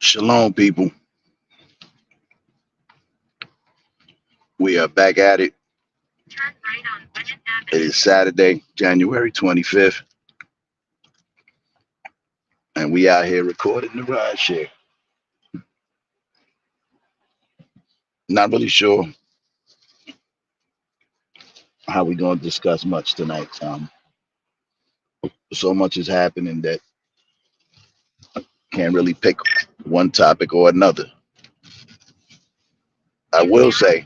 Shalom, people. We are back at it. It is Saturday, January 25th, and we out here recording the ride share. Not really sure how we gonna discuss much tonight. So much is happening that can't really pick one topic or another. I will say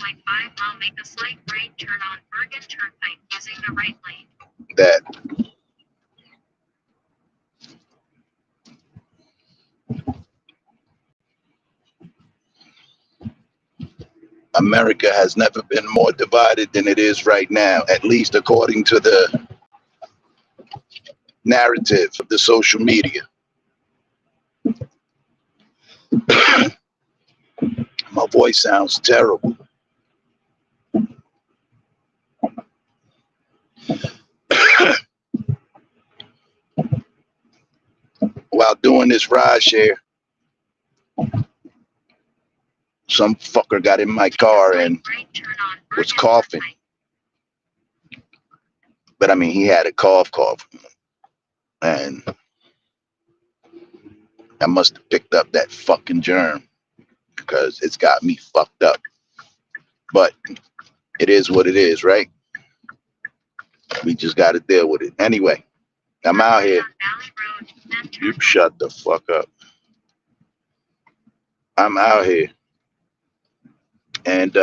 that America has never been more divided than it is right now, at least according to the narrative of the social media. My voice sounds terrible. While doing this ride share, some fucker got in my car and was coughing. But I mean, he had a cough, and I must have picked up that fucking germ because it's got me fucked up. But it is what it is, right? We just got to deal with it. Anyway, I'm out here. You shut the fuck up. I'm out here, and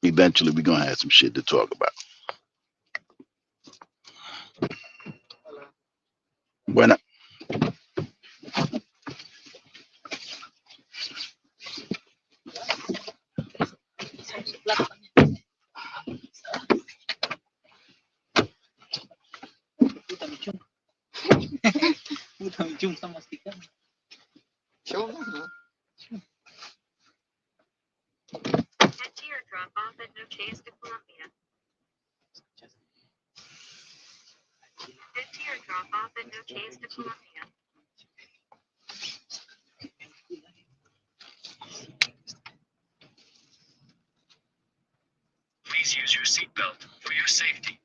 eventually we're gonna have some shit to talk about. When Please use your seatbelt for your safety.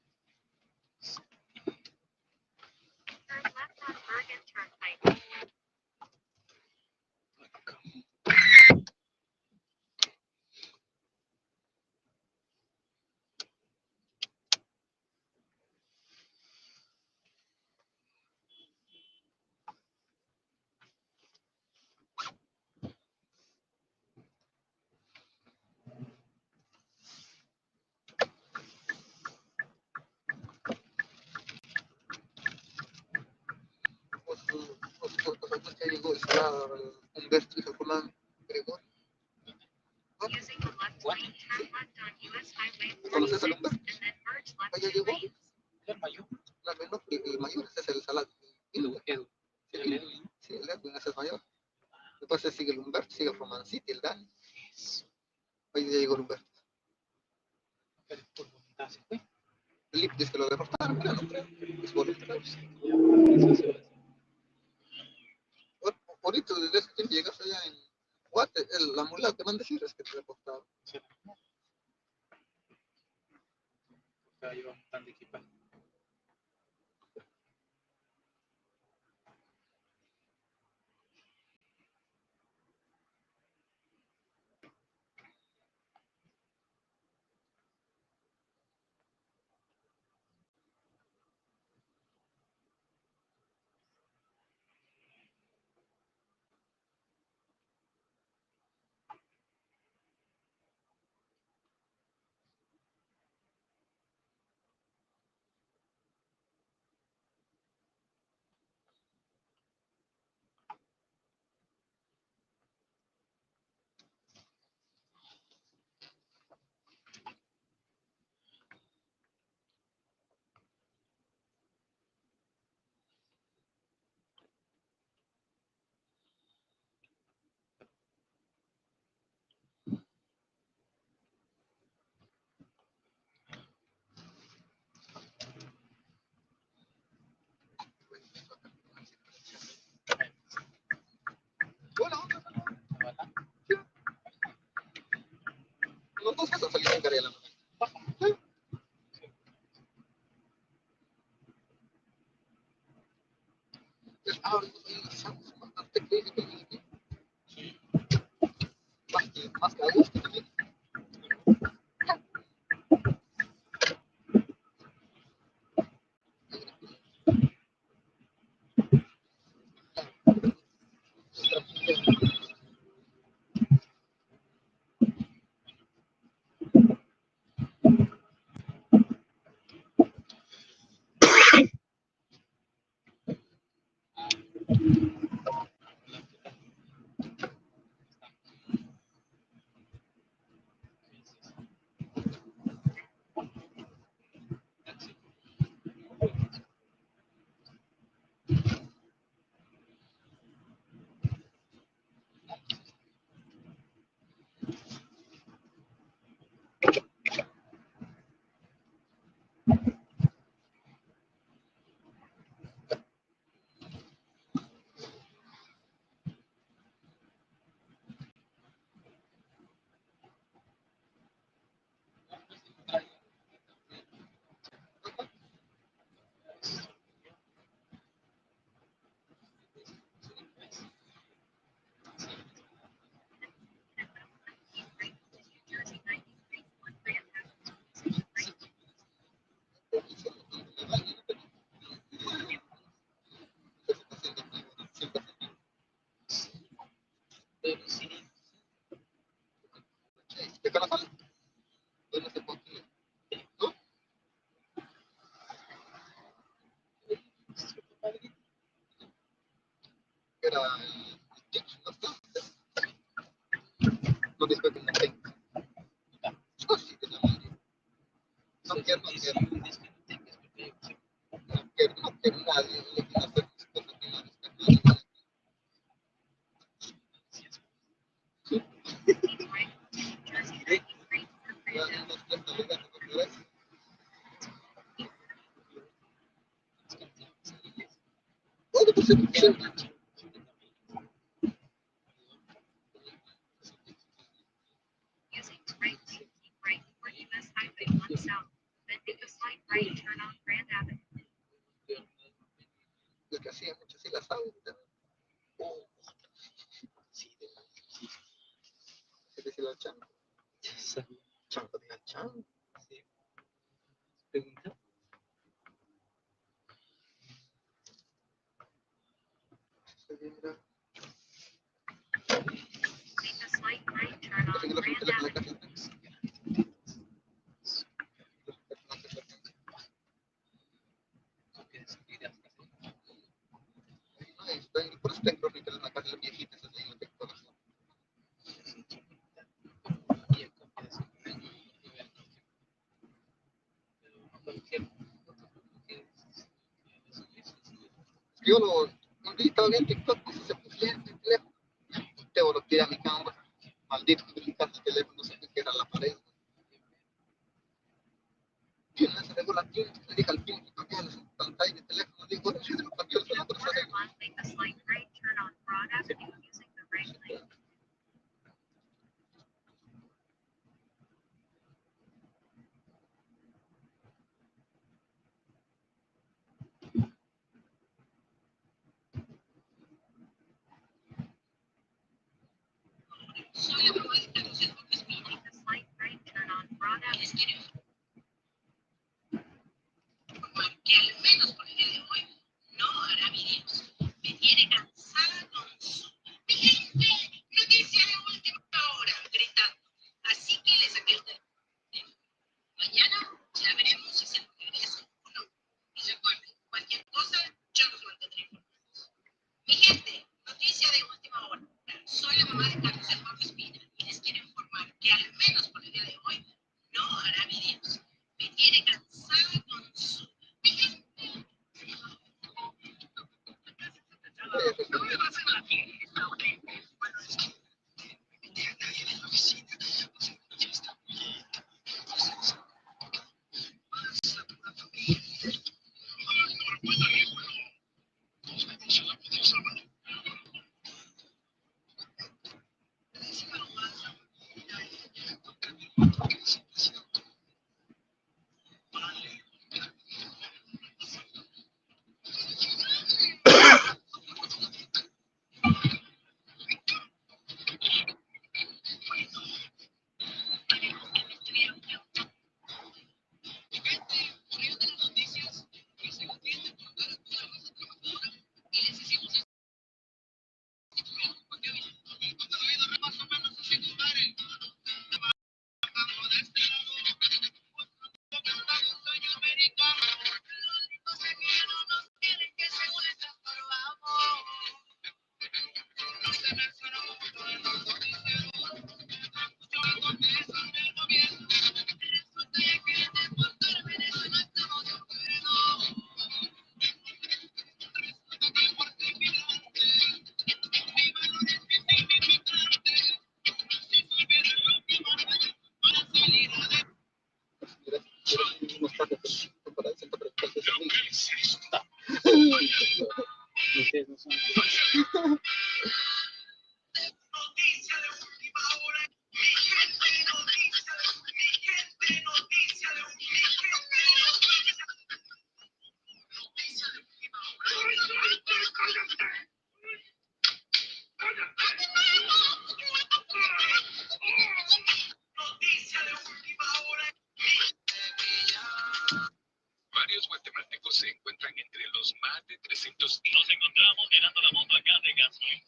se encuentran entre los más de 300. Nos encontramos llenando la moto acá de gasoil.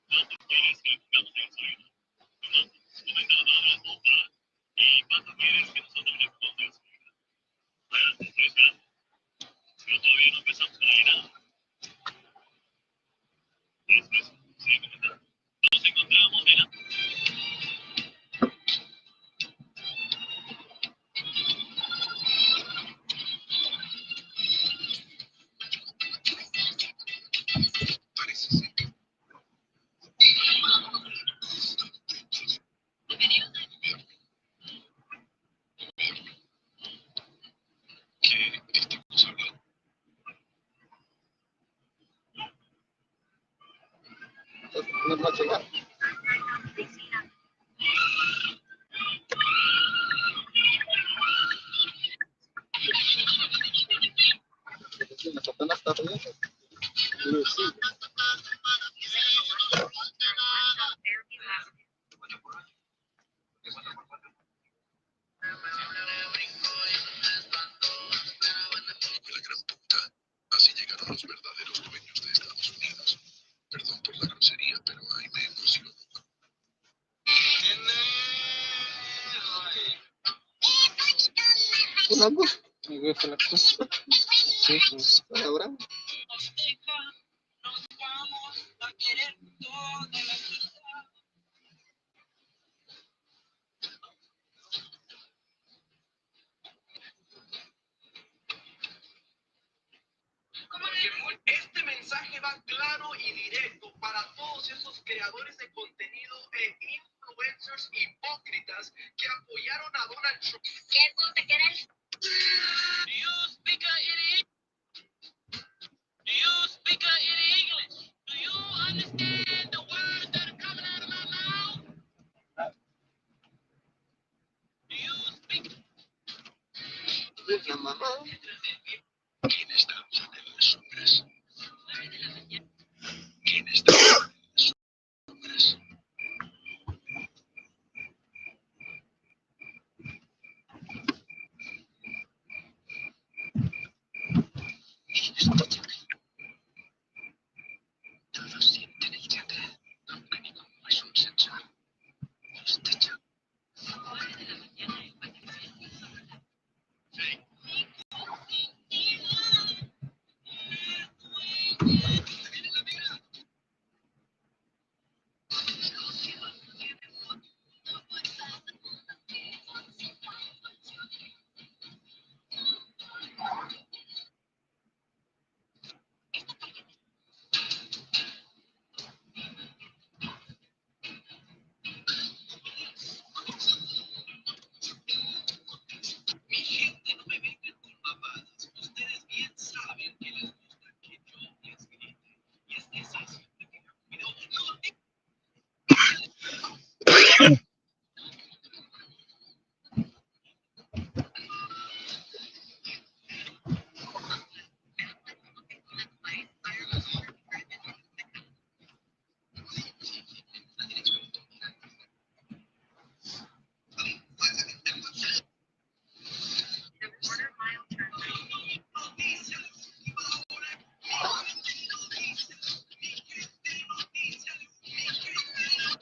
¿Cuántos quieres que pongamos de gasolina? Comentando a la moto. ¿Y cuánto quieres que nosotros le pongamos de gasolina? Estoy esperando. Pero todavía no empezamos a ir nada. Después, sigue comentando. Nos encontramos llenando. Parece ser que estamos hablando. Nos va a llegar. La Satanás está riendo. Sí. La gran puta. Así llegaron los verdaderos dueños de Estados Unidos. Perdón por la grosería, pero ahí me emociono. Una cosa. Me gusta la cosa. Sí, pues, está bravo. Este mensaje va claro y directo para todos esos creadores de contenido e influencers hipócritas que apoyaron a Donald Trump. ¿Qué tú te quieres? Do you speak any English? Do you understand the words that are coming out of my mouth? Do you speak? La mamá. ¿Quién está en las sombras? ¿Quién está en las sombras? Todos sienten el teatro, aunque ninguno es un sensor. Escucha. Mi gente, no me vengan con mamadas. Ustedes bien saben que les gusta que yo les grite. Y es que esa siempre tengan cuidado. No te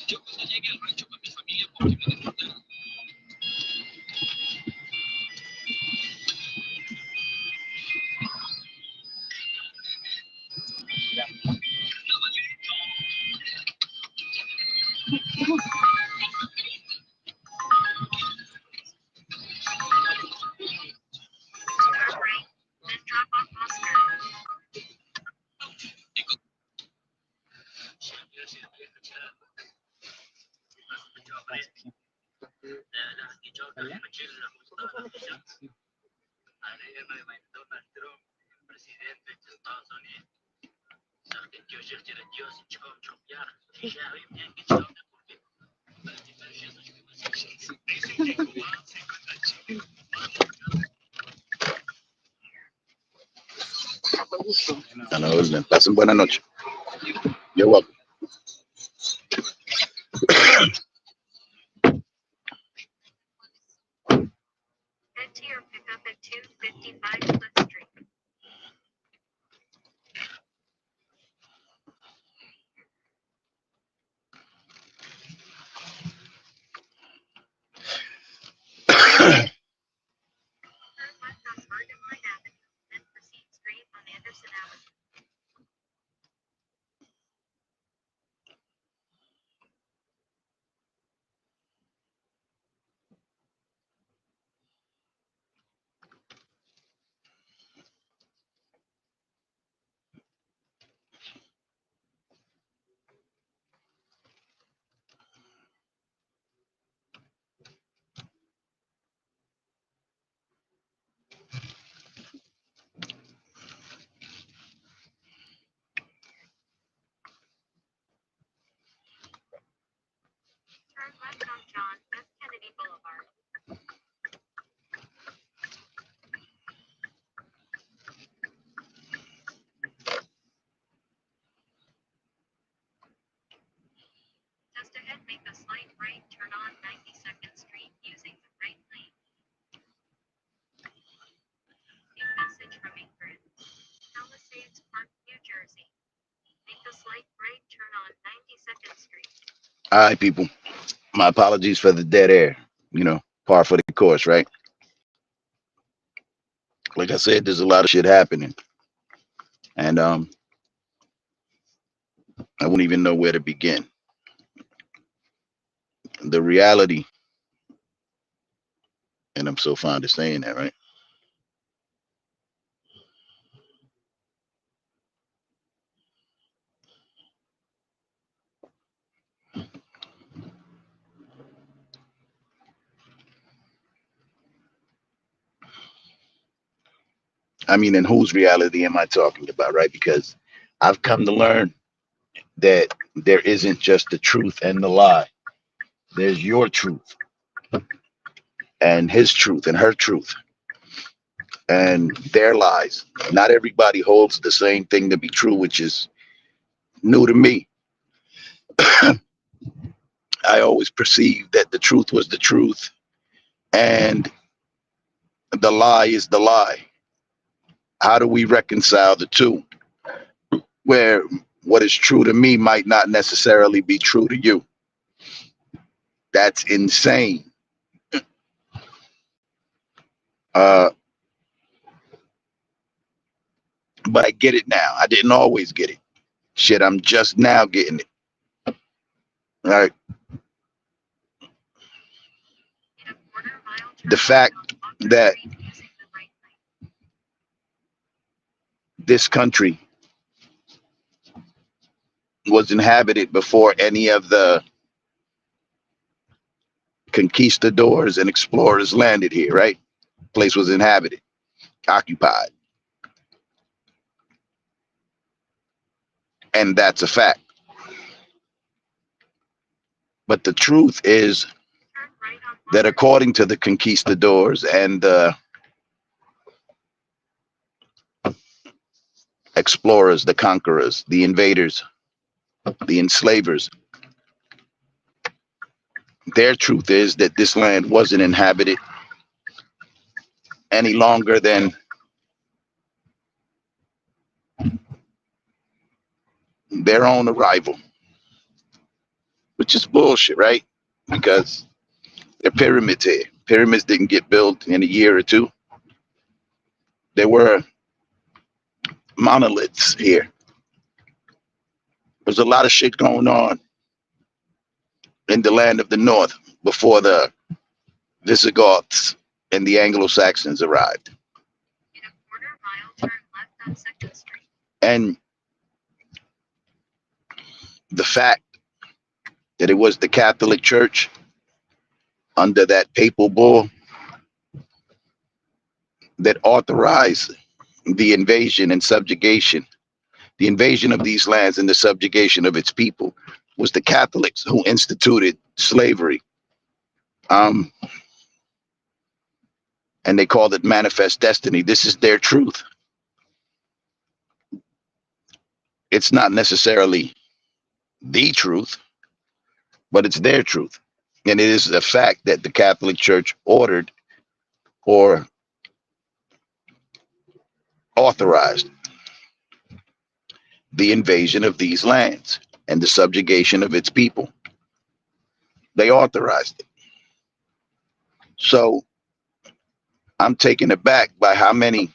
Yo cuando llegué al rancho con mi familia porque me deportaron. Let's drop off Oscar. A la orden. Pasen buena noche. You're welcome. Head to your pickup at 2:55. left on Bergenline Avenue, then proceed straight on Anderson Avenue. Turn left on John F. Kennedy Boulevard. Just ahead, make a slight right turn on 92nd Street using the right lane. New message from Ingrid. Palisades Park, New Jersey. Make a slight right turn on 92nd Street. All right, people. My apologies for the dead air. You know, par for the course, right? Like I said, there's a lot of shit happening, and I wouldn't even know where to begin. The reality, and I'm so fond of saying that, right? I mean, and whose reality am I talking about, right? Because I've come to learn that there isn't just the truth and the lie. There's your truth and his truth and her truth and their lies. Not everybody holds the same thing to be true, which is new to me. I always perceived that the truth was the truth and the lie is the lie. How do we reconcile the two? Where what is true to me might not necessarily be true to you. That's insane. Uh, but I get it now. I didn't always get it. Shit, I'm just now getting it. All right. In a quarter mile turn The fact on Walker that Street using the right lane. this country was inhabited before any of the conquistadors and explorers landed here, right? Place was inhabited, occupied. And that's a fact. But the truth is Turn right on that Walker according to the conquistadors and the explorers, the conquerors, the invaders, the enslavers, their truth is that this land wasn't inhabited any longer than their own arrival, which is bullshit, right? Because there are pyramids here. Pyramids didn't get built in a year or two. There were monoliths here. There's a lot of shit going on in the land of the North before the Visigoths and the Anglo-Saxons arrived. in a quarter mile turn left on 2nd Street. And the fact that it was the Catholic Church under that papal bull that authorized the invasion and subjugation, the invasion of these lands and the subjugation of its people, was the Catholics who instituted slavery. And they called it manifest destiny. This is their truth. It's not necessarily the truth, but it's their truth. And it is a fact that the Catholic Church ordered or authorized the invasion of these lands and the subjugation of its people. They authorized it. So I'm taken aback by how many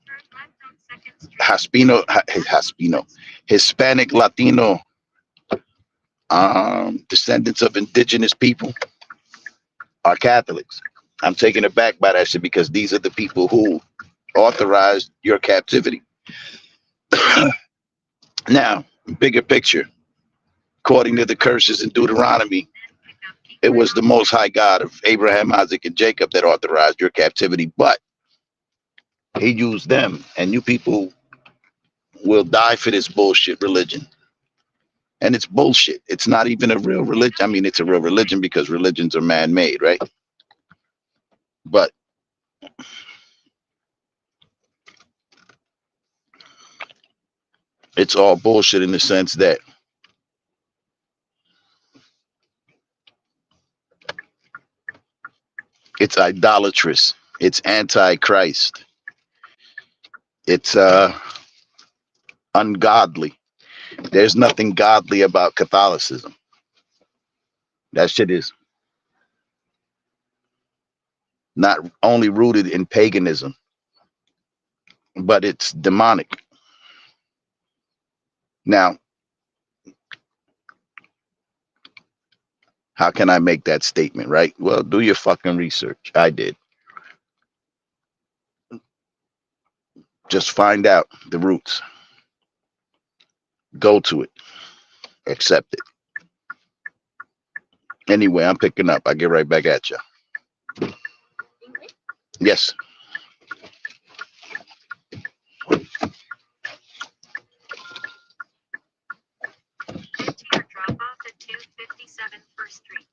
Turn left on 2nd Street. Hispanic, Latino, descendants of indigenous people are Catholics. I'm taken aback by that shit because these are the people who authorized your captivity. Now, bigger picture. According to the curses in Deuteronomy, it was the Most High God of Abraham, Isaac, and Jacob that authorized your captivity, but he used them, and you people will die for this bullshit religion. And it's bullshit. It's not even a real religion. I mean, it's a real religion because religions are man-made, right? But it's all bullshit in the sense that it's idolatrous. It's anti-Christ. It's ungodly. There's nothing godly about Catholicism. That shit is not only rooted in paganism, but it's demonic. Now, how can I make that statement, right? Well, do your fucking research. I did. Just find out the roots. Go to it. Accept it. Anyway, I'm picking up. I get right back at you. Yes. Get to your drop off at 257 First Street.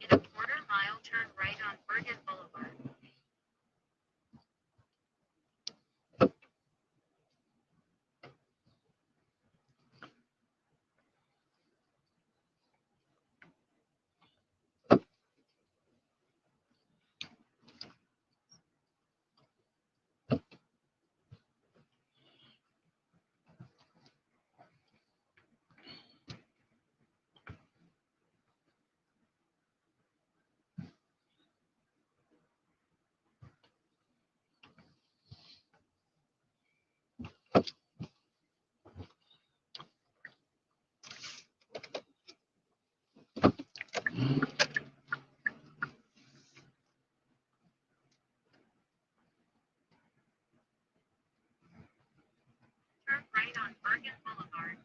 In a quarter mile, turn right on Bergen Boulevard. Turn right on Bergen Boulevard.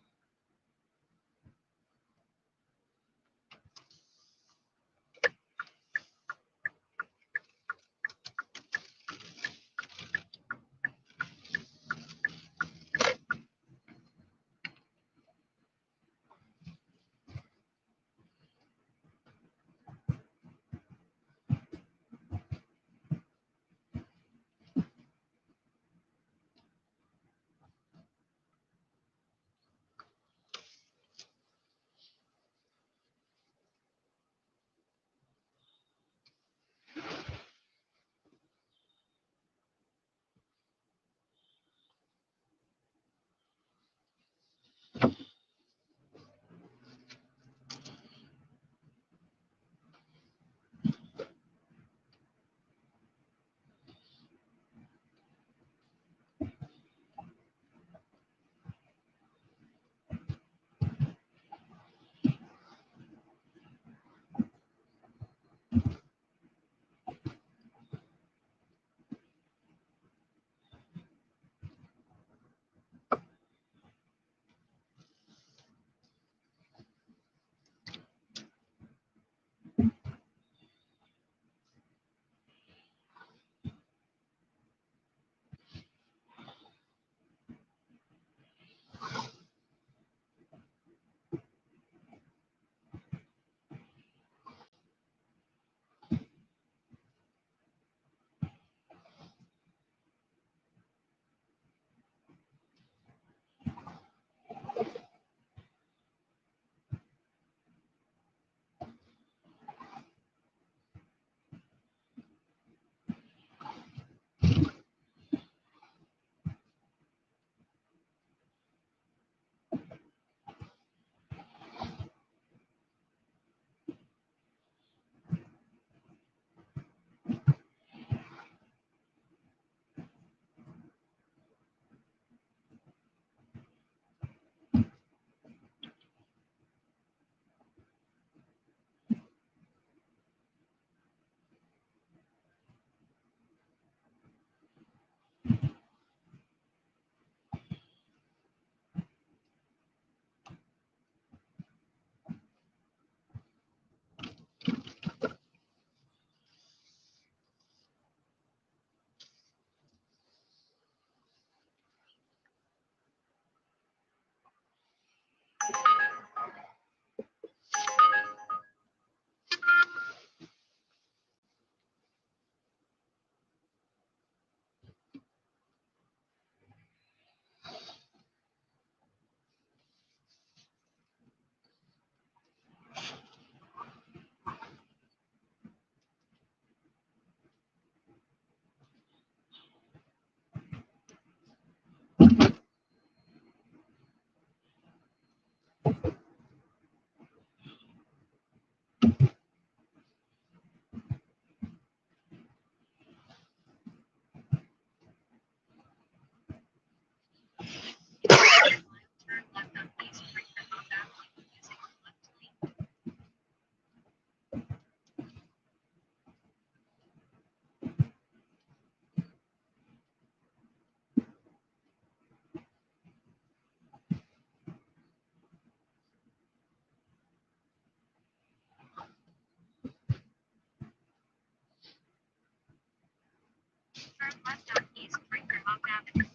Avenue.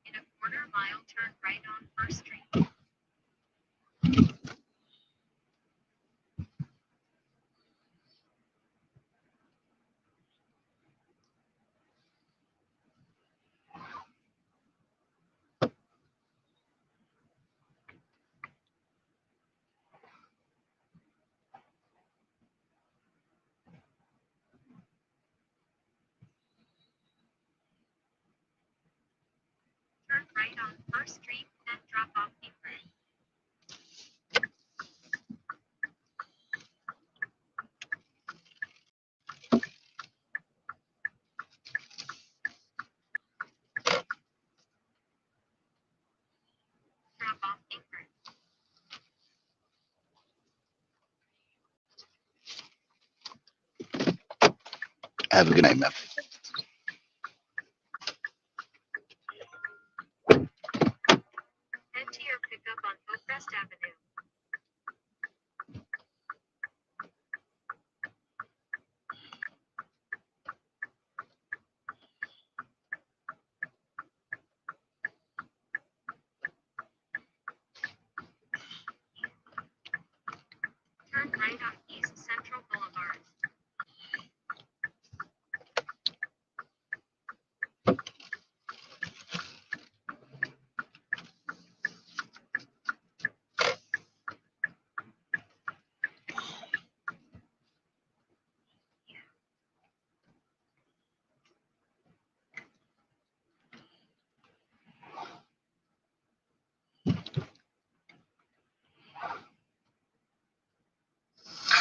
In a quarter mile, turn right on First Street. Turn right on First Street, then drop off apron. Drop off apron. Have a good night, man. Head to your pickup on Oakrest Avenue. Turn right on East Central Boulevard.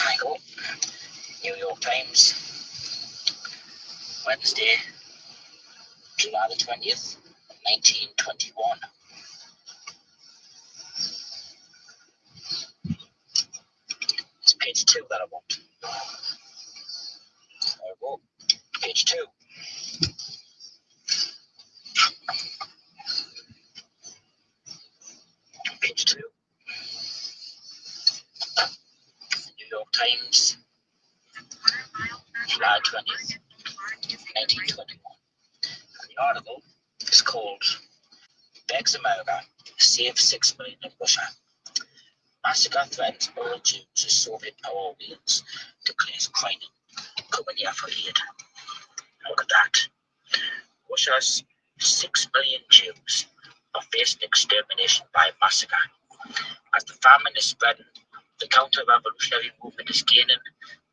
Michael, New York Times, Wednesday, July the 20th, 1921. It's page 2 that I want. There we go. Page 2. Page 2. The New York Times, July 20th, 1921. And the article is called Begs America, Save 6 Million in Russia. Massacre threatens all Jews as Soviet power wields, declares Kremlin, Romania for aid. Look at that. Russia's 6 million Jews are facing extermination by massacre. As the famine is spreading, the counter-revolutionary movement is gaining,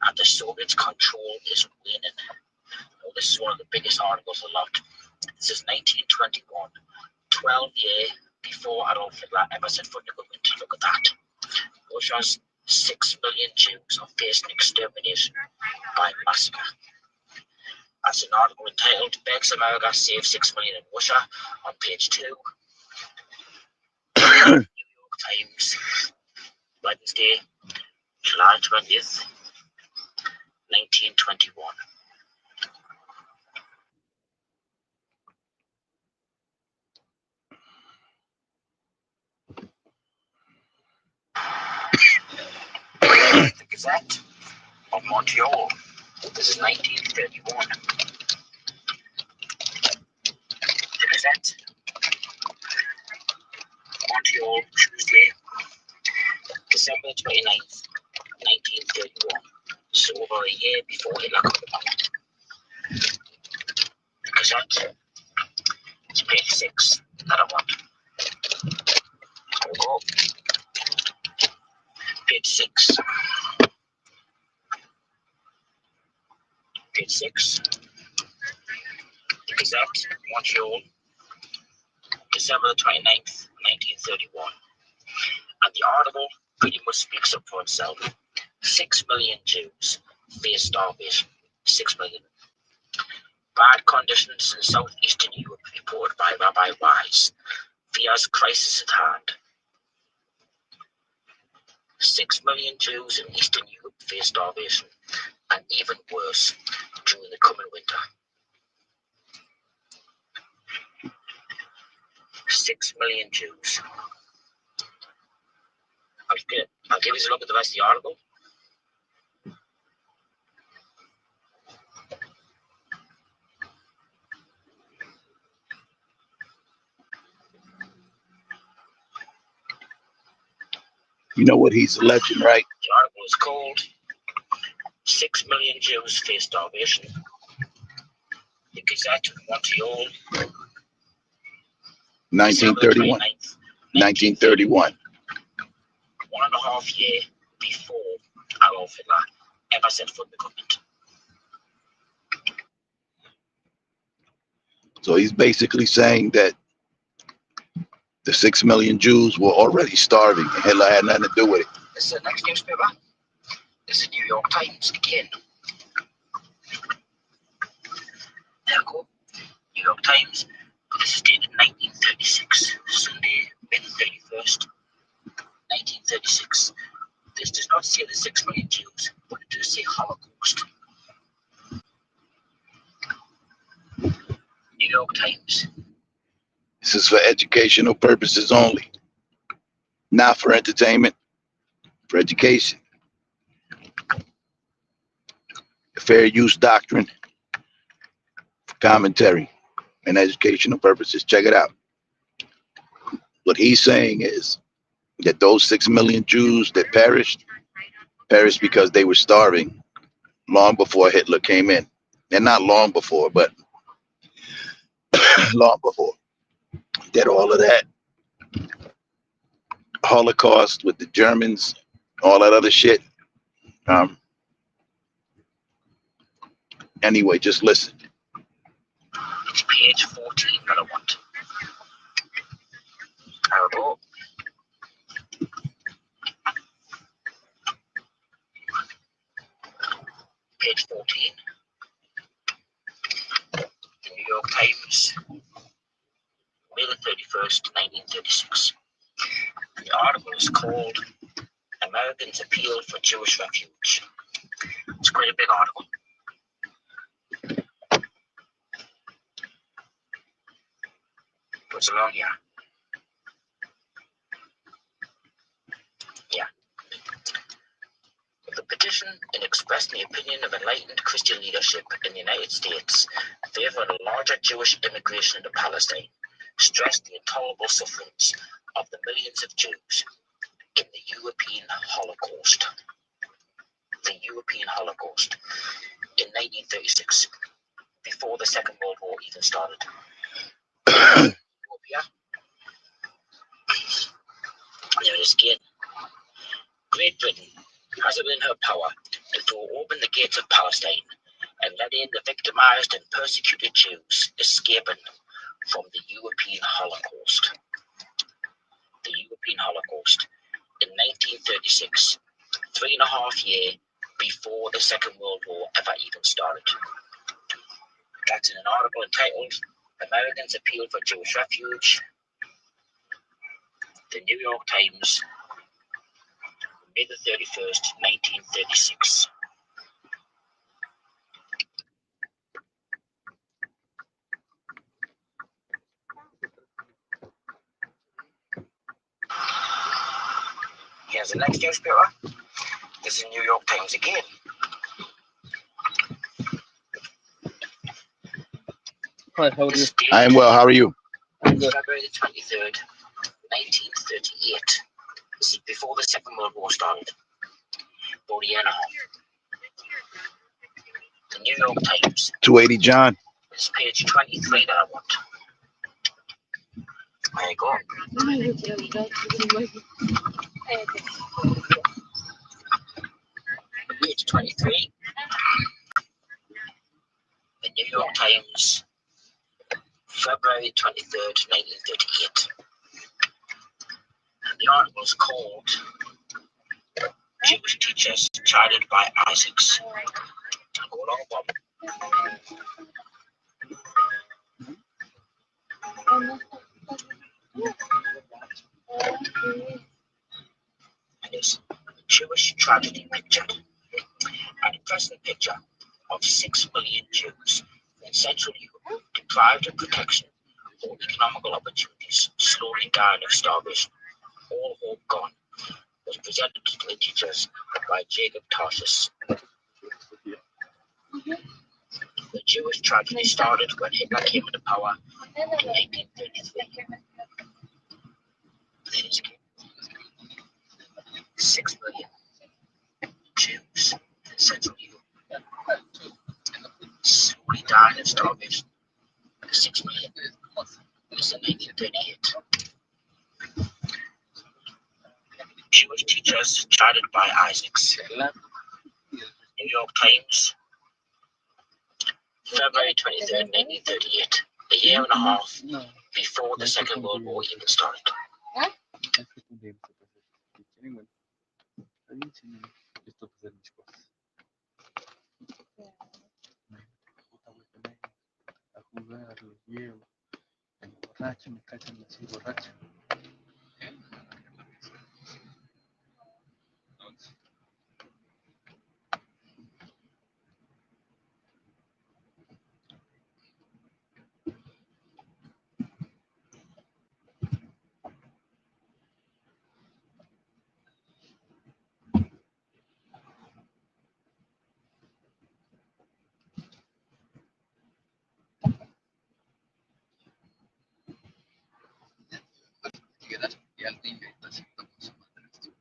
and the Soviets' control is waning. Oh, this is one of the biggest articles a lot. This is 1921, 12 years before Adolf Hitler ever set foot in the government. Look at that. Russia's 6 million Jews are facing extermination by massacre. That's an article entitled Begs America, Save 6 Million in Russia on page 2. New York Times, Wednesday, July 20th, 1921. The Gazette of Montreal. This is 1931. The Gazette, Montreal, Tuesday, December 29th, 1931. So over a year before Hitler got the power. The Gazette, it's page 6 that I want. There we go. Page 6. Page 6. The Gazette, Montreal, December the 29th, 1931. And the article pretty much speaks up for itself. 6 million Jews face starvation. 6 million. Bad conditions in southeastern Europe reported by Rabbi Wise. Fears crisis at hand. 6 million Jews in Eastern Europe face starvation, and even worse during the coming winter. 6 million Jews. I'll give you a look at the rest of the article. You know what he's alleging, right? The article is called 6 million Jews face starvation. The Gazette of Montreal. 1931. 1931. 1.5 years before Adolf Hitler ever set foot in the government. So he's basically saying that the 6 million Jews were already starving and Hitler had nothing to do with it. This is the next newspaper. This is New York Times again. There we go. New York Times. This is dated 1936, Sunday, May 31st, 1936. This does not say the 6 million Jews, but it does say Holocaust. New York Times. This is for educational purposes only, not for entertainment, for education. The fair use doctrine, for commentary and educational purposes. Check it out. What he's saying is that those 6 million Jews that perished because they were starving long before Hitler came in. And not long before, but long before. Did all of that Holocaust with the Germans, all that other shit. Anyway, just listen. It's page 14 that I want. There we go. Page 14. The New York Times. May the 31st, 1936. The article is called Americans Appeal for Jewish Refuge. It's quite a big article. What's along here? Yeah. The petition expressed the opinion of enlightened Christian leadership in the United States favored a larger Jewish immigration into Palestine, stressed the intolerable sufferings of the millions of Jews in the European Holocaust. The European Holocaust in 1936, before the Second World War even started. There it is again. Great Britain has it in her power to throw open the gates of Palestine and let in the victimized and persecuted Jews escaping from the European Holocaust. The European Holocaust in 1936, 3.5 years before the Second World War ever even started. That's in an article entitled Americans Appeal for Jewish Refuge. The New York Times, May the 31st, 1936. Here's the next newspaper. This is New York Times again. Hi, how are you? I am well. How are you? I'm good. February the 23rd, 1938. This is before the Second World War started. About a year and a half. The New York Times. 280 John. It's page 23 that I want. There you go. Page 23. The New York Times. February 23rd, 1938. And the article is called Jewish Teachers Chided by Isaacs. Go along, Bob. And it's Jewish tragedy pictured. A depressing picture of 6 million Jews in Central Europe deprived of protection or economical opportunities, slowly dying of starvation, all hope gone, was presented to the teachers by Jacob Tarsus. The Jewish tragedy started when Hitler came into power in 1933. 6 million Jews in Central Europe slowly died of starvation. 6 million. This in 1938. Jewish teachers chided by Isaacs. New York Times, February 23rd, 1938. A year and a half before the Second World War even started. Listo para hacer mis cosas. A jugar, los llevo. Me emborracho, me cachan así borracho. Y al niño está haciendo con su madrastra.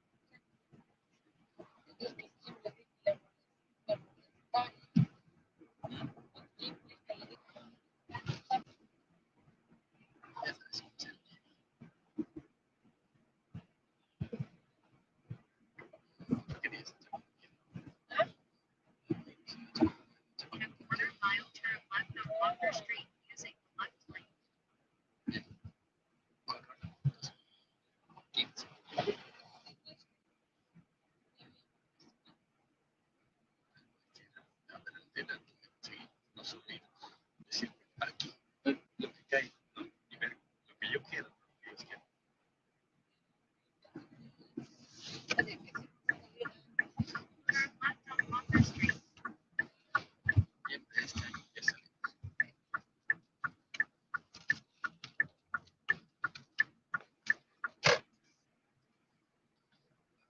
In a quarter-mile turn left on Walker Street using the left lane. No subir. Decir, aquí, lo que cae, ¿no? Y ver lo que yo quiero, lo que ellos quieren. Turn left on Walker Street. Siempre este año ya salimos.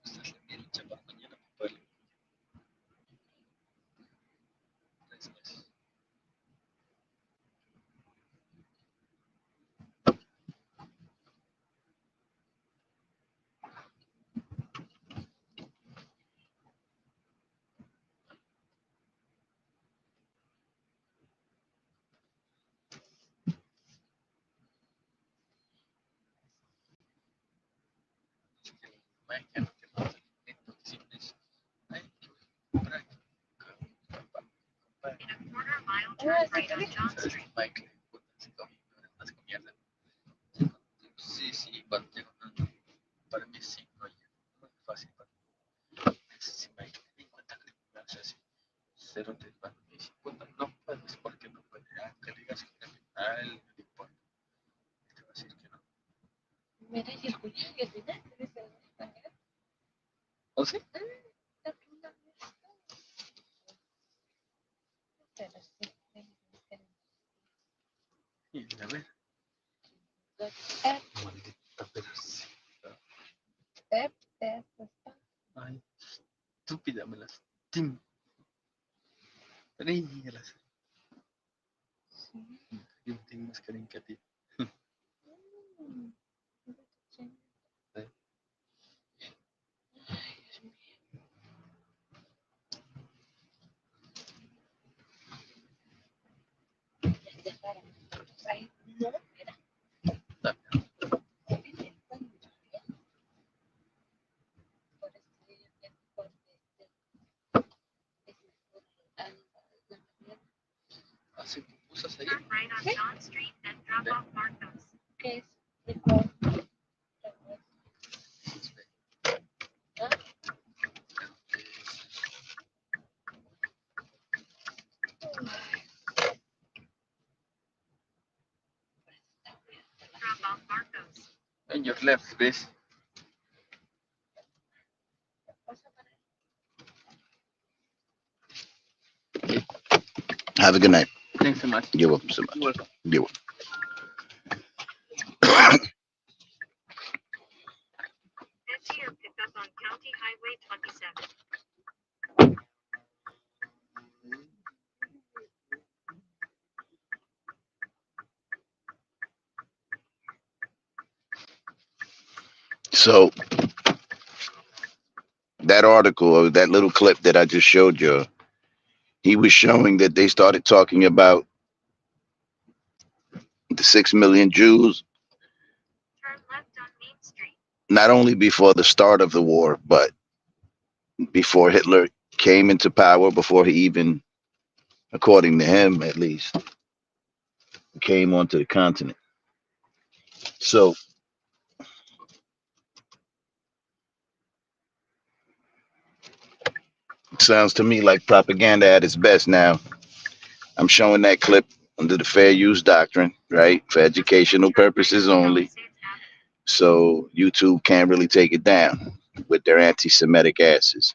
Estás en mi lucha para mañana para poderlo. 3 meses. Michael, que no es simples. Ay, por aquí. In a quarter-mile turn right on John Street. Michael, puta, se comió unas comierdas. Sí, sí, cuando llego, para mí sí, no es fácil para mí. Si Michael me cuenta que me hace así, 0 te van y 50, no puedes, porque no puedes. Aunque le digas que a él no le importa, te va a decir que no. Mira, y el Julián, que al final te dice en español. ¿O sí? La primera vez. Pero sí, Y a ver, maldita perversita. Ay, estúpida, me lastima. Rígelas. Yo tengo más cariño que a ti. Hace pupusas ahí. Turn right on John Street and drop Drop off Marcos. ¿Qué es? Licor. ¿Ah? Drop off Marcos. On your left, please. Have a good night. Thanks so much. You're welcome so much. You're welcome. You're welcome. Enter your pickup on County Highway 27. So that article or that little clip that I just showed you, he was showing that they started talking about the 6 million Jews, Turn left on Main Street. not only before the start of the war, but before Hitler came into power, before he even, according to him at least, came onto the continent. So it sounds to me like propaganda at its best now. I'm showing that clip under the fair use doctrine, right? For educational purposes only. So YouTube can't really take it down with their anti-Semitic asses.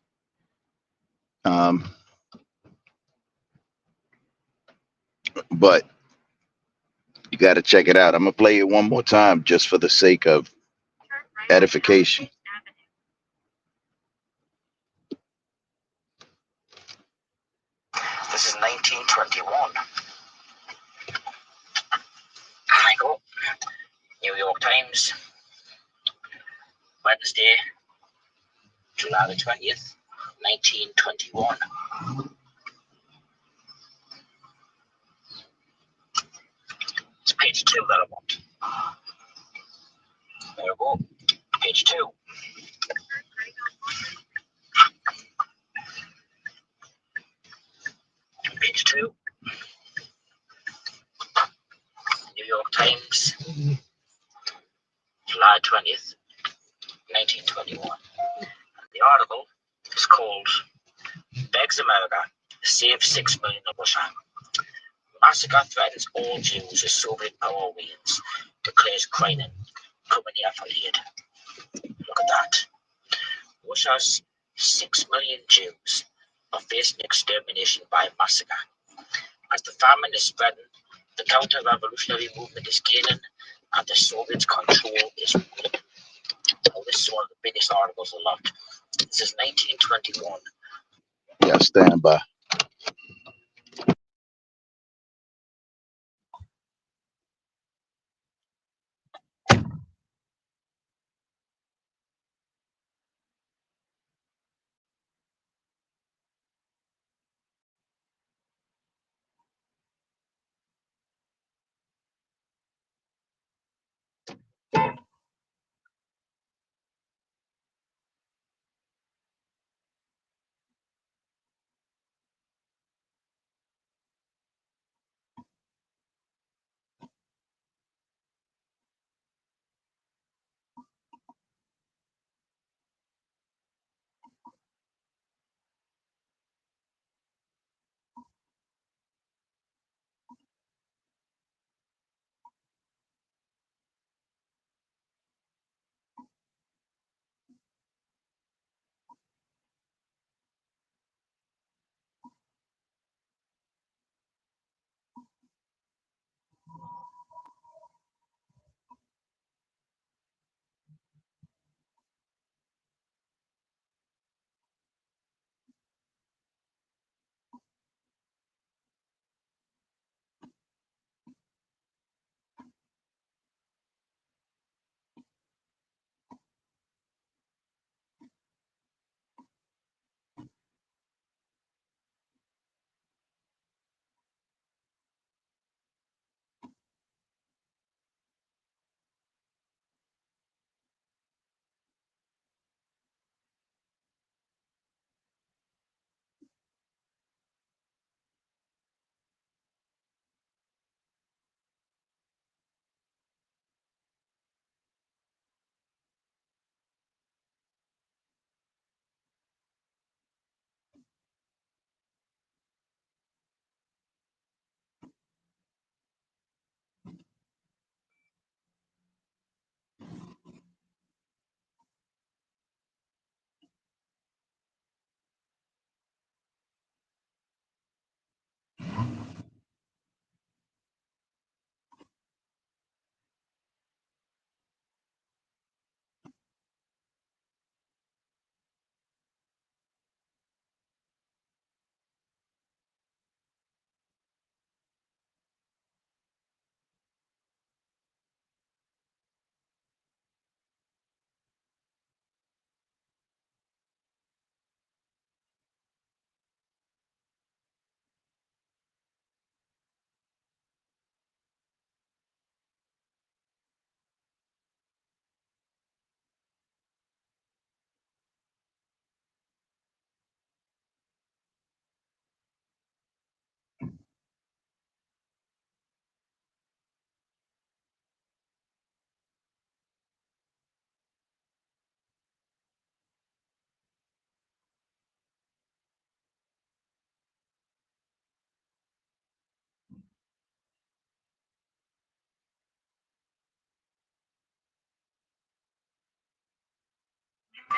But you got to check it out. I'm gonna play it one more time just for the sake of Turn right on edification. South Avenue. This is 1921. I go. New York Times, Wednesday, July the 20th, 1921. It's page 2 that I want. There we go. Page 2. Turn right on Walnut. Page 2. New York Times, July 20th, 1921. The article is called Begs America, Save 6 Million of Russia. Massacre threatens all Jews as Soviet power wanes, declares Kreinin, company affiliate. Look at that. Russia's 6 million Jews are facing extermination by massacre. As the famine is spreading, the counter-revolutionary movement is gaining, and the Soviets' control is weakening. Oh, this is one of the biggest articles a lot. This is 1921. Yeah, stand by.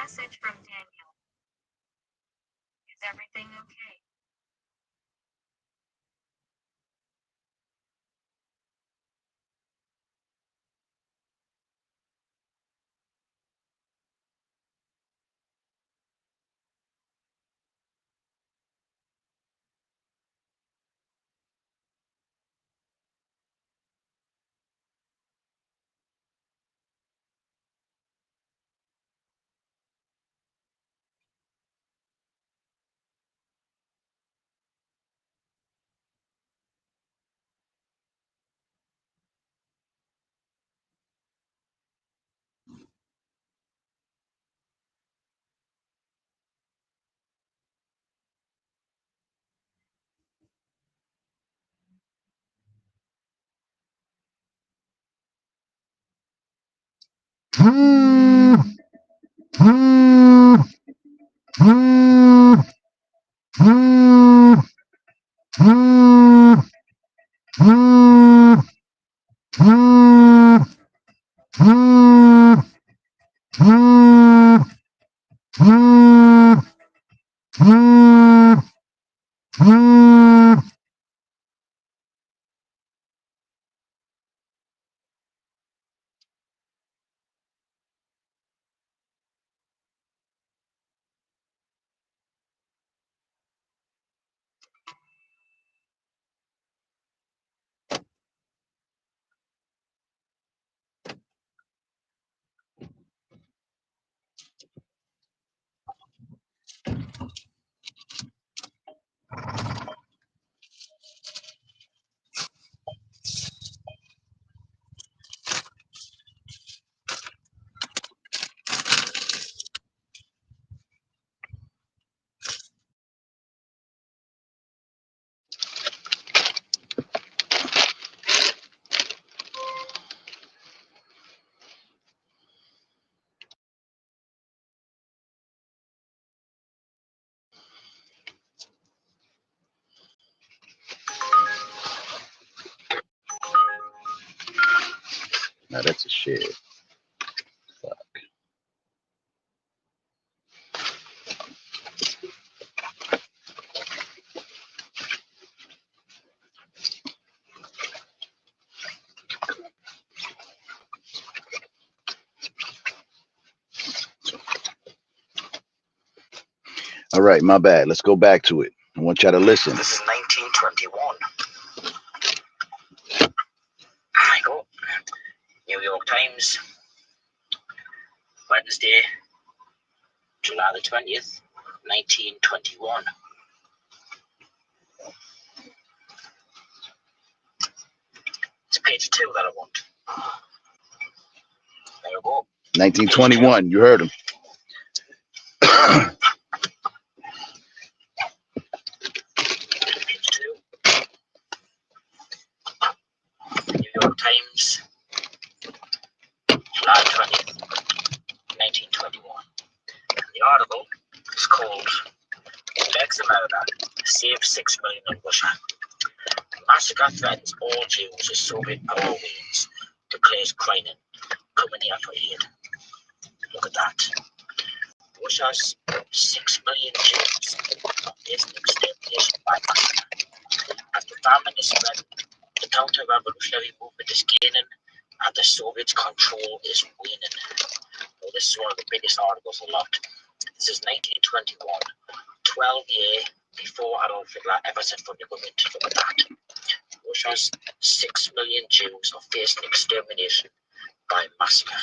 Message from Daniel. Is everything okay? Now that's a shit. Fuck. All right, my bad. Let's go back to it. I want y'all to listen. This is 1921. There you go. New York Times, Wednesday, July the 20th, 1921. It's page 2 that I want. There we go. 1921. You heard him. Page 2. New York Times, July 20th, 1921. And the article is called Begs America, Save 6 Million in Russia. Massacre threatens all Jews as Soviet power wanes, declares Krinin, coming here for aid. Look at that. Russia's 6 million Jews are facing extermination by massacre. As the famine is spreading, the counter-revolutionary movement is gaining, and the Soviets' control is waning. Well, this is one of the biggest articles unlocked. This is 1921, 12 years before Adolf Hitler ever set foot in the government. Look at that. Russia's 6 million Jews are facing extermination by massacre.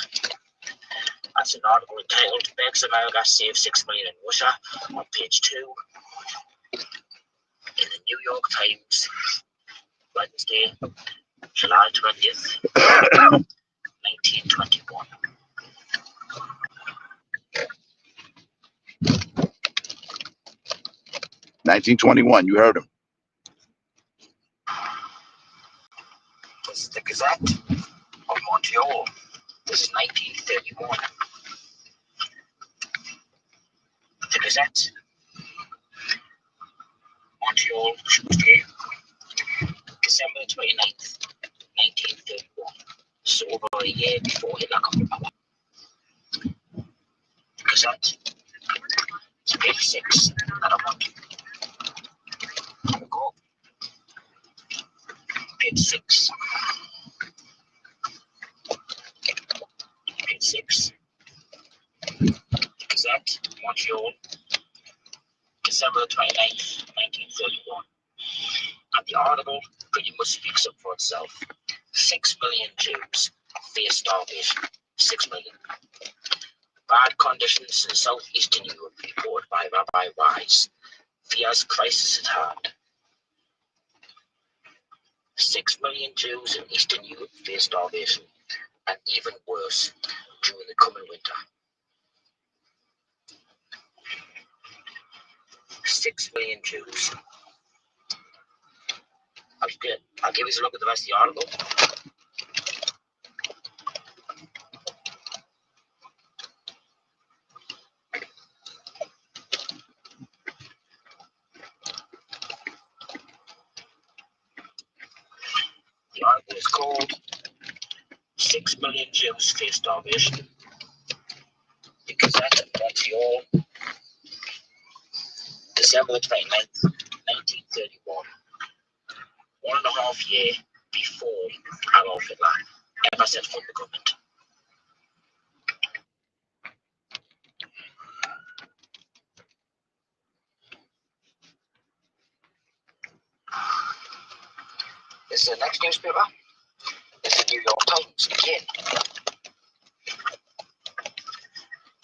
That's an article entitled Begs America Save 6 Million in Russia on page 2 in the New York Times, Wednesday, July 20th, 1921. $1921. You heard him. This is the Gazette of Montreal. This is 1931. The Gazette, Montreal, Tuesday, December 29th, 1931. So over a year before Hitler got to power. The Present. It's page 6 that I want. Here we go. Page 6. Page 6. Gazette, Montreal, December 29th, 1931. And the article pretty much speaks up for itself. 6 million Jews face starvation. 6 million. Bad conditions in southeastern Europe reported by Rabbi Wise. Fears crisis at hand. 6 million Jews in Eastern Europe face starvation, and even worse during the coming winter. 6 million Jews. I'll give you a look at the rest of the article. The article is called 6 million Jews face starvation. The Gazette of Montreal, December 29th, 1931. 1.5 years before Adolf Hitler ever set foot in the government. This is the next newspaper. It's the New York Times again.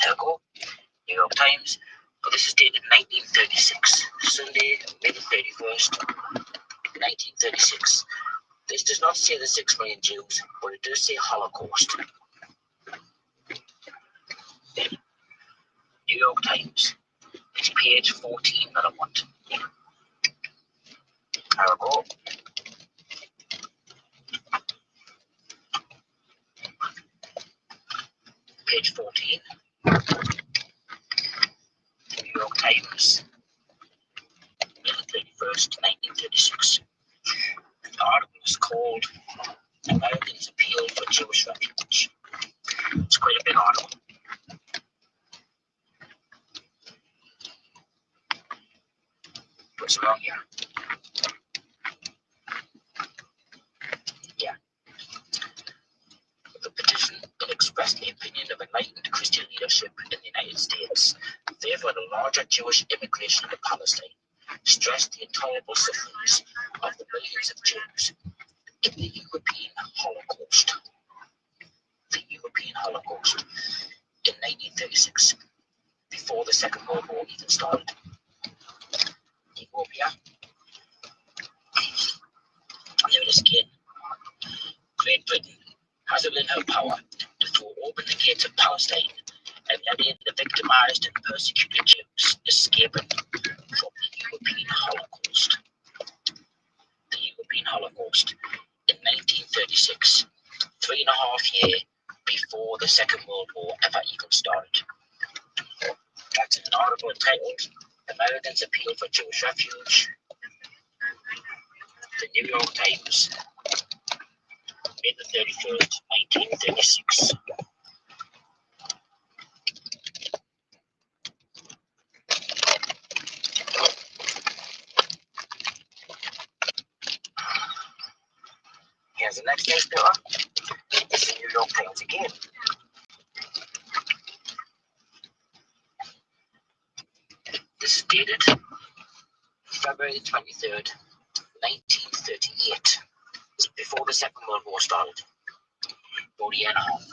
There we go. New York Times. But this is dated 1936. Sunday, May the 31st, 1936. This does not say the 6 million Jews, but it does say Holocaust. New York Times. It's page 14 that I want. There we go. Page 14. New York Times. May the 31st, 1936. The article is called Americans Appeal for Jewish Refuge. It's quite a big article. What's wrong here? Yeah. The petition that expressed the opinion of enlightened Christian leadership in the United States favored a larger Jewish immigration to Palestine, stressed the intolerable sufferings of the millions of Jews in the European Holocaust. The European Holocaust in 1936, before the Second World War even started. Ethiopia. There it is again. Great Britain has it in her power to throw open the gates of Palestine and let the victimized and persecuted Jews escaping from the European Holocaust. The European Holocaust in 1936, 3.5 years before the Second World War ever even started. That's an article entitled Americans Appeal for Jewish Refuge. The New York Times, May the 31st, 1936. Here's the next newspaper. It's the New York Times again. This is dated February 23rd, 1938. It's before the Second World War started. 40 year and a half.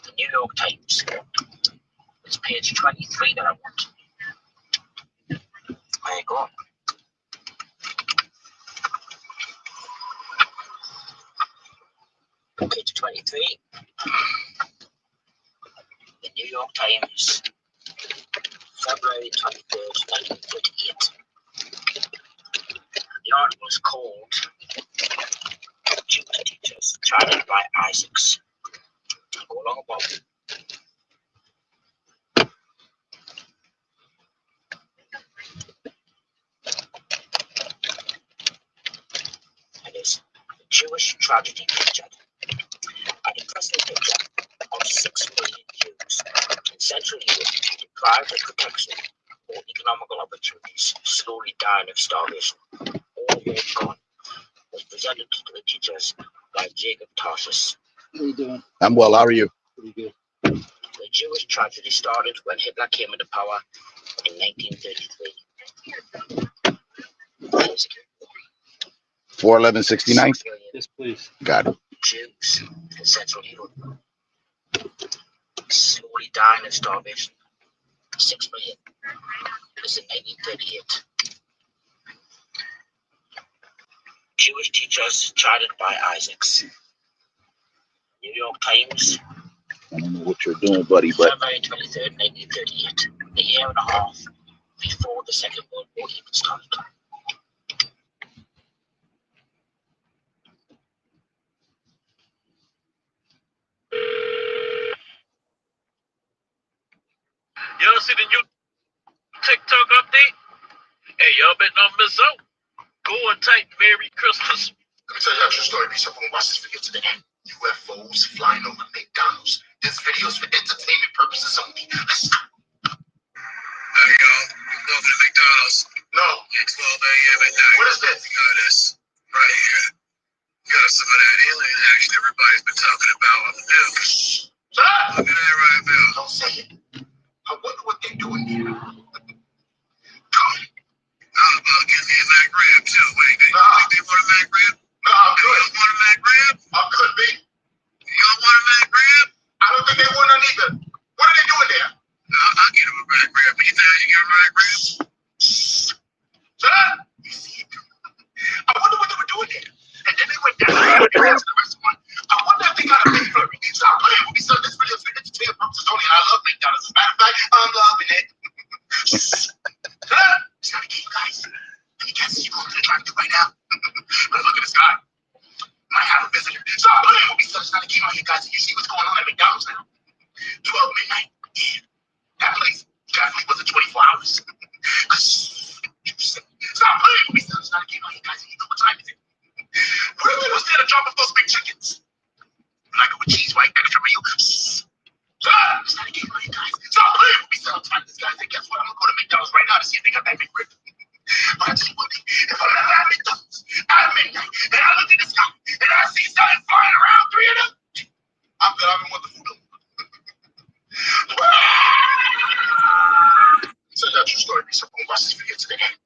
The New York Times. It's page 23 that I want. There you go. Page 23. The New York Times. February 23rd, 1938. The article is called Jewish Teachers, Charted by Isaacs. I'll go along above. It is Jewish tragedy pictured. An impressive picture of 6 million Jews Central Europe, deprived of protection or economical opportunities, slowly dying of starvation. All Hope Gone was presented to the teachers by Jacob Tarsus. How you doing? I'm well. How are you? Pretty good. The Jewish tragedy started when Hitler came into power in 1933. 41169. Yes, please. Got it. Jews in Central Europe slowly dying of starvation. 6 million. This in 1938. Jewish teachers charted by Isaacs. New York Times, I don't know what you're doing, buddy, but February 23rd, 1938. A year and a half before the Second World War even started. Y'all see the new TikTok update? Hey, y'all been on Miss O. Go and type Merry Christmas. Let me tell you a true story. Be someone watch this video to the end. UFOs flying over McDonald's. This video is for entertainment purposes only. Let's go. Hey, y'all. Welcome to McDonald's. No. It's 12 a.m. at night. What is this? We got us right here. We got some of that alien action everybody's been talking about on the news. Shut up! Look at that right there. Don't say it. I wonder what they're doing here. Come. How about give me a Mac rib, too? Wait, they think they want a Mac rib? No, I'm You good. don't want a Mac rib? I could be. You don't want a Mac rib? I don't think they want none either. What are they doing there? No, I'll get him a Mac rib. You think you get a Mac rib? Shut up! You see it? I wonder what they were doing there. And then they went down to the restaurant. I wonder if they got a big flurry. Stop playing with me, son. This video is for entertainment purposes only, and I love McDonald's. As a matter of fact, I'm loving it. Shut up! It's not a game, guys. You can't see you going to the drive-thru right now. But look at this guy. Might have a visitor. Stop playing with me, son. It's not a game out here, guys. And you see what's going on at McDonald's now. 12 midnight. Yeah. That place definitely wasn't 24 hours. Stop playing with me, son. It's not a game out here, guys. And you know what time is it? Whoever was there to drop off those big chickens? Like it with cheese, right? Extra meal. Shut up! It's not a game out here, guys. Stop playing with me, son. I'm tired of this, guys. And guess what? I'm gonna go to McDonald's right now to see if they got that McRib. But I tell you one thing, if I'm ever at McDonald's at midnight and I look in the sky and I see something flying around, 3 of them, I'm good. I don't want the food. So that's your story. Be someone watch this video to the end.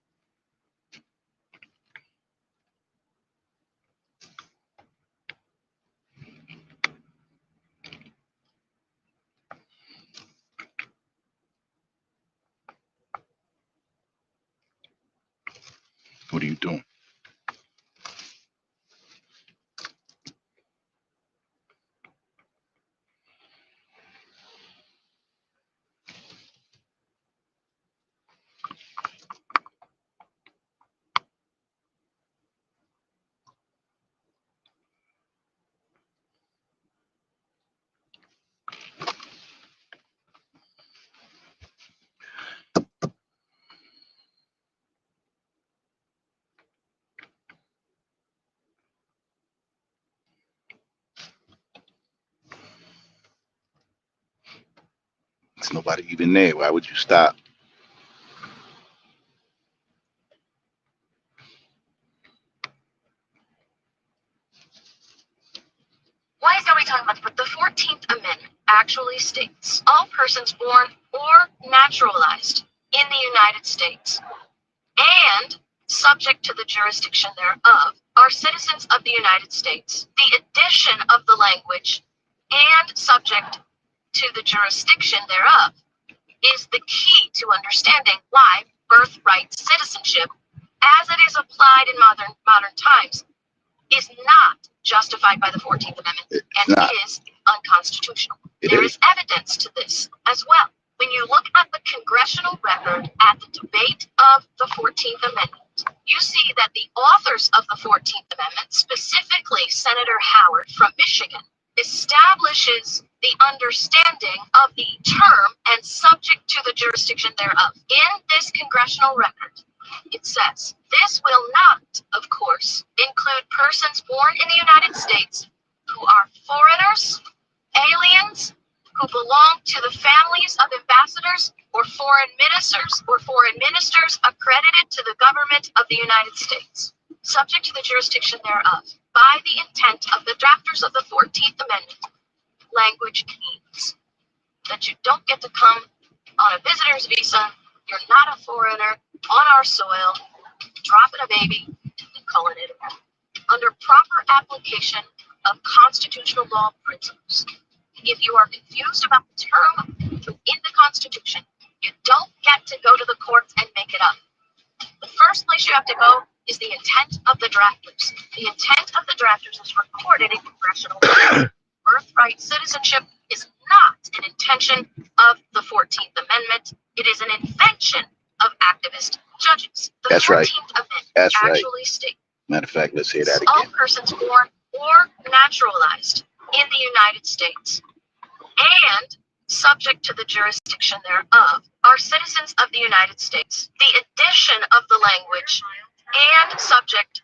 what are you doing? There's nobody even there. Why would you stop? Why is nobody talking about this? But the 14th Amendment actually states all persons born or naturalized in the United States and subject to the jurisdiction thereof are citizens of the United States. The addition of the language and subject to the jurisdiction thereof is the key to understanding why birthright citizenship, as it is applied in modern times, is not justified by the 14th Amendment and not. is unconstitutional. It There is. is evidence to this as well. When you look at the congressional record at the debate of the 14th Amendment, you see that the authors of the 14th Amendment, specifically Senator Howard from Michigan, establishes the understanding of the term and subject to the jurisdiction thereof. In this congressional record, it says, this will not, of course, include persons born in the United States who are foreigners, aliens, who belong to the families of ambassadors or foreign ministers accredited to the government of the United States, subject to the jurisdiction thereof, by the intent of the drafters of the 14th Amendment. Language means that you don't get to come on a visitor's visa, you're not a foreigner, on our soil, dropping a baby, and calling it a under proper application of constitutional law principles. If you are confused about the term in the Constitution, you don't get to go to the courts and make it up. The first place you have to go is the intent of the drafters. The intent of the drafters is recorded in congressional law. Birthright citizenship is not an intention of the 14th Amendment. It is an invention of activist judges. The That's 14th right. Amendment That's right. actually states Matter of fact, let's hear that all again. persons born or naturalized in the United States and subject to the jurisdiction thereof are citizens of the United States. The addition of the language and subject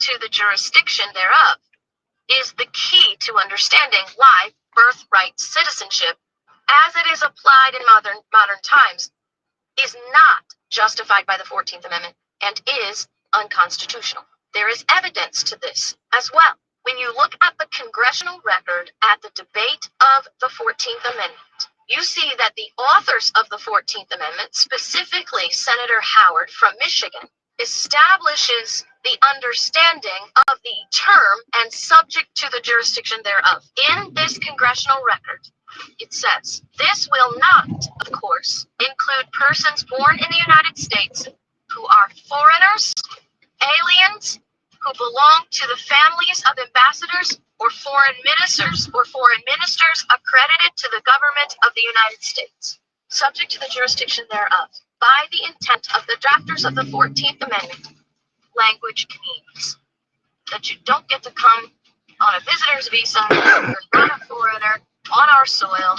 to the jurisdiction thereof is the key to understanding why birthright citizenship, as it is applied in modern times, is not justified by the 14th Amendment and is unconstitutional. There is evidence to this as well. When you look at the congressional record at the debate of the 14th Amendment, you see that the authors of the 14th Amendment, specifically Senator Howard from Michigan, establishes the understanding of the term and subject to the jurisdiction thereof. In this congressional record, it says, this will not, of course, include persons born in the United States who are foreigners, aliens, who belong to the families of ambassadors or foreign ministers accredited to the government of the United States, subject to the jurisdiction thereof, by the intent of the drafters of the 14th Amendment. Language means that you don't get to come on a visitor's visa, you're not a foreigner, on our soil,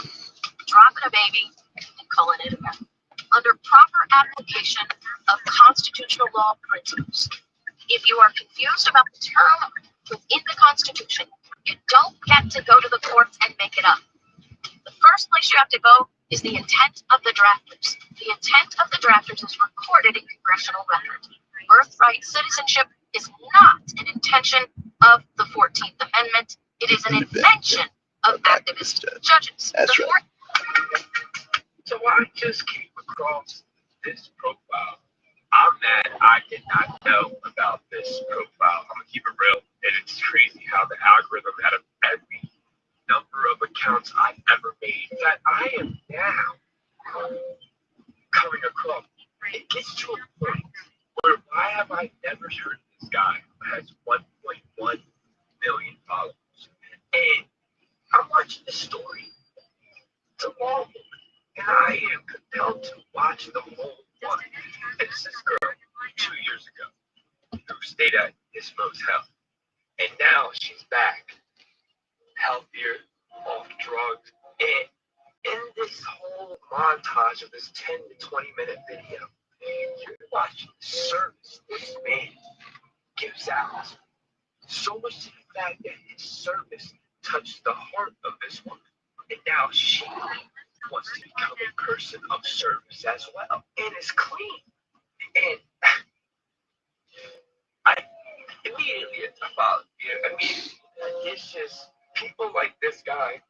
dropping a baby, and calling it a man. Under proper application of constitutional law principles. If you are confused about the term within the Constitution, you don't get to go to the courts and make it up. The first place you have to go is the intent of the drafters. The intent of the drafters is recorded in congressional record. Birthright citizenship is not an intention of the 14th Amendment. It is an invention of activist judges. That's The right. So I just came across this profile. I'm mad I did not know about this profile. I'm gonna keep it real. And it's crazy how the algorithm out of every number of accounts I've ever made that I am now coming across. It gets to a point where why have I never heard of this guy who has 1.1 million followers? And I'm watching the story tomorrow, and I am compelled to watch the whole one. And it's this girl 2 years ago who stayed at Ismo's house, and now she's back, healthier, off drugs, and in this whole montage of this 10 to 20 minute video, you're watching the service this man gives out. So much to the fact that his service touched the heart of this woman. And now she wants to become a person of service as well. And it's clean. And I immediately followed you. I mean, it's just people like this guy,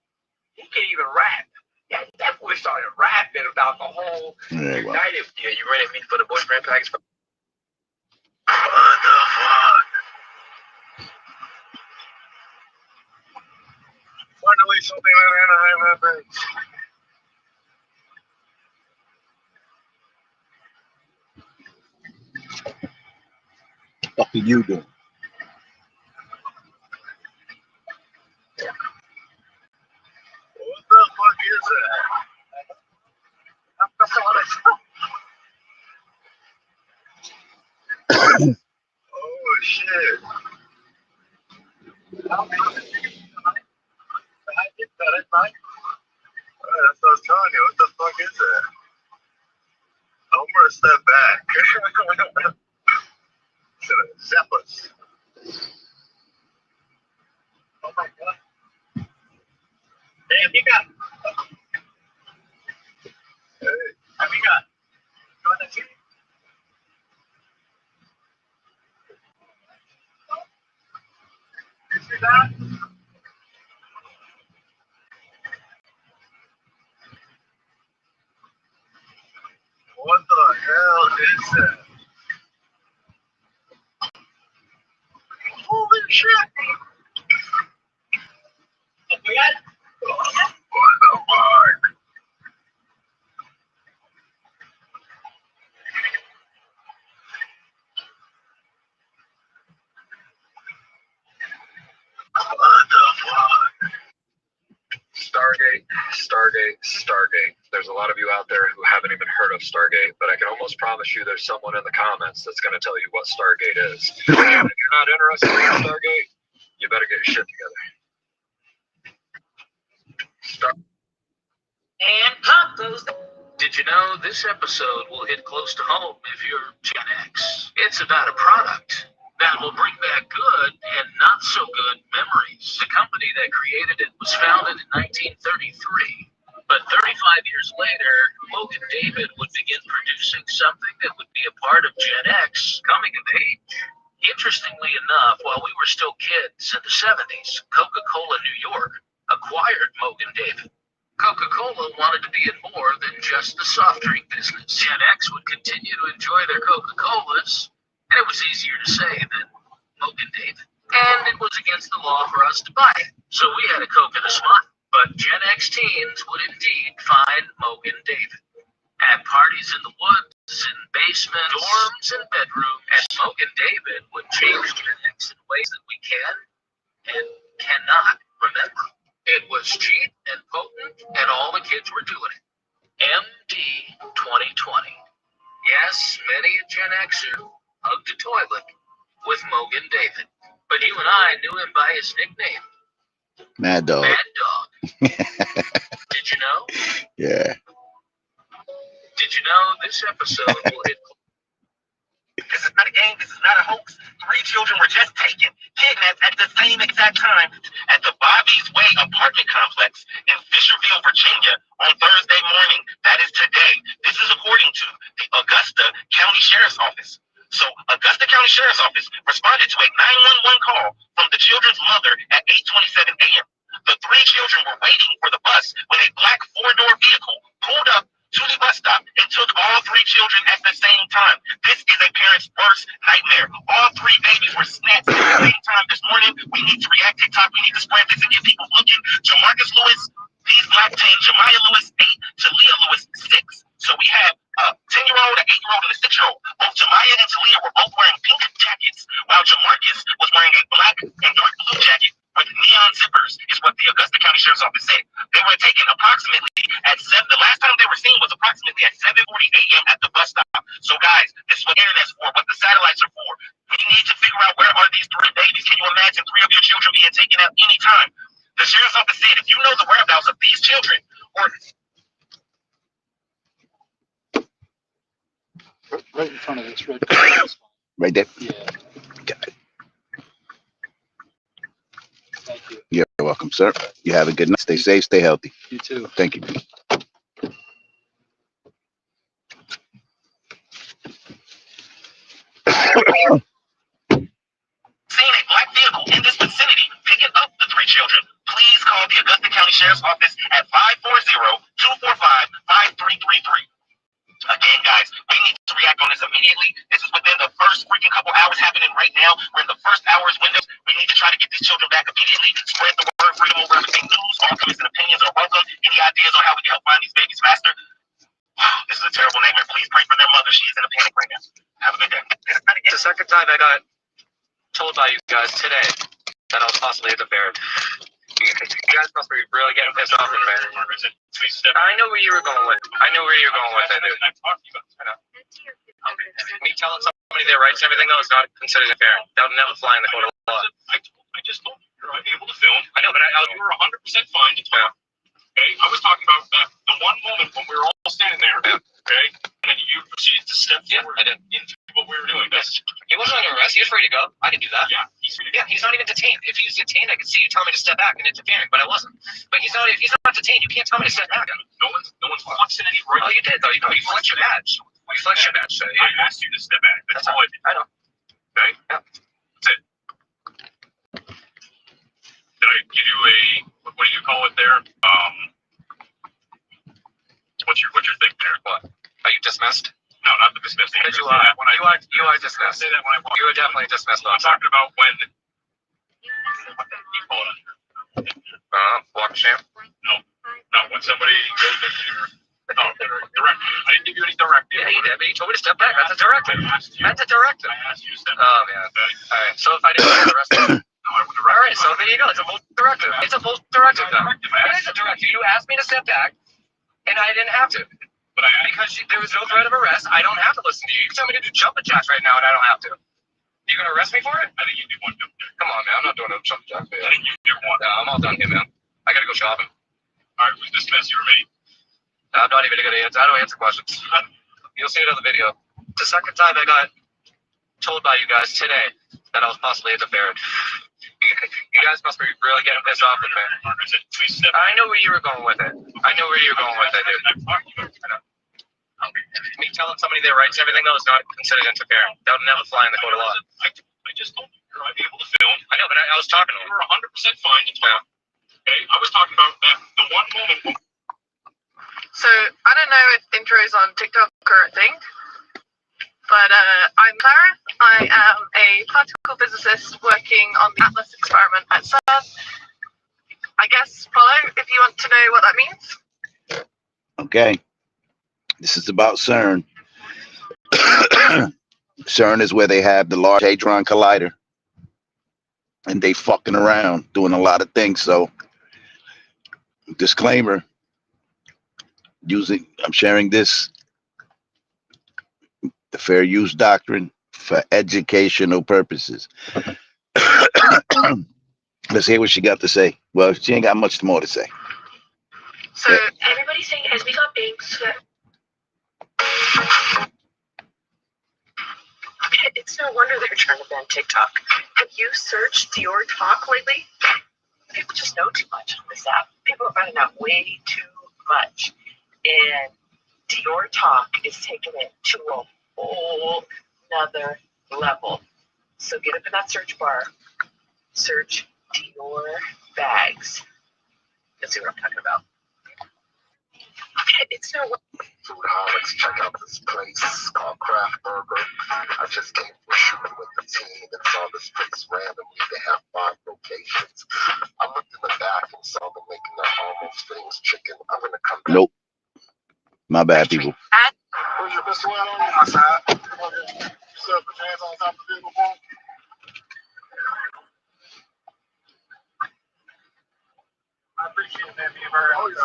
he can't even rap. Yeah, that boy started rapping about the whole United. Yeah, you ready me for the boyfriend package? What the fuck? Finally, something in Anaheim happens. What are you doing? What the fuck is that? Oh shit. That's what I was telling you. What the fuck is that? I'm gonna step back. Zap us. Oh my god. Damn, you got. Hey. Holy shit! What the fuck? Stargate. There's a lot of you out there who haven't even heard of Stargate, but I can almost promise you there's someone in the comments that's going to tell you what Stargate is. And if you're not interested in Stargate, you better get your shit together. And pop goes. Did you know this episode will hit close to home if you're Gen X? It's about a product that will bring back good and not so good memories. The company that created it was founded in 1933, but 35 years later, Mogan David would begin producing something that would be a part of Gen X coming of age. Interestingly enough, while we were still kids in the 70s, Coca-Cola New York acquired Mogan David. Coca-Cola wanted to be in more than just the soft drink business. Gen X would continue to enjoy their Coca-Colas, and it was easier to say than Mogan David. And it was against the law for us to buy it. So we had a Coke in a spot. But Gen X teens would indeed find Mogan David at parties in the woods, in basements, dorms, and bedrooms. And Mogan David would change Gen X in ways that we can and cannot remember. It was cheap and potent, and all the kids were doing it. MD 2020. Yes, many a Gen Xer hugged a toilet with Mogan David. But you and I knew him by his nickname. Mad Dog. Mad Dog. Did you know? Yeah. Did you know this episode will hit... This is not a game. This is not a hoax. 3 children were just taken, kidnapped at the same exact time at the Bobby's Way apartment complex in Fisherville, Virginia on Thursday morning. That is today. This is according to the Augusta County Sheriff's Office. So Augusta County Sheriff's Office responded to a 911 call from the children's mother at 8:27 a.m. The 3 children were waiting for the bus when a black 4-door vehicle pulled up to the bus stop and took all 3 children at the same time. This is a parent's worst nightmare. All 3 babies were snatched at the same time this morning. We need to react TikTok. We need to spread this and get people looking. Jamarcus Lewis, these black teens, Jemiah Lewis, 8, Talia Lewis, 6. So we have a 10-year-old, an 8-year-old, and a 6-year-old. Both Jemiah and Talia were both wearing pink jackets, while Jamarcus was wearing a black and dark blue jacket with neon zippers, is what the Augusta County Sheriff's Office said. They were taken approximately at 7. The last time they were seen was approximately at 7:40 a.m. at the bus stop. So guys, this is what internet's for, what the satellites are for. We need to figure out where are these 3 babies. Can you imagine 3 of your children being taken at any time? The Sheriff's Office said if you know the whereabouts of these children, or Right in front of this red car. Right there? Yeah. Got it. Thank you. You're welcome, sir. You have a good night. Stay safe, stay healthy. You too. Thank you. seeing a black vehicle in this vicinity picking up the 3 children, please call the Augusta County Sheriff's Office at 540-245-5333. Again, guys, we need to react on this immediately. This is within the first freaking couple hours happening right now. We're in the first hour's window. We need to try to get these children back immediately. Spread the word, freedom over everything news. All comments and opinions are welcome. Any ideas on how we can help find these babies faster? This is a terrible nightmare. Please pray for their mother. She is in a panic right now. Have a good day. It's the second time I got told by you guys today that I was possibly at the fair. You guys must be really getting pissed off at me. I know where you were going with. I know where you're going with that, dude. I know. Me telling somebody their rights and everything, though, is not considered fair. That would never fly in the court of law. I just told you you're able to film. I know, but you were 100% fine to talk. Okay, I was talking about the one moment when we were all standing there. Okay, and then you proceeded to step forward into what we were doing. He wasn't under arrest. He was free to go. I can do that. Yeah, he's free to go. Yeah, he's not even detained. If he was detained, I could see you tell me to step back and interfering, but I wasn't. But he's not. If he's not detained, you can't tell me to step back. No one's flexing any right. Oh, you did though. You flexed your badge. You flexed your badge. So, I asked you to step back. That's all I did. I know. Okay. Yeah. That's it. Did I give you a what do you call it there? What's your thing there? What? Are you dismissed? No, not dismissed. Because you are. You are dismissed. Say that when I walk. You are definitely dismissed. I'm talking about when. You message from Walk of shame. No, when somebody goes in here. No, direct. I didn't give you any directive. Yeah, you did, but you told me to step back. That's a directive. I asked you. That's a directive. I asked you to step Oh, man. All right. So if I didn't do the rest of it. No, I wouldn't All right. So there you go. It's a full directive. It's a full directive then. I It is a directive. You asked me to step back, and I didn't have to. But I Because there was no threat of arrest, I don't have to listen to you. You can tell me to do jumping jacks right now, and I don't have to. You gonna arrest me for it? think you did one. Come on, man. I'm not doing no jumping jacks. I think you did one. No, I'm all done here, man. I gotta go shopping. All right, who's dismissed? You or me? I'm not even gonna answer. I don't answer questions. You'll see it on the video. It's the second time I got told by you guys today that I was possibly interfering. You guys must be really getting pissed off with me. I know where you were going with it. Dude. Me telling somebody their rights and everything, though, is not considered interfering. That would never fly in the court of law. I just told you you're able to film. I know, but I was talking to You him. were 100% fine to talk. Okay, I was talking about that. The one moment. So I don't know if intros on TikTok are a thing, but I'm Clara. I am a particle physicist working on the Atlas experiment at CERN. I guess follow if you want to know what that means. Okay. This is about CERN. CERN is where they have the Large Hadron Collider. And they fucking around doing a lot of things. So, disclaimer. I'm sharing this, the fair use doctrine, for educational purposes. Let's hear what she got to say. Well, she ain't got much more to say. So Everybody's saying as we got banks. It's no wonder they're trying to ban TikTok. Have you searched Dior Talk lately? People just know too much on this app. People are finding out way too much. And Dior Talk is taking it to a whole nother level. So get up in that search bar, search Dior bags. You'll see what I'm talking about. It's no Foodaholics, check out this place called Craft Burger. I just came from shooting with the team and saw this place randomly. They have 5 locations. I looked in the back and saw them making their almost famous chicken. I'm gonna come back. Nope. My bad, people. Where's your pistol at on my side? Okay. So put your hands on top of the vehicle, boy. I appreciate it, man, being very honest.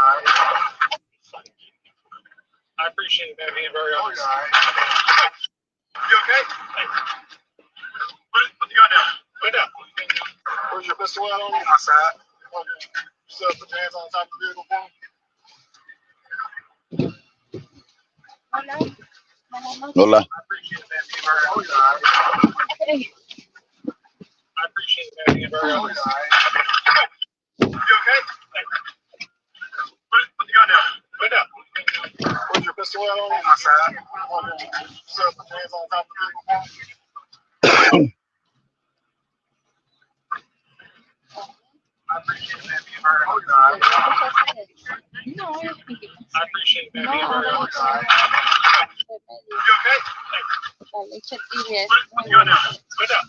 I appreciate it, man, being very honest. You okay? Hey. Put the gun down. Put it down. Where's your pistol at on my side? Okay. So put your hands on top of the vehicle, boy. Hola. I appreciate it, man, being very honest. I appreciate it, man, being very honest. You okay? Hey. Put the gun down. Put it down. Where's your pistol at on my side? Okay. So put your hands on top of the vehicle, boy. I appreciate it, man, being very honest. No, I appreciate it, man, no, being very no, honest. no. You okay? Hey. Dale, échate y es. Put the gun down. Put it down.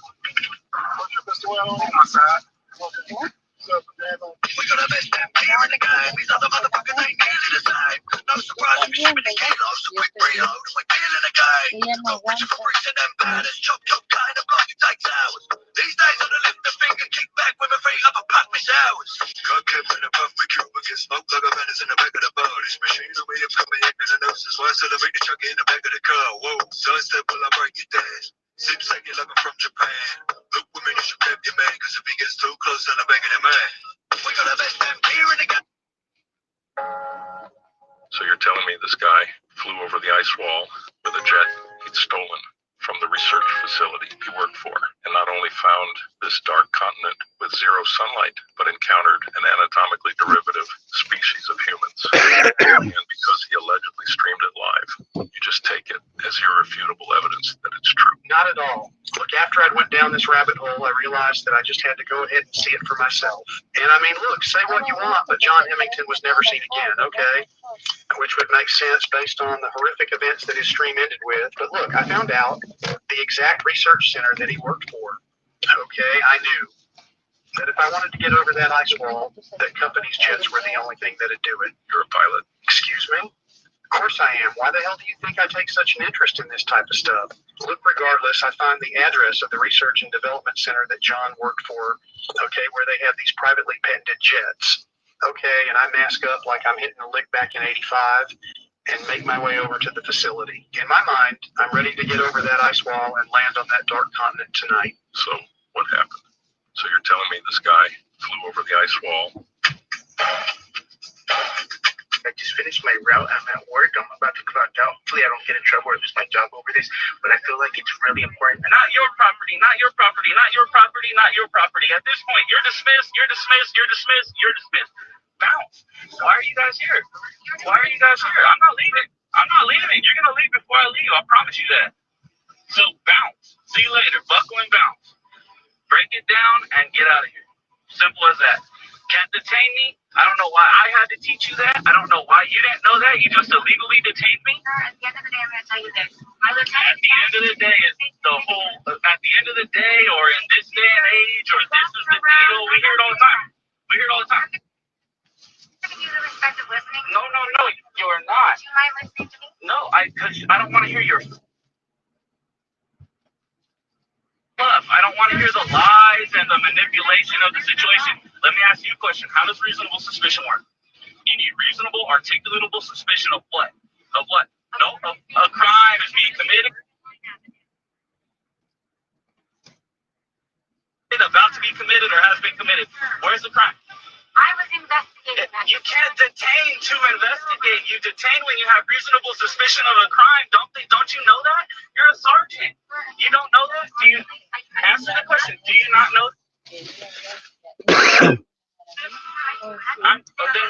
Where's your pistol at on my side? Okay. So put your hands on. We got a best damn player in the game. These other motherfuckers ain't nearly the same. No surprise if you shipping the kilos. So quick reloads like being in the game. Ella no Reaching for aguanta. bricks and them baddest. Chop, kind of block it takes hours. These days on the lift the finger, kick back with my feet up and pop me showers. Got kept in a puff me Cuba, get smoked like a menace in the back of the bar. This machine on me, it's coming in the noses. Why celebrate the chucky in the back of the car? Whoa, sunset will I break it down. Sip second like I'm from Japan. Look with me, you should grab your man, cause if he gets too close, then I'm back in the man. We got the best damn beer in the game. So you're telling me this guy flew over the ice wall with a jet he'd stolen from the research facility he worked for, and not only found this dark continent with zero sunlight, but encountered an anatomically derivative species of humans. And because he allegedly streamed it live, you just take it as irrefutable evidence that it's true. Not at all. Look, after I went down this rabbit hole, I realized that I just had to go ahead and see it for myself. And I mean, look, say what you want, but John Hemington was never seen again, okay? which would make sense based on the horrific events that his stream ended with. But look, I found out the exact research center that he worked for. Okay, I knew that if I wanted to get over that ice wall, that company's jets were the only thing that'd do it. You're a pilot. Excuse me? Of course I am. Why the hell do you think I take such an interest in this type of stuff? Look, regardless, I find the address of the research and development center that John worked for, okay, where they have these privately patented jets. Okay, and I mask up like I'm hitting a lick back in 85 and make my way over to the facility. In my mind, I'm ready to get over that ice wall and land on that dark continent tonight. So, what happened? So you're telling me this guy flew over the ice wall? I just finished my route. I'm at work. I'm about to clock out. Hopefully I don't get in trouble or lose my job over this, but I feel like it's really important. Not your property, not your property, not your property, not your property. At this point, you're dismissed, you're dismissed, you're dismissed, you're dismissed. Bounce. Why are you guys here? Why are you guys here? I'm not leaving. I'm not leaving. You're going to leave before I leave. I promise you that. So bounce. See you later. Buckle and bounce. Break it down and get out of here. Simple as that. Can't detain me. I don't know why I had to teach you that. I don't know why you didn't know that. You just illegally detained me. At the end of the day, I'm going to tell you this. My lieutenant. At the end of the day, is the whole. At the end of the day, or in this day and age, or this is the deal. We hear it all the time. We hear it all the time. Giving you the respect of listening. No, you're not. Do you mind listening to me? No, because I don't want to hear your fluff. I don't want to hear the lies and the manipulation of the situation. Let me ask you a question. How does reasonable suspicion work? You need reasonable, articulatable suspicion of what? Of what? No, a crime is being committed. About to be committed or has been committed. Where's the crime? I was investigating that. You can't detain to investigate. You detain when you have reasonable suspicion of a crime. Don't you know that? You're a sergeant. You don't know that? Do you answer the question? Do you not know? Then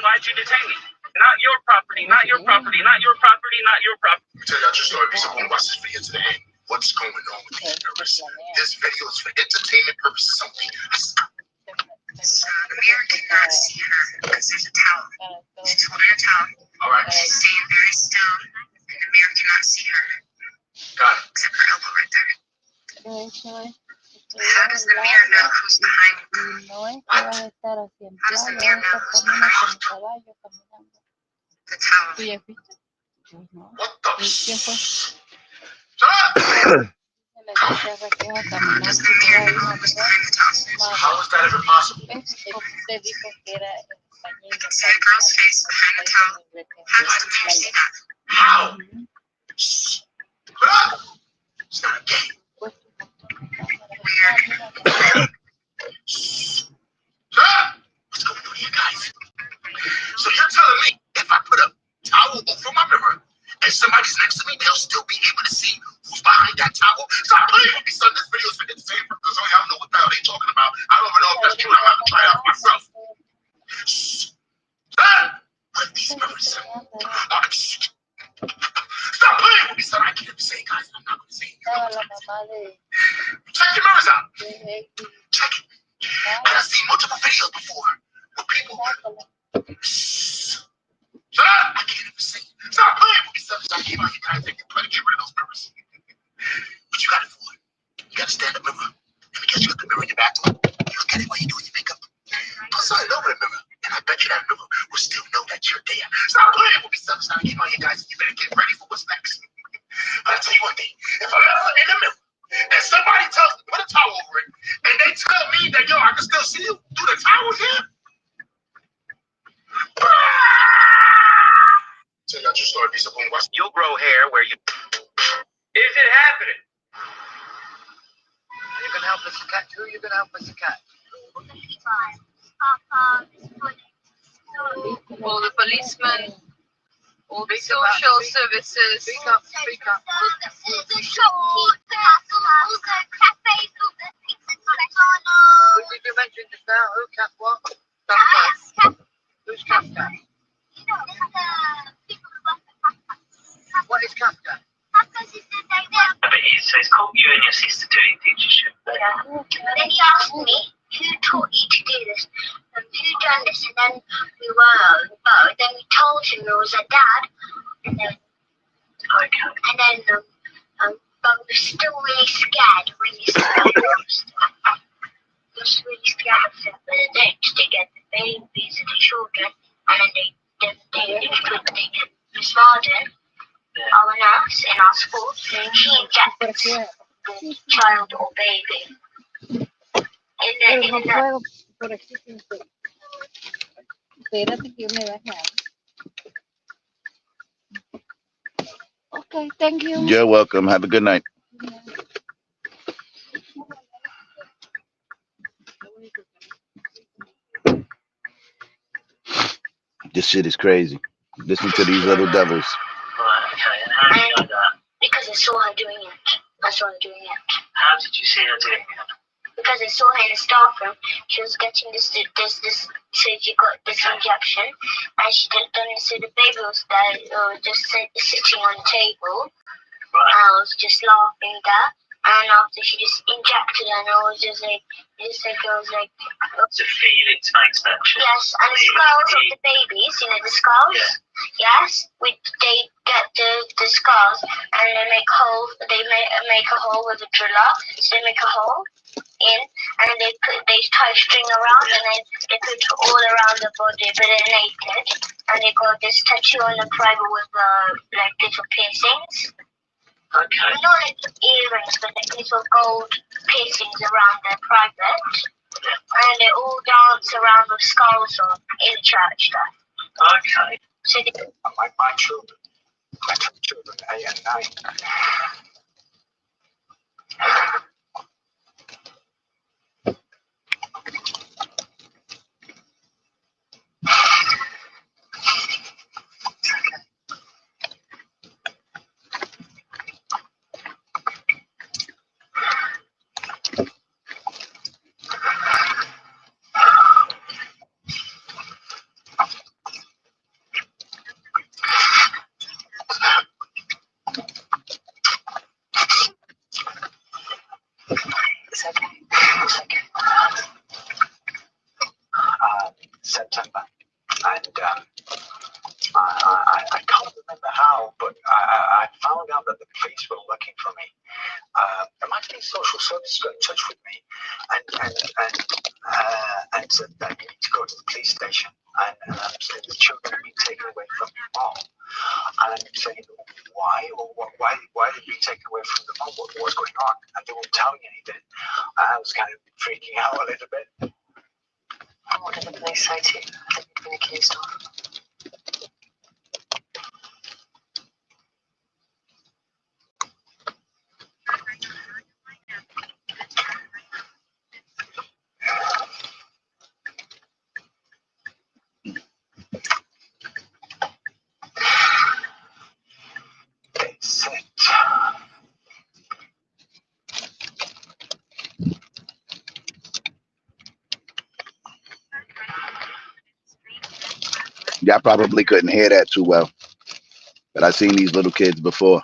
why'd you detain me? Not your property, not your property, not your property, not your property. Tell y'all your story. So watch this video to the end. What's going on with these terrorists? This video is for entertainment purposes only. So the mayor cannot see her because there's a towel. She's holding a towel. All right. She's staying very still, and the mayor cannot see her. Got it. Except her elbow right there. How does the mayor know who's behind her? How does the mayor know who's behind her? The towel. What the? Does the mayor know who's behind the towel? How is that ever possible? See a girl's face behind the towel? How does the mayor see that? How? It's not a game. Weird. What's going on here, guys? So you're telling me if I put a towel over my mirror and somebody's next to me, they'll still be able to see who's behind that towel? Stop playing with me, son. This video is for entertainment purposes. I don't know what the hell they talking about. I don't even know if that's true. I'm about to try it out myself. What these mirrors? Stop playing with me, son. I can't even say it, guys. I'm not going to say it. Check your mirrors out. Check it. And I've seen multiple videos before where people. Shut up! I can't even say it. Stop playing with me, son. I came out here, guys. They can play to get rid of those mirrors. What you got it for? You got a stand-up mirror. And because you got the mirror in your bathroom, you look at it while you're doing your makeup. Put something over the mirror, and I bet you that mirror will still know that you're there. Stop playing with me, son. I came out here, guys. You better get ready for what's next. I'll tell you one thing. If I'm ever in the mirror, and somebody tells me, put a towel over it, and they tell me that, yo, I can still see you through the towel here. Tell y'all your story, piece of boom. You'll grow hair where you. Is it happening? You can help us, cat. Who are you going to help us, cat? All the policemen, all the social services. Speak up, speak up. Who did you mention just now? Who, cat, what? Cat. Who's cat? What is cat? But he says, call you and your sister doing teacher shit. Yeah. Then he asked me, who taught you to do this? who done this? And then we were, but then we told him it was a dad, and then, but we were still really scared, We were really scared of him, but then they get the babies and the children, and then they get Miss Martin, our nurse in our school, he injects the child or baby. Pero no puedo por aquí. Espérate que me das nada. Okay, thank you. You're welcome. Have a good night. This shit is crazy. Listen to these little devils. And because I saw her doing it. How did you see her doing it? Because I saw her in the staff room. She was getting this. So she got this injection, and she didn't. So the baby was there, just sitting on the table. I was just laughing there, and after she just injected her, and I was just like, it's a feeling to make that shit. Yes, and the skulls of the babies, the skulls. Yeah. Yes, they get the skulls, and they make holes. They make a hole with a driller. So they make a hole in, and they tie string around, and then they put it all around the body, but they're naked, and they got this tattoo on the private with like little piercings. Okay. Not like earrings, but like little gold piercings around their private, and they all dance around with skulls on in the church there. Okay. So they, Like my children, 8 and 9. September, and I can't remember how, but I found out that the police were looking for me. Imagine social service got in touch with me and said that you need to go to the police station, and said the children have been taken away from the mom. And I'm saying, why? Or why did we be taken away from the mom? What was going on? And they won't tell me anything. I was kind of freaking out a little bit. And what did the police say to you that you'd been accused of? They said Y'all probably couldn't hear that too well, but I've seen these little kids before.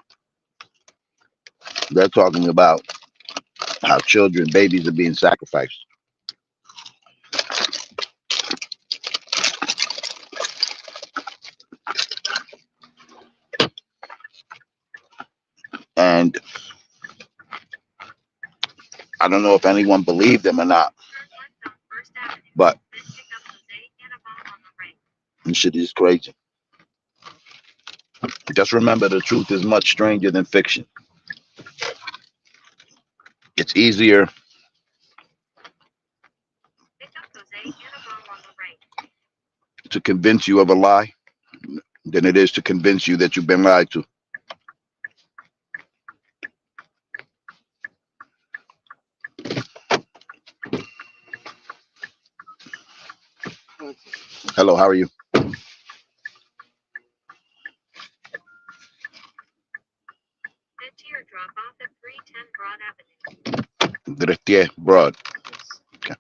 They're talking about how children, babies are being sacrificed. And I don't know if anyone believed them or not, but this shit is crazy. Just remember, the truth is much stranger than fiction. It's easier to convince you of a lie than it is to convince you that you've been lied to. Hello, how are you? Drop off at 310 Broad Avenue. 310 Broad. Okay.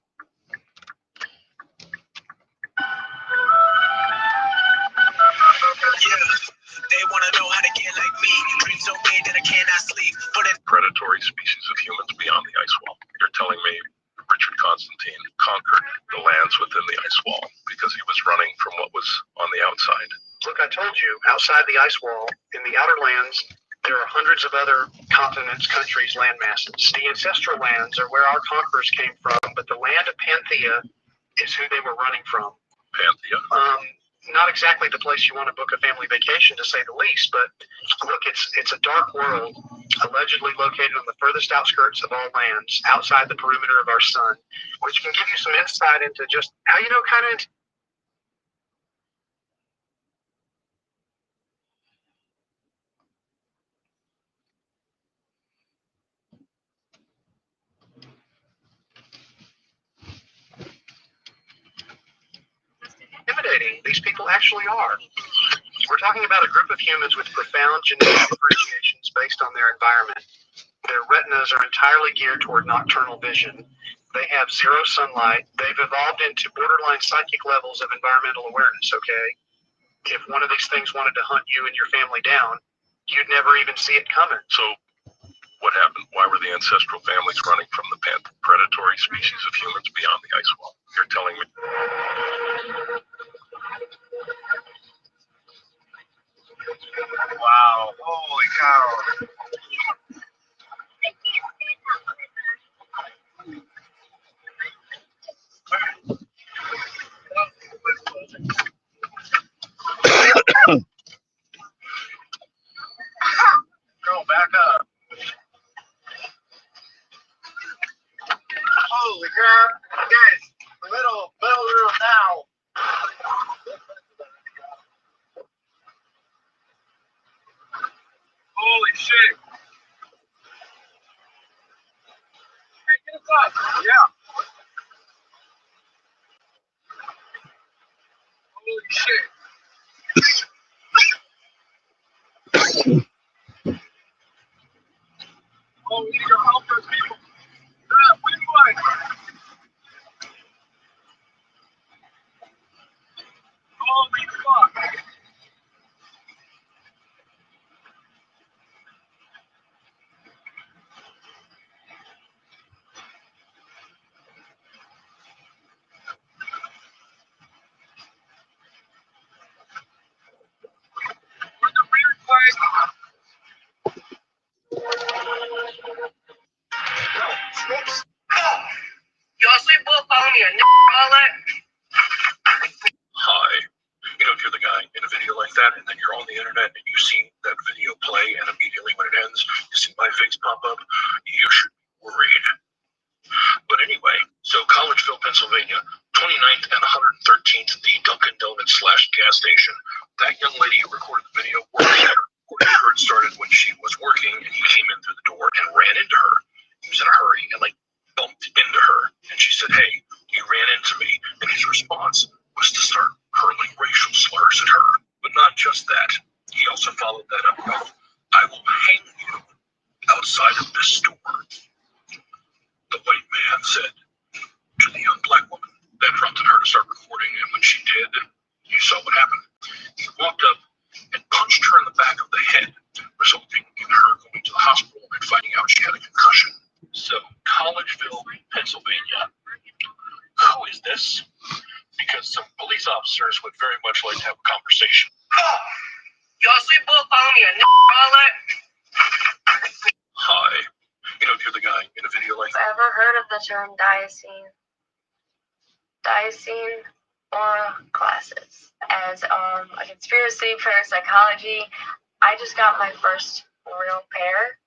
They want to know how to get like me. Dreams so big that I cannot sleep. But predatory species of humans beyond the ice wall. You're telling me Richard Constantine conquered the lands distance within the ice wall because he was running from what was on the outside. Look, I told you, outside the ice wall, in the outer lands, there are hundreds of other continents, countries, land masses. The ancestral lands are where our conquerors came from, but the land of Panthea is who they were running from. Panthea? Not exactly the place you want to book a family vacation, to say the least, but look, it's a dark world, allegedly located on the furthest outskirts of all lands, outside the perimeter of our sun, which can give you some insight into just how, kind of intimidating these people actually are. We're talking about a group of humans with profound genetic differentiations based on their environment. Their retinas are entirely geared toward nocturnal vision. They have zero sunlight. They've evolved into borderline psychic levels of environmental awareness, okay? If one of these things wanted to hunt you and your family down, you'd never even see it coming. So what happened? Why were the ancestral families running from the predatory species of humans beyond the ice wall? You're telling me? Wow, holy cow. Girl, back up. Holy crap. Guys, middle room now. Holy shit. Hey, get inside. Yeah. Holy shit. Oh, we need your help, those people. What are you doing? Holy fuck. Where's the weird place? Y'all see Bull on your all that? Hi. If you're the guy in a video like that, and then you're on the internet and you see that video play, and immediately when it ends, you see my face pop up, you should be worried. But anyway, so Collegeville, Pennsylvania, 29th and 113th, the Dunkin' Donuts / gas station. That young lady who recorded the video, it started when she was working, and you came in through the door and ran into her. He was in a hurry and bumped into her, and she said, "Hey, you ran into me," and his response was to start hurling racial slurs at her. But not just that, he also followed that up with, "I will hang you outside of this store," the white man said to the young black woman. That prompted her to start recording, and when she did, you saw what happened. He walked up and punched her in the back of the head, resulting in her going to the hospital and finding out she had a concussion. So, Collegeville, Pennsylvania. Who is this? Because some police officers would very much like to have a conversation. Y'all see Bull on your all that? Hi. If you're the guy in a video like that. Ever heard of the term Dasein? Dasein aura classes. As a conspiracy parapsychology, I just got my first real pair,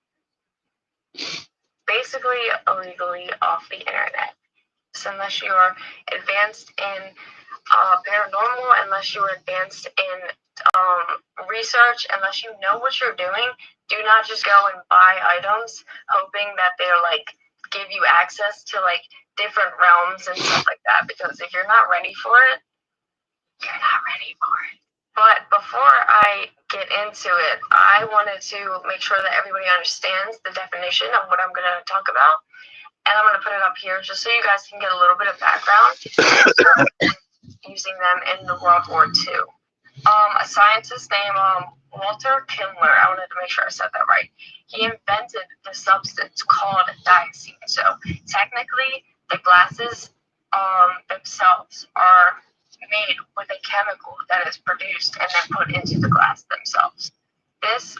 basically illegally off the internet. So unless you are advanced in paranormal, unless you are advanced in research, unless you know what you're doing, do not just go and buy items hoping that they're give you access to different realms and stuff like that, because if you're not ready for it, you're not ready for it. But before I get into it, I wanted to make sure that everybody understands the definition of what I'm going to talk about. And I'm going to put it up here just so you guys can get a little bit of background using them in the World War II. A scientist named Walter Kindler, I wanted to make sure I said that right. He invented the substance called Dasein. So technically, the glasses themselves are made with a chemical that is produced and then put into the glass themselves. This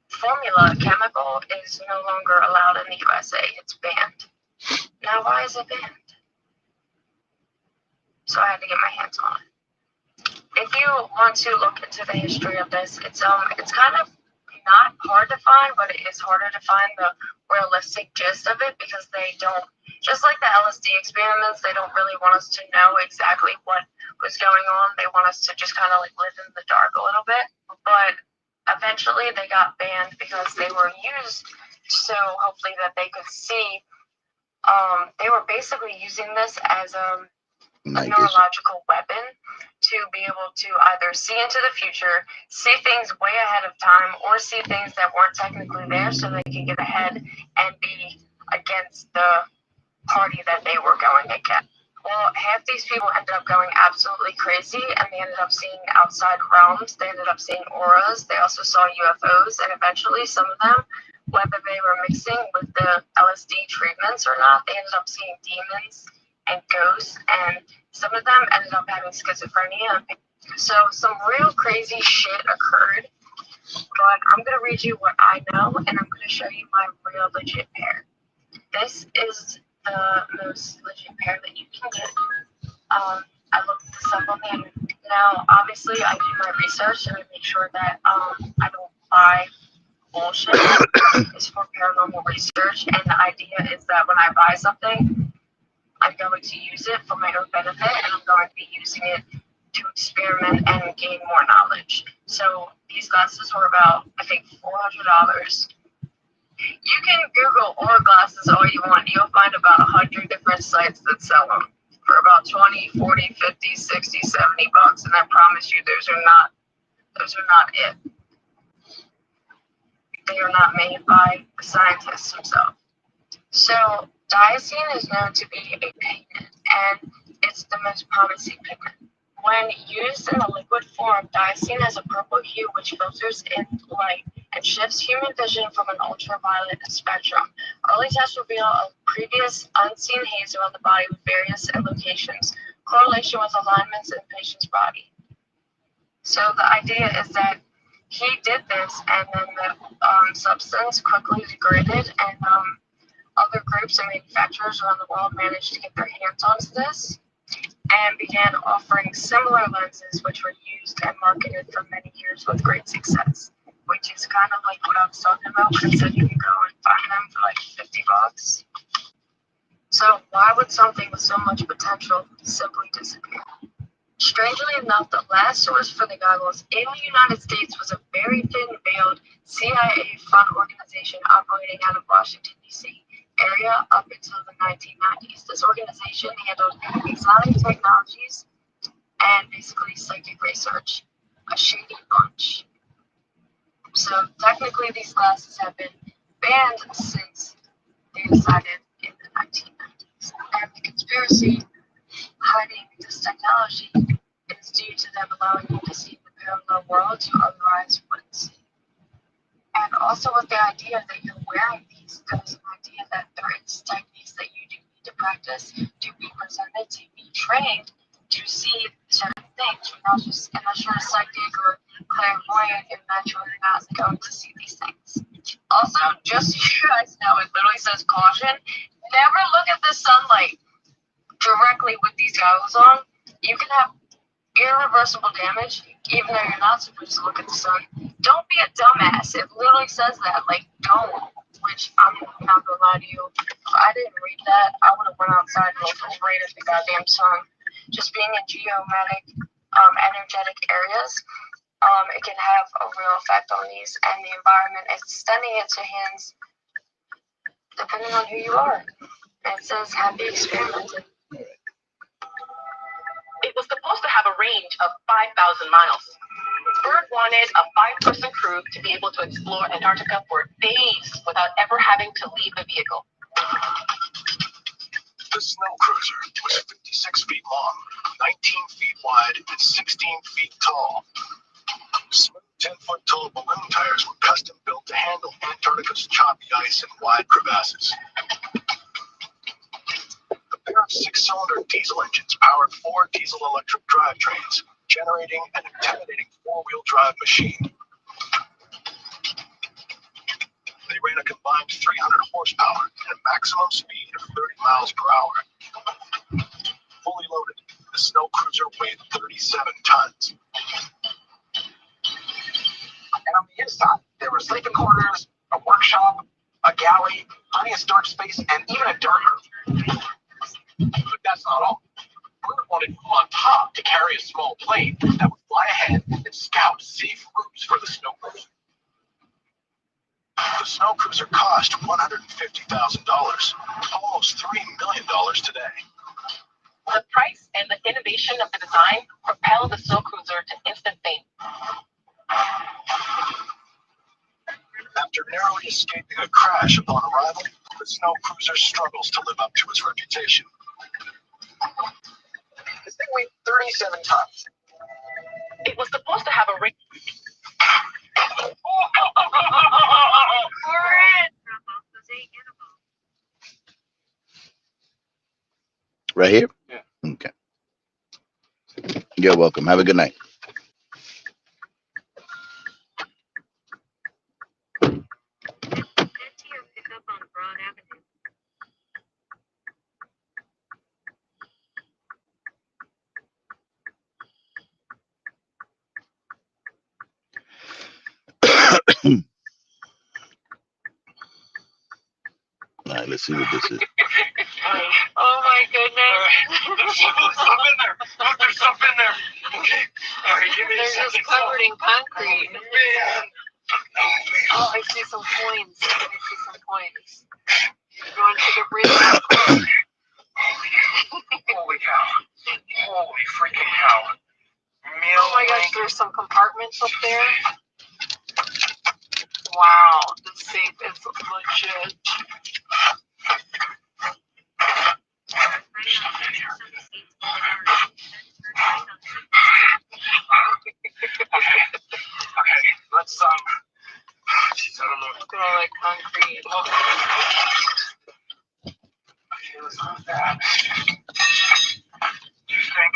formula chemical is no longer allowed in the USA. It's banned. Now, why is it banned? So I had to get my hands on it. If you want to look into the history of this, it's kind of not hard to find, but it is harder to find the realistic gist of it because they don't, just like the LSD experiments, they don't really want us to know exactly what was going on. They want us to just kind of like live in the dark a little bit. But eventually they got banned because they were used so hopefully that they could see. They were basically using this as a neurological weapon to be able to either see into the future, see things way ahead of time, or see things that weren't technically there so they can get ahead and be against the party that they were going against. Well, half these people ended up going absolutely crazy, and they ended up seeing outside realms. They ended up seeing auras. They also saw UFOs, and eventually some of them, whether they were mixing with the LSD treatments or not, they ended up seeing demons and ghosts, and some of them ended up having schizophrenia. So some real crazy shit occurred, but I'm going to read you what I know, and I'm going to show you my real legit pair. This is the most legit pair that you can get. I looked this up on the internet. Now, obviously, I do my research, and I make sure that I don't buy bullshit. It's for paranormal research, and the idea is that when I buy something, I'm going to use it for my own benefit, and I'm going to be using it to experiment and gain more knowledge. So these glasses were about, I think, $400. You can Google Aura glasses all you want. You'll find about 100 different sites that sell them for about 20, 40, 50, 60, 70 bucks, and I promise you those are not it. They are not made by the scientists themselves. So Dioscine is known to be a pigment, and it's the most promising pigment. When used in a liquid form, Dioscine has a purple hue which filters in light and shifts human vision from an ultraviolet spectrum. Early tests reveal a previous unseen haze around the body with various locations, correlation with alignments in the patient's body. So the idea is that he did this, and then the substance quickly degraded, and other groups and manufacturers around the world managed to get their hands onto this and began offering similar lenses, which were used and marketed for many years with great success, which is kind of like what I was talking about when I said you can go and find them for like 50 bucks. So why would something with so much potential simply disappear? Strangely enough, the last source for the goggles in the United States was a very thin-veiled CIA-run organization operating out of Washington, D.C. area up until the 1990s. This organization handled exotic technologies and basically psychic research, a shady bunch. So technically these glasses have been banned since they decided in the 1990s. And the conspiracy hiding this technology is due to them allowing you to see the parallel world you otherwise wouldn't see. And also with the idea that you're wearing these, there's an idea that there is techniques that you do need to practice, to be presented, to be trained, to see certain things. You're not just, unless you're a psychic or clairvoyant, you're naturally not going to see these things. Also, just so you guys know, it literally says caution, never look at the sunlight directly with these goggles on. You can have irreversible damage, even though you're not supposed to look at the sun. Don't be a dumbass. It literally says that. Like, don't. Which I'm not gonna lie to you. If I didn't read that, I would have went outside and looked right at the goddamn sun. Just being in geomagnetic, energetic areas, it can have a real effect on these, and the environment is extending it to hands depending on who you are. And it says happy experimenting. It was supposed to have a range of 5,000 miles. Bird wanted a 5-person crew to be able to explore Antarctica for days without ever having to leave the vehicle. The snow cruiser was 56 feet long, 19 feet wide, and 16 feet tall. Smooth 10-foot-tall balloon tires were custom built to handle Antarctica's choppy ice and wide crevasses. The pair diesel engines powered 4 diesel-electric drivetrains, generating an intimidating 4-wheel drive machine. They ran a combined 300 horsepower and a maximum speed of 30 miles per hour. Fully loaded, the snow cruiser weighed 37 tons. And on the inside, there were sleeping quarters, a workshop, a galley, plenty of storage space, and even a dark room. But that's not all. Bert wanted room on top to carry a small plane that would fly ahead and scout safe routes for the snow cruiser. The snow cruiser cost $150,000, almost $3 million today. The price and the innovation of the design propelled the snow cruiser to instant fame. After narrowly escaping a crash upon arrival, the snow cruiser struggles to live up to its reputation. This thing weighed 37 tons. It was supposed to have a range. Right here? Yeah. Okay. You're welcome. Have a good night. Get to your pickup on Broad Avenue. All right, let's see what this is. Oh my goodness. There's stuff in there. Look, there's stuff in there. Okay. All right, give me a They're second. just covered in concrete. Man. Oh, I see some coins. You want to take a breather? Holy cow. Holy freaking cow. Oh my gosh, there's some compartments up there. Wow, the safe is legit. Okay, let's geez, I don't know. Look at all that concrete. Okay, let's move that. Do you think?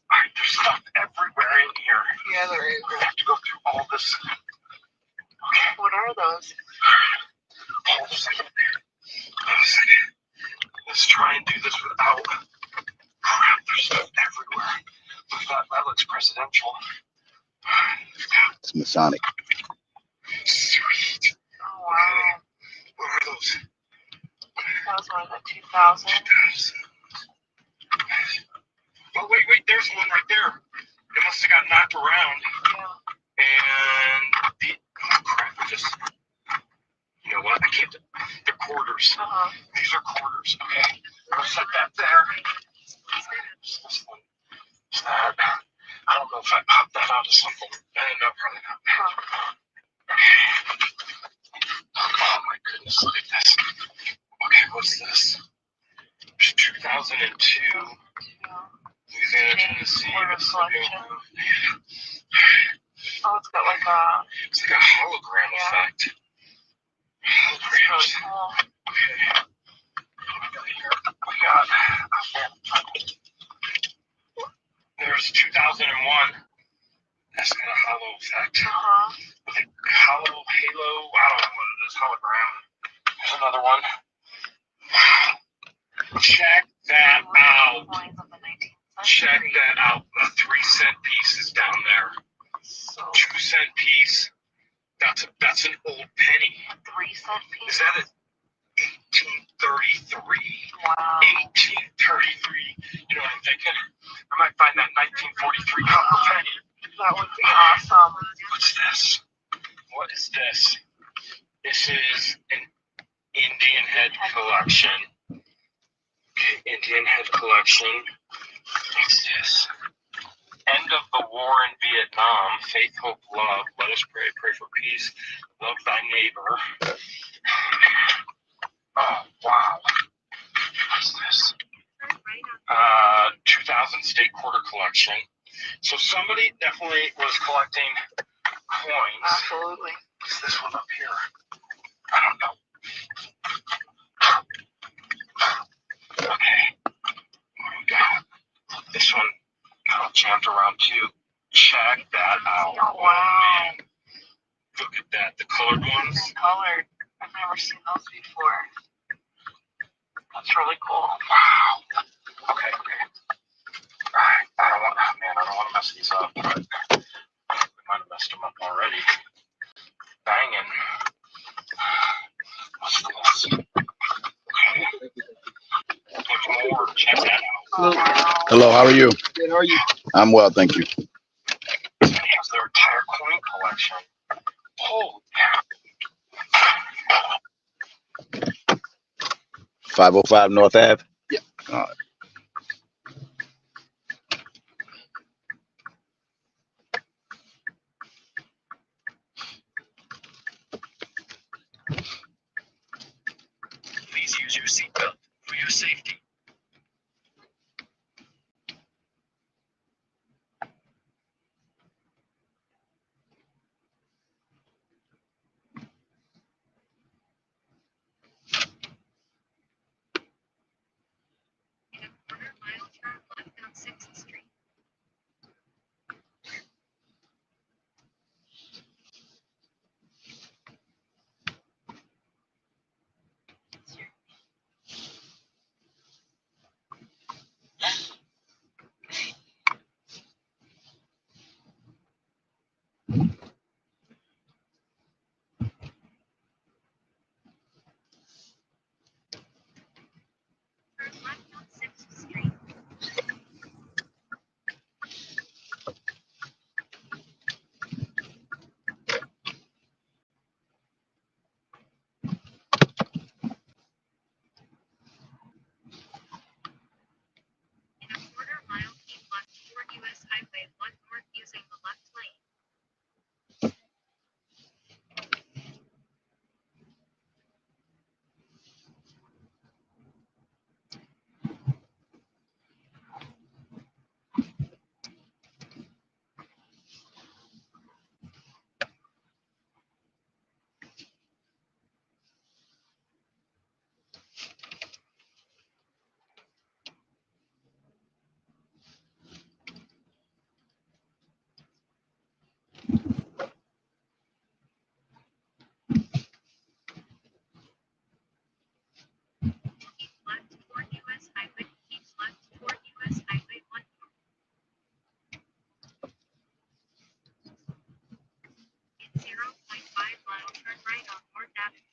Alright, there's stuff everywhere in here. Yeah, there is. We have to go through all this. Okay. What are those? Hold a second. Let's try and do this without. Crap, there's stuff everywhere. That looks presidential. It's Masonic. Sweet. Oh, wow. What are those? That was one of the 2000. Oh, wait, there's one right there. It must have got knocked around. Yeah. And oh crap, you know what? I can't. They're quarters. These are quarters. Okay. I'll set that there. This one. Is that? I don't know if I popped that out of something. No, probably not. Okay. Oh my goodness, look at this. Okay, what's this? There's 2002. Louisiana, Tennessee. Oh, it's got like a. It's like a hologram effect. Holograms. Cool. Okay. We got. There's 2001. That's got a hollow effect. With a hollow halo. I don't know what it is. Hologram. There's another one. Check that out. Check that out. A 3-cent piece is down there. 2-cent piece. That's an old penny. A 3-cent piece? Is that a 1833? Wow. 1833. You know what I'm thinking? I might find that 1943 copper penny. That would be awesome. What's this? What is this? This is an Indian head collection. Okay, Indian head collection. What's this? End of the war in Vietnam. Faith, hope, love. Let us pray. Pray for peace. Love thy neighbor. Oh, wow. What's this? 2000 state quarter collection. So somebody definitely was collecting coins. Absolutely. What's this one up here? I don't know. around 2. Check that out. Oh, wow. Man. Look at that. The colored ones. Colored. I've never seen those before. That's really cool. Wow. Okay. Alright. I don't want to mess these up, but we might have messed them up already. Banging. What's this? Okay. There's more. Check that out. Hello, how are you? Good, how are you? I'm well, thank you. It has their entire coin collection. Holy cow. 505 North Ave? Yeah. All right. Please use your seatbelt for your safety. In a quarter-mile turn left on 6th Street. Turn left on 6th Street. In a quarter-mile, keep left toward US Highway 1 North using the left lane. Keep left toward US Highway. Keep left toward US Highway 1 North. In 0.5 mile, turn right on North Avenue.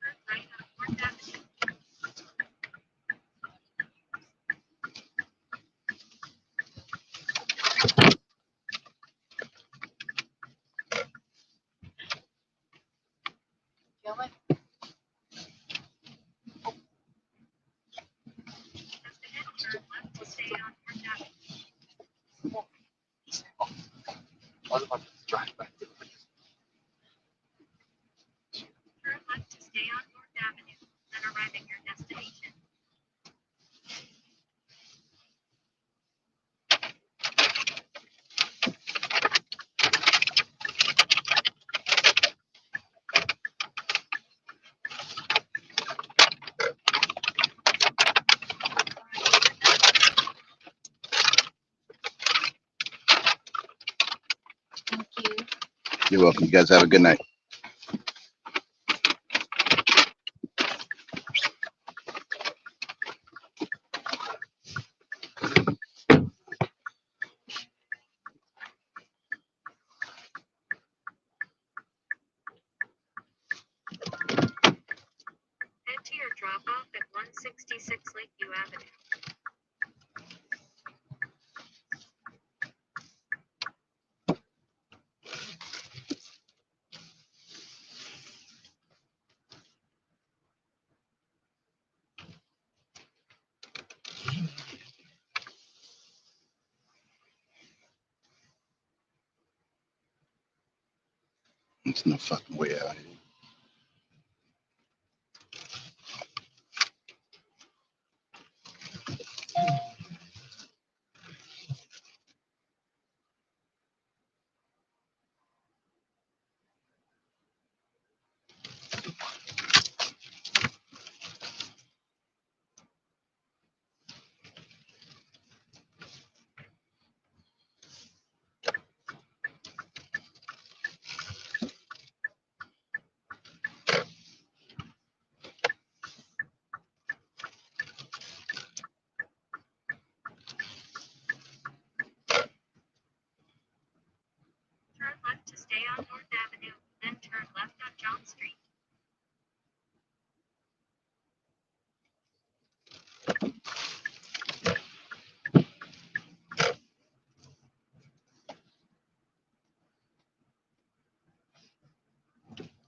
Turn right on North Avenue. Feel like Just ahead, turn left to stay on North Avenue. I was about to drive back to the place. Turn left to stay on North Avenue, then arrive at your destination. Thank you. You're welcome. You guys have a good night. Head to your drop-off at 166 Lakeview Avenue. There's no fucking way out here. Turn left to stay on North Avenue, then turn left on John Street.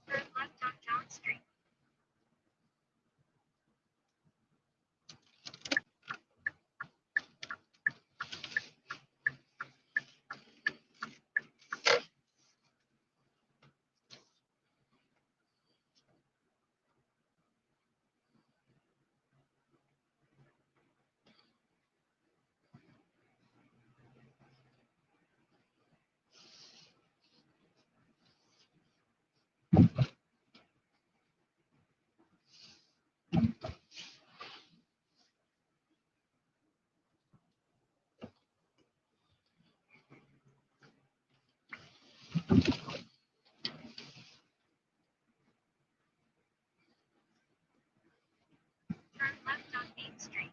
Turn left on John Street. Turn left on Main Street.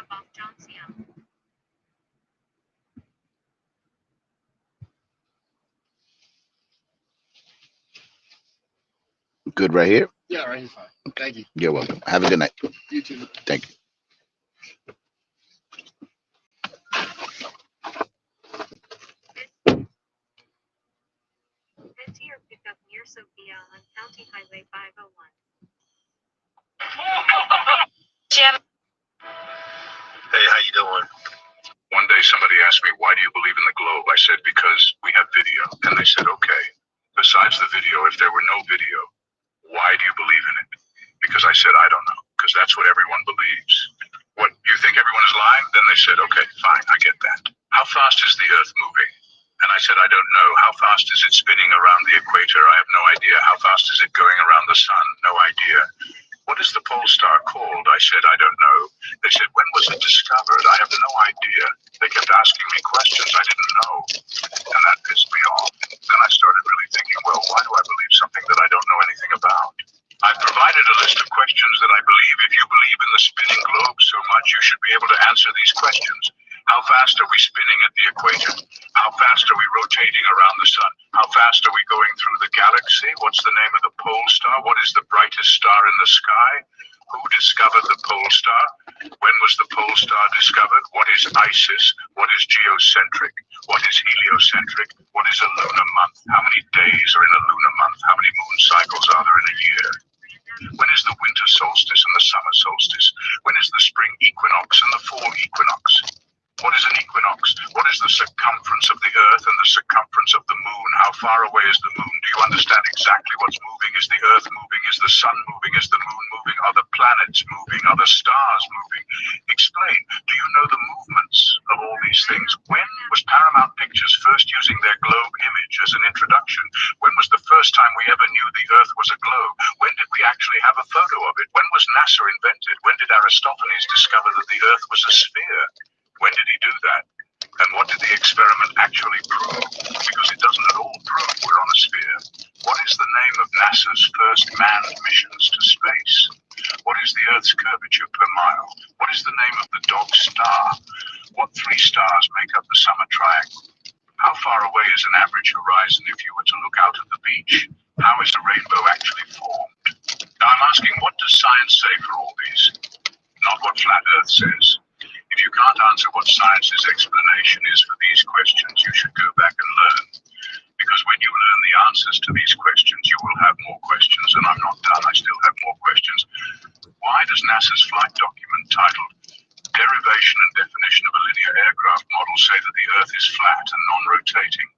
drop off John Cena. Good right here? Yeah, right. He's fine. Thank you. You're welcome. Have a good night. You too. Thank you. Head to your pickup near Sophia on County Highway 501. Jim. Hey, how you doing? One day somebody asked me, why do you believe in the globe? I said, because we have video. And they said, okay. Besides the video, if there were no video, why do you believe in it? Because I said, I don't know. Because that's what everyone believes. What, you think everyone is lying? Then they said, okay, fine, I get that. How fast is the Earth moving? And I said, I don't know. How fast is it spinning around the equator? I have no idea. How fast is it going around the sun? No idea. What is the pole star called? I said, I don't know. They said, when was it discovered? I have no idea. They kept asking me questions I didn't know. And that pissed me off. Then I started really thinking, well, why do I believe something that I don't know anything about? I provided a list of questions that I believe. If you believe in the spinning globe so much, you should be able to answer these questions. How fast are we spinning at the equator? How fast are we rotating around the sun? How fast are we going through the galaxy? What's the name of the pole star? What is the brightest star in the sky? Who discovered the pole star? When was the pole star discovered? What is Isis? What is geocentric? What is heliocentric? What is a lunar month? How many days are in a lunar month? How many moon cycles are there in a year? When is the winter solstice and the summer solstice? When is the spring equinox and the fall equinox? What is an equinox? What is the circumference of the Earth and the circumference of the Moon? How far away is the Moon? Do you understand exactly what's moving? Is the Earth moving? Is the Sun moving? Is the Moon moving? Are the planets moving? Are the stars moving? Explain. Do you know the movements of all these things? When was Paramount Pictures first using their globe image as an introduction? When was the first time we ever knew the Earth was a globe? When did we actually have a photo of it? When was NASA invented? When did Aristophanes discover that the Earth was a sphere? When did he do that? And what did the experiment actually prove? Because it doesn't at all prove we're on a sphere. What is the name of NASA's first manned missions to space? What is the Earth's curvature per mile? What is the name of the dog star? What three stars make up the summer triangle? How far away is an average horizon if you were to look out at the beach? How is a rainbow actually formed? Now I'm asking, what does science say for all these? Not what Flat Earth says. If you can't answer what science's explanation is for these questions, you should go back and learn. Because when you learn the answers to these questions, you will have more questions. And I'm not done, I still have more questions. Why does NASA's flight document titled Derivation and Definition of a Linear Aircraft Model say that the Earth is flat and non-rotating?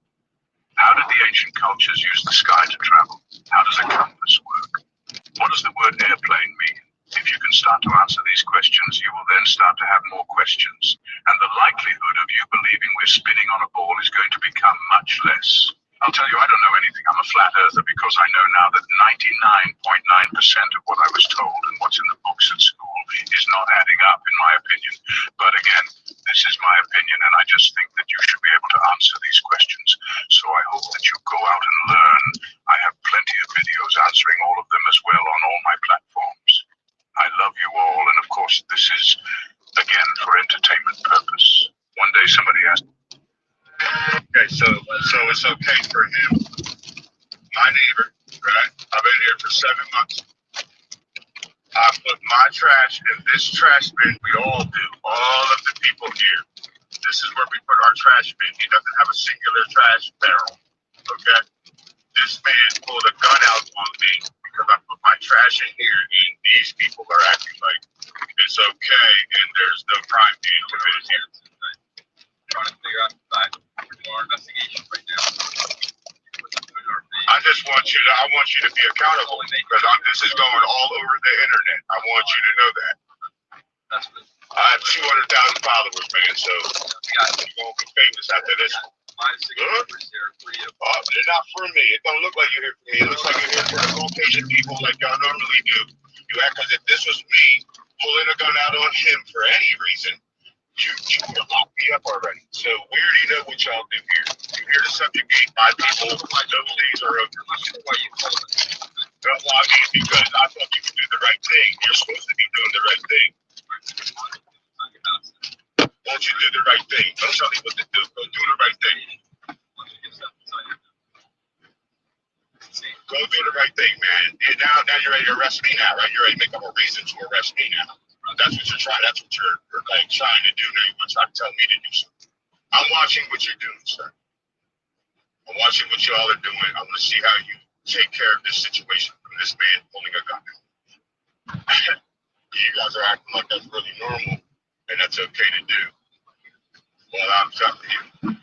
How did the ancient cultures use the sky to travel? How does a compass work? What does the word airplane mean? If you can start to answer these questions, you will then start to have more questions. And the likelihood of you believing we're spinning on a ball is going to become much less. I'll tell you, I don't know anything. I'm a flat earther because I know now that 99.9% of what I was told and what's in the books at school is not adding up, in my opinion. But again, this is my opinion, and I just think that you should be able to answer these questions. So I hope that you go out and learn. I have plenty of videos answering all of them as well on all my platforms. I love you all, and of course, this is, again, for entertainment purpose. One day somebody asked, okay, so it's okay for him, my neighbor, right? I've been here for 7 months. I put my trash in this trash bin. We all do, all of the people here. This is where we put our trash bin. He doesn't have a singular trash barrel, okay? This man pulled a gun out on me because I put my trash in here, and these people are acting like it's okay, and there's no crime being committed here. Trying to figure out the side of our investigation right now. I just want you to be accountable because this is going all over the internet. I want you to know that. That's good. I have 200,000 followers, man, so you're gonna be famous after this. They're not for me. It don't look like you're here for me. It looks like you're here for the Caucasian people like y'all normally do. You act as if this was me pulling a gun out on him for any reason. You would have locked me up already. So we already know what y'all do here. You're here to subjugate my people. Those days are over. Why you calling it? Well, I mean, because I thought you could do the right thing. You're supposed to be doing the right thing. Won't you do the right thing? Don't tell me what to do. Go do the right thing. Go do the right thing, man. Now you're ready to arrest me now, right? You're ready to make up a reason to arrest me now. That's what you're trying. That's what you're like trying to do now. You want to try to tell me to do something. I'm watching what you're doing, sir. I'm watching what y'all are doing. I want to see how you take care of this situation from this man pulling a gun. You guys are acting like that's really normal and that's okay to do. Well, I'm telling you.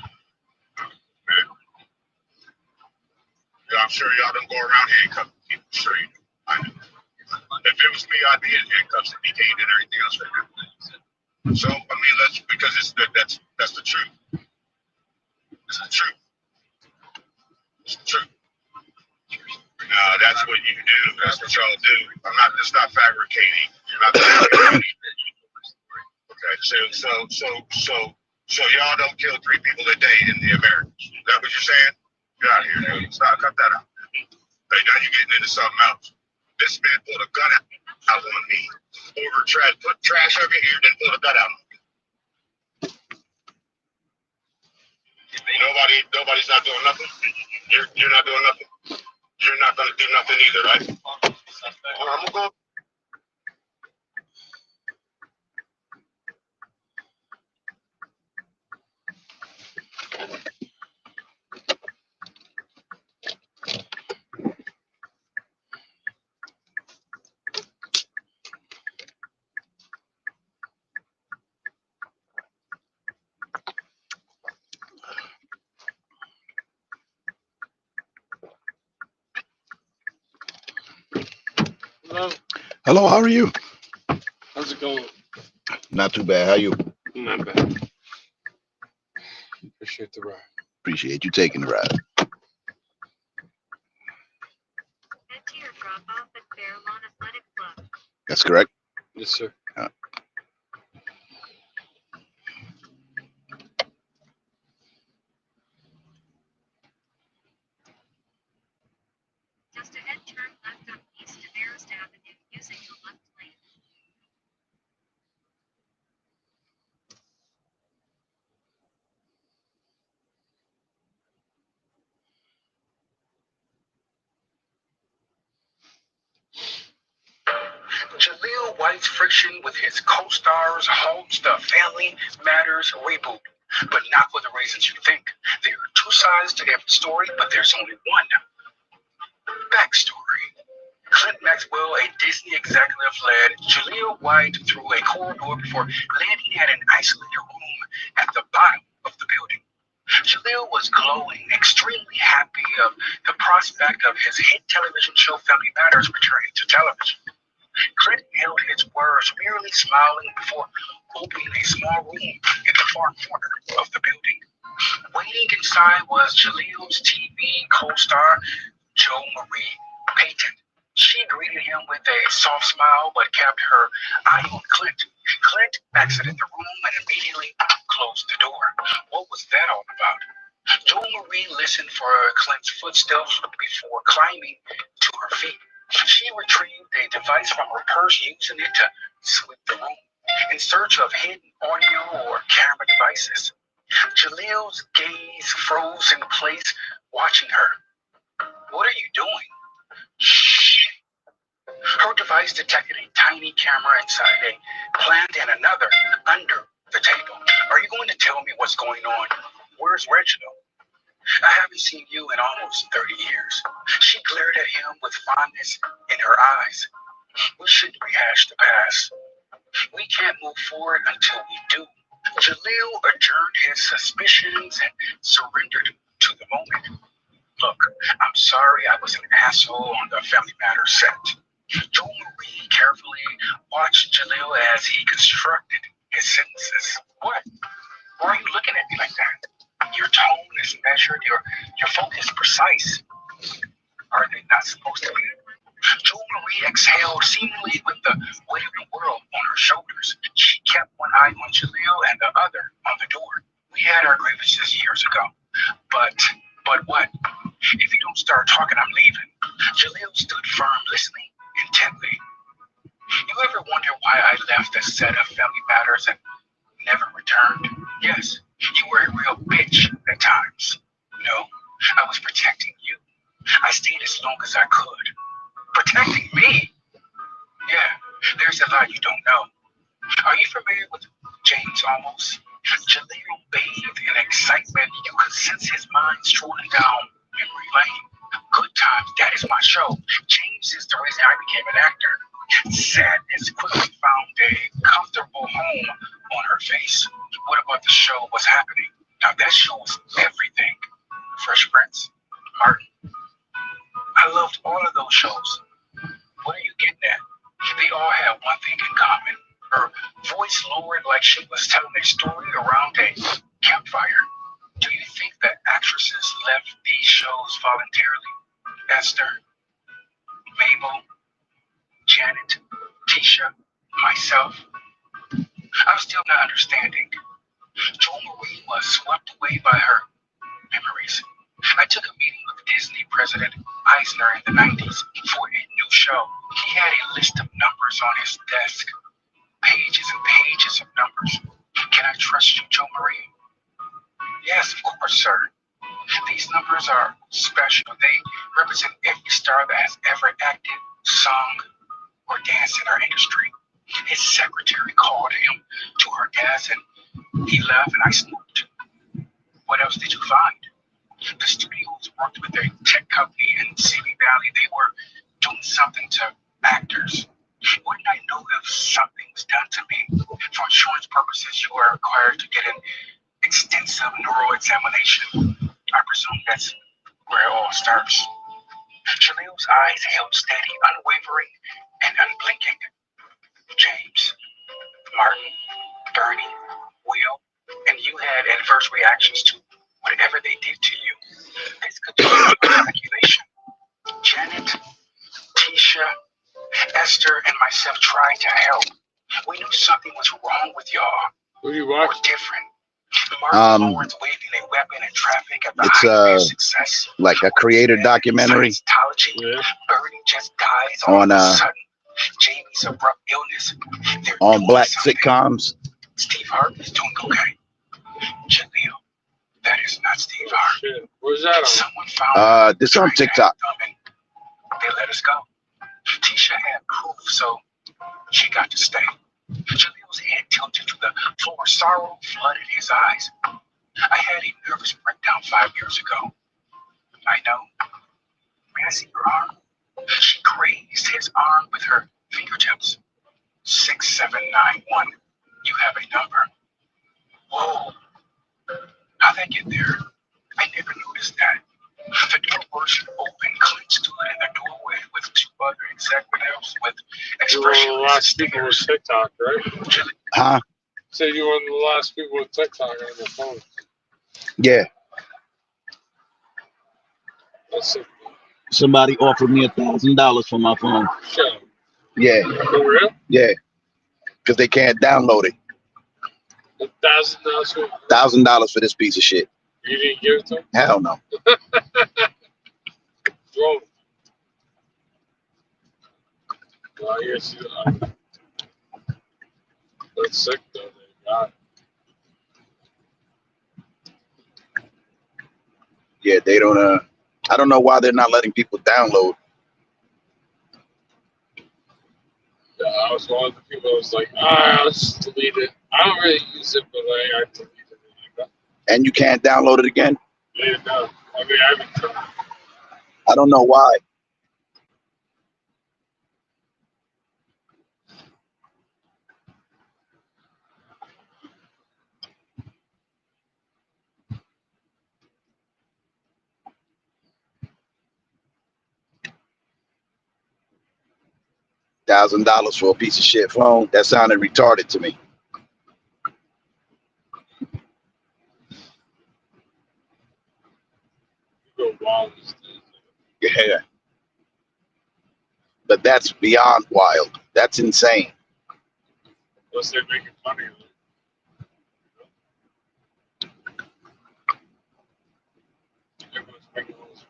I'm sure y'all don't go around handcuffing people. Sure you do. I know. If it was me, I'd be in handcuffs and detained and everything else right now. So, I mean, because that's the truth. It's the truth. It's the truth. No, that's what you do. That's what y'all do. It's not fabricating. You're not fabricating. Okay, so y'all don't kill 3 people a day in the Americas. Is that what you're saying? Get out of here, dude. Stop, cut that out. Hey, now you're getting into something else. This man pulled a gun out on me. Over trash, put trash over here, then pulled a gun out on me. Nobody's not doing nothing. You're not doing nothing. You're not gonna do nothing either, right? I'm gonna go. Hello, how are you? How's it going? Not too bad. How you? Not bad. Appreciate the ride. Appreciate you taking the ride. Head to your drop off at Fairlawn Athletic Club. That's correct? Yes, sir. Just ahead, turn left on East Demarest Avenue using the left lane. Jaleel White's friction with his co-stars halts the Family Matters reboot, but not for the reasons you think. There are 2 sides to every story, but there's only one. Backstory. Clint Maxwell, a Disney executive, led Jaleel White through a corridor before landing at an isolated room at the bottom of the building. Jaleel was glowing, extremely happy of the prospect of his hit television show Family Matters returning to television. Clint held his words, merely smiling before opening a small room in the far corner of the building. Waiting inside was Jaleel's TV co-star, Jo Marie Payton. She greeted him with a soft smile, but kept her eye on Clint. Clint exited the room and immediately closed the door. What was that all about? Jo Marie listened for Clint's footsteps before climbing to her feet. She retrieved a device from her purse, using it to sweep the room in search of hidden audio or camera devices. Jaleel's gaze froze in place, watching her. What are you doing? Shh. Her device detected a tiny camera inside a plant and another under the table. Are you going to tell me what's going on? Where's Reginald? I haven't seen you in almost 30 years. She glared at him with fondness in her eyes. We shouldn't rehash the past. We can't move forward until we do. Jaleel adjourned his suspicions and surrendered to the moment. Look, I'm sorry I was an asshole on the Family Matters set. Jo Marie carefully watched Jaleel as he constructed his sentences. What? Why are you looking at me like that? Your tone is measured, your focus precise. Are they not supposed to be? Jo Marie exhaled, seemingly with the weight of the world on her shoulders. She kept one eye on Jaleel and the other on the door. We had our grievances years ago. But what? If you don't start talking, I'm leaving. Jaleel stood firm, listening intently. You ever wonder why I left the set of Family Matters and never returned. Yes, you were a real bitch at times. No, I was protecting you. I stayed as long as I could. Protecting me? Yeah, there's a lot you don't know. Are you familiar with James Almost? Jaleel bathed in excitement. You could sense his mind strolling down memory lane. Good times, that is my show. James is the reason I became an actor. Sadness quickly found a comfortable home on her face. What about the show? What's happening? Now that show was everything. Fresh Prince, Martin. I loved all of those shows. What are you getting at? They all have one thing in common. Her voice lowered like she was telling a story around a campfire. Do you think that actresses left these shows voluntarily? Esther, Mabel, Janet, Tisha, myself? I'm still not understanding. Jo Marie was swept away by her memories. I took a meeting with Disney President Eisner in the 90s for a new show. He had a list of numbers on his desk. Pages and pages of numbers. Can I trust you, Jo Marie? Yes, of course, sir. These numbers are special. They represent every star that has ever acted, sung, or danced in our industry. His secretary called him to her desk and he left and I snooped. What else did you find? The studios worked with a tech company in Simi Valley. They were doing something to actors. Wouldn't I know if something was done to me? For insurance purposes, you are required to get an extensive neural examination. I presume that's where it all starts. Jaleel's eyes held steady, unwavering, and unblinking. James, Martin, Bernie, Will, and you had adverse reactions to whatever they did to you. This could be speculation. Janet, Tisha, Esther, and myself tried to help. We knew something was wrong with y'all. What do you Or watch? different. Martin Lawrence waving a weapon in traffic at the It's height of his success. like a creator documentary Scientology. Bernie just dies on all of a sudden. Jamie's abrupt illness. They're on doing black something. sitcoms. Steve Harvey's doing okay. Jaleel, that is not Steve Harvey. Shit. Where's that on? Someone found This on TikTok. they let us go. Tisha had proof, so she got to stay. Jaleel's head tilted to the floor. Sorrow flooded his eyes. I had a nervous breakdown 5 years ago. I know. May I see your arm? She grazed his arm with her fingertips. 6791. You have a number. Whoa. How'd they get there? I never noticed that. The door burst open. Clint stood in the doorway with two other executives with You were one of the expressionless last people with TikTok, right? Huh? So you were one of the last people with TikTok on your phone. Yeah. That's it. Somebody offered me $1,000 for my phone. Shut up. Yeah. For real? Yeah. Because they can't download it. $1,000? $1,000 for this piece of shit. You didn't give it to him? Hell no. Bro. Well, I guess that's sick though. They got it. Yeah, they don't. I don't know why they're not letting people download. Yeah, I was one of the people that was like, I'll just delete it. I don't really use it, but I deleted it. And you can't download it again? Yeah, no. I mean, I haven't tried. I don't know why. $1,000 for a piece of shit phone. That sounded retarded to me. You go wild these days. Yeah. But that's beyond wild. That's insane. Unless they're making money of it. Everyone's making all this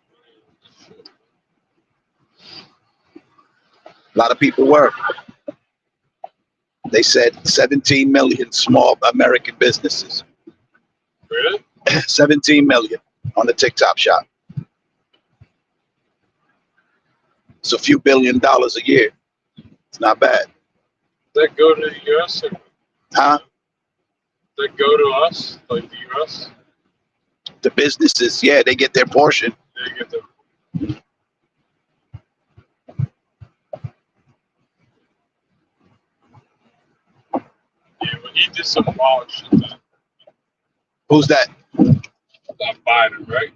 money. A lot of people were. I They said 17 million small American businesses. Really? 17 million on the TikTok shop. It's a few $1 billion a year. It's not bad. Does that go to the U.S. or Huh? does that go to us, like the U.S.? The businesses, yeah, they get their portion. They get the yeah, but he did some wild shit. Who's that? That Biden, right?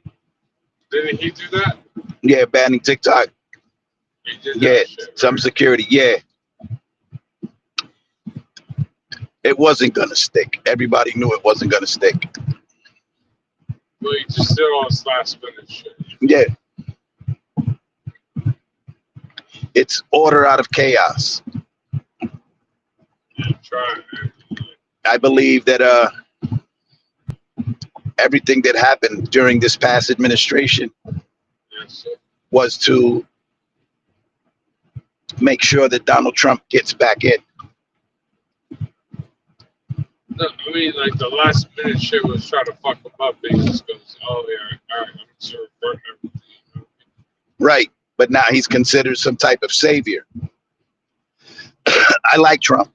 Didn't he do that? Yeah, banning TikTok. He did Yeah, that shit. some security. Yeah. It wasn't going to stick. Everybody knew it wasn't going to stick. But he just did all this last minute shit. Yeah. It's order out of chaos. Yeah, trying, man. I believe that everything that happened during this past administration Yes, sir. was to make sure that Donald Trump gets back in. No, I mean, like the last minute shit was trying to fuck him up. He just goes, "Oh yeah, all right, I'm just gonna burn everything." Right. But now he's considered some type of savior. I like Trump,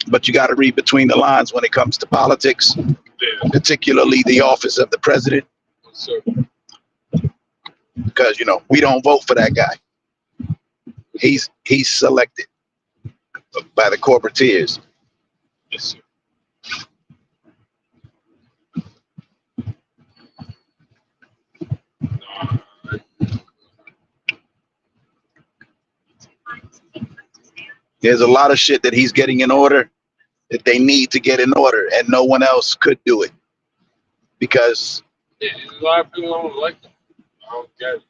but you got to read between the lines when it comes to politics, Yeah, particularly the office of the president, so because, you know, we don't vote for that guy. He's selected by the corporateers. yes, sir. Nah, There's a lot of shit that he's getting in order that they need to get in order, and no one else could do it because yeah, a lot of people don't like him. I don't get it.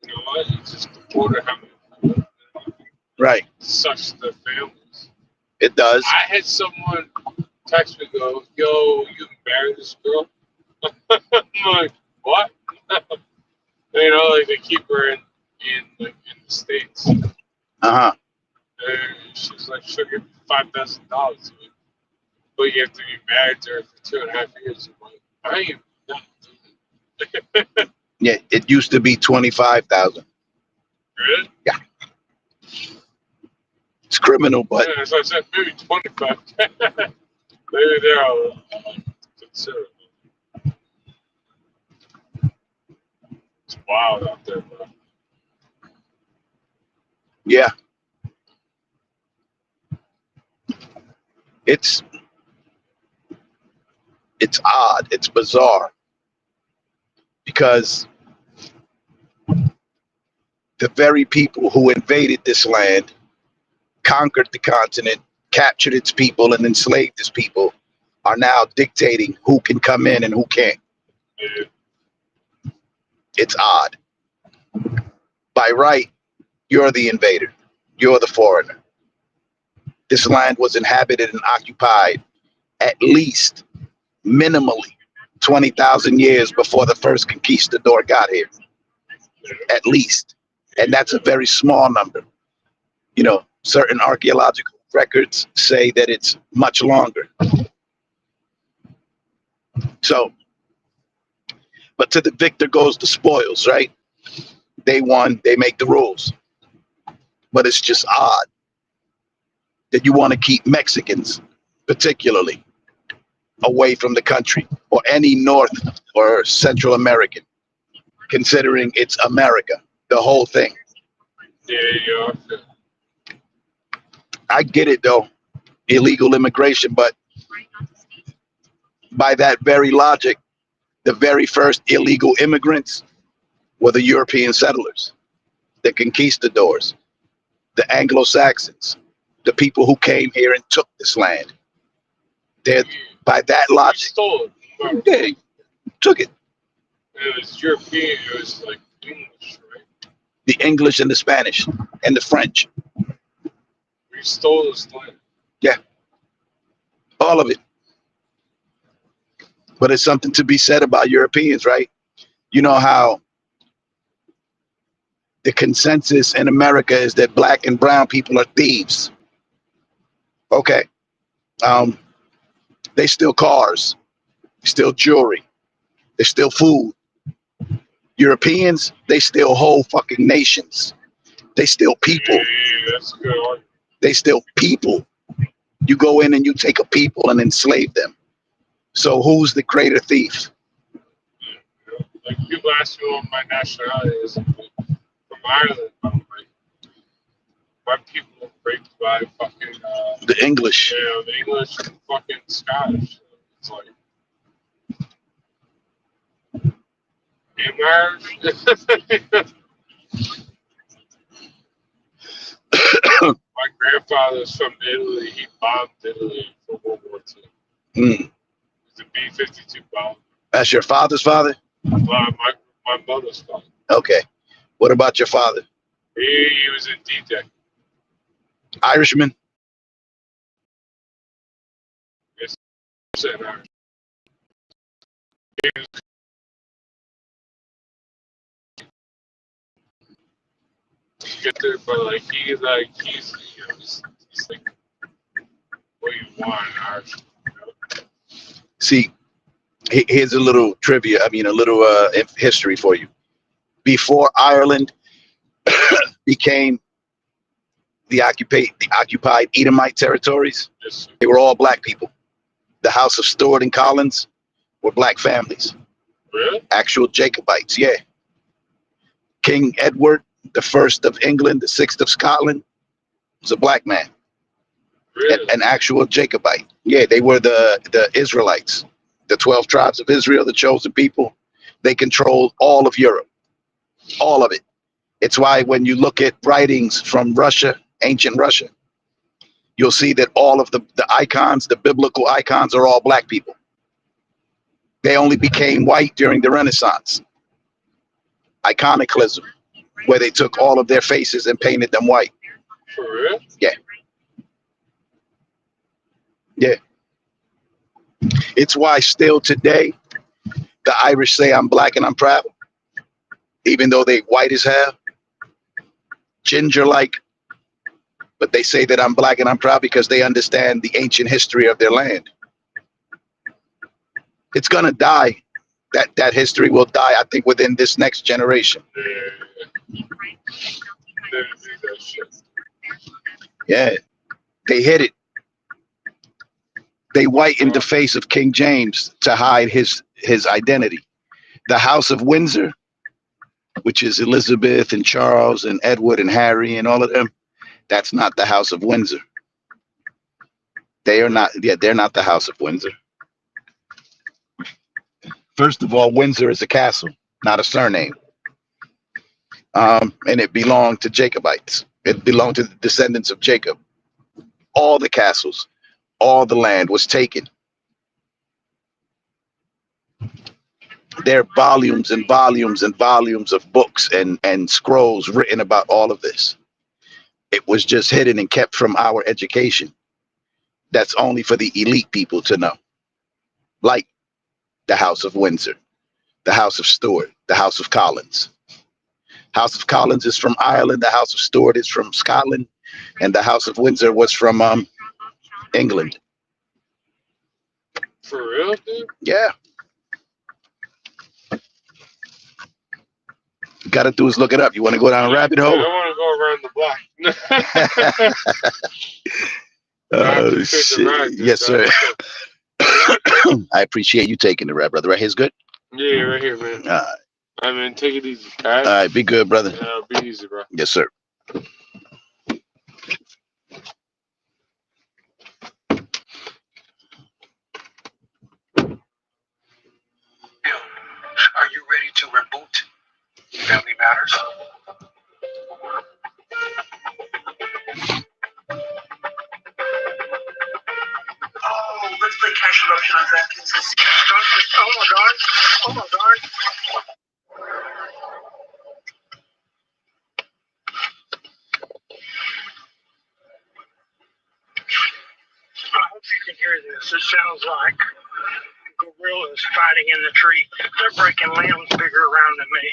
You know what? It's just the border having right, sucks to their families. it does. I had someone text me go, "Yo, you married this girl?" I'm like, "What?" You know, like they keep her in the States. Uh-huh. And she's like, "She'll give you $5,000, but you have to be married to her for 2.5 years." I'm like, "I am not doing it." Yeah, it used to be 25,000. Really? Yeah. It's criminal, but Yeah, so I said maybe 25. Maybe they're all considerable. It's wild out there, bro. yeah. It's odd. It's bizarre because the very people who invaded this land, conquered the continent, captured its people, and enslaved its people are now dictating who can come in and who can't. Yeah. It's odd. By right, you're the invader. You're the foreigner. This land was inhabited and occupied at least minimally 20,000 years before the first conquistador got here. At least. And that's a very small number. You know, certain archaeological records say that it's much longer. So, but to the victor goes the spoils, right? They won, they make the rules. But it's just odd that you want to keep Mexicans, particularly, away from the country, or any North or Central American, considering it's America, the whole thing. Yeah, yeah. I get it though, illegal immigration, but by that very logic, the very first illegal immigrants were the European settlers, the conquistadors, the Anglo-Saxons, the people who came here and took this land. They're, by that logic, Stole it. they took it. It was European. It was like English, right? The English and the Spanish and the French. We stole this land. Yeah, all of it. But it's something to be said about Europeans, right? You know how the consensus in America is that black and brown people are thieves. Okay. They steal cars, steal jewelry, they steal food. Europeans, they steal whole fucking nations. They steal people. Yeah, that's a good argument. They steal people. You go in and you take a people and enslave them. So who's the greater thief? Like people ask me what my nationality is. From Ireland, I'm like, my people are raped by fucking The English. yeah, the English and fucking Scottish. It's like my grandfather's from Italy. He bombed Italy for World War II. It's a B-52 bomb. That's your father's father? My mother's father. Okay. What about your father? He was in D-Day. Irishman? Yes, said Irish. He was get there, but like he's you know, he's like what you want in Irish. You know? See, here's a little trivia. I mean, a little history for you. Before Ireland became the occupied Edomite territories, Yes, they were all black people. The House of Stuart and Collins were black families. really? Actual Jacobites, yeah. King Edward, the first of England, the sixth of Scotland, was a black man. Really? An actual Jacobite. Yeah, they were the Israelites, the 12 tribes of Israel, the chosen people. They controlled all of Europe, all of it. It's why when you look at writings from Russia, ancient Russia, you'll see that all of the icons, the biblical icons, are all black people. They only became white during the Renaissance. Iconoclasm, where they took all of their faces and painted them white. For real? Yeah. Yeah. It's why still today, the Irish say I'm black and I'm proud, even though they white as hell, ginger-like, but they say that I'm black and I'm proud because they understand the ancient history of their land. It's gonna die. That history will die, I think, within this next generation. Yeah, they hid it. They whitened the face of King James to hide his identity. The House of Windsor, which is Elizabeth and Charles and Edward and Harry and all of them, that's not the House of Windsor. They are not. Yeah, they're not the House of Windsor. First of all, Windsor is a castle, not a surname. And it belonged to Jacobites. It belonged to the descendants of Jacob. All the castles, all the land was taken. There are volumes and volumes and volumes of books and scrolls written about all of this. It was just hidden and kept from our education. That's only for the elite people to know. Like the House of Windsor, the House of Stuart, the House of Collins. House of Collins is from Ireland, the House of Stuart is from Scotland, and the House of Windsor was from England. For real, dude? Yeah. You gotta do is look it up. You want to go down a rabbit hole? I want to go around the block. Oh shit! Yes, sir. I appreciate you taking the rap, brother. Right here's good. Yeah, right here, man. I mean, take it easy, guys. All right, be good, brother. Be easy, bro. Yes, sir. Are you ready to reboot Family Matters? Oh, let's play Cash Eruption on DraftKings. Oh my god. Oh my god. I hope you can hear this. It sounds like gorillas fighting in the tree. They're breaking limbs bigger around than me.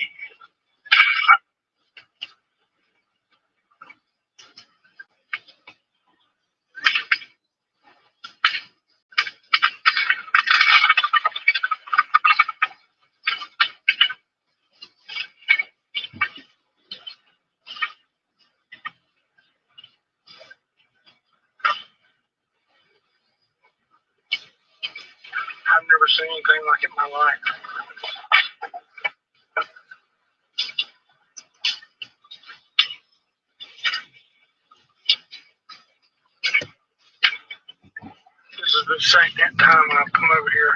seen anything like it in my life. This is the second time I've come over here.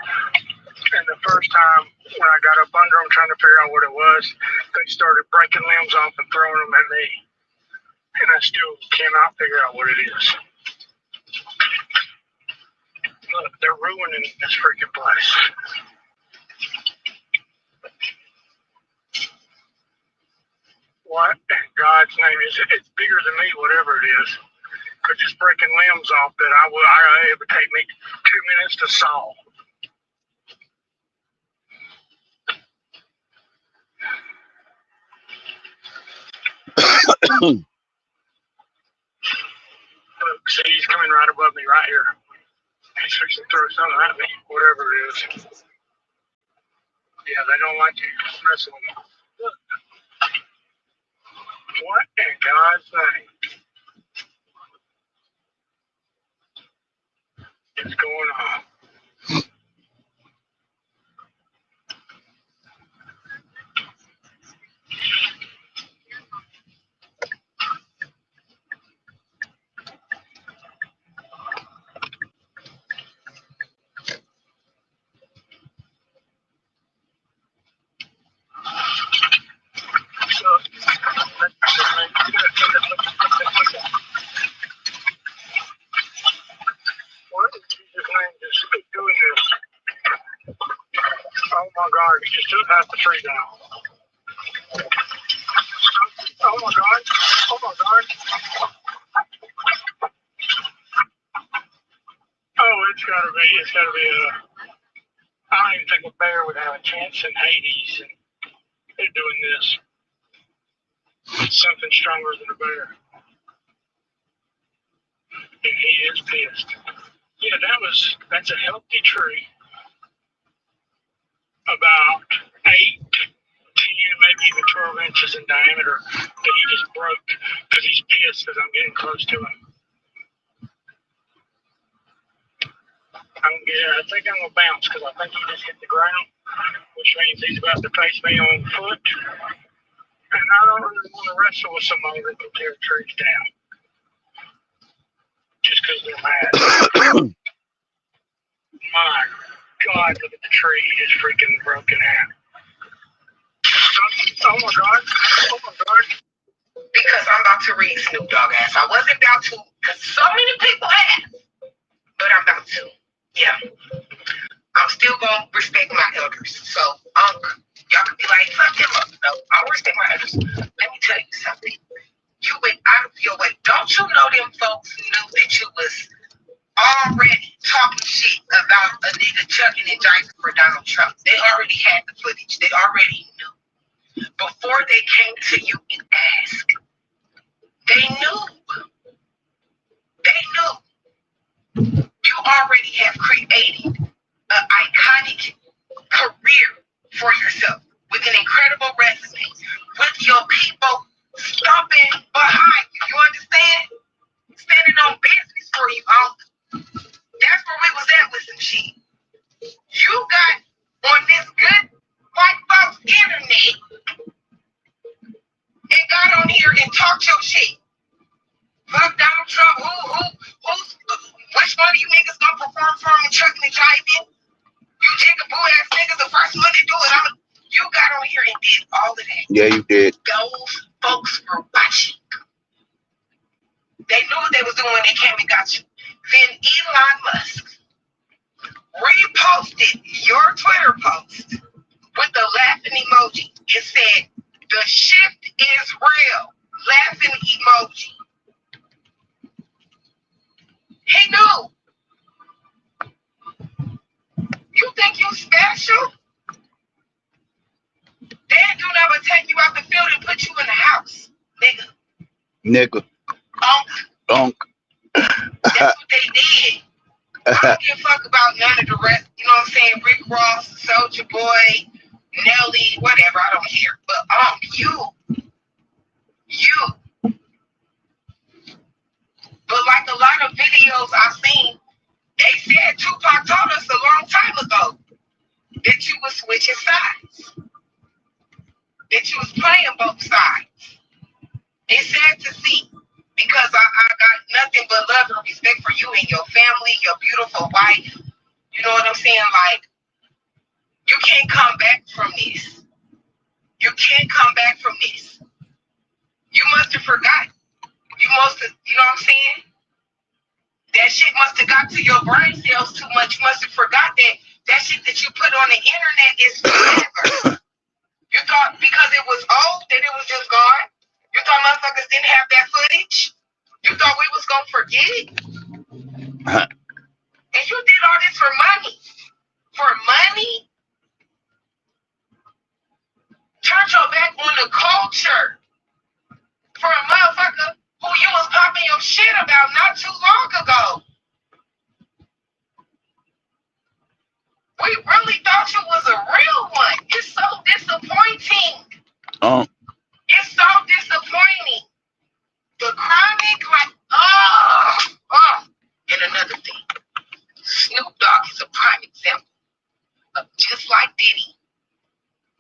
And the first time when I got up under them trying to figure out what it was, they started breaking limbs off and throwing them at me. And I still cannot figure out what it is. Look, they're ruining this freaking place. What in God's name is it? It's bigger than me, whatever it is. Because it's breaking limbs off that it would take me 2 minutes to saw. Look, see, he's coming right above me right here. He's fixing to throw something at me, whatever it is. Yeah, they don't like you messing with them. Look. What in God's name is going on? What in Jesus' name just doing this? Oh my God, he just took half the tree down. Oh my God, oh my God. Oh, it's gotta be I don't even think a bear would have a chance in Hades, and they're doing this. It's something stronger than a bear. And he is pissed. Yeah, that's a healthy tree. About 8, 10, maybe even 12 inches in diameter that he just broke because he's pissed because I'm getting close to him. I think I'm going to bounce because I think he just hit the ground, which means he's about to face me on foot. And I don't really want to wrestle with somebody that can tear trees down just because they're mad. My God, look at the tree. He is freaking broken out. Oh my God. Oh my God. Because I'm about to read Snoop Dogg ass. I wasn't about to, because so many people have. But I'm about to. Yeah. I'm still going to respect my elders. So, y'all could be like, fuck him up. No, I'll respect my elders. Let me tell you something. You went out of your way. Don't you know them folks knew that you was already talking shit about a nigga chucking in diapers for Donald Trump? They already had the footage. They already knew. Before they came to you and asked, they knew. They knew. You already have created an iconic career for yourself with an incredible resume, with your people stomping behind you. You understand? Standing on business for you all. That's where we was at with some shit. You got on this good white folks internet and got on here and talked your shit. Fuck Donald Trump. Which one of you niggas gonna perform for him and trucking and driving? You jigaboo ass niggas, the first one to do it. You got on here and did all of that. Yeah, you did. Those folks were watching. They knew what they was doing when they came and got you. Then Elon Musk reposted your Twitter post with the laughing emoji. It said, "The shift is real." Laughing emoji. He knew. You think you special? Dad do never take you out the field and put you in the house, nigga. Nigga. Unk. That's what they did. I don't give a fuck about none of the rest. You know what I'm saying? Rick Ross, Soulja Boy, Nelly, whatever. I don't care. But you. But like a lot of videos I've seen, they said Tupac told us a long time ago. that you was playing both sides. It's sad to see because I got nothing but love and respect for you and your family, your beautiful wife. You know what I'm saying? Like, you can't come back from this. You can't come back from this. You must have forgotten. You must have, you know what I'm saying? That shit must have got to your brain cells too much. You must have forgot that shit that you put on the internet is forever. You thought because it was old that it was just gone? You thought motherfuckers didn't have that footage? You thought we was gonna forget it? And you did all this for money. For money? Turn your back on the culture. For a motherfucker who you was popping your shit about not too long ago. We really thought you was a real one. It's so disappointing. It's so disappointing. The chronic, like, and another thing. Snoop Dogg is a prime example of just like Diddy.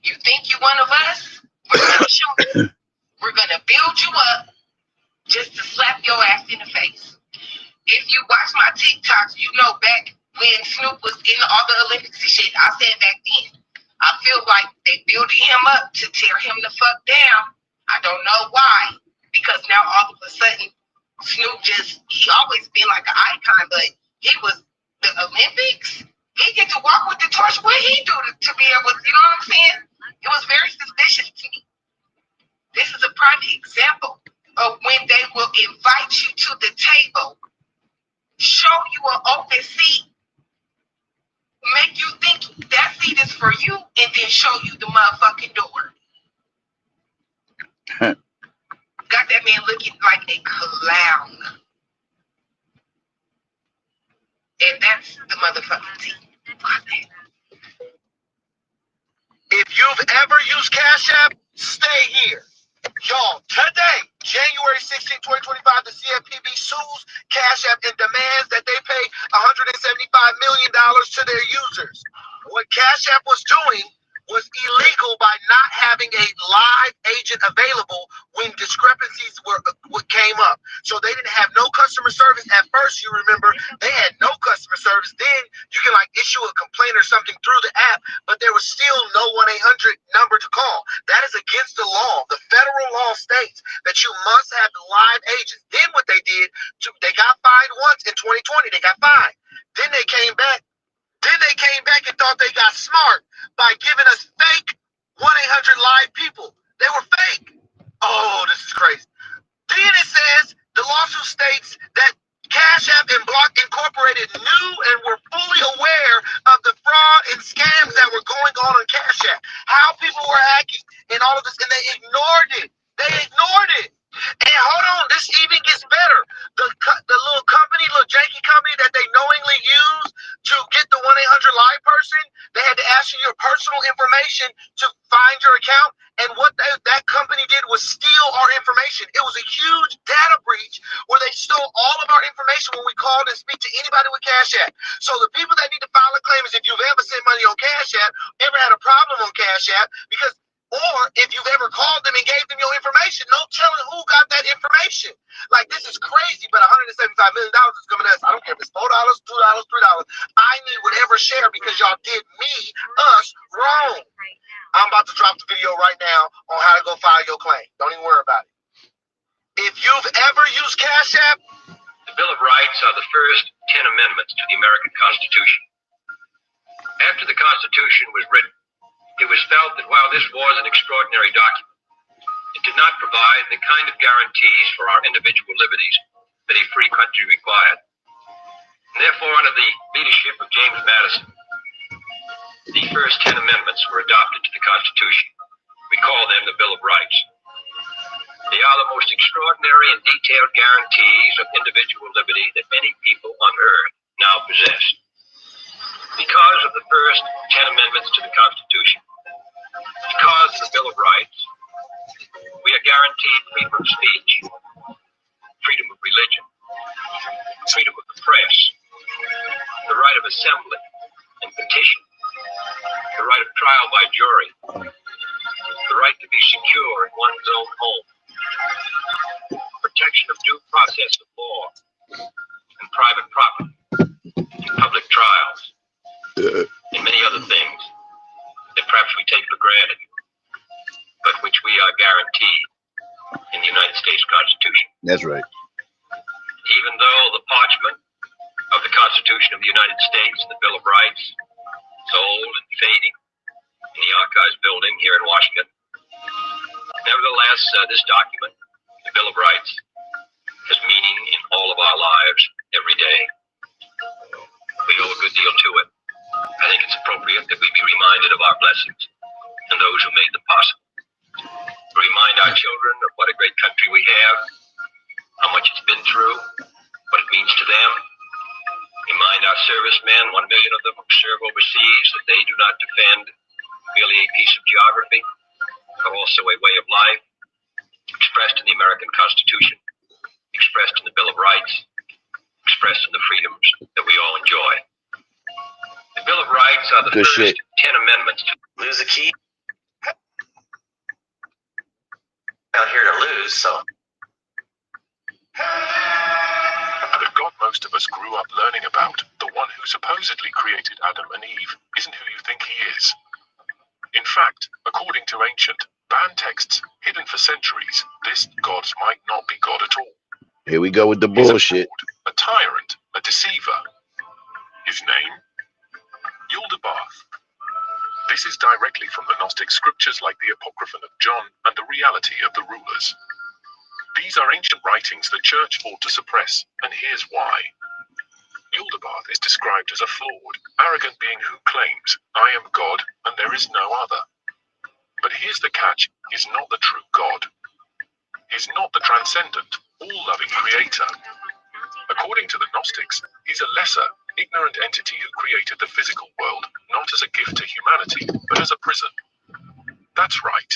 You think you one of us? We're gonna show you. We're gonna build you up just to slap your ass in the face. If you watch my TikToks, you know back when Snoop was in all the Olympics and shit, I said back then, I feel like they building him up to tear him the fuck down. I don't know why. Because now all of a sudden, Snoop he always been like an icon, but he was the Olympics. He get to walk with the torch. What he do to be able to, you know what I'm saying? It was very suspicious to me. This is a prime example of when they will invite you to the table, show you an open seat, make you think that seat is for you, and then show you the motherfucking door. Got that man looking like a clown. And that's the motherfucking team. If you've ever used Cash App, stay here. Y'all, today, January 16, 2025, the CFPB sues Cash App and demands that they pay $175 million to their users. What Cash App was doing was illegal by not having a live agent available when discrepancies came up. So they didn't have no customer service. At first, you remember, they had no customer service. Then you can like issue a complaint or something through the app, but there was still no 1-800 number to call. That is against the law. The federal law states that you must have live agents. Then what they did, they got fined once in 2020. They got fined. Then they came back. And thought they got smart by giving us fake 1-800 live people. They were fake. Oh, this is crazy. Then it says, the lawsuit states that Cash App and Block Incorporated knew and were fully aware of the fraud and scams that were going on Cash App. How people were hacking and all of this, and they ignored it. And hold on, this even gets better. The little janky company that they knowingly use to get the 1-800 live person, they had to ask you your personal information to find your account. And what that company did was steal our information. It was a huge data breach where they stole all of our information when we called and speak to anybody with Cash App. So the people that need to file a claim is if you've ever sent money on Cash App, ever had a problem on Cash App, or if you've ever called them and gave them your information, no telling who got that information. Like, this is crazy, but $175 million is coming to us. I don't care if it's $4, $2, $3. I need whatever share because y'all did us wrong. I'm about to drop the video right now on how to go file your claim. Don't even worry about it. If you've ever used Cash App, the Bill of Rights are the first 10 amendments to the American Constitution. After the Constitution was written, it was felt that while this was an extraordinary document, it did not provide the kind of guarantees for our individual liberties that a free country required. And therefore, under the leadership of James Madison, the first 10 amendments were adopted to the Constitution. We call them the Bill of Rights. They are the most extraordinary and detailed guarantees of individual liberty that any people on earth now possess. Because of the first 10 amendments to the Constitution, because of the Bill of Rights, we are guaranteed freedom of speech, freedom of religion, freedom of the press, the right of assembly and petition, the right of trial by jury, the right to be guaranteed in the United States Constitution. That's right. Even though the parchment of the Constitution of the United States, the Bill of Rights, is old and fading in the Archives building here in Washington, nevertheless, this document, the Bill of Rights, has meaning in all of our lives every day. We owe a good deal to it. I think it's appropriate that we be reminded of our blessings and those who made them possible. Remind our children of what a great country we have, how much it's been through, what it means to them. Remind our servicemen, 1 million of them who serve overseas, that they do not defend merely a piece of geography, but also a way of life expressed in the American Constitution, expressed in the Bill of Rights, expressed in the freedoms that we all enjoy. The Bill of Rights are the Good first shit. 10 amendments to Lose a key. Out here to lose, so. The God most of us grew up learning about, the one who supposedly created Adam and Eve, isn't who you think he is. In fact, according to ancient, banned texts hidden for centuries, this God might not be God at all. Here we go with the He's a bullshit. fraud, a tyrant, a deceiver. His name? Yaldabaoth. This is directly from the Gnostic scriptures like the Apocryphon of John and the reality of the rulers. These are ancient writings the church fought to suppress, and here's why. Yaldabaoth is described as a flawed, arrogant being who claims, I am God and there is no other. But here's the catch, he's not the true God. He's not the transcendent, all-loving creator. According to the Gnostics, he's a lesser, ignorant entity who created the physical world, not as a gift to humanity, but as a prison. That's right.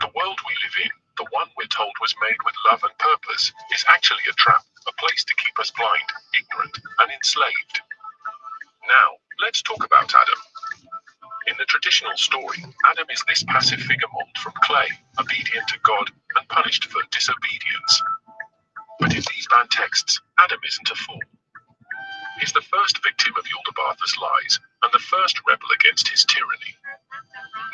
The world we live in, the one we're told was made with love and purpose, is actually a trap, a place to keep us blind, ignorant, and enslaved. Now, let's talk about Adam. In the traditional story, Adam is this passive figure molded from clay, obedient to God, and punished for disobedience. But in these banned texts, Adam isn't a fool. He's the first victim of Yaldabaoth's lies, and the first rebel against his tyranny.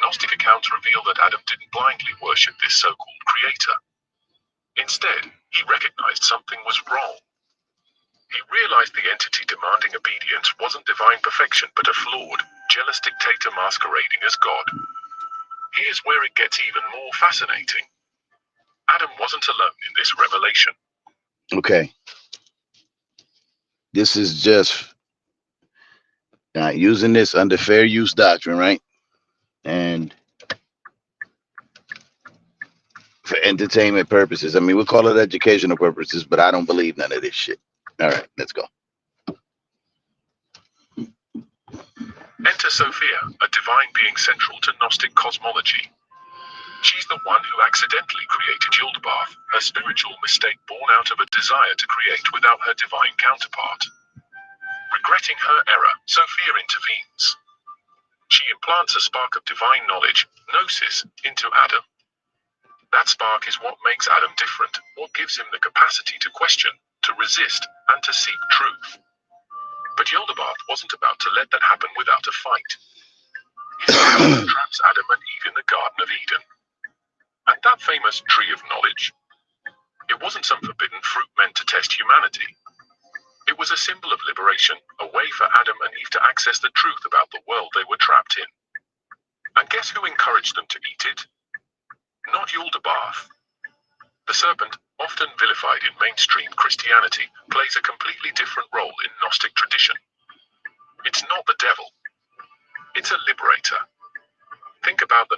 Gnostic accounts reveal that Adam didn't blindly worship this so-called creator. Instead, he recognized something was wrong. He realized the entity demanding obedience wasn't divine perfection, but a flawed, jealous dictator masquerading as God. Here's where it gets even more fascinating. Adam wasn't alone in this revelation. Okay. This is just not using this under fair use doctrine, right? And for entertainment purposes. I mean, we'll call it educational purposes, but I don't believe none of this shit. All right, let's go. Enter Sophia, a divine being central to Gnostic cosmology. She's the one who accidentally created Yaldabaoth, her spiritual mistake born out of a desire to create without her divine counterpart. Regretting her error, Sophia intervenes. She implants a spark of divine knowledge, gnosis, into Adam. That spark is what makes Adam different, what gives him the capacity to question, to resist, and to seek truth. But Yaldabaoth wasn't about to let that happen without a fight. His power traps Adam and Eve in the Garden of Eden. And that famous tree of knowledge, it wasn't some forbidden fruit meant to test humanity. It was a symbol of liberation, a way for Adam and Eve to access the truth about the world they were trapped in. And guess who encouraged them to eat it? Not Yaldabaoth. The serpent, often vilified in mainstream Christianity, plays a completely different role in Gnostic tradition. It's not the devil. It's a liberator. Think about the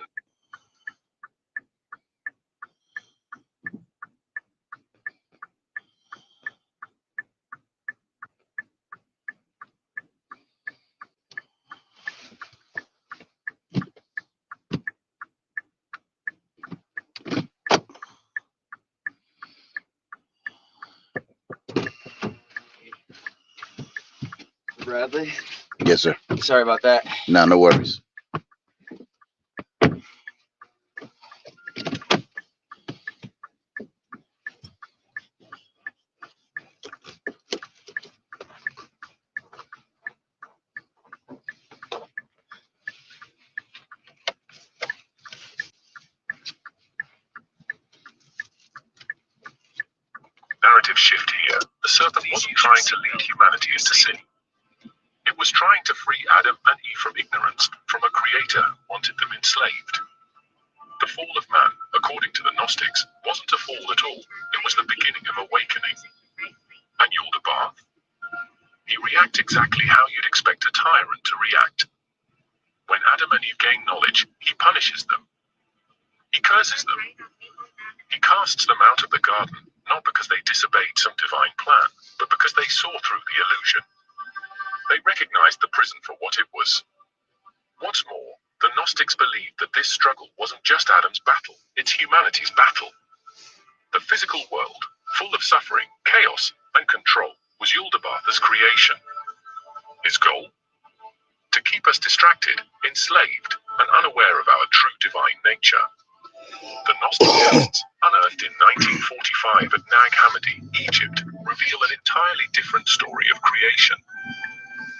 Bradley. Yes, sir. Sorry about that. No, no worries. narrative shift here. The serpent wasn't trying to lead humanity into sin. It was trying to free Adam and Eve from ignorance, from a creator who wanted them enslaved. The fall of man, according to the Gnostics, wasn't a fall at all. It was the beginning of awakening. And Yaldabaoth? He reacts exactly how you'd expect a tyrant to react. When Adam and Eve gain knowledge, he punishes them. He curses them. He casts them out of the garden, not because they disobeyed some divine plan, but because they saw through the illusion. They recognized the prison for what it was. What's more, the Gnostics believed that this struggle wasn't just Adam's battle, it's humanity's battle. The physical world, full of suffering, chaos, and control, was Yaldabaoth's creation. His goal? To keep us distracted, enslaved, and unaware of our true divine nature. The Gnostic texts, unearthed in 1945 at Nag Hammadi, Egypt, reveal an entirely different story of creation.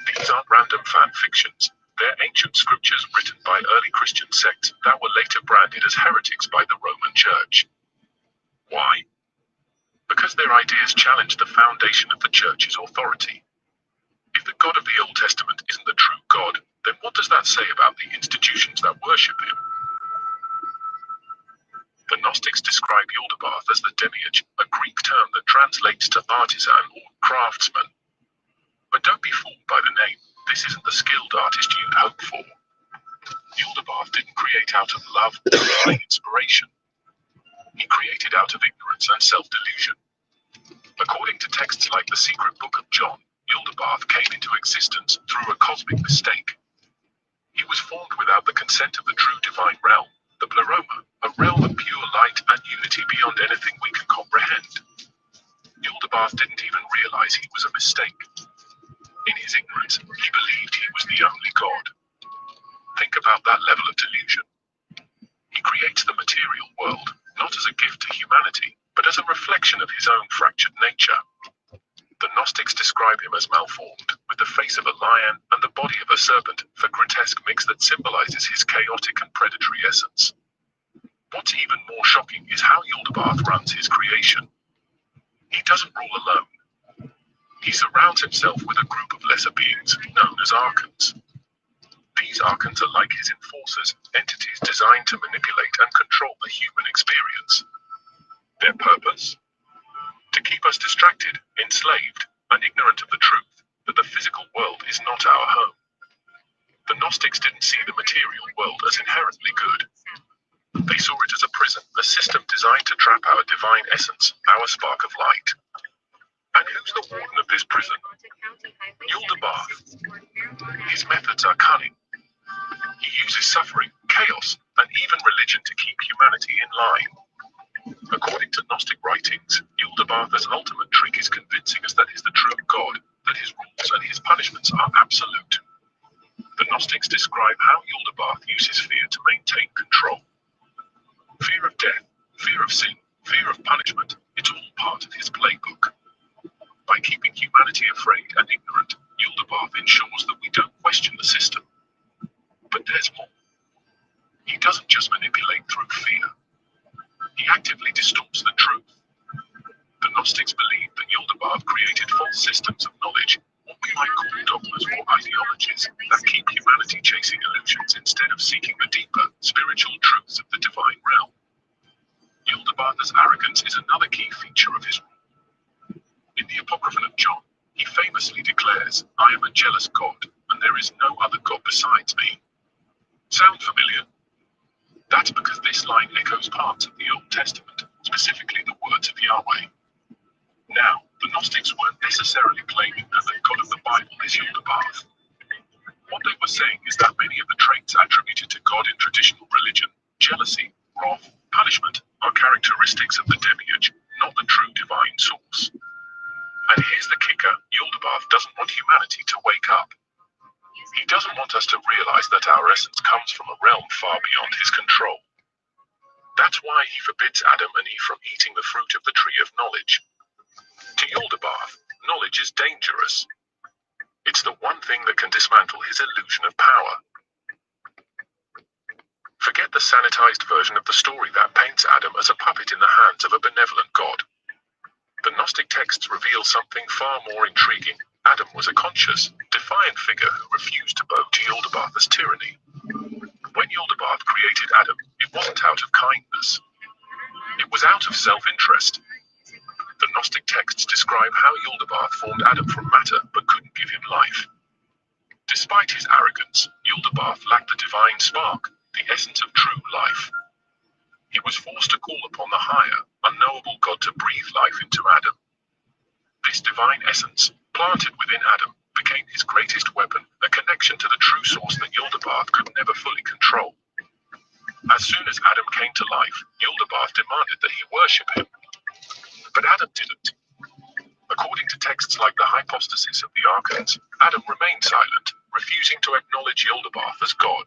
These aren't random fan fictions. They're ancient scriptures written by early Christian sects that were later branded as heretics by the Roman Church. Why? Because their ideas challenge the foundation of the Church's authority. If the God of the Old Testament isn't the true God, then what does that say about the institutions that worship him? The Gnostics describe Yaldabaoth as the demiurge, a Greek term that translates to artisan or craftsman. But don't be fooled by the name. This isn't the skilled artist you'd hope for. Yaldabaoth didn't create out of love or divine inspiration. He created out of ignorance and self-delusion. According to texts like the Secret Book of John, Yaldabaoth came into existence through a cosmic mistake. He was formed without the consent of the true divine realm, the Pleroma, a realm of pure light and unity beyond anything we can comprehend. Yaldabaoth didn't even realize he was a mistake. In his ignorance, he believed he was the only God. Think about that level of delusion. He creates the material world, not as a gift to humanity, but as a reflection of his own fractured nature. The Gnostics describe him as malformed, with the face of a lion and the body of a serpent, the grotesque mix that symbolizes his chaotic and predatory essence. What's even more shocking is how Yaldabaoth runs his creation. He doesn't rule alone. He surrounds himself with a group of lesser beings, known as Archons. These Archons are like his enforcers, entities designed to manipulate and control the human experience. Their purpose? To keep us distracted, enslaved, and ignorant of the truth that the physical world is not our home. The Gnostics didn't see the material world as inherently good. They saw it as a prison, a system designed to trap our divine essence, our spark of light. And who's the warden of this prison? Yaldabaoth. His methods are cunning. He uses suffering, chaos, and even religion to keep humanity in line. According to Gnostic writings, Yaldabaoth's ultimate trick is convincing us that he's the true God, that his rules and his punishments are absolute. The Gnostics describe how Yaldabaoth uses fear to maintain control. Fear of death, fear of sin, fear of punishment, it's all part of his playbook. By keeping humanity afraid and ignorant, Yaldabaoth ensures that we don't question the system. But there's more. He doesn't just manipulate through fear. He actively distorts the truth. The Gnostics believed that Yaldabaoth created false systems of knowledge, what we might call dogmas or ideologies, that keep humanity chasing illusions instead of seeking the deeper, spiritual truths of the divine realm. Yaldabaoth's arrogance is another key feature of his rule. In the Apocryphon of John, he famously declares, "I am a jealous God, and there is no other God besides me." Sound familiar? That's because this line echoes parts of the Old Testament, specifically the words of Yahweh. Now, the Gnostics weren't necessarily claiming that the God of the Bible is Yaldabaoth. What they were saying is that many of the traits attributed to God in traditional religion, jealousy, wrath, punishment, are characteristics of the demiurge, not the true divine source. And here's the kicker, Yaldabaoth doesn't want humanity to wake up. He doesn't want us to realize that our essence comes from a realm far beyond his control. That's why he forbids Adam and Eve from eating the fruit of the tree of knowledge. To Yaldabaoth, knowledge is dangerous. It's the one thing that can dismantle his illusion of power. Forget the sanitized version of the story that paints Adam as a puppet in the hands of a benevolent God. The Gnostic texts reveal something far more intriguing. Adam was a conscious, defiant figure who refused to bow to Yaldabaoth's tyranny. When Yaldabaoth created Adam, it wasn't out of kindness. It was out of self-interest. The Gnostic texts describe how Yaldabaoth formed Adam from matter but couldn't give him life. Despite his arrogance, Yaldabaoth lacked the divine spark, the essence of true life. He was forced to call upon the higher, unknowable God to breathe life into Adam. This divine essence, planted within Adam, became his greatest weapon, a connection to the true source that Yaldabaoth could never fully control. As soon as Adam came to life, Yaldabaoth demanded that he worship him. But Adam didn't. According to texts like the Hypostasis of the Archons, Adam remained silent, refusing to acknowledge Yaldabaoth as God.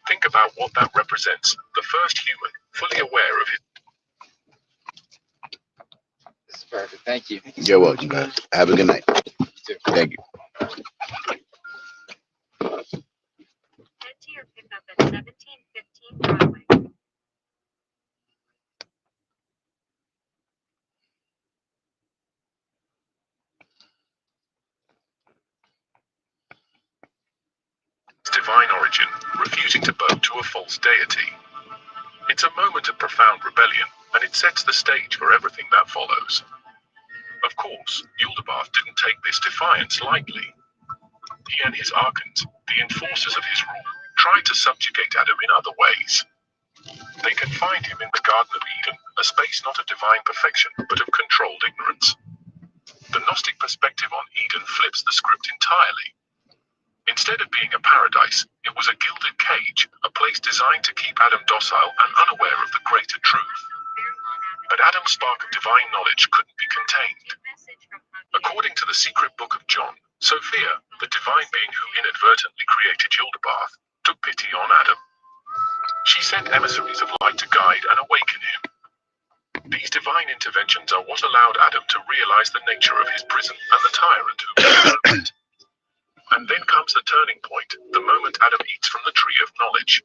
Think about what that represents, the first human, fully aware of it. This is perfect. Thank you. You're welcome, guys. Have a good night. Thank you. Head to your pickup at 1715 Broadway. Divine origin, refusing to bow to a false deity. It's a moment of profound rebellion, and it sets the stage for everything that follows. Of course, Yaldabaoth didn't take this defiance lightly. He and his Archons, the enforcers of his rule, tried to subjugate Adam in other ways. They confined him in the Garden of Eden, a space not of divine perfection, but of controlled ignorance. The Gnostic perspective on Eden flips the script entirely. Instead of being a paradise, it was a gilded cage, a place designed to keep Adam docile and unaware of the greater truth. But Adam's spark of divine knowledge couldn't be contained. According to the secret book of John, Sophia, the divine being who inadvertently created Yaldabaoth, took pity on Adam. She sent emissaries of light to guide and awaken him. These divine interventions are what allowed Adam to realize the nature of his prison and the tyrant who he served. And then comes the turning point, the moment Adam eats from the tree of knowledge.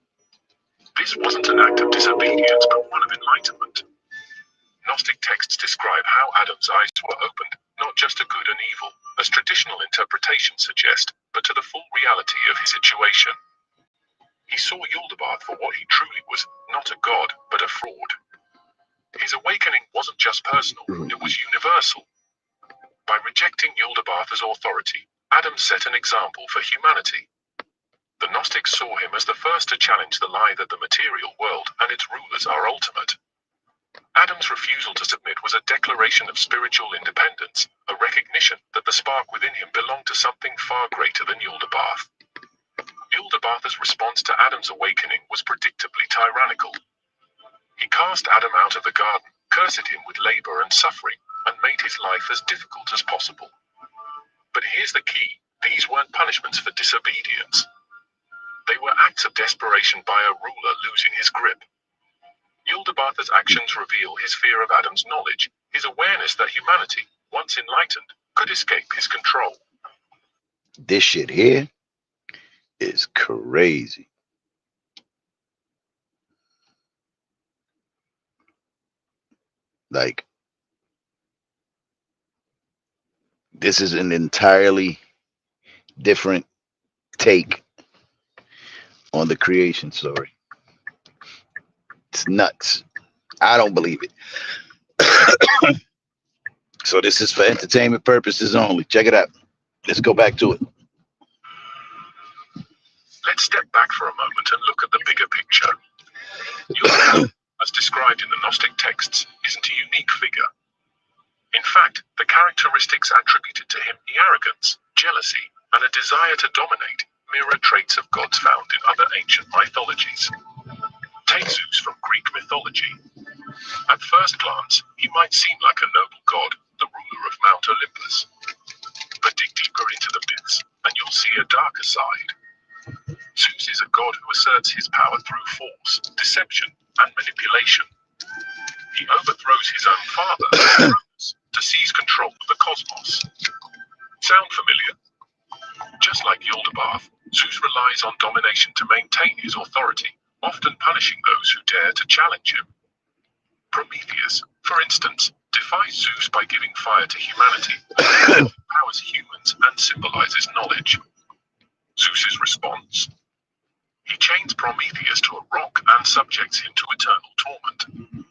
This wasn't an act of disobedience, but one of enlightenment. Gnostic texts describe how Adam's eyes were opened, not just to good and evil, as traditional interpretations suggest, but to the full reality of his situation. He saw Yaldabaoth for what he truly was, not a god, but a fraud. His awakening wasn't just personal, it was universal. By rejecting Yaldabaoth as authority, Adam set an example for humanity. The Gnostics saw him as the first to challenge the lie that the material world and its rulers are ultimate. Adam's refusal to submit was a declaration of spiritual independence, a recognition that the spark within him belonged to something far greater than Yaldabaoth. Yaldabaoth's response to Adam's awakening was predictably tyrannical. He cast Adam out of the garden, cursed him with labor and suffering, and made his life as difficult as possible. But here's the key, these weren't punishments for disobedience. They were acts of desperation by a ruler losing his grip. Yaldabaoth's actions reveal his fear of Adam's knowledge, his awareness that humanity, once enlightened, could escape his control. This shit here is crazy. Like, this is an entirely different take on the creation story. It's nuts. I don't believe it. So this is for entertainment purposes only. Check it out. Let's go back to it. Let's step back for a moment and look at the bigger picture. Yaldabaoth, as described in the Gnostic texts, isn't a unique figure. In fact, the characteristics attributed to him, the arrogance, jealousy, and a desire to dominate, mirror traits of gods found in other ancient mythologies. Take Zeus from Greek mythology. At first glance, he might seem like a noble god, the ruler of Mount Olympus. But dig deeper into the myths, and you'll see a darker side. Zeus is a god who asserts his power through force, deception, and manipulation. He overthrows his own father to seize control of the cosmos. Sound familiar? Just like Yaldabaoth, Zeus relies on domination to maintain his authority, often punishing those who dare to challenge him. Prometheus, for instance, defies Zeus by giving fire to humanity, empowers humans, and symbolizes knowledge. Zeus's response? He chains Prometheus to a rock and subjects him to eternal torment.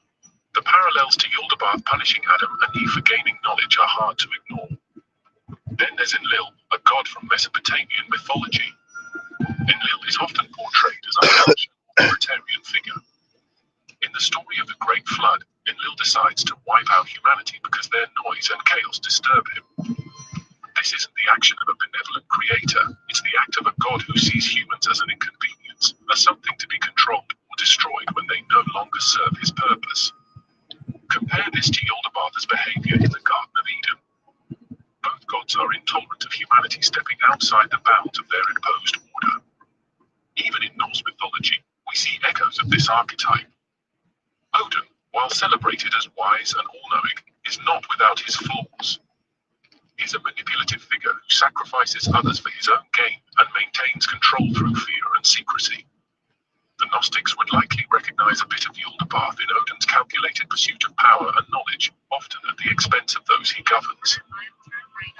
The parallels to Yaldabaoth punishing Adam and Eve for gaining knowledge are hard to ignore. Then there's Enlil, a god from Mesopotamian mythology. Enlil is often portrayed as a harsh, authoritarian figure. In the story of the Great Flood, Enlil decides to wipe out humanity because their noise and chaos disturb him. This isn't the action of a benevolent creator, it's the act of a god who sees humans as an inconvenience, as something to be controlled or destroyed when they no longer serve his purpose. Compare this to Yaldabaoth's behavior in the Garden of Eden. Both gods are intolerant of humanity stepping outside the bounds of their imposed order. Even in Norse mythology, we see echoes of this archetype. Odin, while celebrated as wise and all-knowing, is not without his flaws. He's a manipulative figure who sacrifices others for his own gain and maintains control through fear and secrecy. The Gnostics would likely recognize a bit of Yaldabaoth in Odin's calculated pursuit of power and knowledge, often at the expense of those he governs.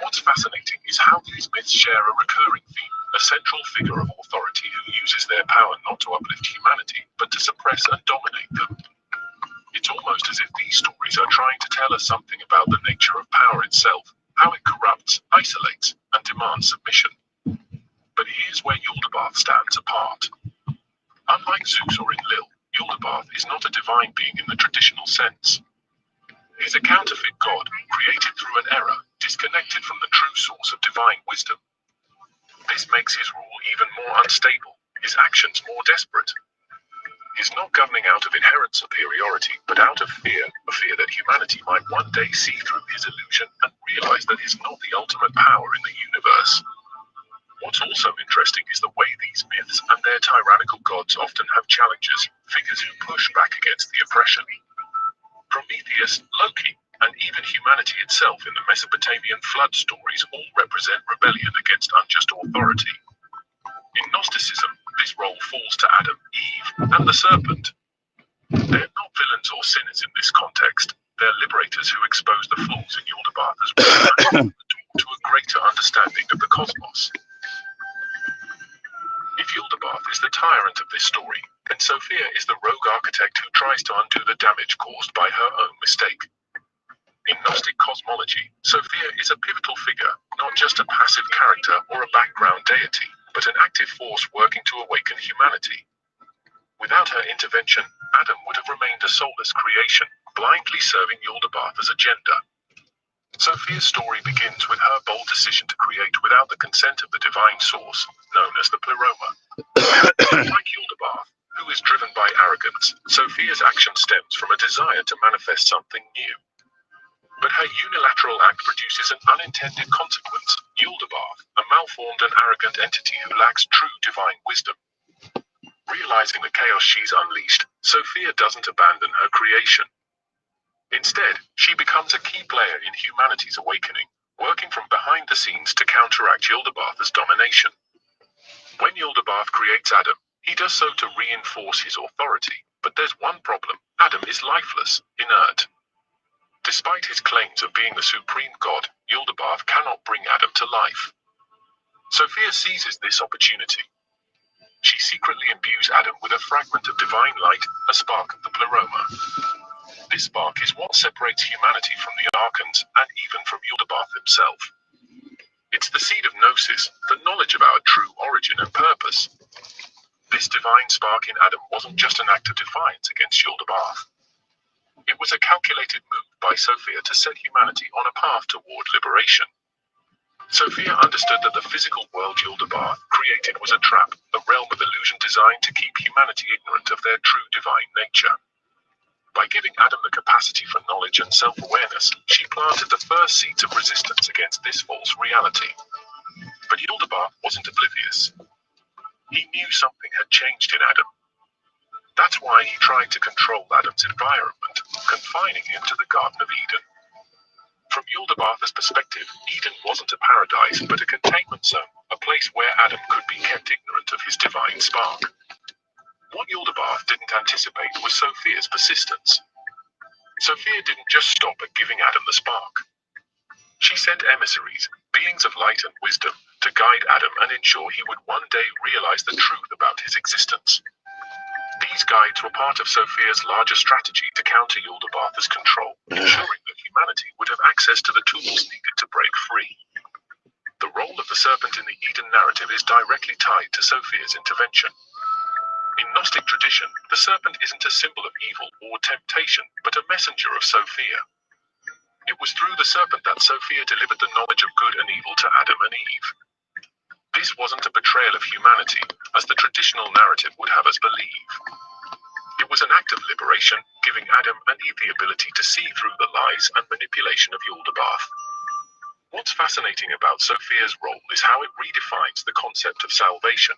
What's fascinating is how these myths share a recurring theme, a central figure of authority who uses their power not to uplift humanity, but to suppress and dominate them. It's almost as if these stories are trying to tell us something about the nature of power itself, how it corrupts, isolates, and demands submission. But here's where Yaldabaoth stands apart. Unlike Zeus or Enlil, Yaldabaoth is not a divine being in the traditional sense. He's a counterfeit god, created through an error, disconnected from the true source of divine wisdom. This makes his rule even more unstable, his actions more desperate. He's not governing out of inherent superiority, but out of fear, a fear that humanity might one day see through his illusion and realize that he's not the ultimate power in the universe. What's also interesting is the way these myths and their tyrannical gods often have challengers, figures who push back against the oppression. Prometheus, Loki, and even humanity itself in the Mesopotamian flood stories all represent rebellion against unjust authority. In Gnosticism, this role falls to Adam, Eve, and the serpent. They're not villains or sinners in this context. They're liberators who expose the flaws in Yaldabaoth as well and open the door to a greater understanding of the cosmos. If Yaldabaoth is the tyrant of this story, then Sophia is the rogue architect who tries to undo the damage caused by her own mistake. In Gnostic cosmology, Sophia is a pivotal figure, not just a passive character or a background deity, but an active force working to awaken humanity. Without her intervention, Adam would have remained a soulless creation, blindly serving Yaldabaoth's agenda. Sophia's story begins with her bold decision to create without the consent of the divine source, known as the Pleroma. Like Yaldabaoth, who is driven by arrogance, Sophia's action stems from a desire to manifest something new. But her unilateral act produces an unintended consequence. Yaldabaoth, a malformed and arrogant entity who lacks true divine wisdom. Realizing the chaos she's unleashed, Sophia doesn't abandon her creation. Instead, she becomes a key player in humanity's awakening, working from behind the scenes to counteract Yaldabaoth's domination. When Yaldabaoth creates Adam, he does so to reinforce his authority. But there's one problem: Adam is lifeless, inert. Despite his claims of being the supreme god, Yaldabaoth cannot bring Adam to life. Sophia seizes this opportunity. She secretly imbues Adam with a fragment of divine light, a spark of the Pleroma. This spark is what separates humanity from the Archons and even from Yaldabaoth himself. It's the seed of Gnosis, the knowledge of our true origin and purpose. This divine spark in Adam wasn't just an act of defiance against Yaldabaoth. It was a calculated move by Sophia to set humanity on a path toward liberation. Sophia understood that the physical world Yaldabaoth created was a trap, a realm of illusion designed to keep humanity ignorant of their true divine nature. By giving Adam the capacity for knowledge and self-awareness, she planted the first seeds of resistance against this false reality. But Yaldabaoth wasn't oblivious. He knew something had changed in Adam. That's why he tried to control Adam's environment, confining him to the Garden of Eden. From Yaldabaoth's perspective, Eden wasn't a paradise, but a containment zone, a place where Adam could be kept ignorant of his divine spark. What Yaldabaoth didn't anticipate was Sophia's persistence. Sophia didn't just stop at giving Adam the spark. She sent emissaries, beings of light and wisdom, to guide Adam and ensure he would one day realize the truth about his existence. These guides were part of Sophia's larger strategy to counter Yaldabaoth's control, ensuring that humanity would have access to the tools needed to break free. The role of the serpent in the Eden narrative is directly tied to Sophia's intervention. In Gnostic tradition, the serpent isn't a symbol of evil or temptation, but a messenger of Sophia. It was through the serpent that Sophia delivered the knowledge of good and evil to Adam and Eve. This wasn't a betrayal of humanity, as the traditional narrative would have us believe. It was an act of liberation, giving Adam and Eve the ability to see through the lies and manipulation of Yaldabaoth. What's fascinating about Sophia's role is how it redefines the concept of salvation.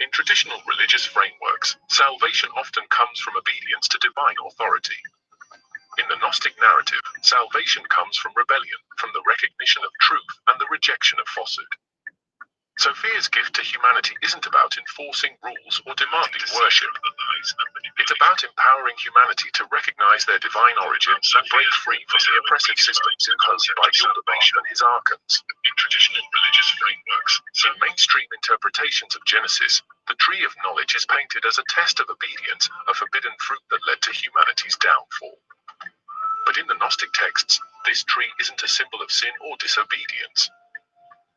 In traditional religious frameworks, salvation often comes from obedience to divine authority. In the Gnostic narrative, salvation comes from rebellion, from the recognition of truth and the rejection of falsehood. Sophia's gift to humanity isn't about enforcing rules or demanding worship. It's about empowering humanity to recognize their divine origins and break free from the oppressive systems imposed by Yaldabaoth and his archons. In traditional religious frameworks, in mainstream interpretations of Genesis, the tree of knowledge is painted as a test of obedience, a forbidden fruit that led to humanity's downfall. But in the Gnostic texts, this tree isn't a symbol of sin or disobedience.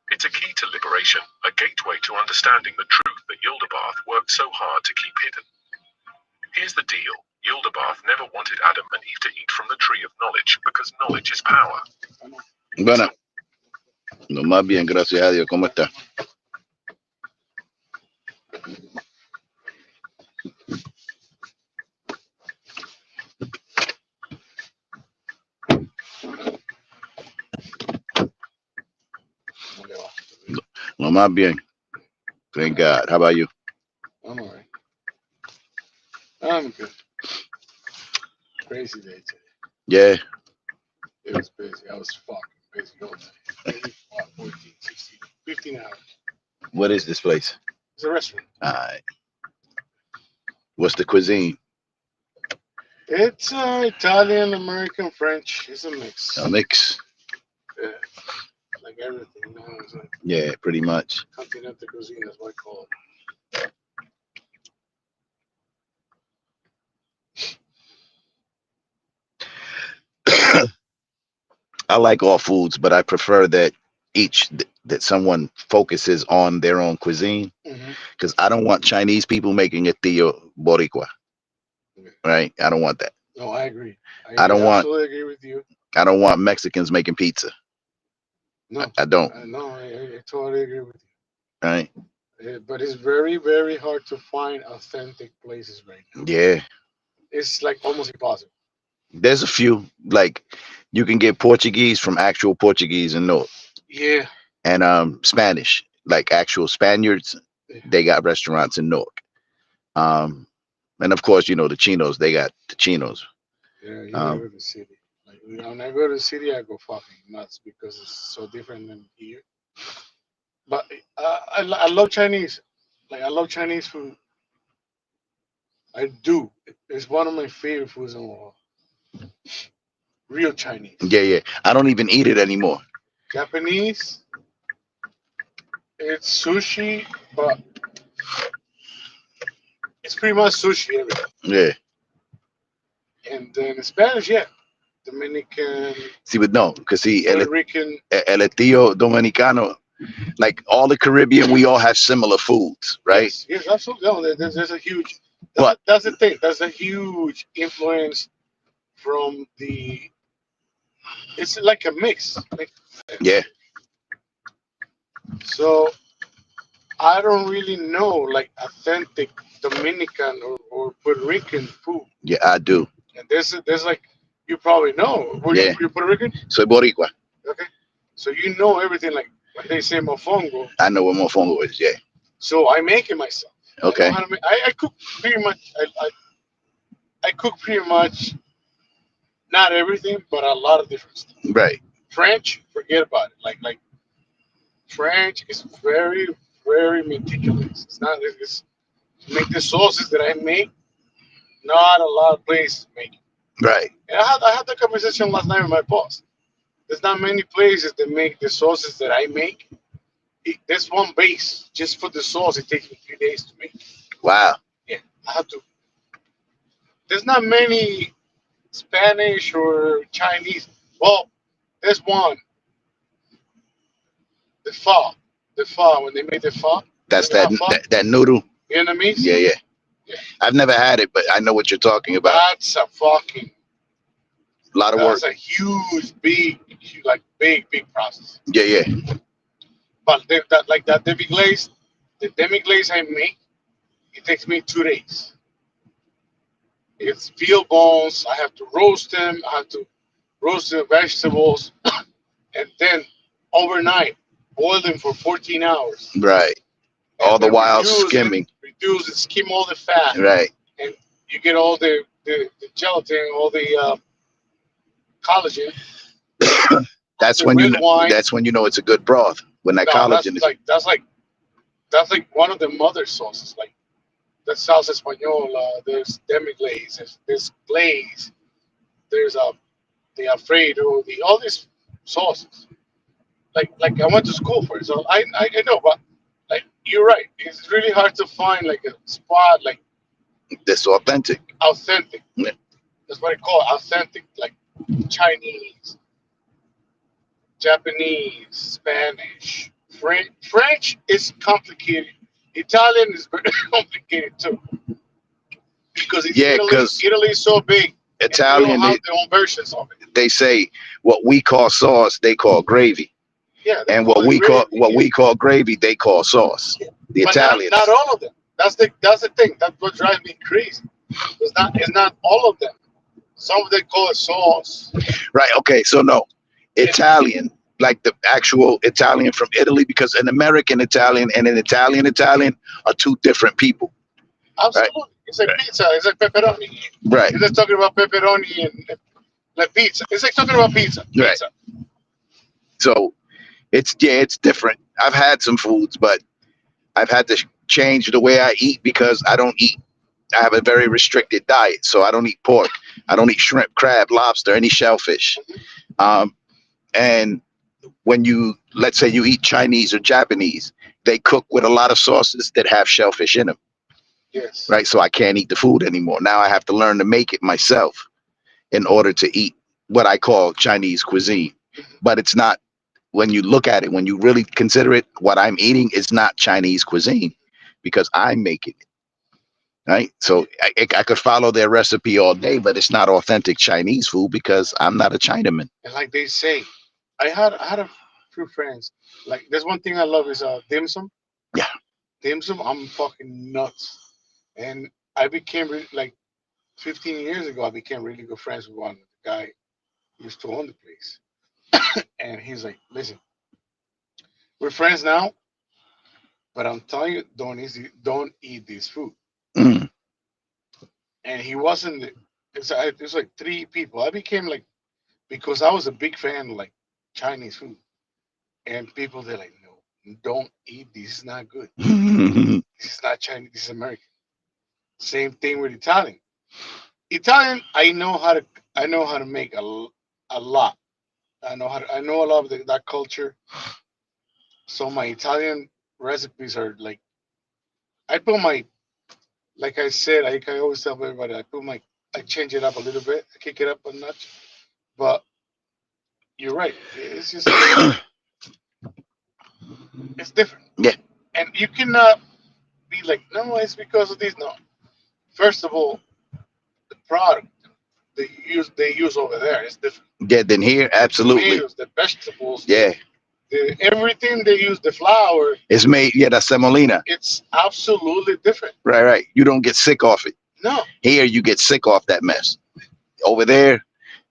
It's a key to liberation, a gateway to understanding the truth that Yaldabaoth worked so hard to keep hidden. Here's the deal. Yaldabaoth never wanted Adam and Eve to eat from the tree of knowledge, because knowledge is power. Bueno, lo más bien, gracias a Dios. ¿Cómo está? Lo más bien. Thank God. How about you? I'm alright. I'm good. Crazy day today. Yeah. It was busy. I was fucking busy all day. 14, 16, 15 hours. What is this place? It's a restaurant. All right. What's the cuisine? It's Italian, American, French. It's a mix. A mix. Yeah. Like everything. You know, it's like Yeah, pretty much. continental cuisine is what I call it. I like all foods, but I prefer that that someone focuses on their own cuisine, because I don't want Chinese people making a tío boricua. Right? I don't want that. No, I agree. I don't want. absolutely agree with you. I don't want Mexicans making pizza. No, I don't. I totally agree with you. Right? But it's very, very hard to find authentic places right now. Yeah. It's like almost impossible. There's a few, like you can get Portuguese from actual Portuguese in North. Yeah. And Spanish, like actual Spaniards, they got restaurants in Newark. And of course, you know, the Chinos, they got the Chinos. Yeah, you live in the city. Like when I go to the city, I go fucking nuts because it's so different than here. But I love Chinese. Like I love Chinese food. I do. It's one of my favorite foods in the world. Real Chinese. Yeah. I don't even eat it anymore. Japanese, it's sushi, but it's pretty much sushi everything. Yeah. And then Spanish, yeah. Dominican. See, but no, because see, Puerto Rican. El Tío Dominicano, like all the Caribbean, we all have similar foods, right? Yes, absolutely. No, there's a huge. That's the thing. That's a huge influence from the. It's like a mix. Yeah. So I don't really know like authentic Dominican or Puerto Rican food. Yeah, I do. And there's like you probably know. Yeah. You're Puerto Rican? Soy Boricua. Okay. So you know everything like when they say mofongo. I know what mofongo is, yeah. So I make it myself. Okay. I cook pretty much. I cook pretty much not everything, but a lot of different stuff. Right. French, forget about it. Like French is very, very meticulous. It's not. It's make the sauces that I make. Not a lot of places make it. Right. And I had that conversation last night with my boss. There's not many places that make the sauces that I make. There's one base just for the sauce. It takes me 3 days to make. Wow. Yeah, I have to. There's not many Spanish or Chinese. Well, there's one. The pho. The pho. When they make the pho. That's You know pho? that noodle. Vietnamese. Yeah, yeah. I've never had it, but I know what you're talking about. That's a fucking. A lot of work. That's a huge, big, big process. Yeah, yeah. But that demi glaze, the demi glaze I make, it takes me 2 days. It's veal bones. I have to roast them. I have to roast the vegetables, and then overnight boil them for 14 hours. Right. All the while skimming. Reduce and skim all the fat. Right. And you get all the gelatin, all the collagen. That's when you know. Wine. That's when you know it's a good broth. When that collagen is. That's like one of the mother sauces. Like the salsa española. There's demi glaze. There's glaze. There's the Alfredo. All these sauces. Like I went to school for it, so I know, but like you're right. It's really hard to find like a spot like this authentic. Authentic. Yeah. That's what I call it, authentic. Like Chinese, Japanese, Spanish, French is complicated. Italian is very complicated too. Because Italy is so big. Italian, they have their own versions of it. They say what we call sauce, they call gravy. Yeah, and what we call gravy, they call sauce. Yeah. The but Italians. Not all of them. That's the thing. That's what drives me crazy. It's not all of them. Some of them call it sauce. Right. Okay. So no, Italian, like the actual Italian from Italy, because an American Italian and an Italian are two different people. Absolutely. Right? It's like pizza. It's like pepperoni. Right. It's like talking about pepperoni and like pizza. It's like talking about pizza. Right. So it's different. I've had some foods, but I've had to change the way I eat because I don't eat. I have a very restricted diet, so I don't eat pork. I don't eat shrimp, crab, lobster, any shellfish. And when let's say you eat Chinese or Japanese, they cook with a lot of sauces that have shellfish in them. Yes. Right. So I can't eat the food anymore. Now I have to learn to make it myself in order to eat what I call Chinese cuisine. But it's not, when you look at it, when you really consider it, what I'm eating is not Chinese cuisine because I'm making it. Right. So I could follow their recipe all day, but it's not authentic Chinese food because I'm not a Chinaman. And like they say, I had a few friends. Like there's one thing I love is dim sum. Yeah. Dim sum, I'm fucking nuts. And I became like 15 years ago, I became really good friends with one guy who used to own the place. And he's like, listen, we're friends now, but I'm telling you, don't eat this food. Mm. And he wasn't. It's like 3 people. I became like, because I was a big fan of like Chinese food, and people they're like, no, don't eat. This is not good. This is not Chinese. This is American. Same thing with Italian. Italian, I know how to make a lot. I know a lot of that culture. So my Italian recipes are like, like I said, I always tell everybody, I change it up a little bit, I kick it up a notch. But you're right, it's just it's different. Yeah. And you cannot be like, no, it's because of this. No. First of all, the product they use over there is different. Yeah, than here, absolutely. The tomatoes, the vegetables. Yeah. Everything they use, the flour. It's made, that's semolina. It's absolutely different. Right. You don't get sick off it. No. Here you get sick off that mess. Over there,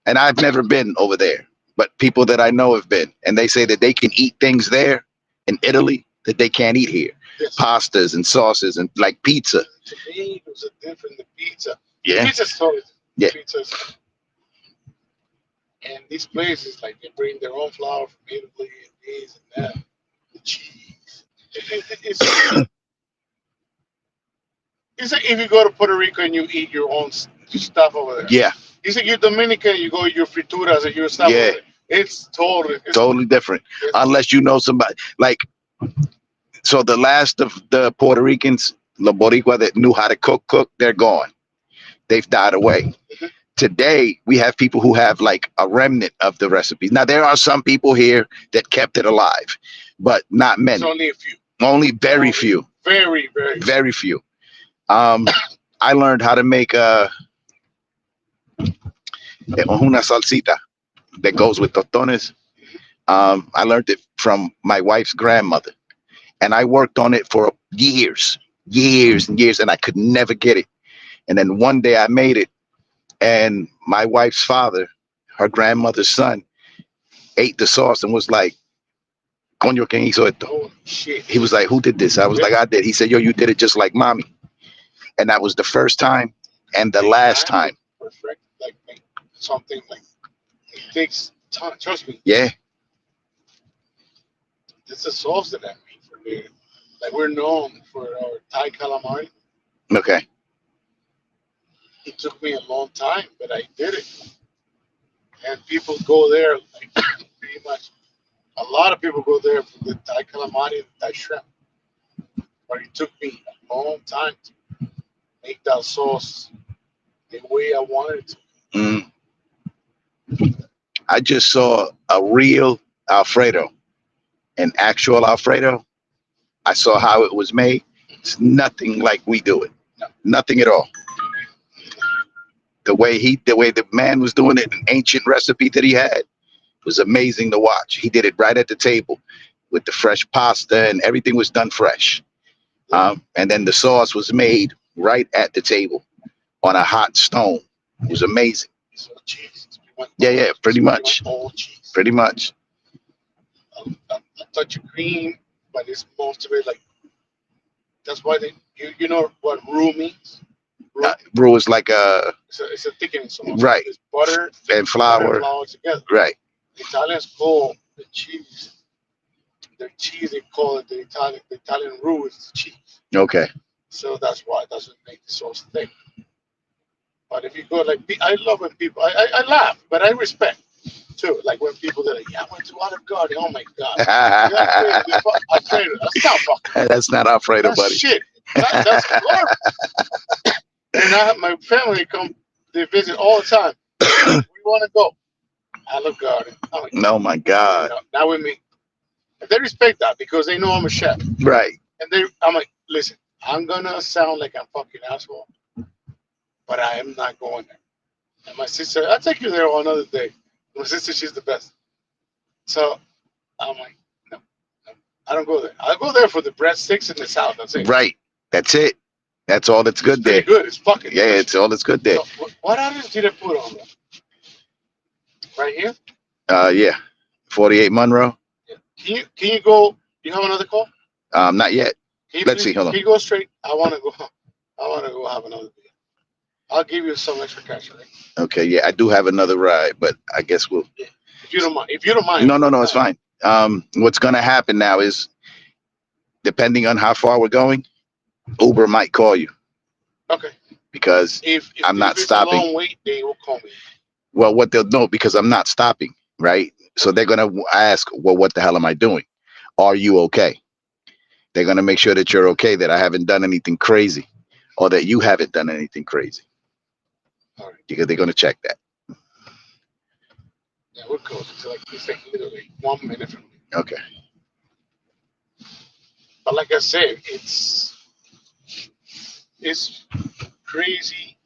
and I've never been over there, but people that I know have been, and they say that they can eat things there in Italy that they can't eat here. Yes. Pastas and sauces and like pizza. Tomatoes are different than pizza. Yeah. Pizza's totally yeah. Pizzas. And these places, like, they bring their own flour from Italy and this and that. The cheese. It's like if you go to Puerto Rico and you eat your own stuff over there. Yeah. You say you're Dominican, you go your frituras and your stuff. Yeah. It's totally Different. Unless you know somebody like. So the last of the Puerto Ricans, the Boricua that knew how to cook, they're gone. They've died away. Today we have people who have like a remnant of the recipes. Now there are some people here that kept it alive, but not many. It's only a few. Only very few. Very few. I learned how to make una salsita that goes with tostones. I learned it from my wife's grandmother, and I worked on it for years, and I could never get it. And then one day I made it, and my wife's father, her grandmother's son, ate the sauce and was like, "Coño, ¿quién hizo esto?" Oh shit! He was like, "Who did this?" I was like, "I did." He said, "Yo, you did it just like mommy." And that was the first time and the last time. Perfect. Like something like it takes time. Trust me. Yeah. It's a sauce that I made for me. Like we're known for our Thai calamari. Okay. It took me a long time, but I did it. And people go there, like pretty much. A lot of people go there for the Thai calamari and Thai shrimp. But it took me a long time to make that sauce the way I wanted it to. I just saw a real Alfredo, an actual Alfredo. I saw how it was made. It's nothing like we do it. Nothing at all. The way the man was doing it, an ancient recipe that he had, was amazing to watch. He did it right at the table with the fresh pasta, and everything was done fresh. And then the sauce was made right at the table on a hot stone. It was amazing. Yeah, pretty much. Pretty much. A touch of cream, but it's most of it like. That's why you know what roux means. Roux is like a It's a thickening sauce. right. It's butter And flour. butter and flour together. Right. The Italians call the cheese. Their cheese, they call it the Italian roux is the cheese. Okay. So that's why it doesn't make the sauce thick. But if you go like, I love when people, I laugh, but I respect too. Like when people that are like, yeah, I went to Olive Garden. Oh my God. Alfredo. That's not fucking. That's not Alfredo, That's buddy. shit. That's garbage. And I have my family come, they visit all the time. We want to go. Olive Garden. I'm like, Oh my God. not with me. And they respect that because they know I'm a chef. Right. And I'm like, listen, I'm gonna sound like I'm fucking asshole, but I am not going there. And my sister, I'll take you there on another day. My sister, she's the best. So I'm like, no, I don't go there. I'll go there for the breadsticks and the salad. That's it. Right. That's it. That's all that's good there. Good. It's fucking Yeah, it's all that's good there. So, what others did I put on there? Right here? Yeah. 48 Monroe. Can you go? You have another call? Not yet. Can you Let's please- see. Hold on. Can you go straight? I want to go have another beer. I'll give you some extra cash, right? Okay. Yeah, I do have another ride, but I guess we'll. If you don't mind. If you don't mind. No, it's fine. What's gonna happen now is, depending on how far we're going, Uber might call you. Okay. Because If I'm not it's stopping. a long wait, they will call me. Well, what they'll know, because I'm not stopping, right? So they're gonna ask, well, what the hell am I doing? Are you okay? They're gonna make sure that you're okay, that I haven't done anything crazy, or that you haven't done anything crazy. All right. Because they're gonna check that. Yeah, we're close. It's like literally 1 minute from me. Okay. But like I said, it's crazy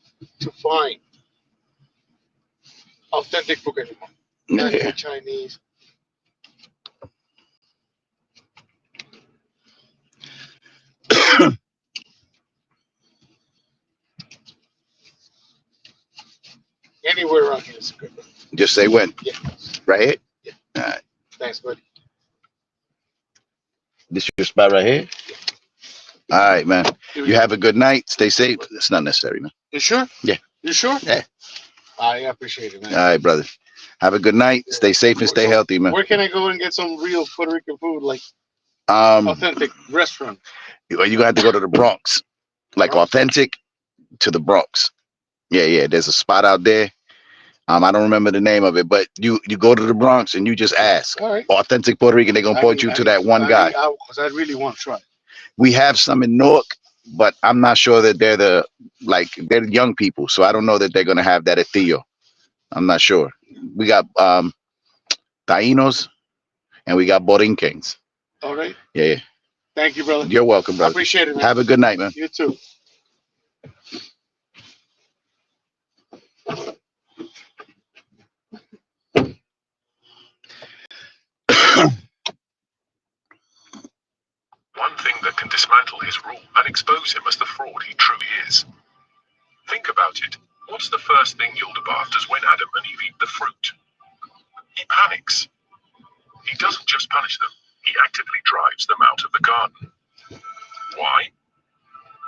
to find authentic food anymore. Not even Chinese. Anywhere around here is good. Just say when. Yeah. Right here? Yeah. All right. Thanks, buddy. This your spot right here? All right, man. You have a good night. Stay safe. It's not necessary, man. You sure? Yeah. You sure? Yeah. I appreciate it, man. All right, brother. Have a good night. Stay safe and stay healthy, man. Where can I go and get some real Puerto Rican food, like Um, authentic restaurant? you're gonna have to go to the Bronx, like authentic to the Bronx. Yeah. There's a spot out there. I don't remember the name of it, but you go to the Bronx and you just ask. All right. Authentic Puerto Rican, they're gonna point you to that one guy. Because I really want to try. We have some in Newark, but I'm not sure that they're the young people, so I don't know that they're gonna have that at Theo. I'm not sure. We got Tainos and we got Borinquens. All right. Yeah. Thank you, brother. You're welcome, I brother. appreciate it, man. Have a good night, man. You too. One thing that can dismantle his rule and expose him as the fraud he truly is. Think about it. What's the first thing Yildabaoth does when Adam and Eve eat the fruit? He panics. He doesn't just punish them, he actively drives them out of the garden. Why?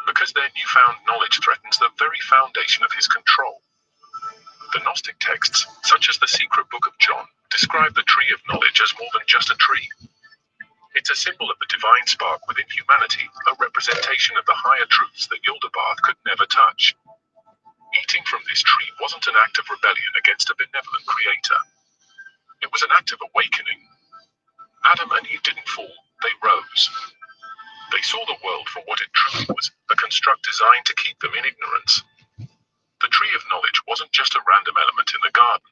Because their newfound knowledge threatens the very foundation of his control. The Gnostic texts, such as the secret book of John, describe the tree of knowledge as more than just a tree. It's a symbol of the divine spark within humanity, a representation of the higher truths that Yildabaoth could never touch. Eating from this tree wasn't an act of rebellion against a benevolent creator. It was an act of awakening. Adam and Eve didn't fall, they rose. They saw the world for what it truly was, a construct designed to keep them in ignorance. The tree of knowledge wasn't just a random element in the garden.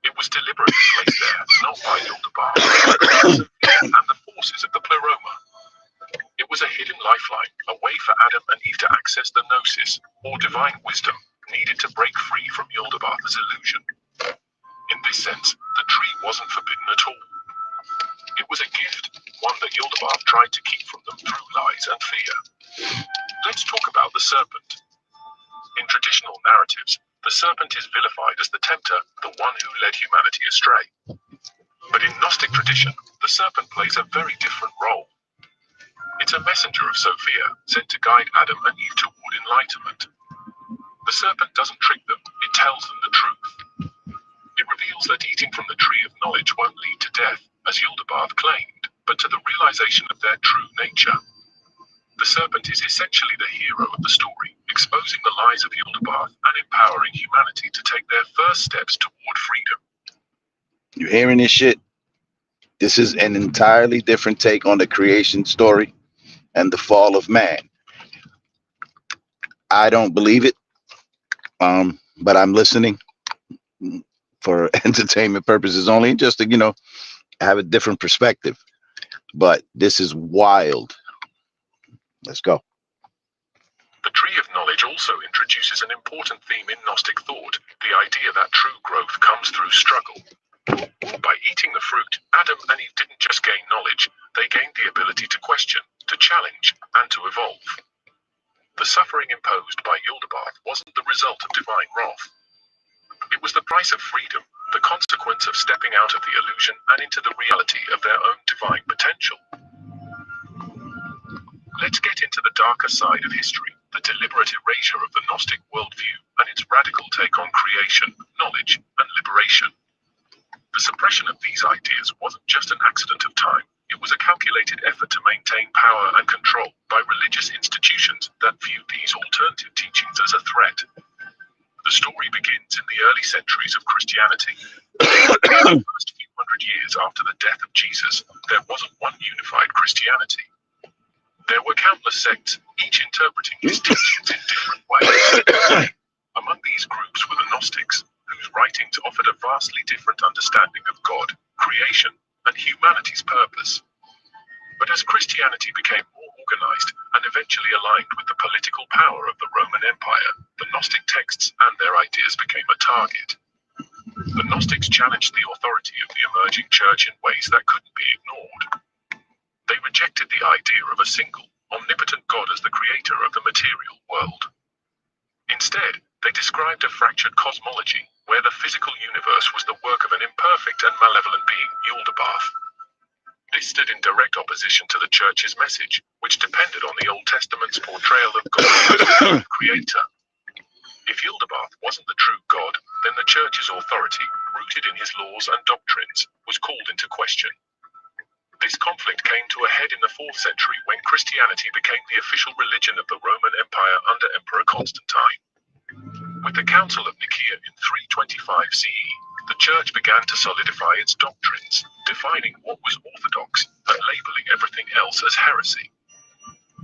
It was deliberately placed there, not by Yildabaoth, and the forces of the Pleroma. It was a hidden lifeline, a way for Adam and Eve to access the gnosis, or divine wisdom, needed to break free from Yildabaoth's illusion. In this sense, the tree wasn't forbidden at all. It was a gift, one that Yildabaoth tried to keep from them through lies and fear. Let's talk about the serpent. In traditional narratives, the serpent is vilified as the tempter, the one who led humanity astray. But in Gnostic tradition, the serpent plays a very different role. It's a messenger of Sophia, sent to guide Adam and Eve toward enlightenment. The serpent doesn't trick them, it tells them the truth. It reveals that eating from the tree of knowledge won't lead to death, as Yildabaoth claimed, but to the realization of their true nature. The serpent is essentially the hero of the story, exposing the lies of Yildabaoth and empowering humanity to take their first steps toward freedom. You hearing this shit? This is an entirely different take on the creation story and the fall of man. I don't believe it, but I'm listening for entertainment purposes only, just to, have a different perspective. But this is wild. Let's go. The tree of knowledge also introduces an important theme in Gnostic thought, the idea that true growth comes through struggle. By eating the fruit, Adam and Eve didn't just gain knowledge, they gained the ability to question, to challenge, and to evolve. The suffering imposed by Yildabaoth wasn't the result of divine wrath. It was the price of freedom, the consequence of stepping out of the illusion and into the reality of their own divine potential. Let's get into the darker side of history, the deliberate erasure of the Gnostic worldview and its radical take on creation, knowledge, and liberation. The suppression of these ideas wasn't just an accident of time, it was a calculated effort to maintain power and control by religious institutions that viewed these alternative teachings as a threat. The story begins in the early centuries of Christianity. In the first few hundred years after the death of Jesus, there wasn't one unified Christianity. There were countless sects, each interpreting his teachings in different ways. Among these groups were the Gnostics, whose writings offered a vastly different understanding of God, creation, and humanity's purpose. But as Christianity became more organized and eventually aligned with the political power of the Roman Empire, the Gnostic texts and their ideas became a target. The Gnostics challenged the authority of the emerging church in ways that couldn't be ignored. They rejected the idea of a single, omnipotent God as the creator of the material world. Instead, they described a fractured cosmology, where the physical universe was the work of an imperfect and malevolent being, Yildabaoth. This stood in direct opposition to the church's message, which depended on the Old Testament's portrayal of God as the creator. If Yildabaoth wasn't the true God, then the church's authority, rooted in his laws and doctrines, was called into question. This conflict came to a head in the 4th century when Christianity became the official religion of the Roman Empire under Emperor Constantine. With the Council of Nicaea in 325 CE, the Church began to solidify its doctrines, defining what was orthodox and labeling everything else as heresy.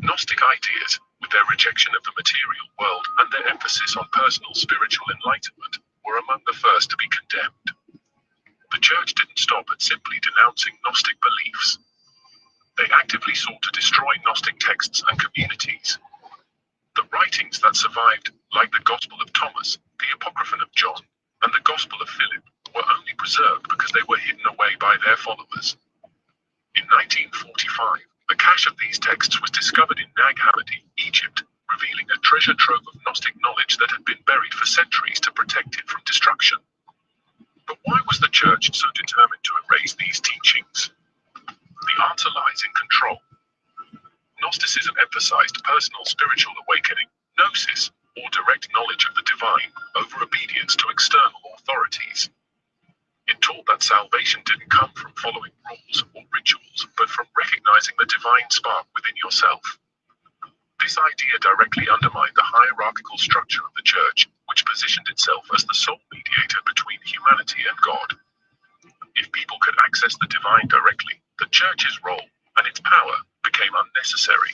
Gnostic ideas, with their rejection of the material world and their emphasis on personal spiritual enlightenment, were among the first to be condemned. The Church didn't stop at simply denouncing Gnostic beliefs. They actively sought to destroy Gnostic texts and communities. The writings that survived, like the Gospel of Thomas, the Apocryphon of John, and the Gospel of Philip, were only preserved because they were hidden away by their followers. In 1945, a cache of these texts was discovered in Nag Hammadi, Egypt, revealing a treasure trove of Gnostic knowledge that had been buried for centuries to protect it from destruction. But why was the Church so determined to erase these teachings? The answer lies in control. Gnosticism emphasized personal spiritual awakening, gnosis, or direct knowledge of the divine, over obedience to external authorities. It taught that salvation didn't come from following rules or rituals, but from recognizing the divine spark within yourself. This idea directly undermined the hierarchical structure of the Church, which positioned itself as the sole mediator between humanity and God. If people could access the divine directly, the Church's role and its power became unnecessary.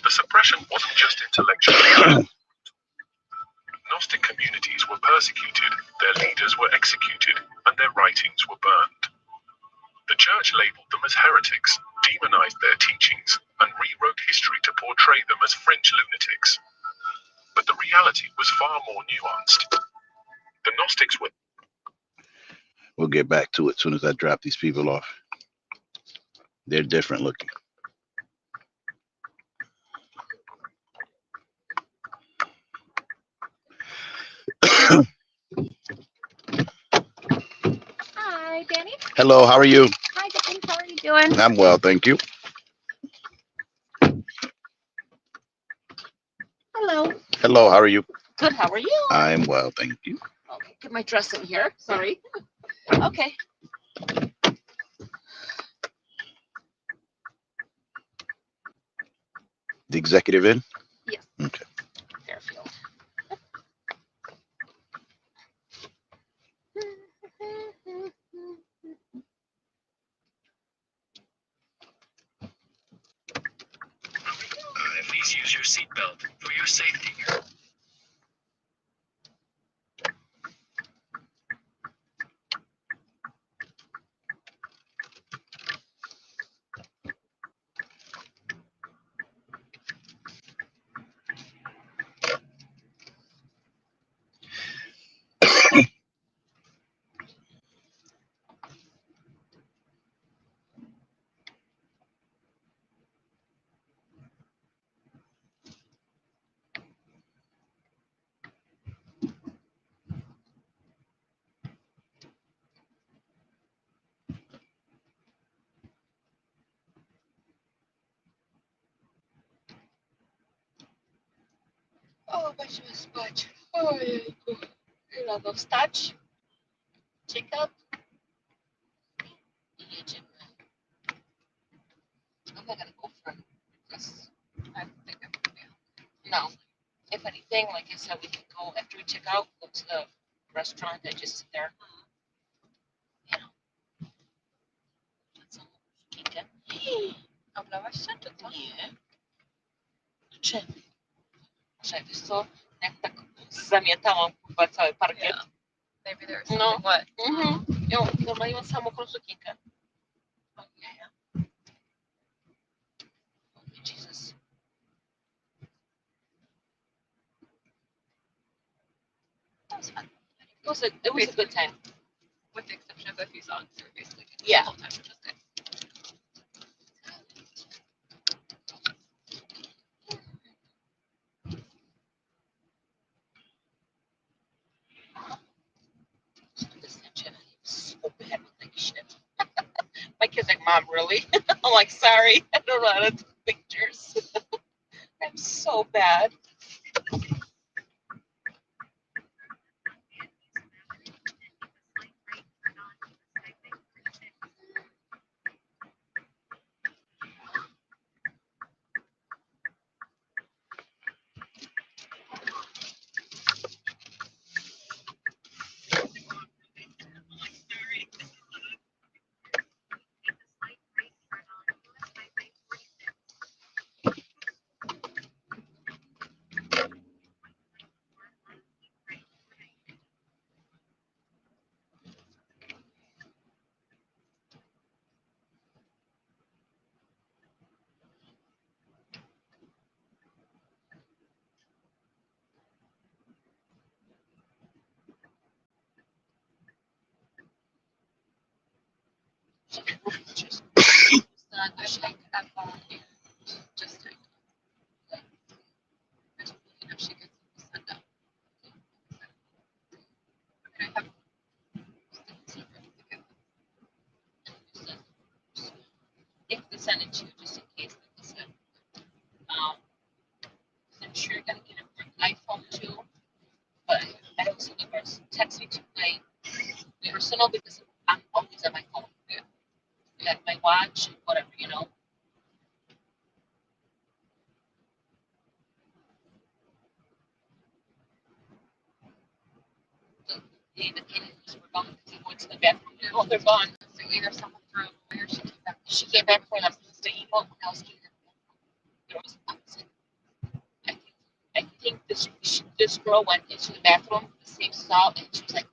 The suppression wasn't just intellectual. Gnostic communities were persecuted, their leaders were executed, and their writings were burned. The Church labeled them as heretics, demonized their teachings, and rewrote history to portray them as fringe lunatics. But the reality was far more nuanced. The Gnostics were... We'll get back to it as soon as I drop these people off. They're different looking. Hi, Danny. Hello, how are you? Hi, Danny. How are you doing? I'm well, thank you. Hello. Hello, how are you? Good. How are you? I'm well, thank you. Okay, get my dress in here. Sorry. Okay. The executive in? Yes. Okay. Fairfield. Please use your seatbelt for your safety. O, będziemy spać. Ojejku. Rano wstać. Check up. I jedziemy. I'm not gonna go for it because I don't think I'm gonna be out. No. If anything, like I said, we can go after we check out, go to the restaurant and just sit there. You know. That's all. Kinkę. Oblałaś się, czy co? Nie. Czy? Że wiesz co, jak tak zamiatałam chyba cały parkiet. Yeah. Maybe there's no. What? Ja normalnie mam samą sukienkę. Oh yeah. Oh, Jesus. That was fun. It was a good time. With the exception of a few songs, we were basically the whole time, which was good. So bad with like shit. My kid's like, Mom, really? I'm like, sorry, I don't know how to take pictures. I'm so bad. not Ashik, Apple, and just like, there's really enough she gets send out. And I have if they send it to you just in case, like I said, I'm sure you're gonna get an iPhone too, but I also never text me to my personal because I'm always on my phone. Yeah, my watch, whatever, you know. Even kids were gone because they went to the bathroom. Oh, they're gone. So either someone threw it away or she came back for us to eat what else came there was opposite. I think this girl went into the bathroom, the same stall, and she was like,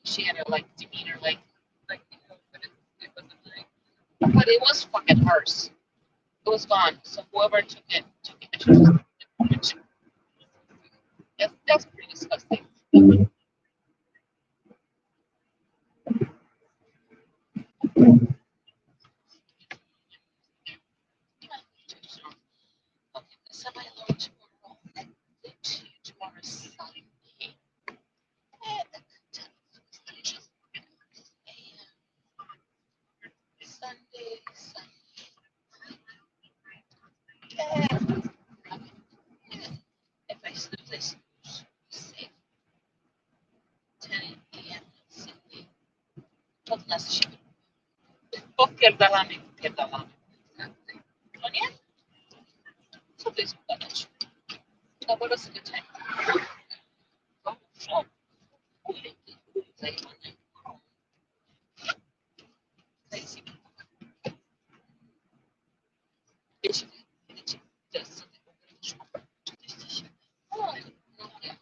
she had her like demeanor, like you know, it wasn't like, but it was fucking hers. It was gone. So whoever took it. That's pretty disgusting. Okay, so my Lord tomorrow. Tomorrow is Sunday. If I snooze, I snooze. Safe. 10 a.m. Sunday. Tot nas siebie. Popierdalamy. No nie? Co to jest gadać? No bo rozgrycie. Dobrze. Zajebane. Wiecie, to jest co tego wyszło. 47. No, nie.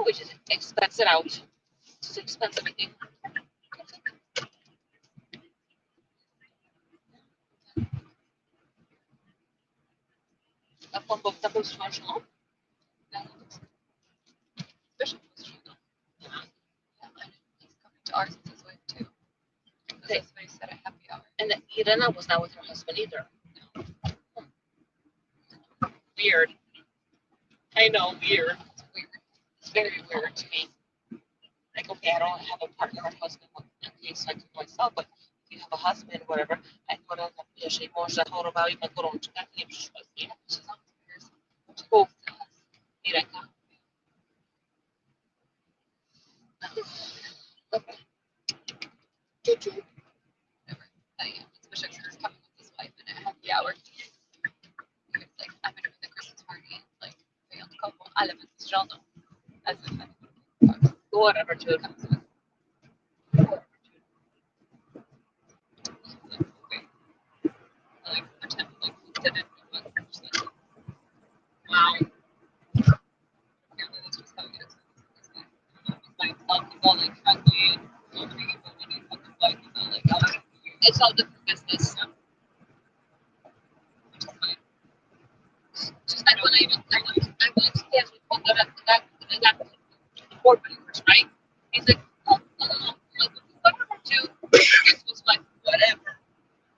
Which is expensive out. It's expensive, I think. A pombo w taką smażoną? Especially if it's short. Yeah. He's coming to ours with his wife too. That's what he said at happy hour. And Irena was not with her husband either. Weird. I know, weird. It's weird. It's very weird to me. Like, okay, I don't have a partner or husband, okay, so I can do myself, but if you have a husband, whatever, akurat jeżeli mąż zachorował i ma gorączkę, nie przyszła z nim, to się zamknął i ręka. Dobra. Juju. Especially since he's coming with his wife and at happy hour. It's like, I'm gonna be the Christmas party, like, failed couple, ale bez żoną. As if whatever to it comes with. I like pretend like we did it. Wow. Apparently that's just how it is. Like some people like ugly, nobody people when they fucking like people like oh, it's all different business. Just I don't even I want to stand with people that board members, right? He's like, oh, no. Like, whatever, too. This was like, whatever.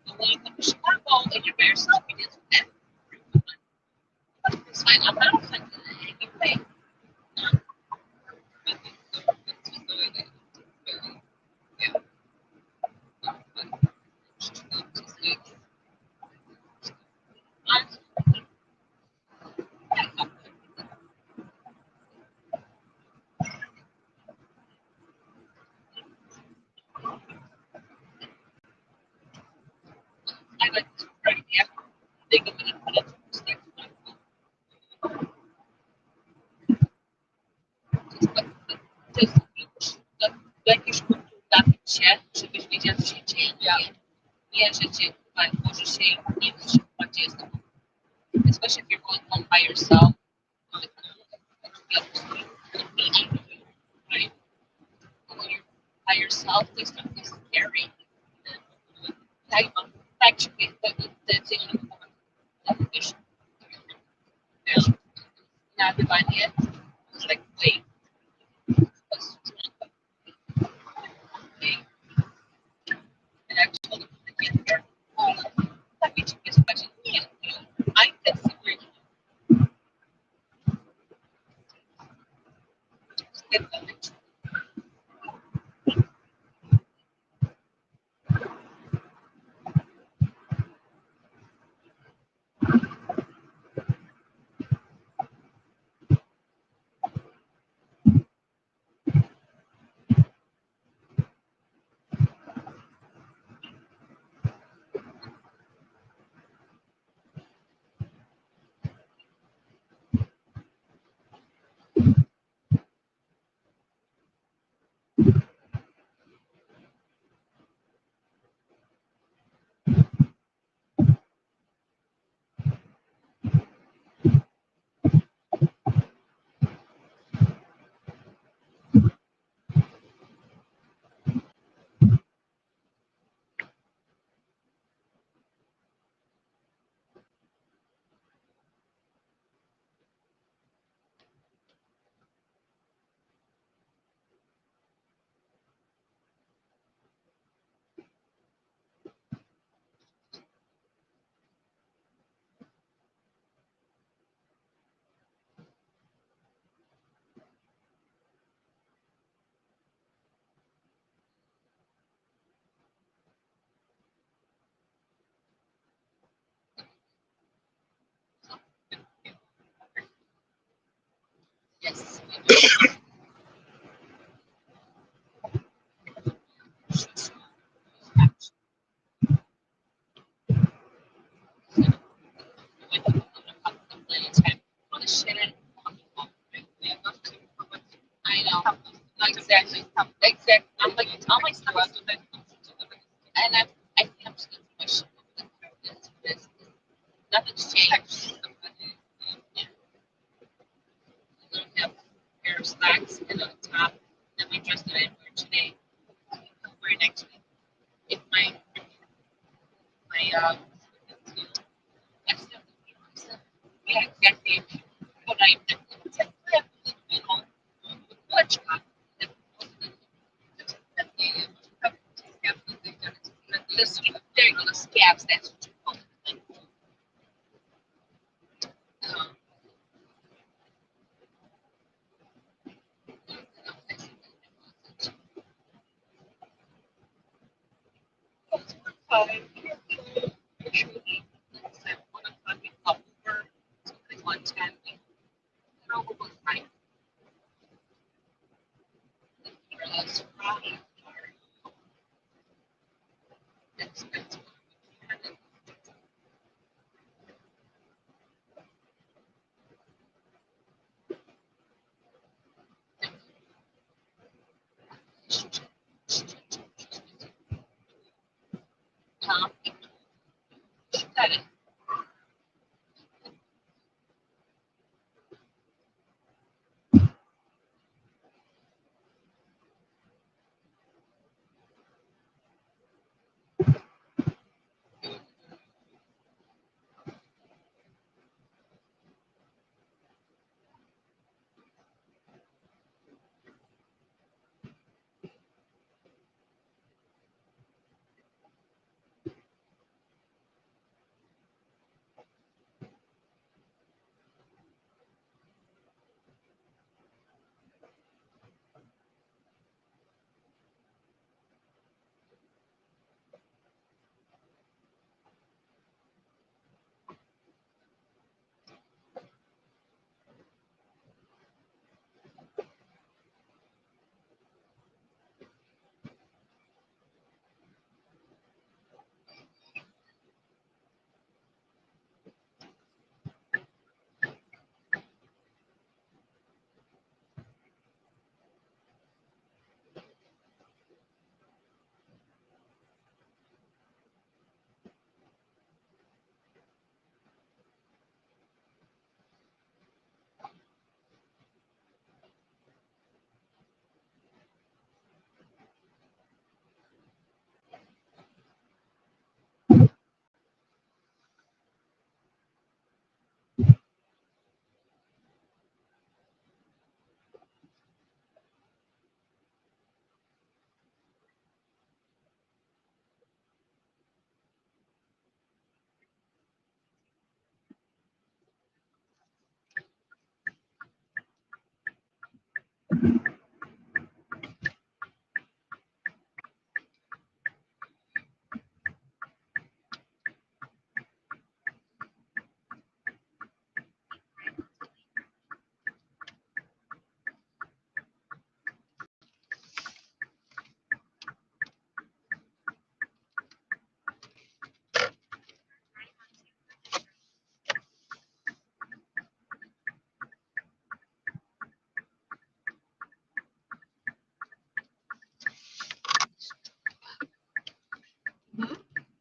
But when you come to Chicago and you're by yourself, you just it's fine. I'm not offended in any way. I like this right here. Think of it and put it to perspective. Jakiś kulturalny się, żebyś wiedział, co się dzieje. Nie, że cię może się nie wstrzymać, gdzie jest to. Especially if you're going home by yourself. Right? When you're by yourself, there's something scary. Actually, the not dividing it. It's like, wait. I know. Exactly. Exactly. I'm like stuff. And I think I'm just gonna push this. Nothing's changed. Yeah. I'm gonna have a pair of slacks and on top, and my dress that I wear today, I'll wear next week. If my yeah, exactly. What I you know, what there you go, the scabs, that's what you call it. Got it.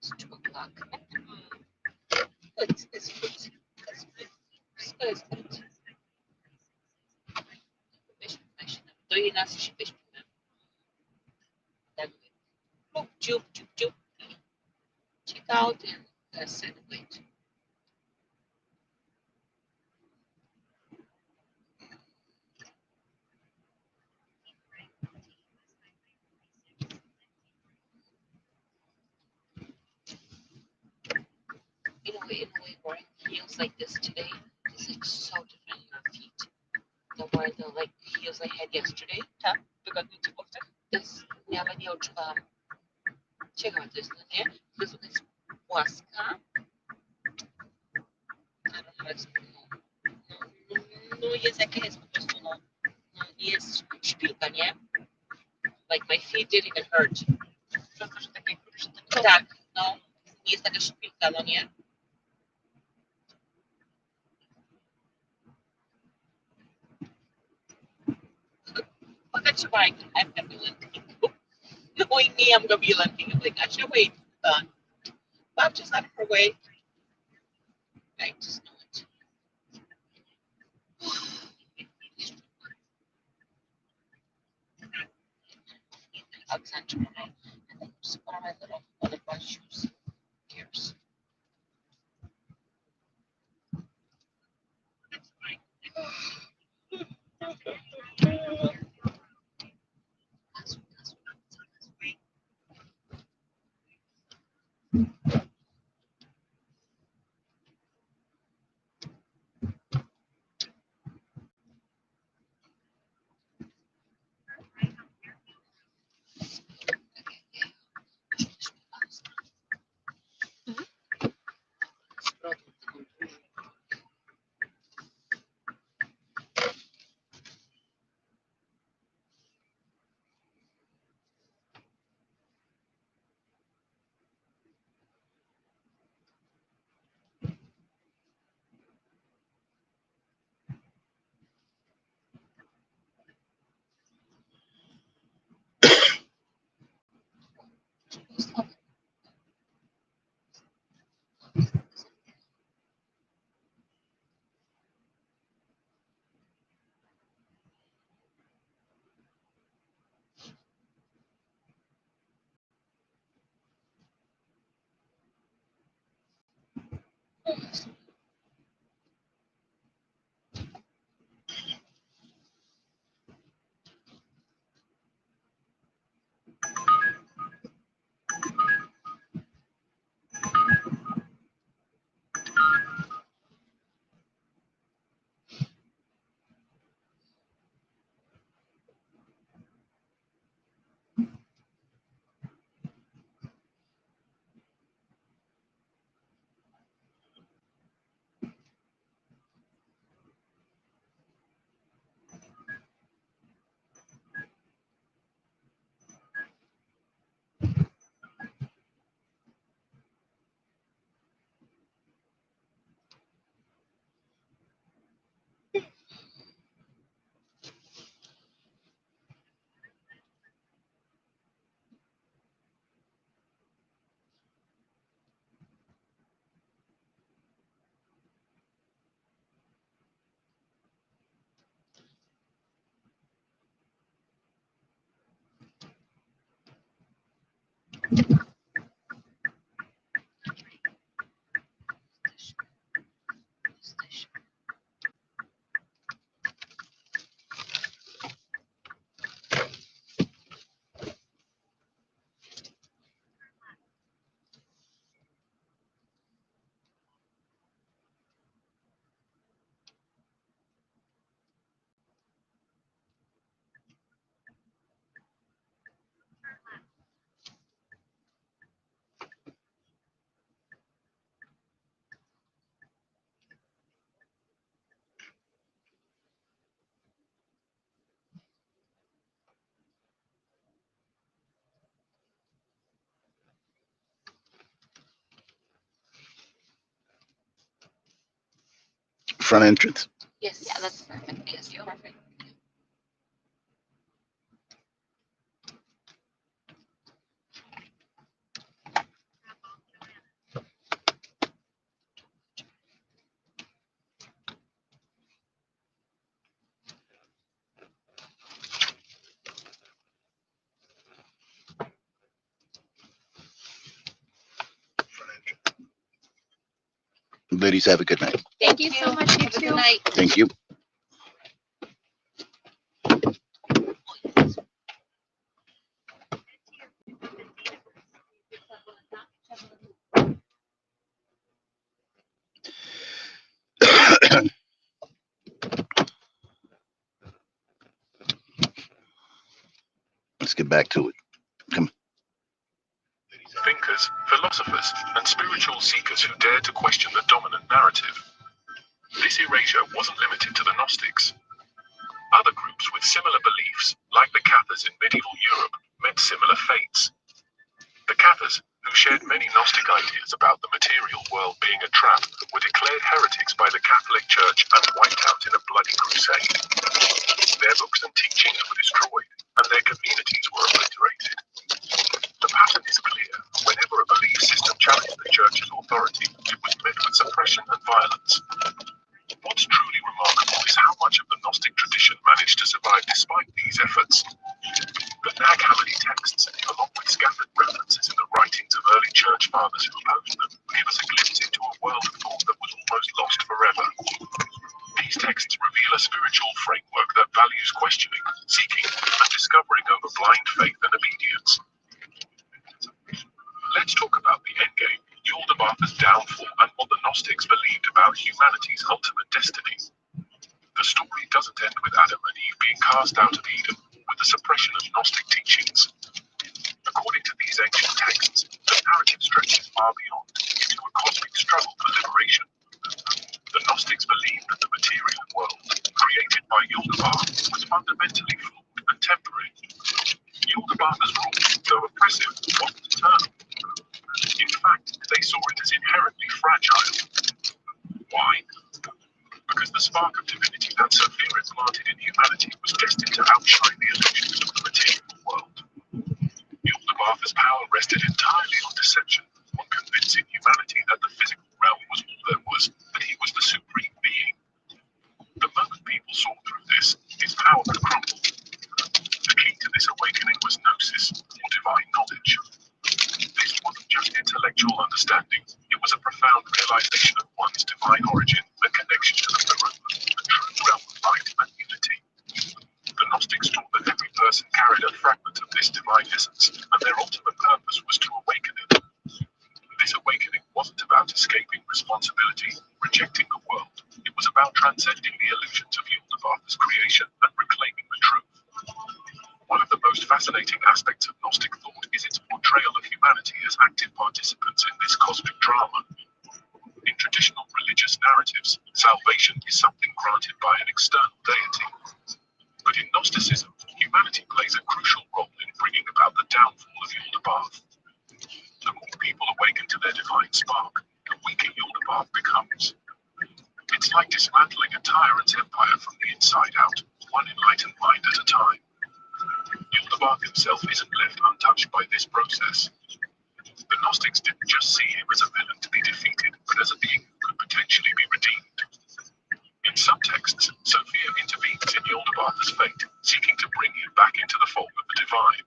It's 2 o'clock. It's Tô indo assistir peixe primeiro. Jup. Check out and celebrate. In a way, wearing heels like this today is like so different in our feet than wearing the like heels I had yesterday. Tá? This never knew check out this one here. This one is Huasca. I don't know how to explain. No, yes, I can explain. No, jest szpilka, nie? Like my feet didn't even hurt. Tak, no. Nie jest taka szpilka, no nie? Look at bike. I'm gonna be limping. Knowing me, I'm gonna be limping. I'm like, I should wait. I'm just out of her way. I just know it. Outside tomorrow, and then just put on my little butterfly shoes. Cares. Front entrance. Yes. Yeah, that's perfect. Yes, you're perfect. Ladies, have a good night. Thank you so much. You too. Good night. Thank you. Let's get back to it. Come. Thinkers, philosophers, and spiritual seekers who dared to question the dominant narrative. This erasure wasn't limited to the Gnostics. Other groups with similar beliefs, like the Cathars in medieval Europe, met similar fates. The Cathars, who shared many Gnostic ideas about the material world being a trap, were declared heretics by the Catholic Church and wiped out in a bloody crusade. Their books and teachings were destroyed, and their communities were obliterated. The pattern is clear. Whenever a belief system challenged the Church's authority, it was met with suppression and violence. What's truly remarkable is how much of the Gnostic tradition managed to survive despite these efforts. The Nag Hammadi texts, along with scattered references in the writings of early church fathers who opposed them, give us a glimpse into a world of thought that was almost lost forever. These texts reveal a spiritual framework that values questioning, seeking, and discovering over blind faith and obedience. Let's talk about the endgame, Yaldabaoth's downfall, and what the Gnostics believed about humanity's ultimate destiny. The story doesn't end with Adam and Eve being cast out of Eden, with the suppression of Gnostic teachings. According to these ancient texts, the narrative stretches far beyond, into a cosmic struggle for liberation. The Gnostics believed that the material world, created by Yaldabaoth, was fundamentally flawed and temporary. Yaldabaoth's rule, though oppressive, wasn't eternal. In fact, they saw it as inherently fragile. Why? Because the spark of divinity that Sophia implanted in humanity was destined to outshine the illusions of the material world. Yaldabaoth's power rested entirely on deception, on convincing humanity that the physical realm was all there was, that he was the supreme being. The moment people saw through this, his power would crumble. The key to this awakening was gnosis, or divine knowledge. This wasn't just intellectual understanding, it was a profound realization of one's divine origin and connection to the Pleroma, the true realm of light and unity. The Gnostics taught that every person carried a fragment of this divine essence, and their ultimate purpose was to awaken it. This awakening wasn't about escaping responsibility, rejecting the world. It was about transcending the illusions of Yaldabaoth's creation and reclaiming the truth. One of the most fascinating aspects of Gnostic thought is its portrayal of humanity as active participants in this cosmic drama. In traditional religious narratives, salvation is something granted by an external deity. But in Gnosticism, humanity plays a crucial role in bringing about the downfall of Yaldabaoth. The more people awaken to their divine spark, the weaker Yaldabaoth becomes. It's like dismantling a tyrant's empire from the inside out, one enlightened mind at a time. Yaldabaoth himself isn't left untouched by this process. The Gnostics didn't just see him as a villain to be defeated, but as a being who could potentially be redeemed. In some texts, Sophia intervenes in Yaldabaoth's fate, seeking to bring him back into the fold of the divine.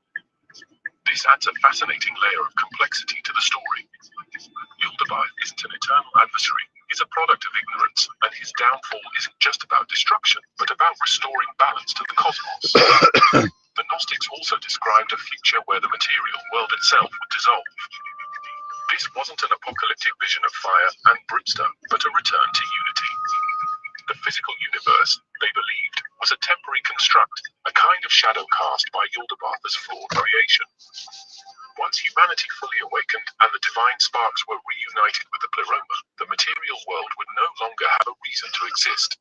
This adds a fascinating layer of complexity to the story. Yaldabaoth isn't an eternal adversary, he's a product of ignorance, and his downfall isn't just about destruction, but about restoring balance to the cosmos. The Gnostics also described a future where the material world itself would dissolve. This wasn't an apocalyptic vision of fire and brimstone, but a return to unity. The physical universe, they believed, was a temporary construct, a kind of shadow cast by Yaldabaoth's flawed creation. Once humanity fully awakened and the divine sparks were reunited with the Pleroma, the material world would no longer have a reason to exist.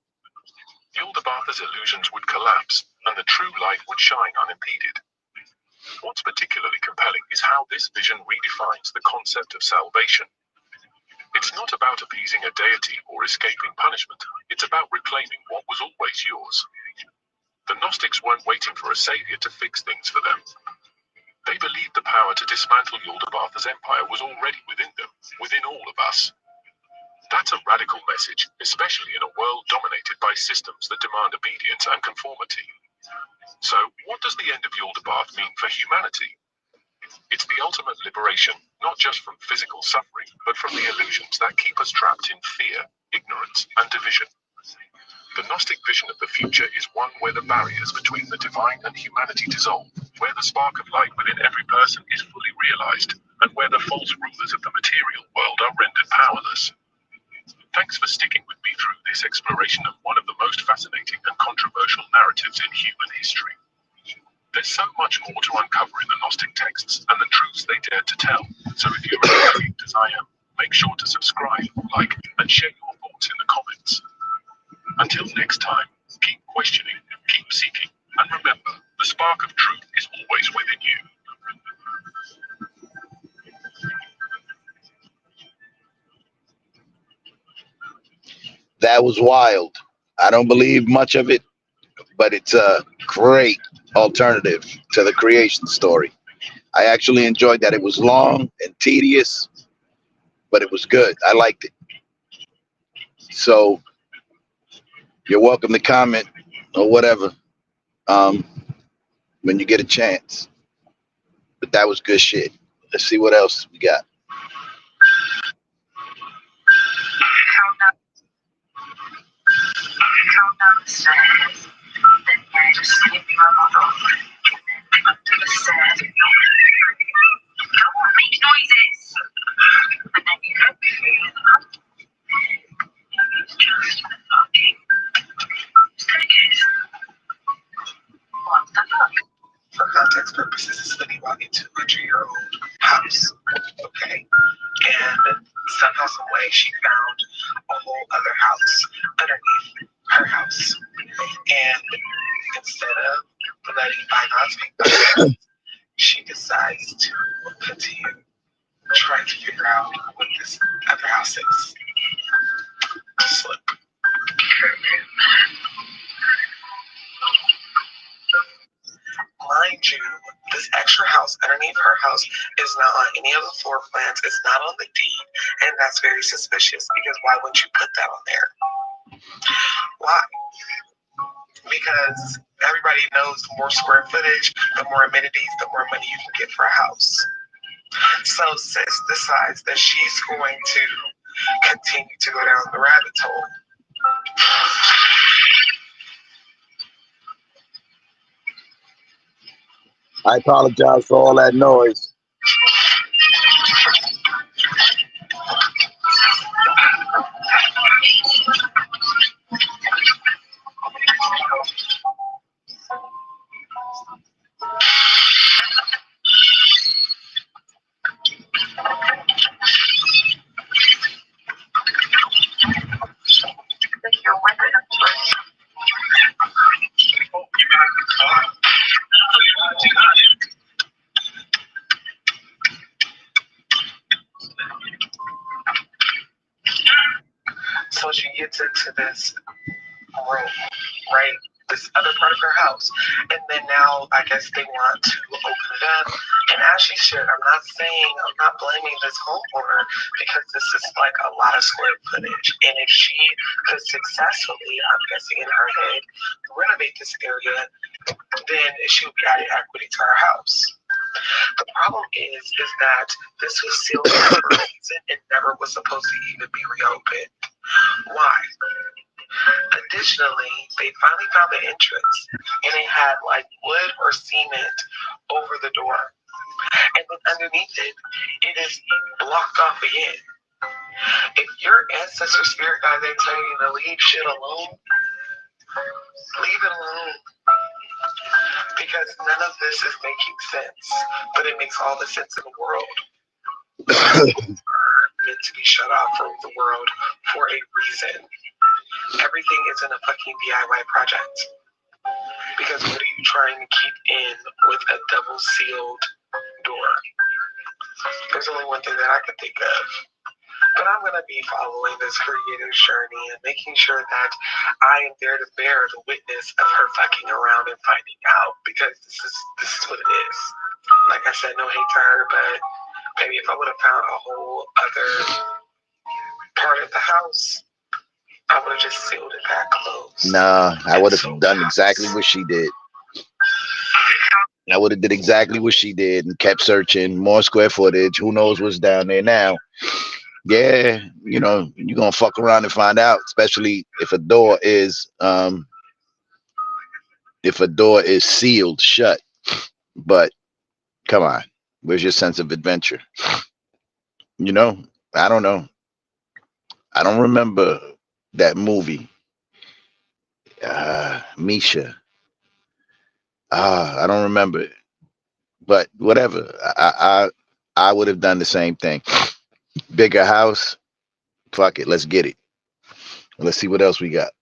Yaldabaoth's illusions would collapse, and the true light would shine unimpeded. What's particularly compelling is how this vision redefines the concept of salvation. It's not about appeasing a deity or escaping punishment, it's about reclaiming what was always yours. The Gnostics weren't waiting for a savior to fix things for them. They believed the power to dismantle Yaldabaoth's empire was already within them, within all of us. That's a radical message, especially in a world dominated by systems that demand obedience and conformity. So, what does the end of Yaldabaoth mean for humanity? It's the ultimate liberation, not just from physical suffering, but from the illusions that keep us trapped in fear, ignorance, and division. The Gnostic vision of the future is one where the barriers between the divine and humanity dissolve, where the spark of light within every person is fully realized, and where the false rulers of the material world are rendered powerless. Thanks for sticking with me through this exploration of one of the most fascinating and controversial narratives in human history. There's so much more to uncover in the Gnostic texts and the truths they dared to tell, so if you're as intrigued as I am, make sure to subscribe, like, and share your thoughts in the comments. Until next time, keep questioning, Keep seeking, and remember, the spark of truth is always within you. That was wild. I don't believe much of it, but it's a great alternative to the creation story. I actually enjoyed that. It was long and tedious, but it was good. I liked it. So you're welcome to comment or whatever when you get a chance. But that was good shit. Let's see what else we got. For context purposes, this lady walked into a 200-year-old house, okay? And somehow, some way, she found a whole other house underneath her house. And instead of letting bygones be bygones, she decides to continue trying to figure out what this other house is. Just look. Mind you, this extra house underneath her house is not on any of the floor plans. It's not on the deed, and that's very suspicious because why wouldn't you put that on there? Why? Because everybody knows the more square footage, the more amenities, the more money you can get for a house. So sis decides that she's going to continue to go down the rabbit hole. I apologize for all that noise. So she gets into this room, right? This other part of her house. And then now I guess they want to open it up. And as she should, I'm not blaming this homeowner because this is like a lot of square footage. And if she could successfully, I'm guessing in her head, renovate this area, then she would be adding equity to her house. The problem is that this was sealed for a reason and never was supposed to even be reopened. Why? Additionally, they finally found the entrance and it had like wood or cement over the door. And then underneath it, it is blocked off again. If your ancestor spirit guide they tell you to leave shit alone, leave it alone. Because none of this is making sense, but it makes all the sense in the world. Are meant to be shut off from the world for a reason. Everything isn't a fucking DIY project. Because what are you trying to keep in with a double sealed door? There's only one thing that I can think of. But I'm going to be following this creator's journey and making sure that I am there to bear the witness of her fucking around and finding out. Because this is what it is. Like I said, no hate to her, but maybe if I would have found a whole other part of the house, I would have just sealed it back closed. Nah, I would have done exactly what she did. I would have did exactly what she did and kept searching, more square footage. Who knows what's down there now? Yeah, you know, you're gonna fuck around and find out, especially if a door is sealed shut. But come on, where's your sense of adventure? You know, I don't know. I don't remember that movie. Misha. I don't remember it. But whatever. I would have done the same thing. Bigger house. Fuck it. Let's get it. Let's see what else we got.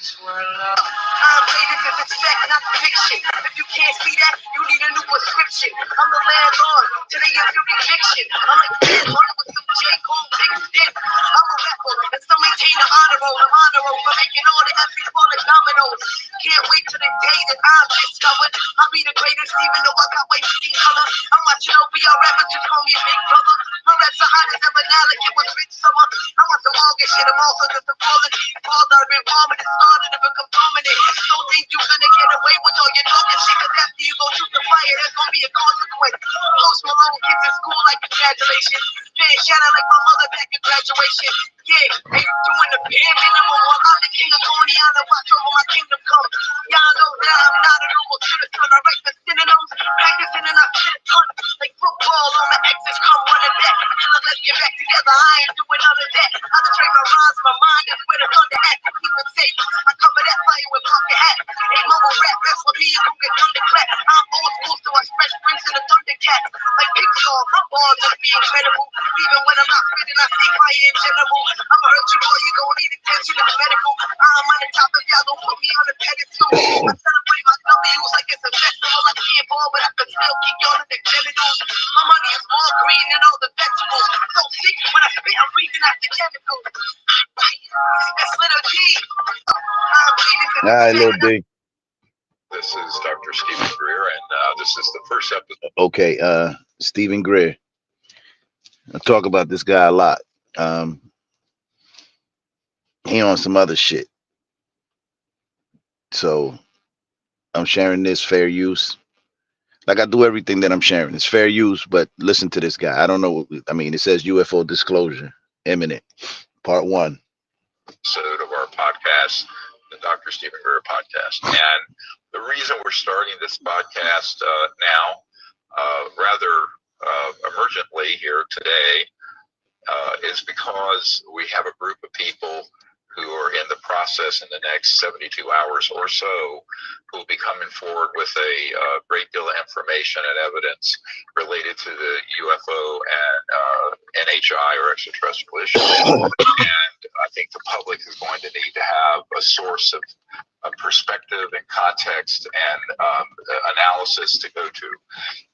I'm rated if it's fact, not fiction. If you can't see that, you need a new prescription. I'm the landlord, today is your eviction. I'm like, man, on with some J. Cole mixed in. I'm a rapper, and still maintain the honor roll. I'm honor roll for making all the MCs fall like dominoes. Can't wait till the day that I'm discovered. I'll be the greatest, even though I got white skin color. I'm watching over y'all rappers, just call me Big Brother. My raps are hot as ever now, like it was Rich Summer. I want some August shit, I'm also just a quality father. I've been farming and starting to become dominant. Don't think you gonna get away with all your talking shit, cause after you go shoot the fire, there's gonna be a consequence. Post Malone kids in school like congratulations. Fan shout out like my mother back in graduation. Yeah, they doing the bare minimum while I'm the king of Coney Island. Watch over my kingdom come. Y'all know that I'm not a normal citizen. I write the synonyms, practicing and I fit fun. Like football on my exes come running back. Let's get back together, I ain't doing none of that. I just train my rhymes, my mind is where the thunder at. Keep it safe, I cover that fire with bucket hat. Hey, mobile rap, that's what me is who get thunderclap. I'm old school, so I spread springs to the Thundercat. Like Pixar, my bars just be incredible. Even when I'm not spitting, I see fire in general. I'ma hurt you, boy, you gon' need attention, it's medical. I'm on the top if y'all don't put me on the pedestal. I celebrate my W's like it's a festival. I can't ball, but I can still kick y'all in the genitals. My money is more green than all the vegetables. So sick, when I spit, I'm breathing out the chemicals. That's little G. All right, little D. This is Dr. Stephen Greer, and this is the first episode. Okay, Stephen Greer. I talk about this guy a lot. He on some other shit. So I'm sharing this fair use. Like I do everything that I'm sharing. It's fair use, but listen to this guy. I don't know. I mean, it says UFO disclosure imminent, part 1. Episode of our podcast, the Dr. Stephen Greer podcast. And the reason we're starting this podcast now, rather emergently here today, is because we have a group of people who are in the process in the next 72 hours or so who will be coming forward with a great deal of information and evidence related to the UFO and NHI or extraterrestrial issues. And I think the public is going to need to have a source of perspective and context and analysis to go to.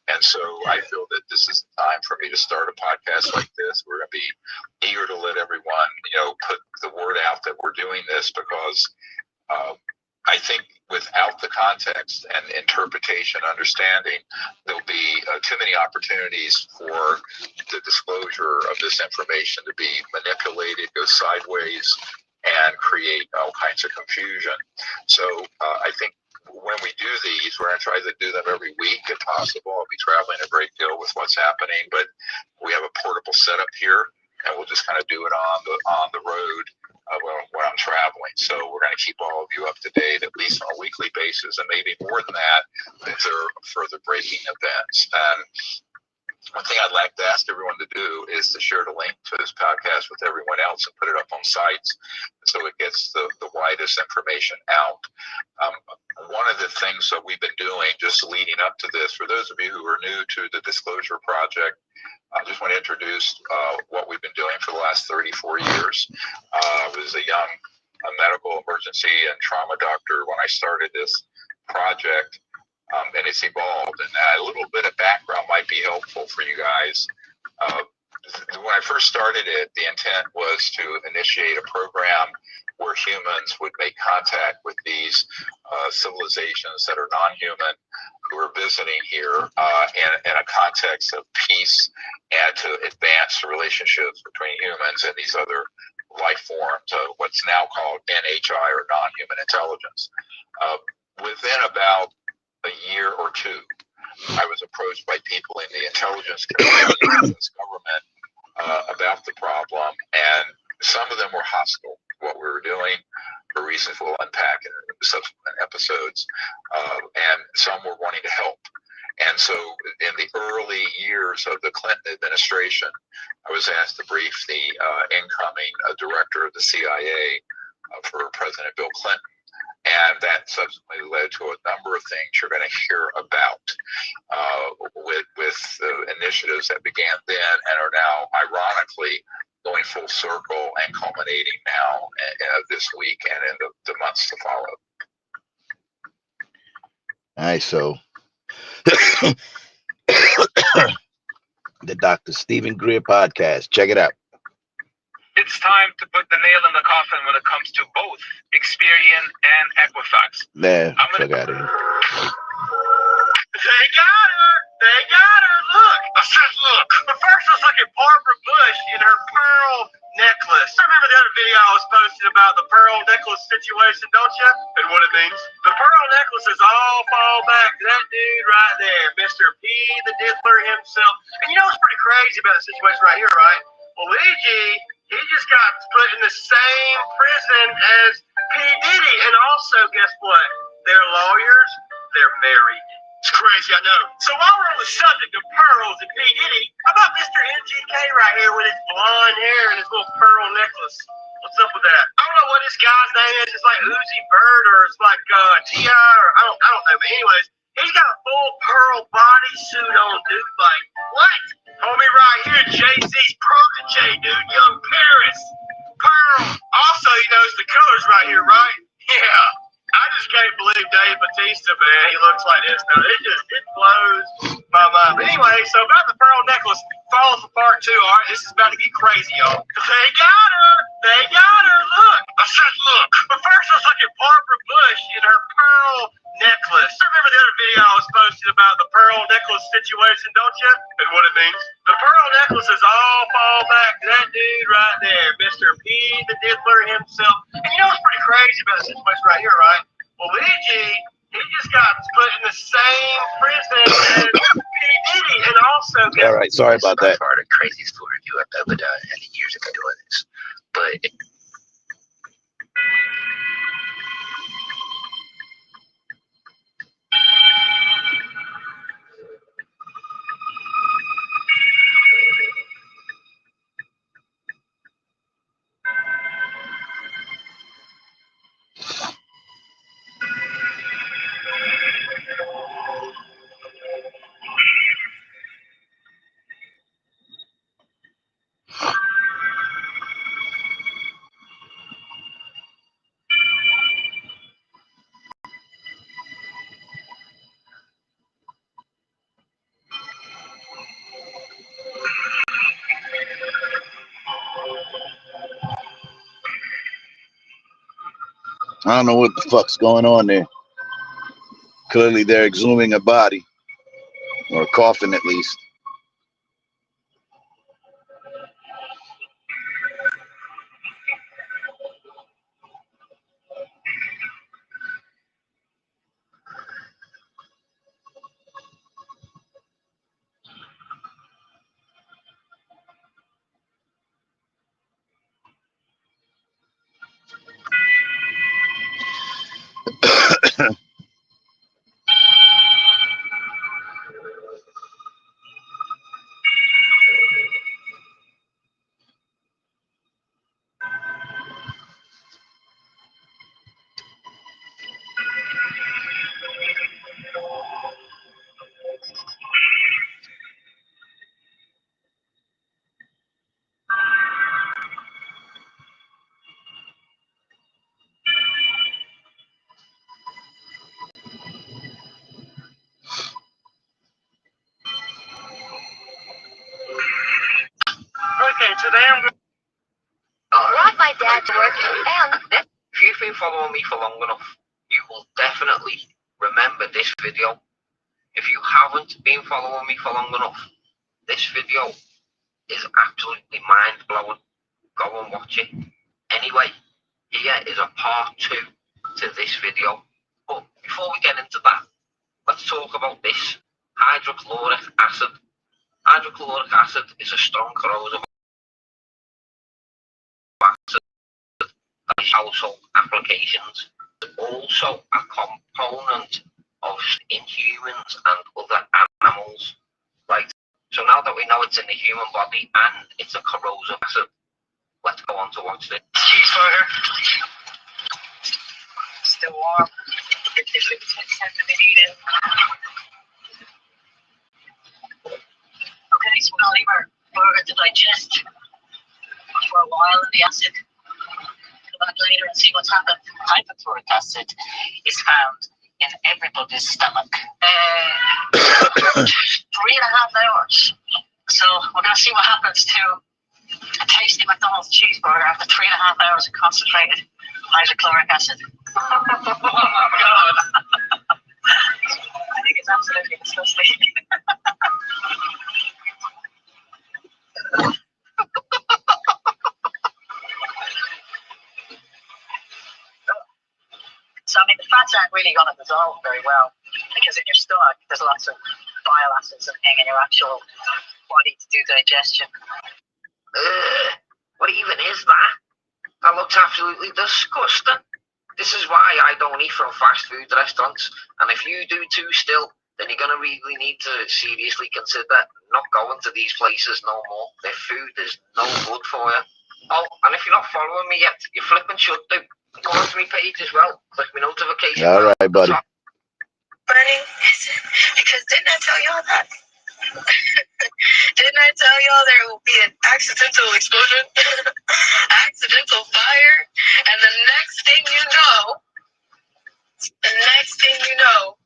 And so I feel that this is the time for me to start a podcast like this. We're going to be eager to let everyone, put the word out that we're doing this because I think without the context and interpretation, understanding, there'll be too many opportunities for the disclosure of this information to be manipulated, go sideways, and create all kinds of confusion. So I think when we do these, we're going to try to do them every week if possible. I'll be traveling a great deal with what's happening, but we have a portable setup here, and we'll just kind of do it on the road when I'm traveling. So we're going to keep all of you up to date, at least on a weekly basis, and maybe more than that if there are further breaking events. And one thing I'd like to ask everyone to do is to share the link to this podcast with everyone else and put it up on sites so it gets the widest information out. One of the things that we've been doing just leading up to this, for those of you who are new to the Disclosure Project, I just want to introduce what we've been doing for the last 34 years. I was a young medical emergency and trauma doctor when I started this project. And it's evolved, and a little bit of background might be helpful for you guys. When I first started it, the intent was to initiate a program where humans would make contact with these civilizations that are non-human who are visiting here in a context of peace and to advance the relationships between humans and these other life forms, what's now called NHI or non-human intelligence. Within about a year or two, I was approached by people in the intelligence community and this government about the problem, and some of them were hostile to what we were doing for reasons we'll unpack in subsequent episodes, and some were wanting to help. And so in the early years of the Clinton administration, I was asked to brief the incoming director of the CIA for President Bill Clinton. And that subsequently led to a number of things you're going to hear about with the initiatives that began then and are now, ironically, going full circle and culminating now now this week and in the months to follow. All right, so the Dr. Stephen Greer podcast. Check it out. It's time to put the nail in the coffin when it comes to both Experian and Equifax. There, check out it. They got her! They got her! Look! I said look! But first let's look at Barbara Bush in her pearl necklace. I remember the other video I was posting about the pearl necklace situation, don't you? And what it means? The pearl necklaces all fall back to that dude right there, Mr. P. the Diddler himself. And you know what's pretty crazy about the situation right here, right? Luigi, he just got put in the same prison as P. Diddy. And also, guess what? They're lawyers. They're married. It's crazy, I know. So while we're on the subject of pearls and P. Diddy, how about Mr. MGK right here with his blonde hair and his little pearl necklace? What's up with that? I don't know what this guy's name is. It's like Uzi Bird or it's like T.I. or I don't know. But anyways, he's got a full pearl bodysuit on, dude. Like, what? Homie right here, Jay-Z's protege, dude. Young Paris. Pearl. Also, you notice the colors right here, right? Yeah. I just can't believe Dave Bautista, man. He looks like this now. It blows my mind. But anyway, so about the pearl necklace, follow for part 2, all right? This is about to get crazy, y'all. They got her. They got her. Look. I said look. But first, let's look at Barbara Bush in her pearl necklace. I remember the other video I was posting about the pearl necklace situation, don't you? And what it means? The pearl necklaces all fall back to that dude right there, Mr. P. the Diddler himself. And you know what's pretty crazy about the situation right here, right? Luigi, he just got put in the same prison as P. Diddy. And also, all right, sorry about that. The craziest food review I've ever done in the years of doing this. But I don't know what the fuck's going on there. Clearly they're exhuming a body, or a coffin at least. Okay, today I'm going Brought my dad to work, and if you've been following me for long enough, you will definitely remember this video. If you haven't been following me for long enough, this video is absolutely mind-blowing. Go and watch it. Anyway, here is a part 2 to this video. But before we get into that, let's talk about this hydrochloric acid. Hydrochloric acid is a strong corrosive acid that is household applications. It's also a component of in humans and other animals. Right. So now that we know it's in the human body and it's a corrosive acid, let's go on to watch it. cheeseburger. Still warm. It hasn't been eaten. Okay, so we're gonna leave our burger to digest for a while in the acid. back later and see what's happened. Hypochloric acid is found in everybody's stomach. 3.5 hours. So we're going to see what happens to a tasty McDonald's cheeseburger after 3.5 hours of concentrated hydrochloric acid. Oh my God. I think it's absolutely disgusting. So, I mean, the fats aren't really going to dissolve very well because in your stomach, there's lots of bile acids and thing in your actual body to do digestion. What even is that? That looks absolutely disgusting. This is why I don't eat from fast food restaurants. And if you do too still, then you're going to really need to seriously consider not going to these places no more. Their food is no good for you. Oh, and if you're not following me yet, you flipping should do. Go onto my page as well. Click my notification. All right, buddy. Bernie, because didn't I tell y'all that? Didn't I tell y'all there will be an accidental explosion, accidental fire, and the next thing you know,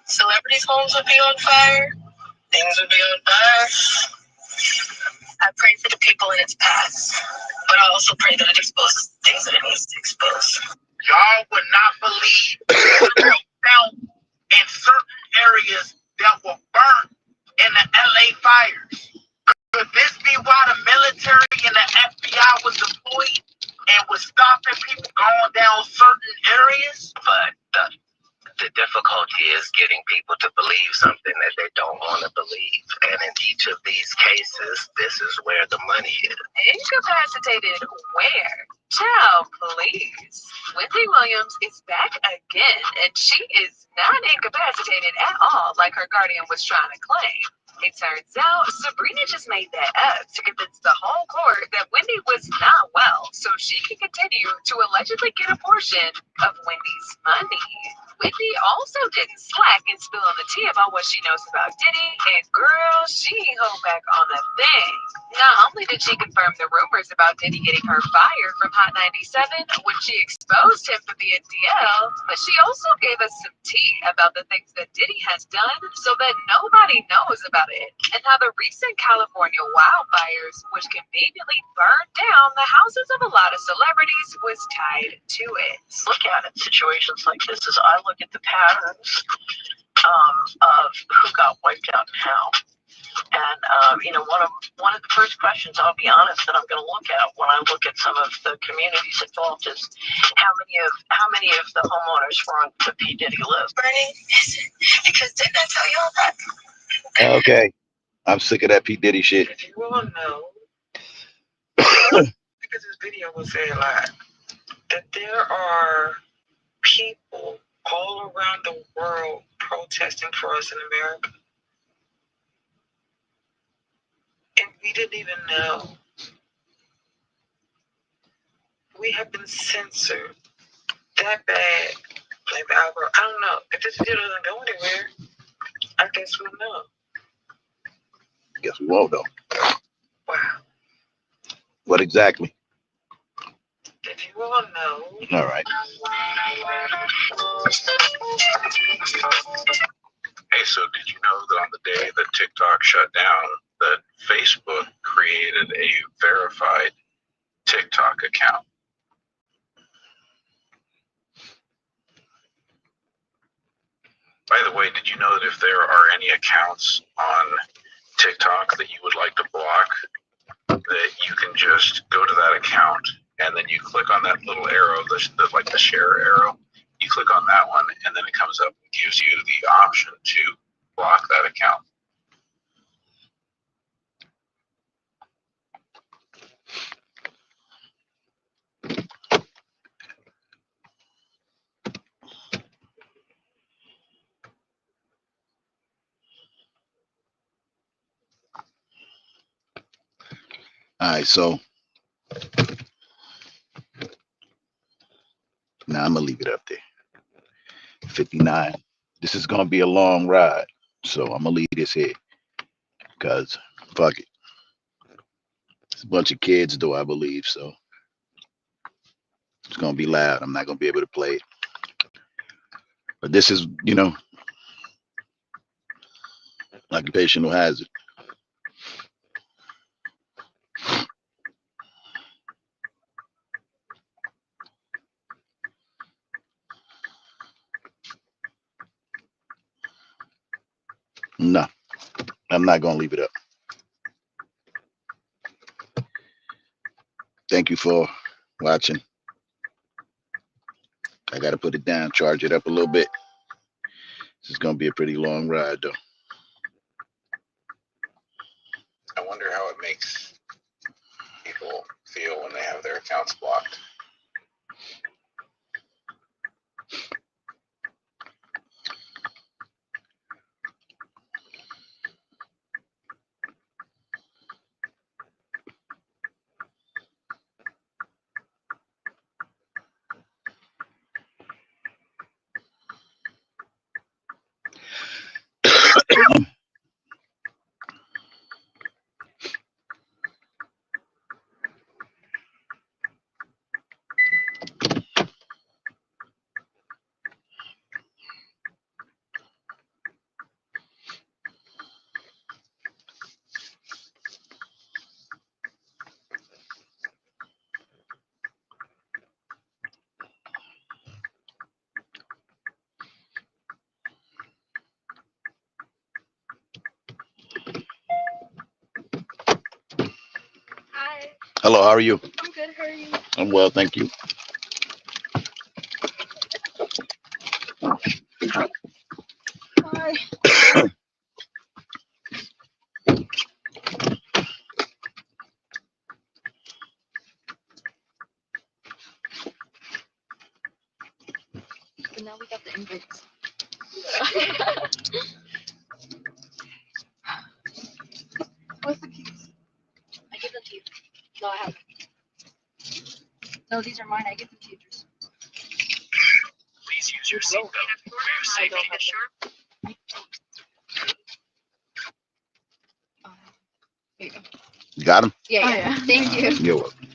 celebrities' homes would be on fire, things would be on fire. I pray for the people in its path, but I also pray that it exposes things that it needs to expose. Y'all would not believe what we found in certain areas that were burnt in the LA fires. Could this be why the military and the FBI was deployed and was stopping people going down certain areas? But the difficulty is getting people to believe something that they don't want to believe. And in each of these cases, this is where the money is. Incapacitated where? Child, please. Wendy Williams is back again, and she is not incapacitated at all, like her guardian was trying to claim. It turns out Sabrina just made that up to convince the whole court that Wendy was not well, so she can continue to allegedly get a portion of Wendy's money. Wendy also didn't slack and spill on the tea about what she knows about Diddy, and girl, she ain't hold back on a thing. Not only did she confirm the rumors about Diddy getting her fired from Hot 97 when she exposed him for being DL, but she also gave us some tea about the things that Diddy has done so that nobody knows about it, and how the recent California wildfires, which conveniently burned down the houses of a lot of celebrities, was tied to it. Look at it, situations like this, as I look at the patterns of who got wiped out and how. And one of the first questions, I'll be honest, that I'm going to look at when I look at some of the communities involved is how many of the homeowners were on the P. Diddy list. Bernie, because didn't I tell y'all that? Okay. I'm sick of that P. Diddy shit. If you all know, because this video was saying like that there are people all around the world protesting for us in America. And we didn't even know. We have been censored that bad. Like the algorithm. I don't know. If this video doesn't go anywhere, I guess we'll know. Guess we won't though. Wow. What exactly? If you all know. All right. Hey, so did you know that on the day that TikTok shut down, that Facebook created a verified TikTok account? By the way, did you know that if there are any accounts on TikTok that you would like to block, that you can just go to that account and then you click on that little arrow, like the share arrow. You click on that one, and then it comes up and gives you the option to block that account. All right, so now I'm gonna leave it up there. 59. This is gonna be a long ride, so I'm gonna leave this here because fuck it. It's a bunch of kids, though, I believe. So It's gonna be loud. I'm not gonna be able to play it. But this is, you know, occupational hazard. No, I'm not gonna leave it up. Thank you for watching. I gotta put it down, charge it up a little bit. This is gonna be a pretty long ride though. I wonder how it makes people feel when they have their accounts blocked. Hi. Hello, how are you? I'm good. How are you? I'm well, thank you. Hi. But now we got the invites. What's the keys? I give them to you. No, I have. No, these are mine. I give them to you. Please use your seatbelt for your safety. Here you go. You got him? Yeah, Oh, yeah. yeah. Thank you. You're welcome.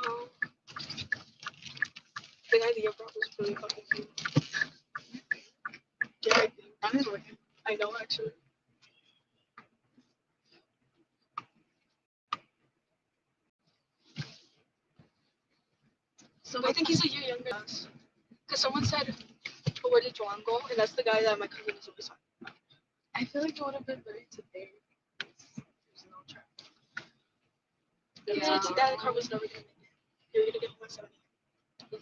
Oh. The guy that you brought was really fucking cute. Yeah, I think. I'm his working. I know, actually. So I think he's a year younger than us. Because someone said, "Oh, where did Joan go?" And that's the guy that my cousin is always talking about. I feel like it would have been better today. There's no traffic. Yeah. That car was never going to make it. You're going to get home at 7 a.m.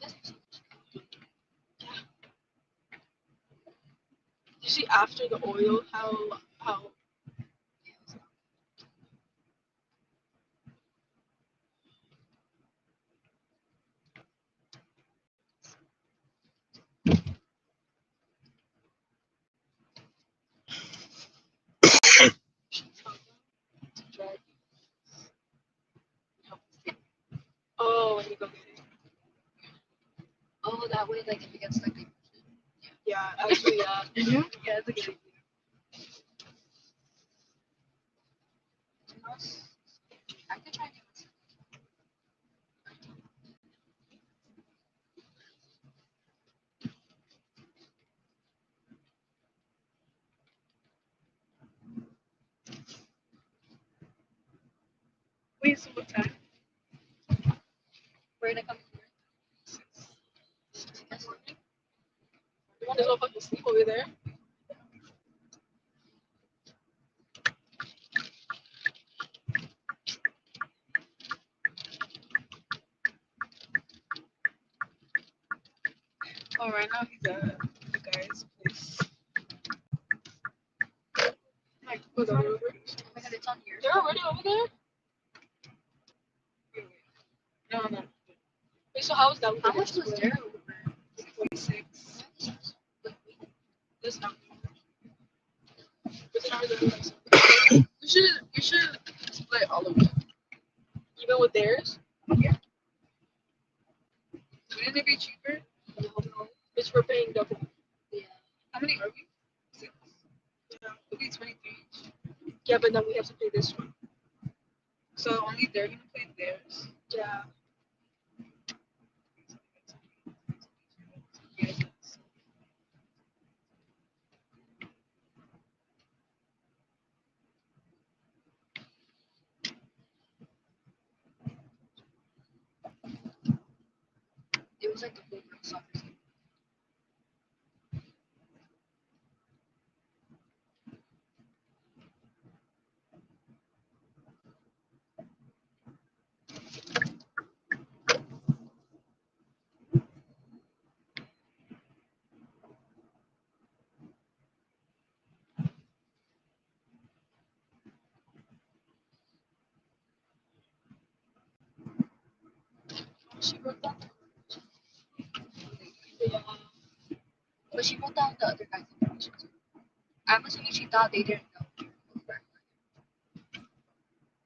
Yeah. You see, after the oil, how oh, when you go get it. Oh, that way, like, if it gets like. Yeah, actually, yeah. Mhm. Yeah, it's a good idea. I could try to do this. Wait, so what time? We're gonna come. You want to go fucking sleep over there? Oh, right now he's at the guy's place. Like, was over? Oh my god, it's on here. They're already over there? No. So how was that? How much was there? 46. That's not. It's not really nice. You should split all of them. Even with theirs? Yeah. Wouldn't it be cheaper? No. It's for paying double. Yeah. How many are we? 6. Yeah. It'll be 23 each. Yeah, but then we have to pay this one. So only they're gonna pay theirs? Yeah. It was like the whole girls soccer team. She wrote down. Yeah. But she wrote down the other guy's information too. I'm assuming she thought they didn't know.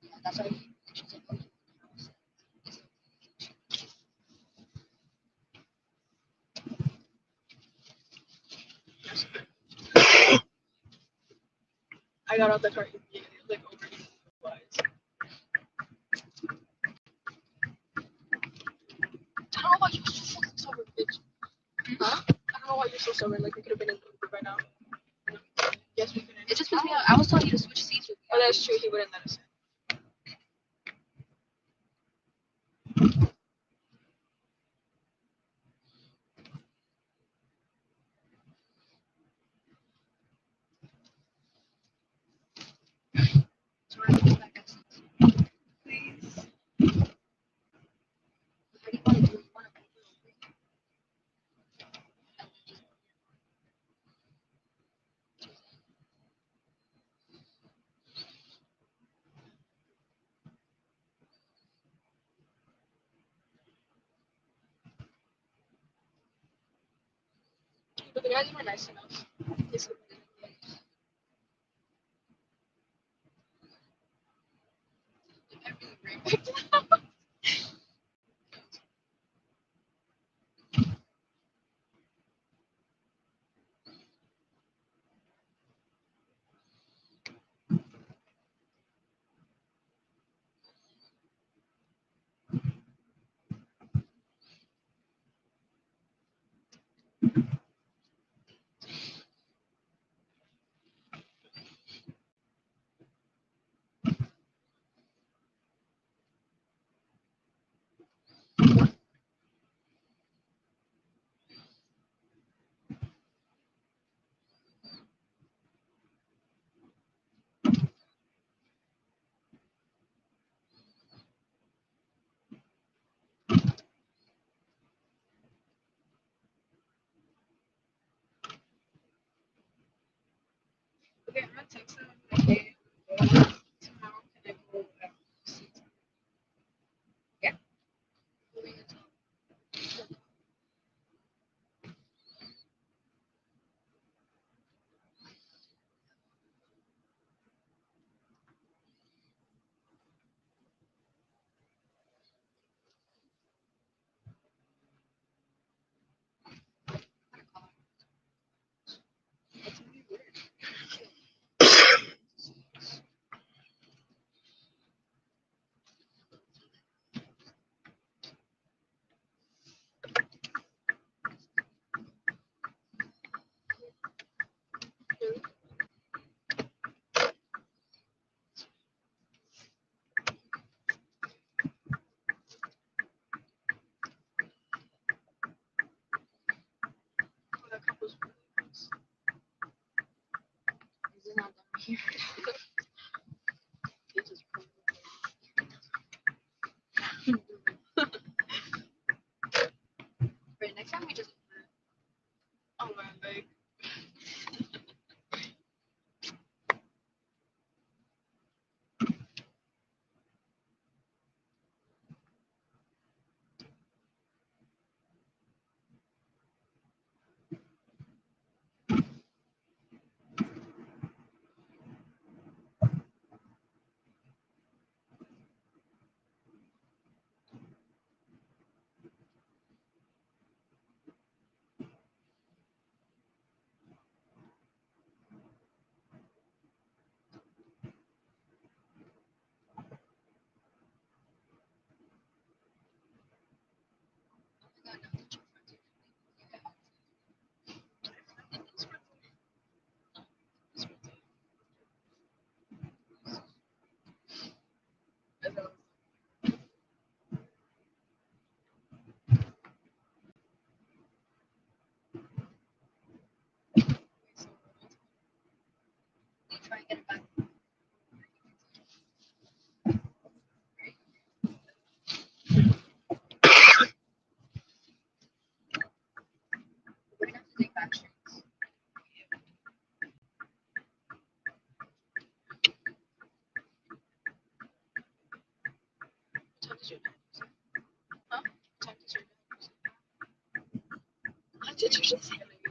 Yeah, that's why she said, oh, I got out the car immediately, like over the wise. I don't know why you're so fucking sober, bitch. Huh? I don't know why you're so sober. Like we could have been in the Uber by now. Yes, we could have. it just pissed me off. I was telling you to switch seats with me. Oh, that's true. He wouldn't let us in. So we're gonna go back at 6. Please. How do you want to do it? You want to But the guys were nice enough. Yes, I really great. Okay, I'm gonna text them. Okay. Tomorrow, can I go see? Yeah. That's really weird. Oh, that cup was really nice. Is it not done here? It just broke. Right, next time we just Oh man, like.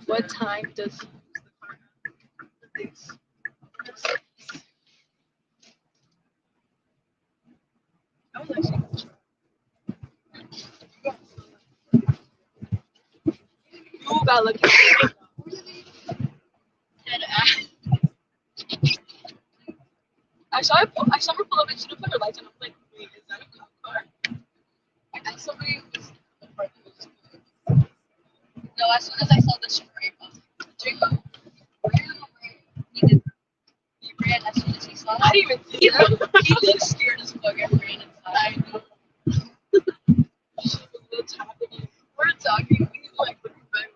What time does this? I was actually you got lucky. I saw her pull up and she didn't put her lights on. I'm like, wait, is that a cop car? And somebody was no, as soon as I saw the spray bottle, Jacob he ran as soon as he saw it. I didn't even see him. He looked scared as fuck and ran inside. I know. What's happening? We're talking. We like looking back.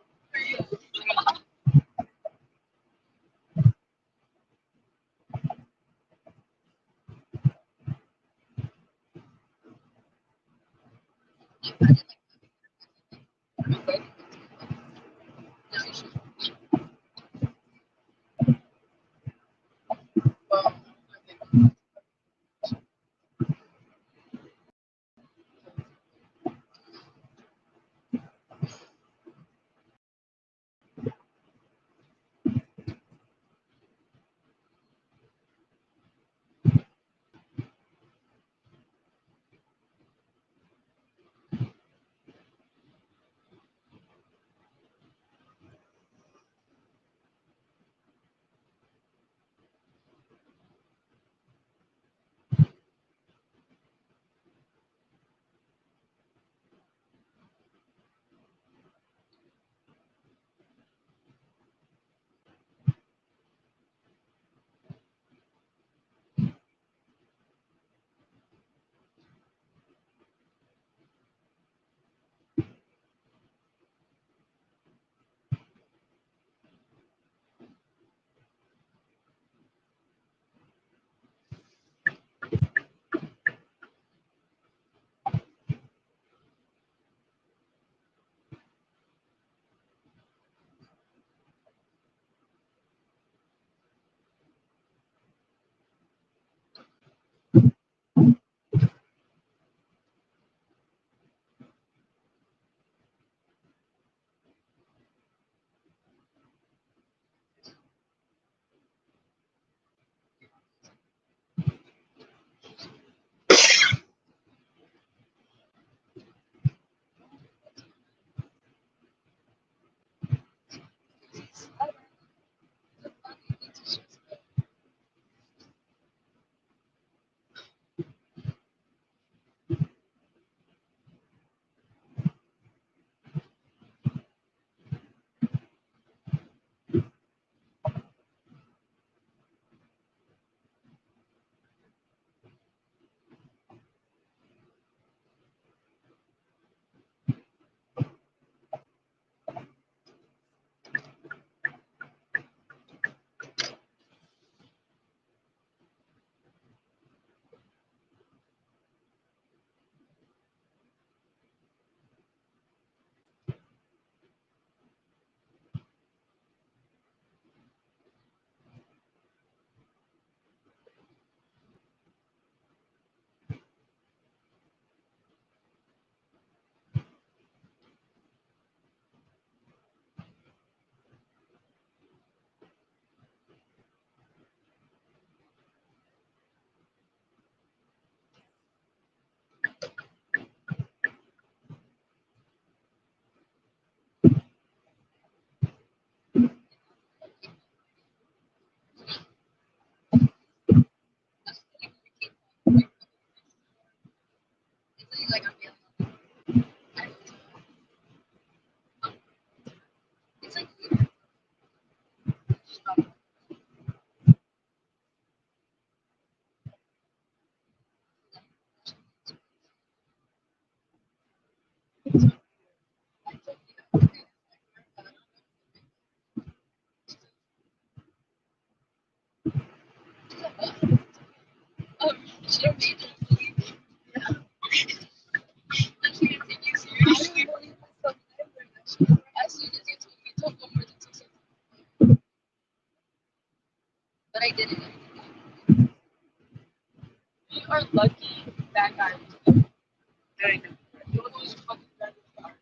The one who was fucking driving the car.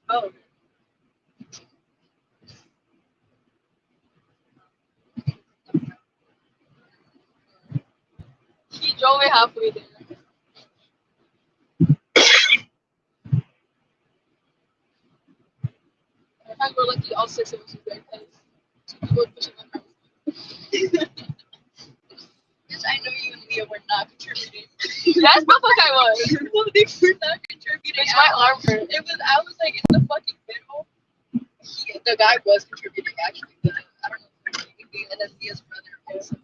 Oh. He drove it halfway there. And we're lucky all six of us were there because two people were pushing my car. Bitch, I know you and Leah were not contributing. Yes, but fuck I was. No, they were not contributing. Bitch, my arm hurt. I was like in the fucking middle. The guy was contributing actually. I don't know if it was anything, and then Leah's brother also.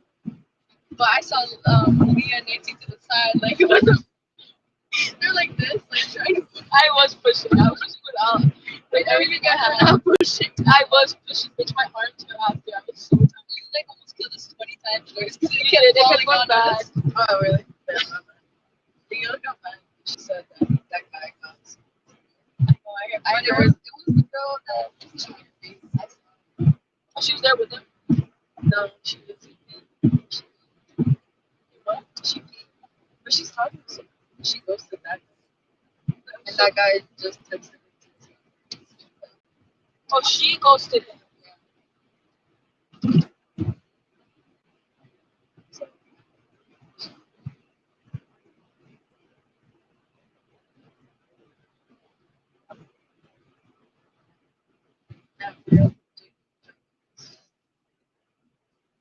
But I saw Leah and Nancy to the side, like they're like this, like trying to. I was pushing. I was pushing without. Like everything I had, I was pushing. I was pushing. Bitch, my arms were out there. I was so tired. You like almost killed us 20 times. They kept going back. Oh really? You look up bad. She said that guy got. I there was it was the girl that she made her face. Oh, she was there with them. No, she was. What? She but she's talking to someone. She goes to that guy. And that guy just texted me. Oh, she ghosted him.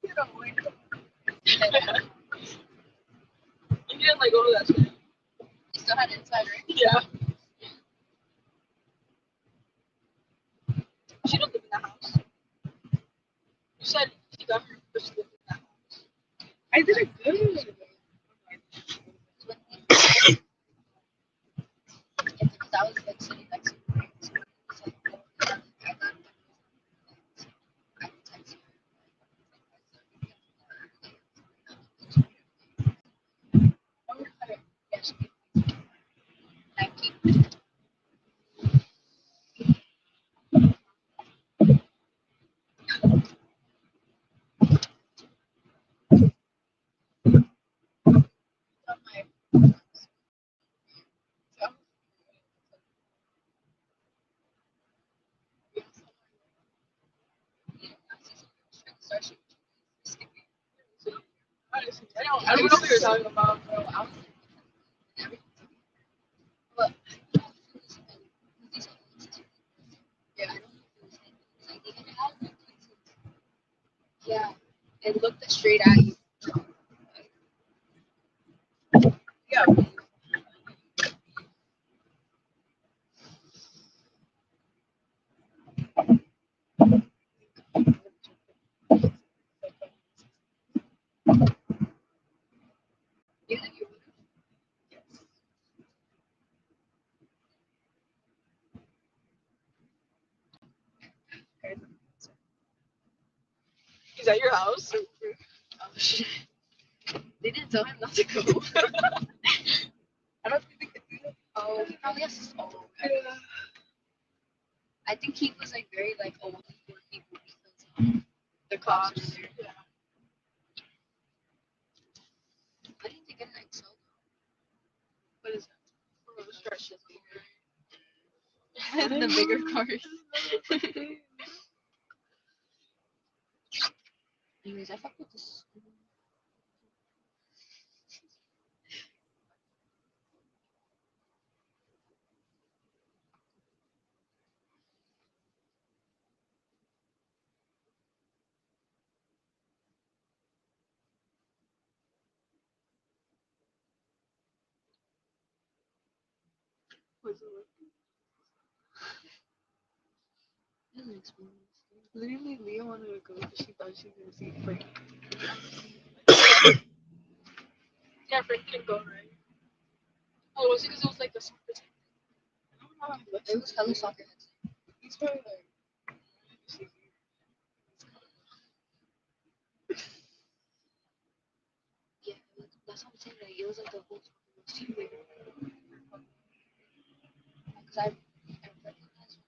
You don't wake up. You didn't like go to that shit. You still had it inside, right? Yeah. She don't live in that house. You said she got her but she lived in that house. I did it good. Because I was like sitting next to her. So I got I text her. Yeah, she did. I keep on my I don't know what you're talking about, bro. I was but yeah, I don't know if it was like they can have like yeah, it looked straight at you. Yeah. Is that your house? Oh shit. They didn't tell him not to go. I don't think they could do that. Oh, he probably has his own. Yeah. I think he was like very like old for people because the cops are there. Yeah. I didn't think it had Excel. What is that? Oh, stretches. The bigger cars. Anyways, I fuck with this. What's it like? Doesn't explain this. Literally, Leah wanted to go because she thought she was gonna see Frank. Yeah, Frank didn't go, right? Oh, was it because it was like the soccer team? I don't know. It was hella soccer. He's probably like. Yeah, that's what I'm saying. Like, it was like the whole team. Because I recognized.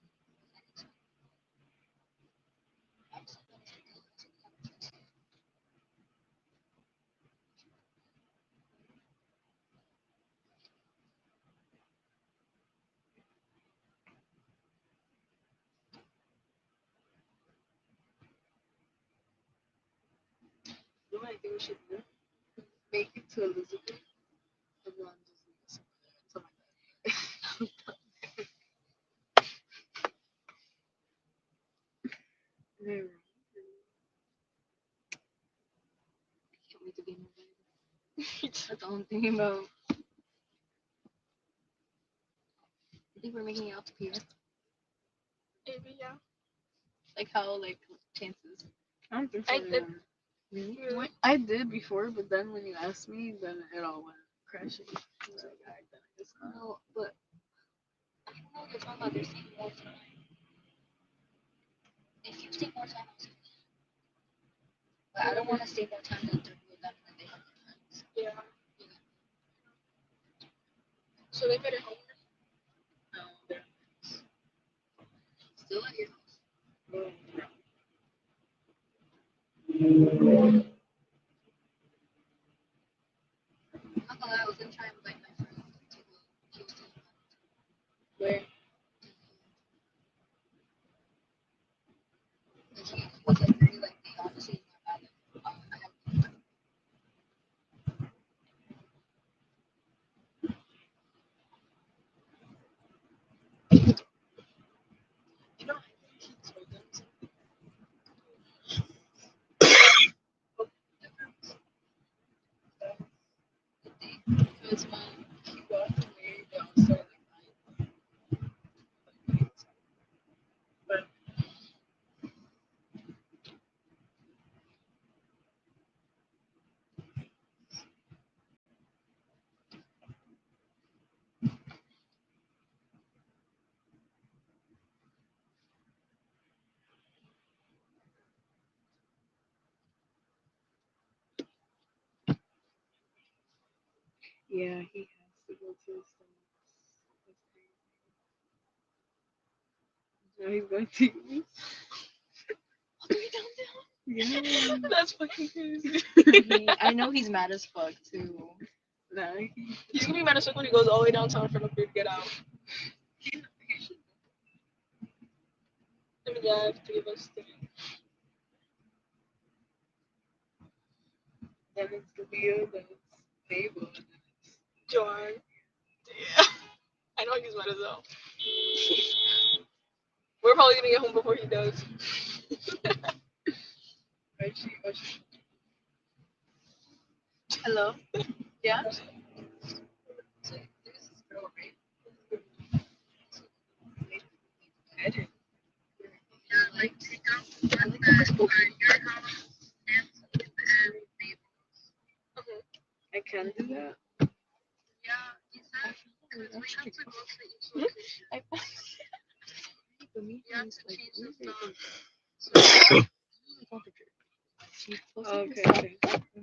think we should do? Make it to Elizabeth. And then just leave us something like that. Can't wait to be in November. That's all I'm thinking about. I think we're making it out to Pierre. Maybe, yeah. Like how, like, chances? I don't think so. I did. Really? I did before, but then when you asked me, then it all went crashing. Like, alright, then I guess not. No, but I don't know what they're talking about. They're saying more time. If you take more time, I'll say that. But I don't want to stay more time than 30 of them when they have their friends. Yeah. So they made it home? No, they're still at your house. Not gonna lie, I was gonna try and invite my friend to go. She was doing where? And she was like very like the opposite of my bad. I have you know, I think he told them something. Because when he walked away, they all started like crying. But yeah, he has to go to his stomach. Now he's going to use. Yeah. That's fucking crazy. I know he's mad as fuck too. Nah, he's gonna be mad as fuck when he goes all the way downtown for the food to get out. I mean, yeah, I have 3 of us doing. Then it's Leo, then it's Mabel, and then it's John. Yeah. I know he's mad as hell. We're probably gonna get home before he does. Hello? Yeah? So there's this girl, right? Yeah, like take out the one that your house and Mabel's. Okay. I can do that? Yeah, is that because we have to go to each location. You have to change the stuff. Okay, okay.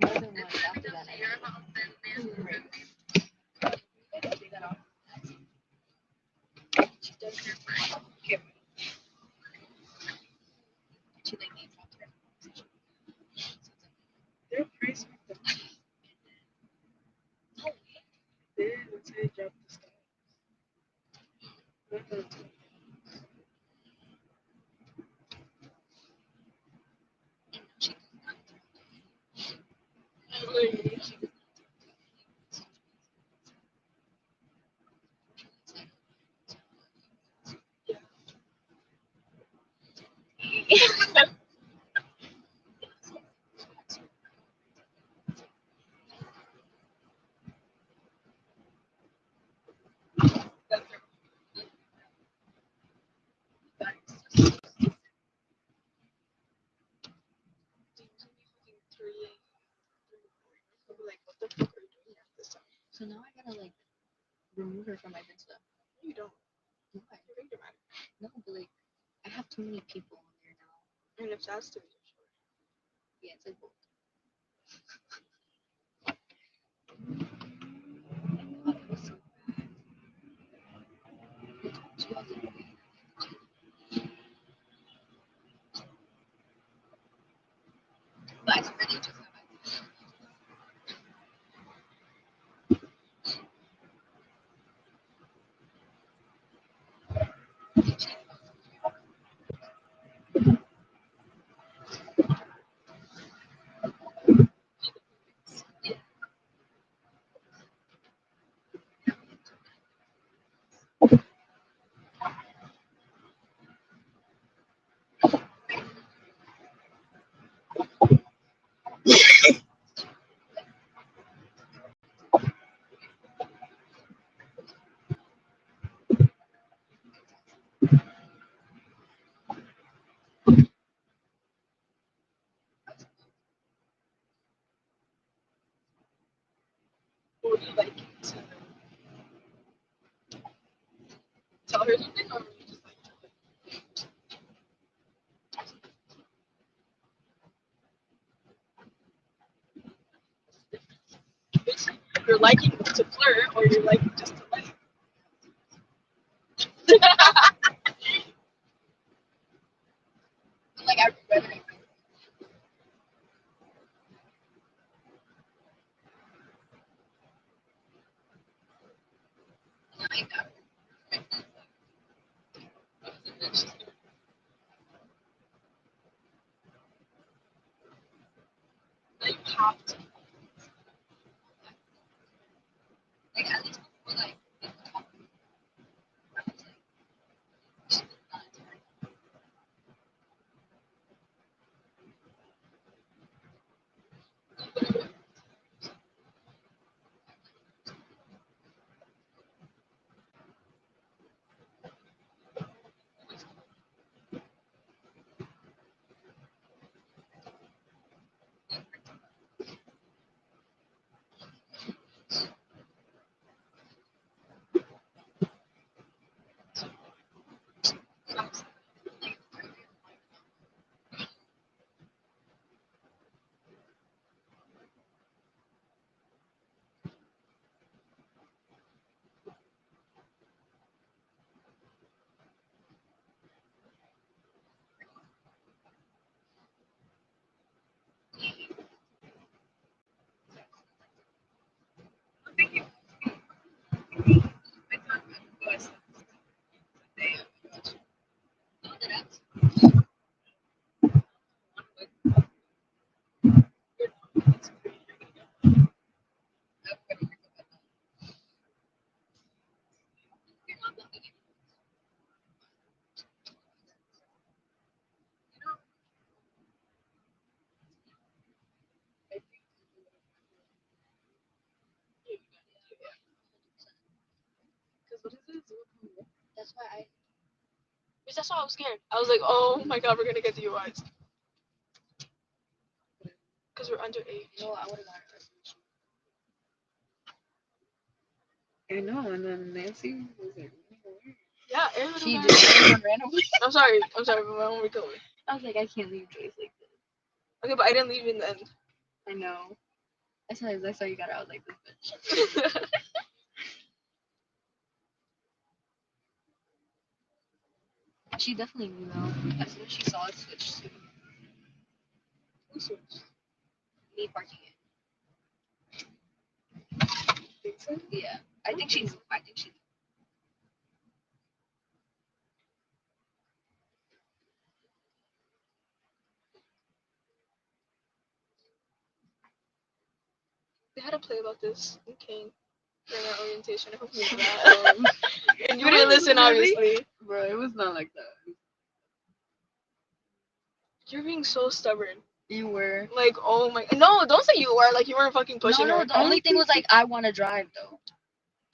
More than one after that. Your house and Mabel's. Take that off. She does her part. Okay. She like name dropped her. They're pretty smart. No. They didn't say drop the stuff. So now I gotta like remove her from my good stuff. You don't. Why? No, but like I have too many people on there now. And if that's too much, yeah, it's like both. But it's really just tell her something, or you just like bitch, you're liking to flirt, or you're liking just to like. Like I read it. Like that. You have to. Like at least before like. Because what is it? 0.1? That's why I. Because that's why I was scared. I was like, oh my god, we're gonna get DUIs. Because we're underage. No, I would have got it. I know, and then Nancy was like, Yeah, she just ran away. I'm sorry, but my mom killed me. I was like, I can't leave Joyce like this. Okay, but I didn't leave in the end. I know. As soon as I saw you got out, I was like, this bitch. She definitely knew though. As soon as she saw us switch to Who switched? me parking it. Think so? Yeah. I think she knew. They had a play about this in Kane during our orientation. I hope you knew that. And you didn't listen, obviously. Bro, it was not like that. You're being so stubborn. You were. Like, oh my. No, don't say you were. Like, you weren't fucking pushing No, her. the only thing was like, I want to drive though.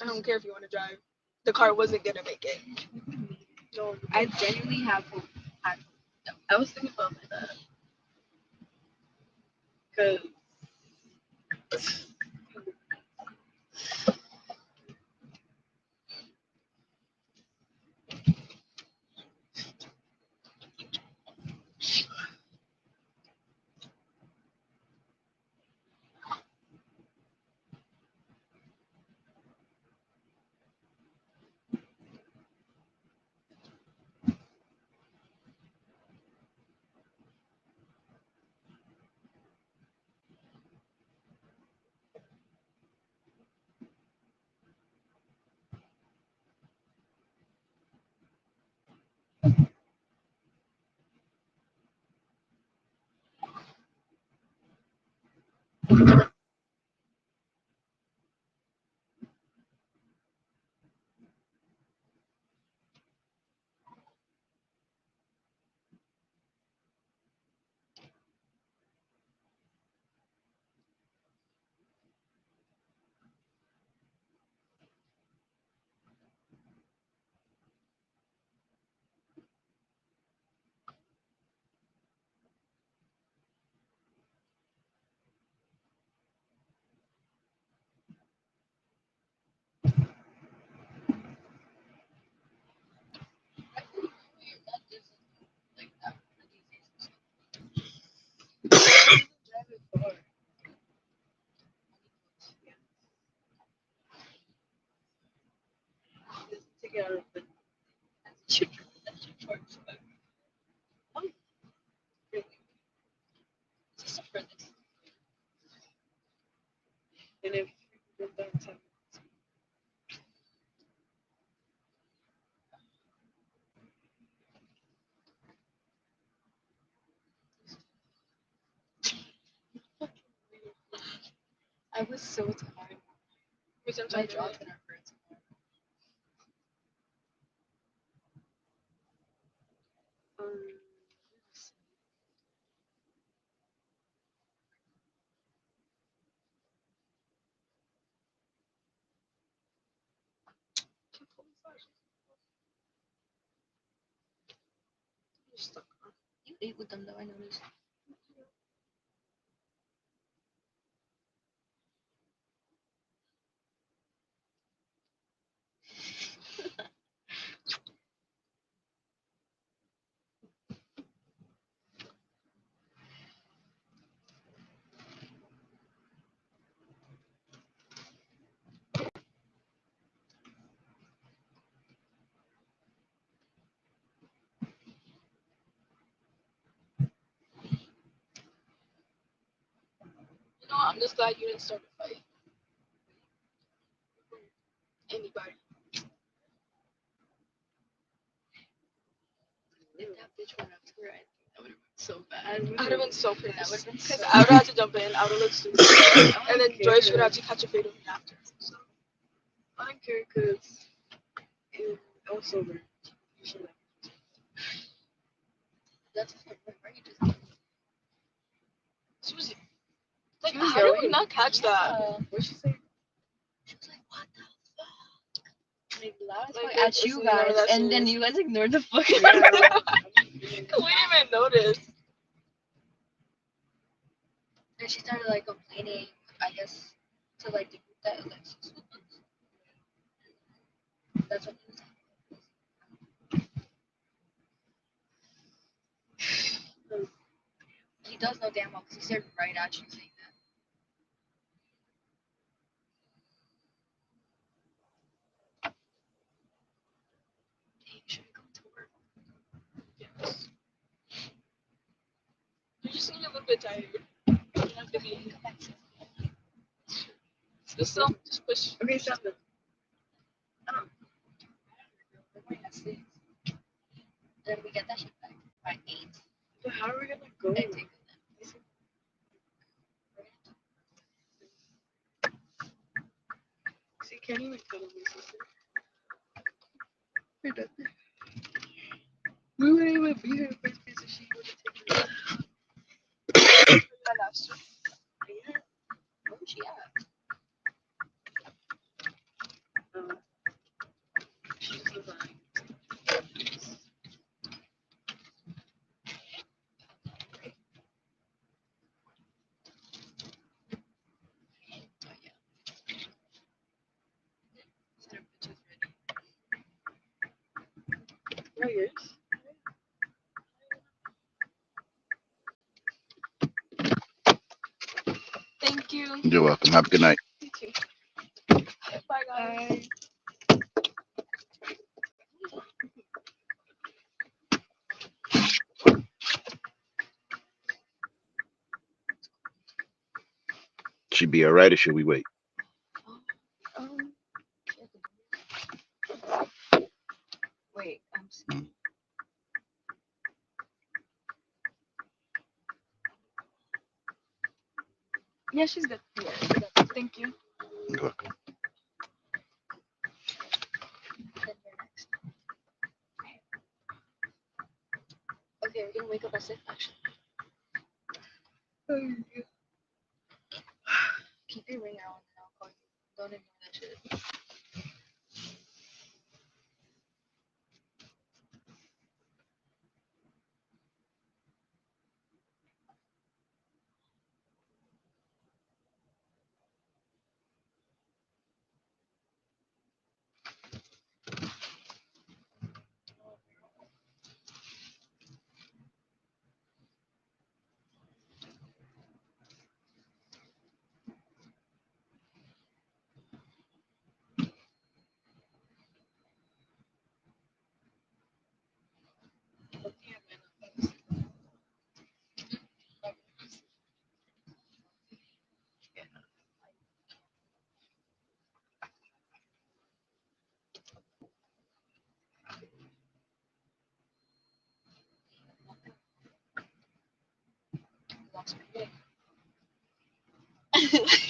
I don't care if you want to drive. The car wasn't gonna make it. No, I genuinely have hope. I was thinking about that. Because Yeah. But and if you're done 10 I was so tired. minutes, I'm My tired. jaw's gonna hurt. You ate with them though, I noticed. You know, I'm just glad you didn't start a fight. Anybody. If that bitch went up to her, I think that would have been so bad. I would have been so That would pissed. have been Because so I would have had to jump in. I would have looked stupid. And then Joyce would have to catch a fade of me after. So, I don't care because it also over. That's not right. You just Susie. Like, Susie, how did we not catch that? What'd she say? She was like, what the fuck? Like, loud as Like, fuck at you listening, guys, that's and it. then you guys ignored the fuck We didn't even notice. And she started like complaining, I guess, to like the group that Alexis was. That's what he was saying. He does know damn well because he stared right at you saying that. Dang, should we come to work? Yes. You just need a little bit tired. You don't have to be. Just push. Okay, 7. I don't know. We're going at 6. Then we get that shit back by 8. But how are we gonna go? And take a nap. See, can't even cuddle my sister. We're done. We wouldn't even be here first place if she would have taken it. I asked her. Yeah. Where was she at? She just was like, no, yours. Thank you. You're welcome. Have a good night. You too. Bye, guys. Should be all right, or should we wait? Wait, I'm seeing. Yeah, she's good. Yeah, thank you. You're welcome. Then you're next. Okay, we're gonna wake up at 6 actually. Keep your ring out and I'll call you. Don't ignore that shit.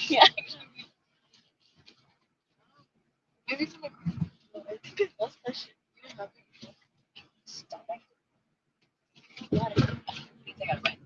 Yeah, maybe it's like, well, I think I lost that shit. You don't have it. Stop it. Got it. I think I got it.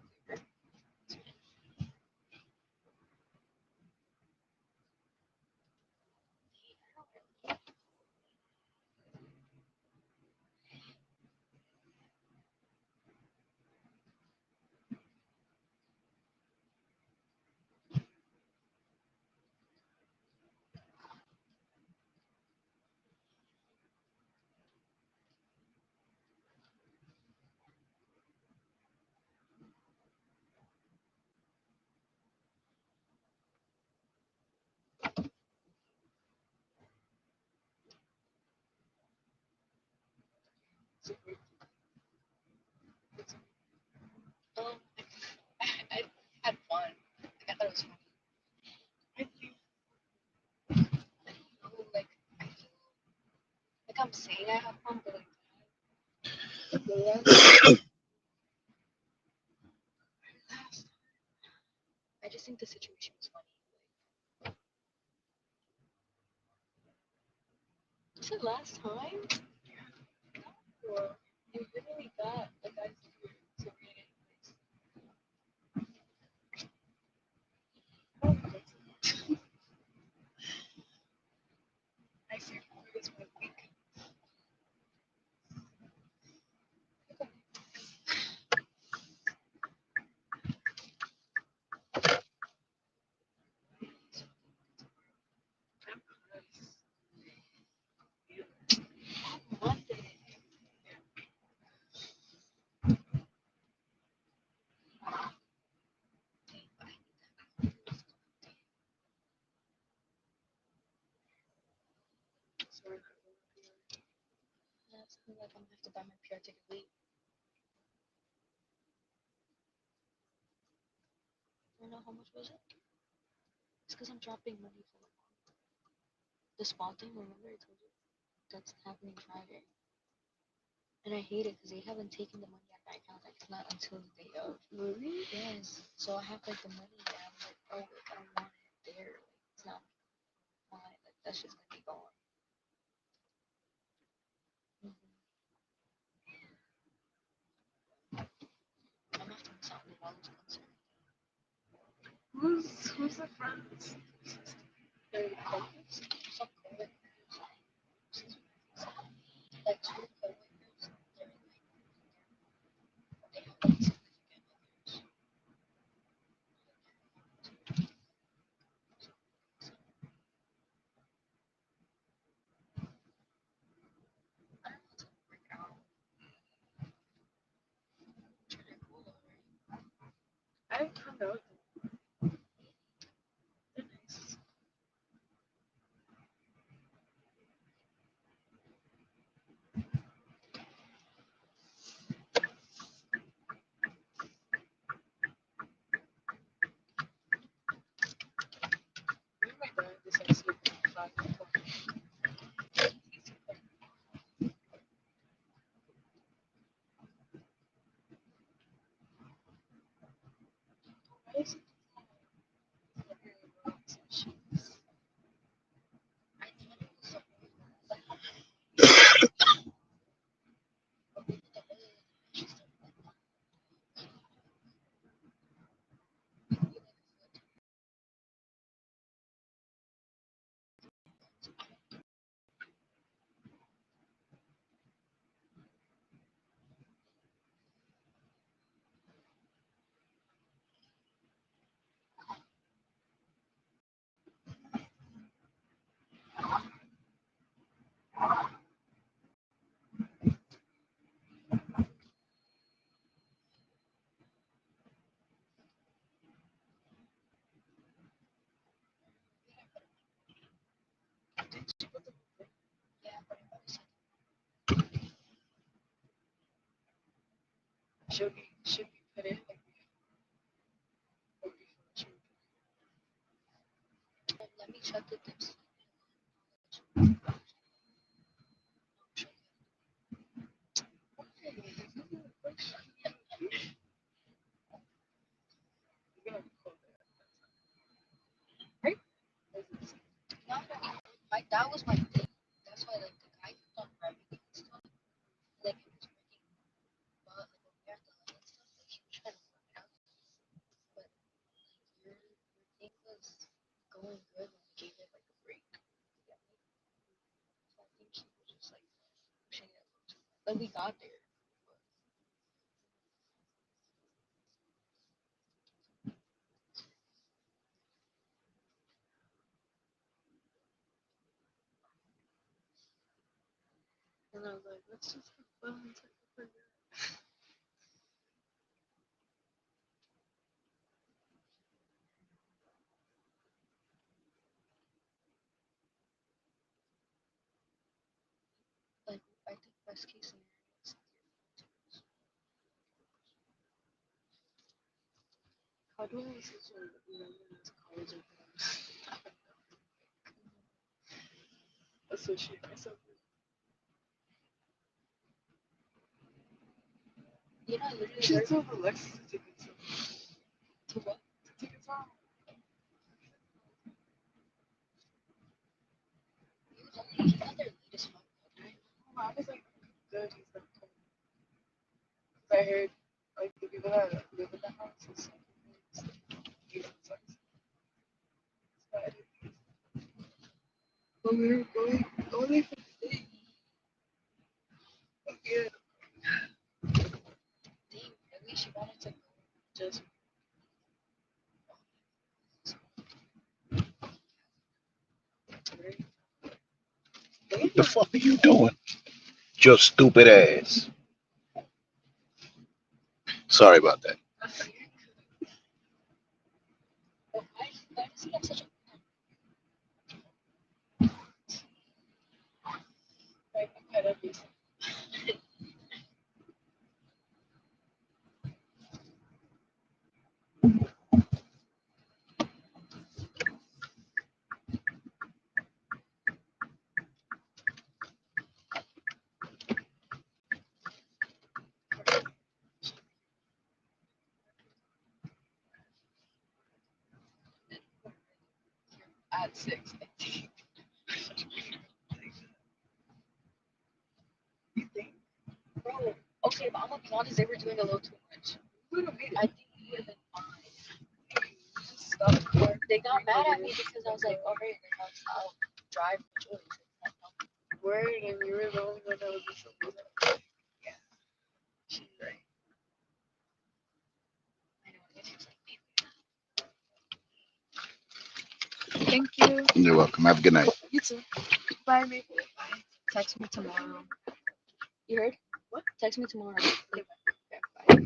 I had fun. Like, I thought it was funny. I think, like, I feel like I'm saying I have fun, but like, the last, I just think the situation was funny. You said last time? Or you literally got a guy's to read it. I see this one week. Sorry. That's like I'm gonna have to buy my PR ticket late. I don't know how much was it? It's because I'm dropping money for the spa thing. Remember I told you that's happening Friday, and I hate it because they haven't taken the money out of my account. Like not until the day of. Really? Yes. So I have like the money, and I'm like, oh, like, I don't want it there. Like it's not mine. Like that's just gonna be gone. I'm gonna have to miss out on the Wallace concert. Who's the friends? They're coworkers. Some coworkers. Like two coworkers. They're like they have like significant others. I don't know how to work out. Trying to cool already. I found out. They're nice. Me and my dad decided to sleep at 5 o'clock. Why is it yeah, but should we put it like or before should we let me check the tips. Like we got there. And I was like, let's just have fun and take a break. Like I think best case scenario is how do I switch to college and associate myself with? You know, I literally She heard told Alexis to take it to what? to take it off. He's not there late as fuck, right? I was like, good. He's like, cool. 'Cause I heard like the people that live in the house is he's like, so I didn't. But we were going only for the day. Yeah. Damn, maybe she wanted to go just What the fuck are you doing? Your stupid ass. Sorry about that. why does he have such a Like, kind of decent. at 6, I think. Bro, okay, but I'm gonna be honest, they were doing a little too much. I think we would have been fine. Stop. They got mad at me because I was like, alright, then I'll drive the choice. Word, and you were the only one that was disabled. Yeah. She's right. I know, it's just like, thank you. You're welcome. Have a good night. You too. Bye, Maple. Bye. Text me tomorrow. You heard? What? Text me tomorrow. Okay, bye.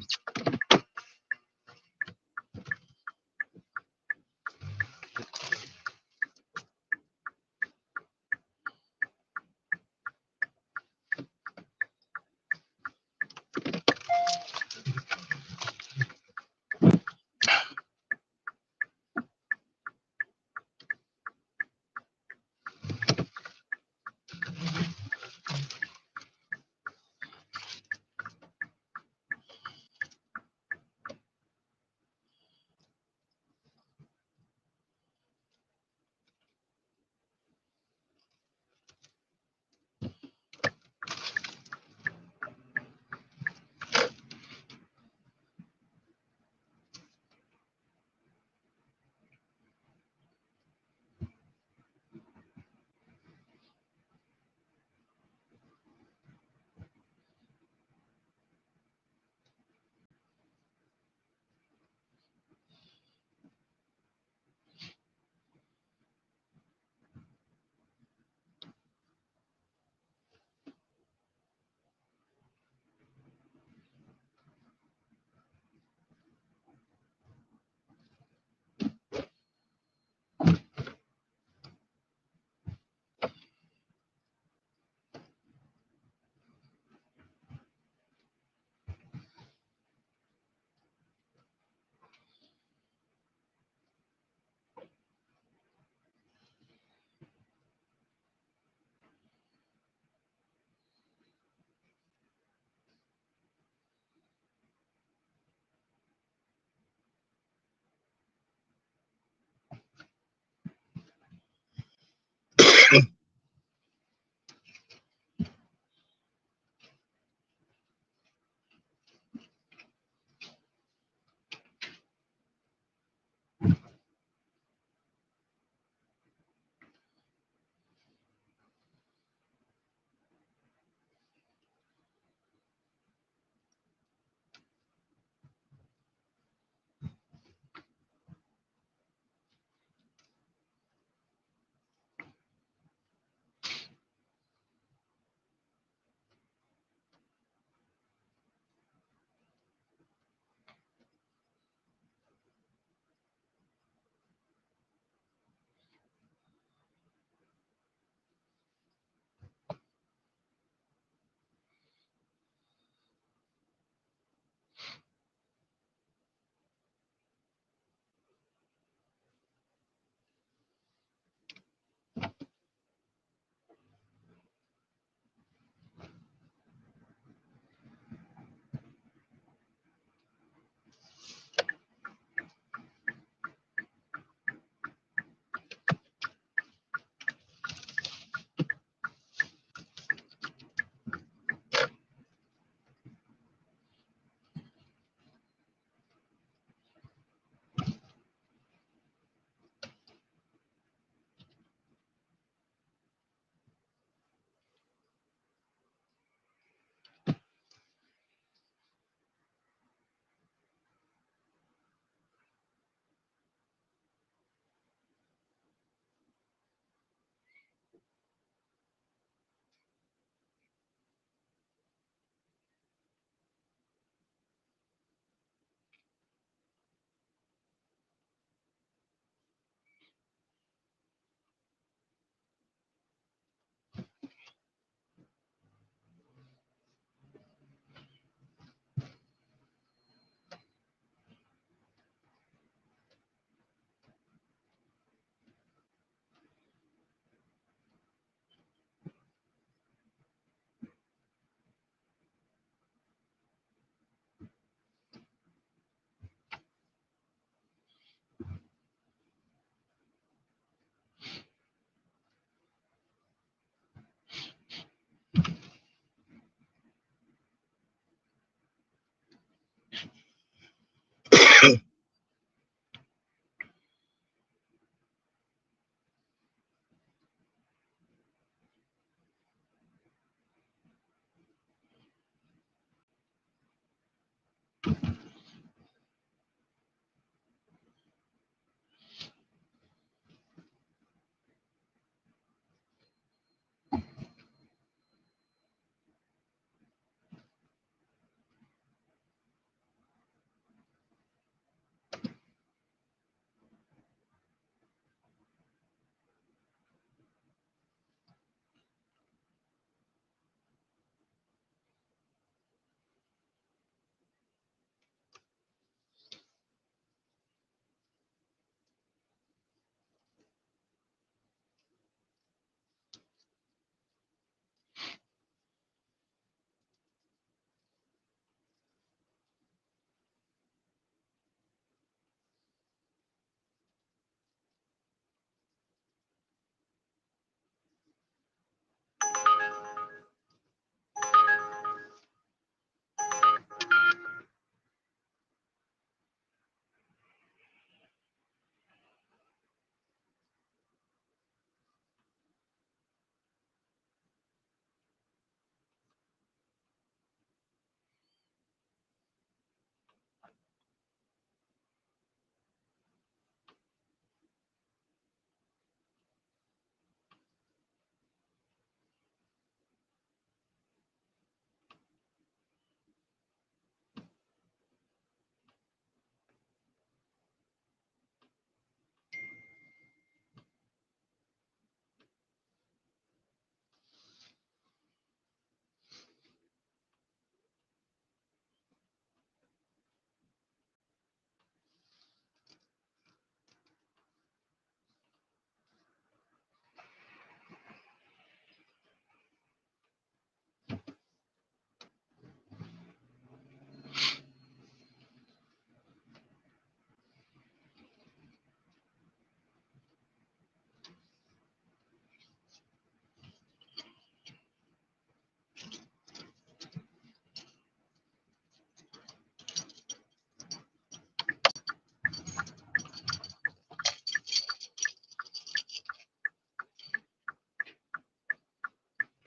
It's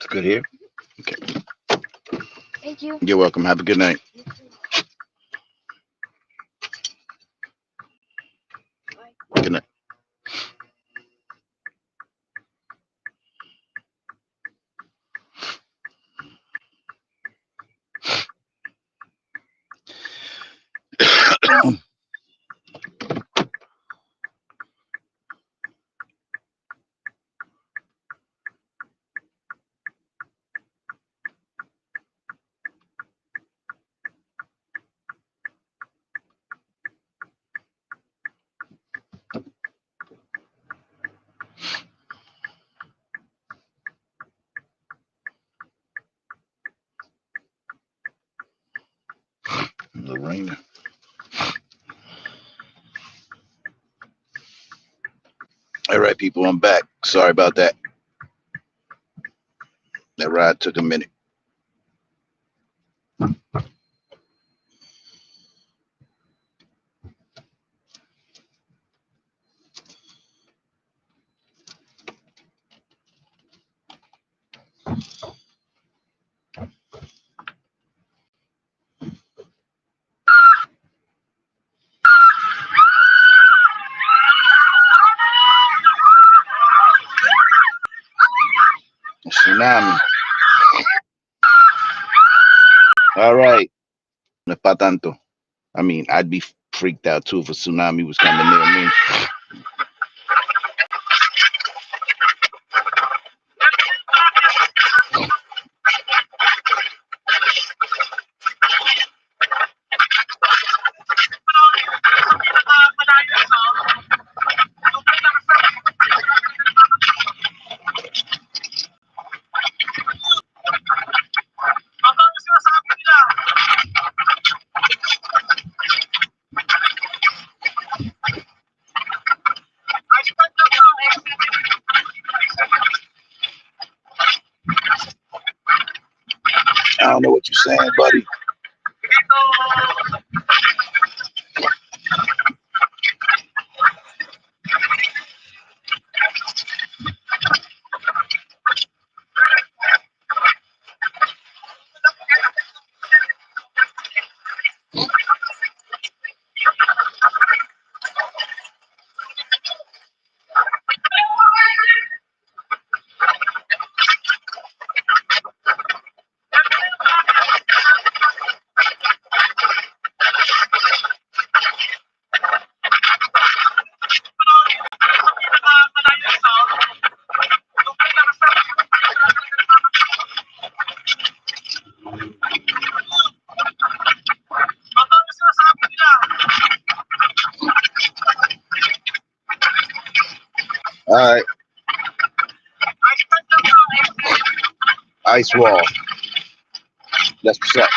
good here. Okay. Thank you. You're welcome. Have a good night. Good night. Lorena. All right, people, I'm back. Sorry about that. That ride took a minute. Tsunami. All right. No es pa' tanto. I mean, I'd be freaked out too if a tsunami was coming near me. I don't know what you're saying, buddy. All right. Ice wall. That's what's up.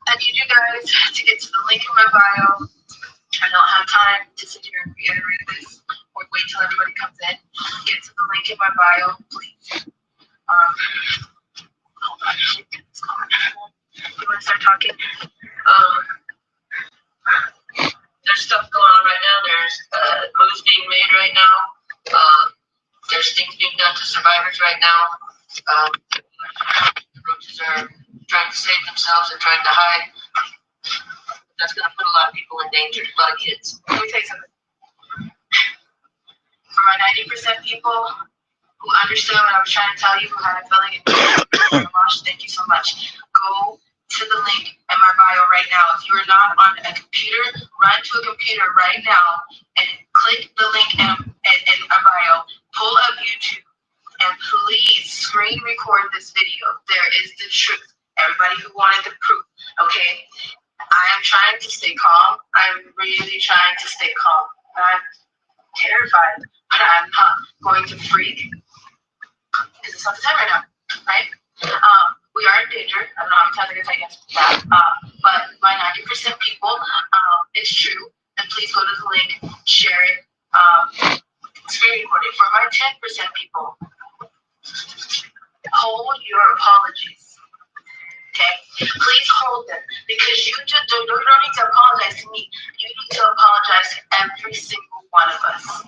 I need you guys to get to the link in my bio. I don't have time to sit here and reiterate this or wait till everybody comes in. Get to the link in my bio, please. Hold on. You want to start talking? There's stuff going on right now. There's moves being made right now. There's things being done to survivors right now. Roaches are trying to save themselves and trying to hide. That's going to put a lot of people in danger, a lot of kids. Let me tell you something. For my 90% people who understood what I was trying to tell you, who had a feeling, thank you so much. Go to the link in my bio right now. If you are not on a computer, run to a computer right now and click the link in my bio. Pull up YouTube and please screen record this video. There is the truth. Everybody who wanted the proof, okay? I am trying to stay calm. I'm really trying to stay calm. I'm terrified, but I'm not going to freak because it's not the time right now, right? We are in danger. I don't know how many times I can tell you guys that. But my 90% people, it's true. And please go to the link, share it, screen record it. For my 10% people, hold your apologies. Okay? Please hold them because you just don't need to apologize to me. You need to apologize to every single one of us,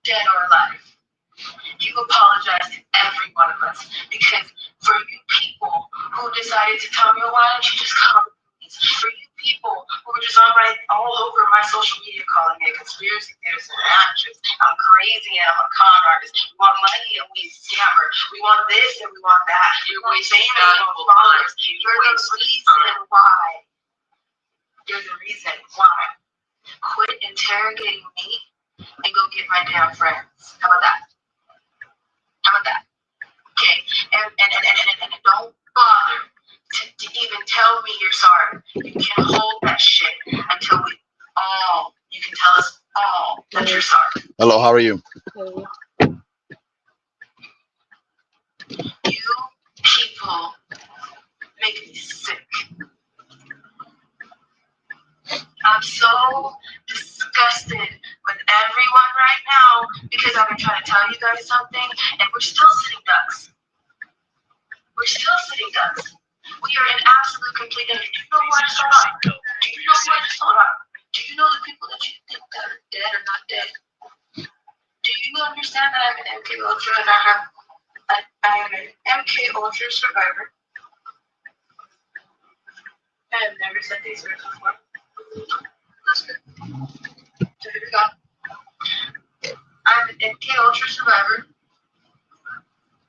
dead or alive. You apologize to every one of us because for you people who decided to tell me, why don't you just call the police? For you people who were just all over my social media calling me a conspiracy theorist and an actress. I'm crazy and I'm a con artist. We want money and we scammer. We want this and we want that. You're wasting valuable followers. You're the reason why. You're the reason why. Quit interrogating me and go get my damn friends. How about that? How about that? Okay, and don't bother to even tell me you're sorry. You can hold that shit until you can tell us all that you're sorry. Hello, how are you? You people make me sick. I'm so disgusted with everyone right now because I've been trying to tell you guys something and we're still sitting ducks. We're still sitting ducks. We are in absolute complete danger. Do you know what is going on? Do you know what is going on? Do you know the people that you think that are dead or not dead? Do you understand that I'm an MK Ultra and I am an MK Ultra survivor? I have never said these words before. That's good. So here we go. I'm an MK Ultra survivor,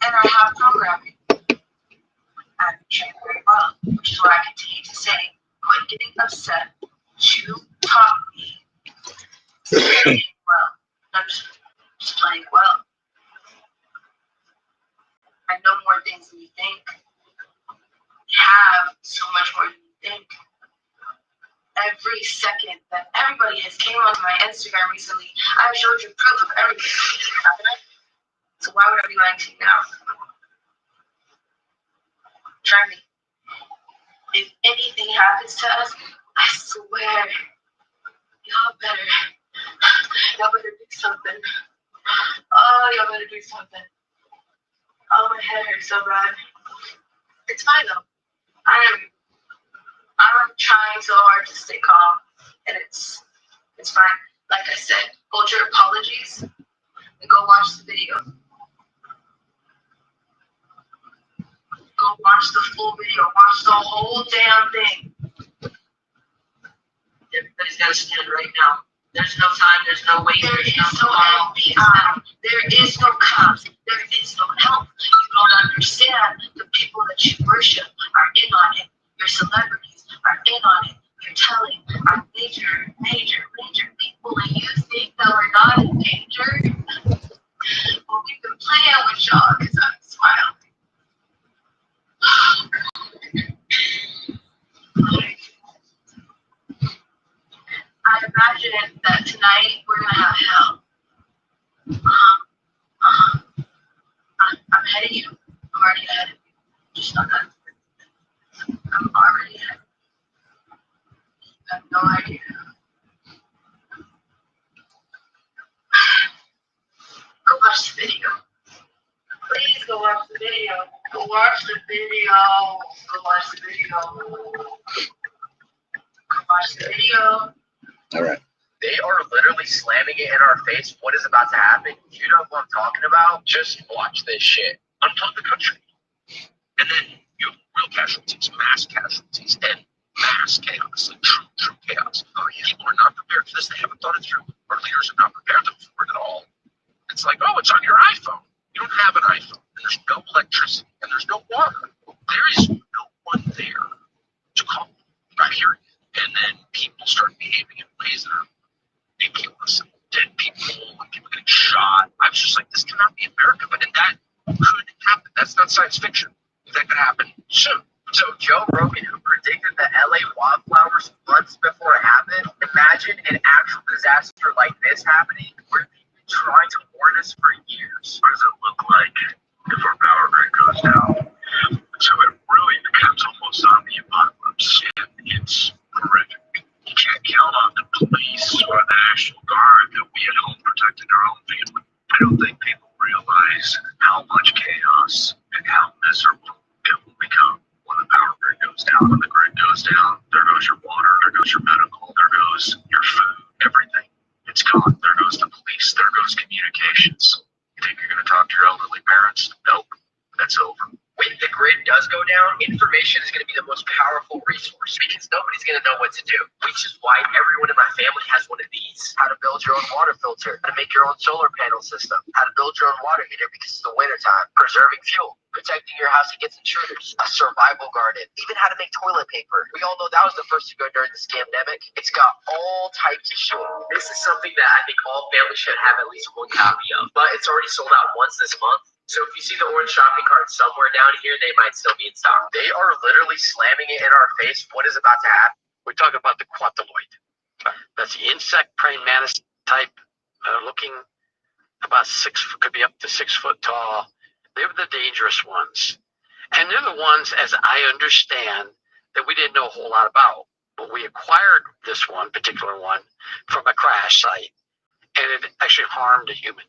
and I have programming. I'm trained very well, which is why I continue to say, quit getting upset. You taught me playing well. I'm just playing well. I know more things than you think. You have so much more than you think. Every second that everybody has came onto my Instagram recently, I've showed you proof of everything. Haven't I? So why would I be lying to you now? Try me. If anything happens to us, I swear, y'all better do something. Oh, y'all better do something. Oh, my head hurts so bad. It's fine though. I'm trying so hard to stay calm, and it's fine. Like I said, hold your apologies and go watch the video. Go watch the full video. Watch the whole damn thing. Everybody's got to stand right now. There's no time. There's no wait. There is no FBI. There is no cops. There is no help. You don't understand. The people that you worship are in on it. Your celebrities are in on it. You're telling our major people, and you think that we're not in danger? Well, we've been playing with y'all because I'm smiling. I imagine that tonight we're gonna have hell. I have no idea. Go watch the video. Please go watch the video. Go watch the video. Go watch the video. Go watch the video. All right. They are literally slamming it in our face. What is about to happen? You know what I'm talking about? Just watch this shit. Unplug the country. And then you have real casualties, mass casualties, and mass chaos, like true chaos. People are not prepared for this. They haven't thought it through. Our leaders have not prepared them for it at all. It's like, oh, it's on your iPhone. You don't have an iPhone. And there's no electricity. And there's no water. There is no one there to call. Right here. And then people start behaving in ways that are ridiculous. Dead people, people getting shot. I was just like, this cannot be America. But then that could happen. That's not science fiction. That could happen soon. So Joe Rogan, who predicted the LA wildflowers months before it happened, imagine an actual disaster like this happening where they've been trying to warn us for years. What does it look like if our power grid goes down? So it really becomes almost zombie apocalypse, and it's horrific. You can't count on the police or the National Guard that we at home protected our own family. I don't think people realize how much chaos and how miserable it will become when the power grid goes down. When the grid goes down, there goes your water, there goes your medical, there goes your food, everything. It's gone. There goes the police, there goes communications. You think you're going to talk to your elderly parents? Nope. That's over. When the grid does go down, information is going to be the most powerful resource because nobody's going to know what to do, which is why everyone in my family has one of these. How to build your own water filter, how to make your own solar panel system, how to build your own water heater because it's the winter time, preserving fuel, protecting your house against intruders, a survival garden, even how to make toilet paper. We all know that was the first to go during the scamdemic. It's got all types of shit. This is something that I think all families should have at least one copy of, but it's already sold out once this month. So if you see the orange shopping cart somewhere down here, they might still be in stock. They are literally slamming it in our face. What is about to happen? We're talking about the quantaloid. That's the insect praying mantis type, looking about could be up to 6 foot tall. They're the dangerous ones. And they're the ones, as I understand, that we didn't know a whole lot about. But we acquired this one, particular one, from a crash site, and it actually harmed a human.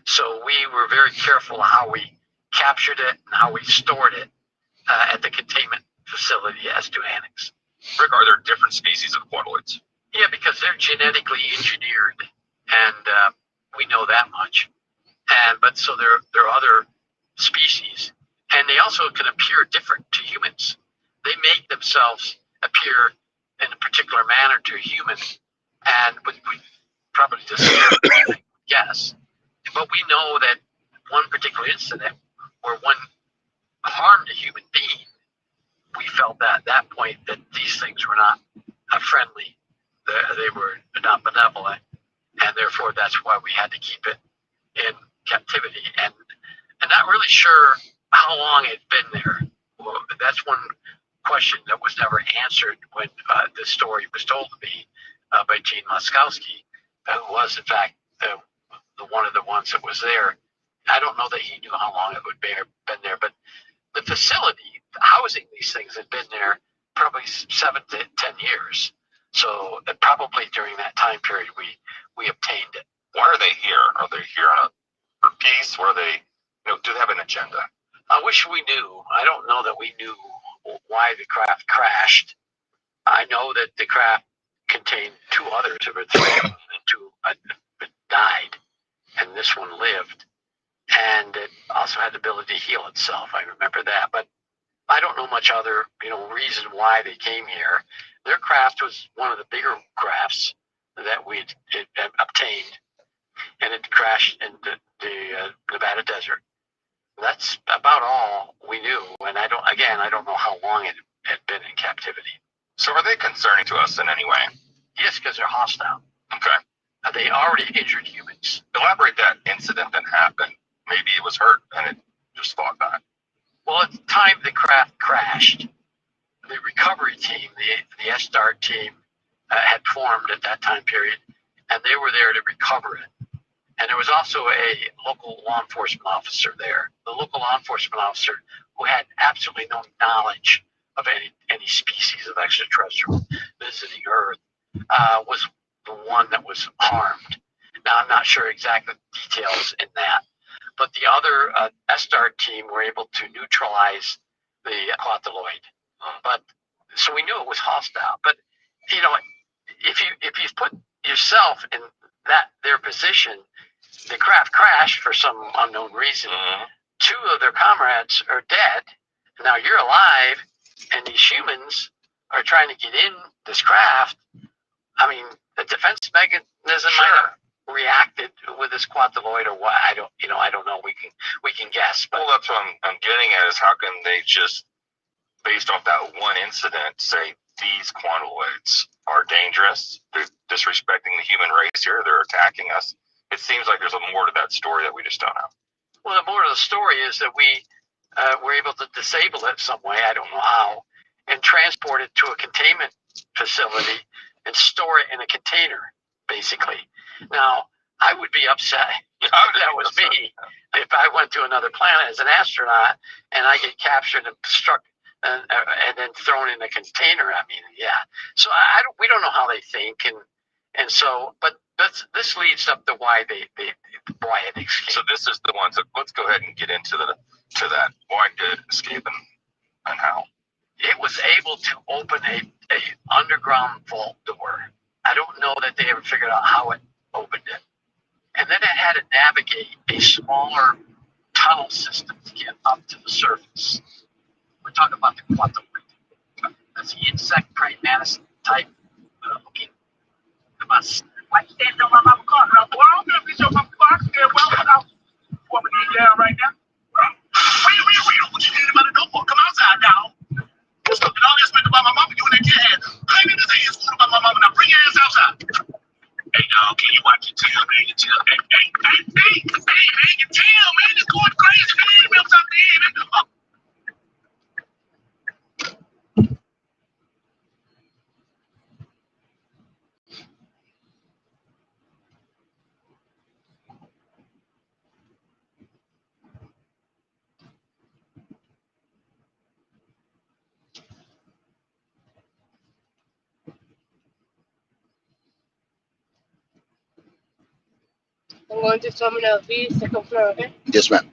So we were very careful how we captured it and how we stored it at the containment facility as to annex. Rick, are there different species of quadloids? Yeah, because they're genetically engineered, and we know that much. But so there are other species, and they also can appear different to humans. They make themselves appear in a particular manner to a human, and we probably just guess. But we know that one particular incident where one harmed a human being, we felt that at that point that these things were not friendly, they were not benevolent, and therefore that's why we had to keep it in captivity. And not really sure how long it had been there. Well, that's one question that was never answered when the story was told to me by Gene Laskowski, who was in fact the one of the ones that was there. I don't know that he knew how long it would been there, but the facility housing these things had been there probably 7 to 10 years. So probably during that time period, we obtained it. Why are they here? Are they here for peace? Or are they, do they have an agenda? I wish we knew. I don't know that we knew why the craft crashed. I know that the craft contained 2 others, or 3 of them, and 2 died, and this one lived. And it also had the ability to heal itself. I remember that, but I don't know much other, reason why they came here. Their craft was one of the bigger crafts that we had obtained, and it crashed into the Nevada desert. That's about all we knew, and I don't know how long it had been in captivity. So are they concerning to us in any way? Yes, because they're hostile. Okay. They already injured humans. Elaborate that incident that happened. Maybe it was hurt and it just fought back. Well, at the time the craft crashed, the recovery team, the SDART team, had formed at that time period, and they were there to recover it. And there was also a local law enforcement officer there. The local law enforcement officer who had absolutely no knowledge of any species of extraterrestrial. The visiting Earth was the one that was harmed. Now, I'm not sure exactly the details in that, but the other SDAR team were able to neutralize the quataloid. But so we knew it was hostile. But you know, if you put yourself in their position, the craft crashed for some unknown reason. Two of their comrades are dead. Now you're alive, and these humans are trying to get in this craft. I mean, the defense mechanism might have reacted with this quataloid or what. I don't know. We can guess. But well, that's what I'm getting at is how can they just, based off that one incident, say these quataloids are dangerous? They're disrespecting the human race here. They're attacking us. It seems like there's a more to that story that we just don't know. Well, the more of the story is that we were able to disable it some way. I don't know how, and transport it to a containment facility and store it in a container, basically. Now, I would be upset if that was me. If I went to another planet as an astronaut and I get captured and struck and then thrown in a container. I mean, yeah. So we don't know how they think, and so, but this leads up to why they escaped. So this is the one. So let's go ahead and get into that. Why did it escape and how? It was able to open a underground vault door. I don't know that they ever figured out how it opened it. And then it had to navigate a smaller tunnel system to get up to the surface. We're talking about the quantum. That's the insect prey mantis type looking. Why you standing on my mama car? Well, I'm gonna be your mama car. Well, without want me to get down right now? Wait, what you did about the door for? Come outside now. What's looking all this about my mama? You and that kid had claiming this ain't school about my mama. Now bring your ass outside. Hey, dog, can you watch your tail, man? Your tail. Hey, man, your tail, man, it's going crazy. Man, it melts out the end. I'm going to Terminal B, second floor, okay? Yes, ma'am.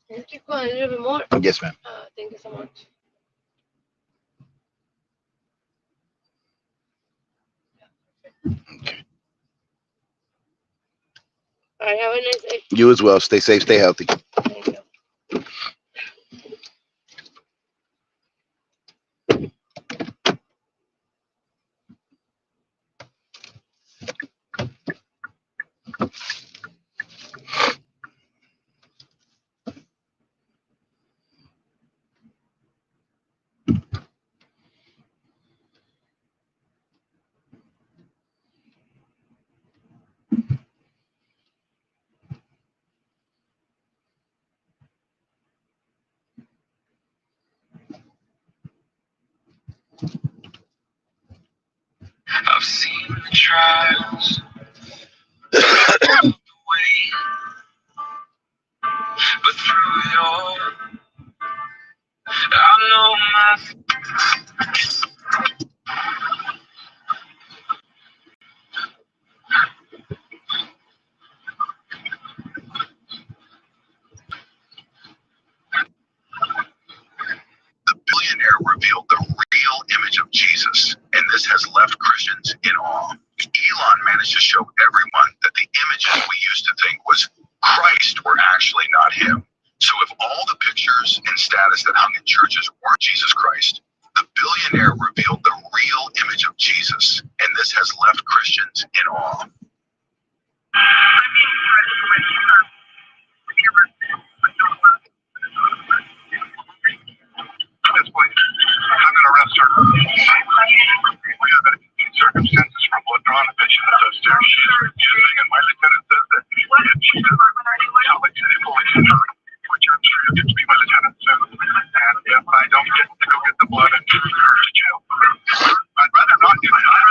Can you keep going a little bit more? Yes, ma'am. Thank you so much. Okay. All right, have a nice day. You as well. Stay safe. Stay healthy. Thank you. trials. But through it all, I know my billionaire revealed the real image of Jesus, and this has left Christians in awe. Elon managed to show everyone that the images we used to think was Christ were actually not him. So if all the pictures and status that hung in churches were Jesus Christ, the billionaire revealed the real image of Jesus, and this has left Christians in awe. This place, I'm gonna arrest her. We have circumstances from blood drawn and patient upstairs. And my lieutenant says that she does Salt Lake City police which I'm sure you'll get to be my lieutenant soon. And if I don't get to go get the blood and go to jail, I'd rather not do that.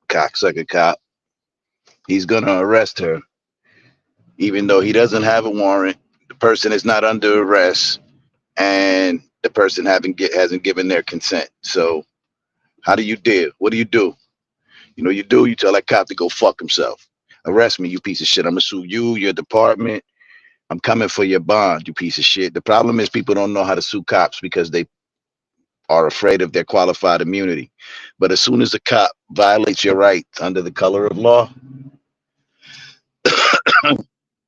Cocksucker cop. He's gonna arrest her, even though he doesn't have a warrant. The person is not under arrest, and the person hasn't given their consent. So, how do you deal? What do? You know, you tell that cop to go fuck himself. Arrest me, you piece of shit. I'm gonna sue you, your department. I'm coming for your bond, you piece of shit. The problem is people don't know how to sue cops because they are afraid of their qualified immunity. But as soon as a cop violates your rights under the color of law,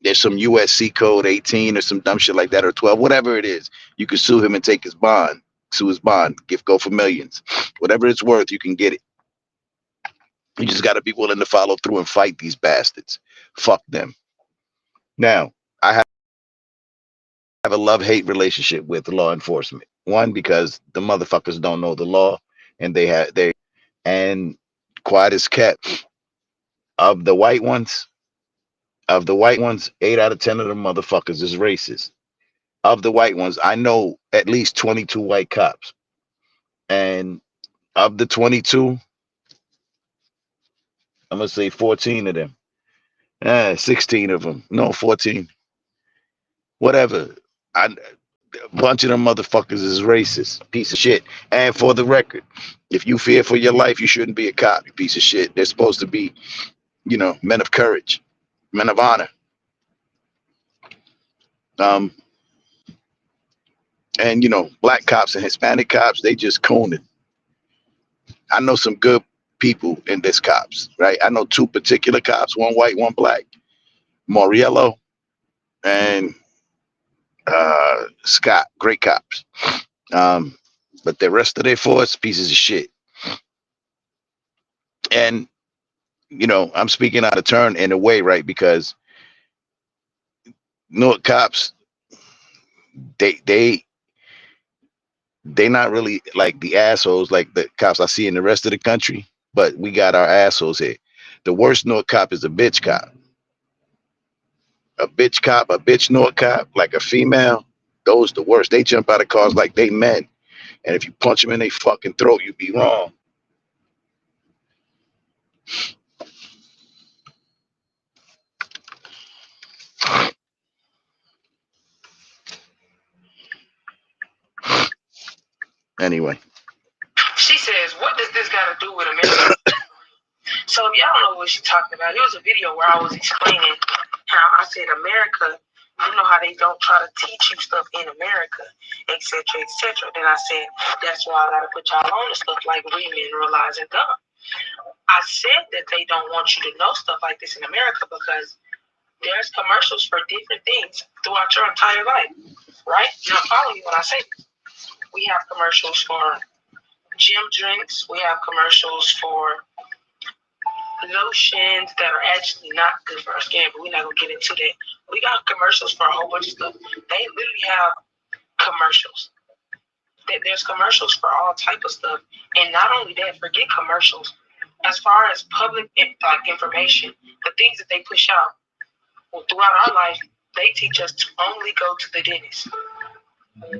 there's some USC code 18 or some dumb shit like that, or 12, whatever it is. You can sue him and take his bond, sue his bond, go for millions. Whatever it's worth, you can get it. You just got to be willing to follow through and fight these bastards. Fuck them. Now, I have a love-hate relationship with law enforcement. One, because the motherfuckers don't know the law, and and quiet as kept. Of the white ones, 8 out of 10 of them motherfuckers is racist. Of the white ones, I know at least 22 white cops. And of the 22, I'm going to say 14 of them. 16 of them. No, 14. Whatever. A bunch of them motherfuckers is racist. Piece of shit. And for the record, if you fear for your life, you shouldn't be a cop, you piece of shit. They're supposed to be, men of courage, men of honor. And black cops and Hispanic cops, they just cooning. I know some good people in this cops, right? I know 2 particular cops, one white, one black, Moriello and Scott, great cops. But the rest of their force, pieces of shit. And I'm speaking out of turn in a way, right? Because Newark cops, they not really like the assholes like the cops I see in the rest of the country, but we got our assholes here. The worst Newark cop is a bitch cop. A bitch cop, a bitch Newark cop, like a female, those the worst. They jump out of cars like they men. And if you punch them in their fucking throat, you be wrong. Anyway. She says, what does this got to do with America? So if y'all know what she's talking about, there was a video where I was explaining how I said America, you know how they don't try to teach you stuff in America, etc., etc. Then I said, that's why I got to put y'all on to stuff like remineralizing gum. I said that they don't want you to know stuff like this in America because there's commercials for different things throughout your entire life, right? Now follow me when I say this. We have commercials for gym drinks. We have commercials for lotions that are actually not good for our skin, but we're not going to get into that. We got commercials for a whole bunch of stuff. They literally have commercials. There's commercials for all type of stuff. And not only that, forget commercials. As far as public information, the things that they push out throughout our life, they teach us to only go to the dentist.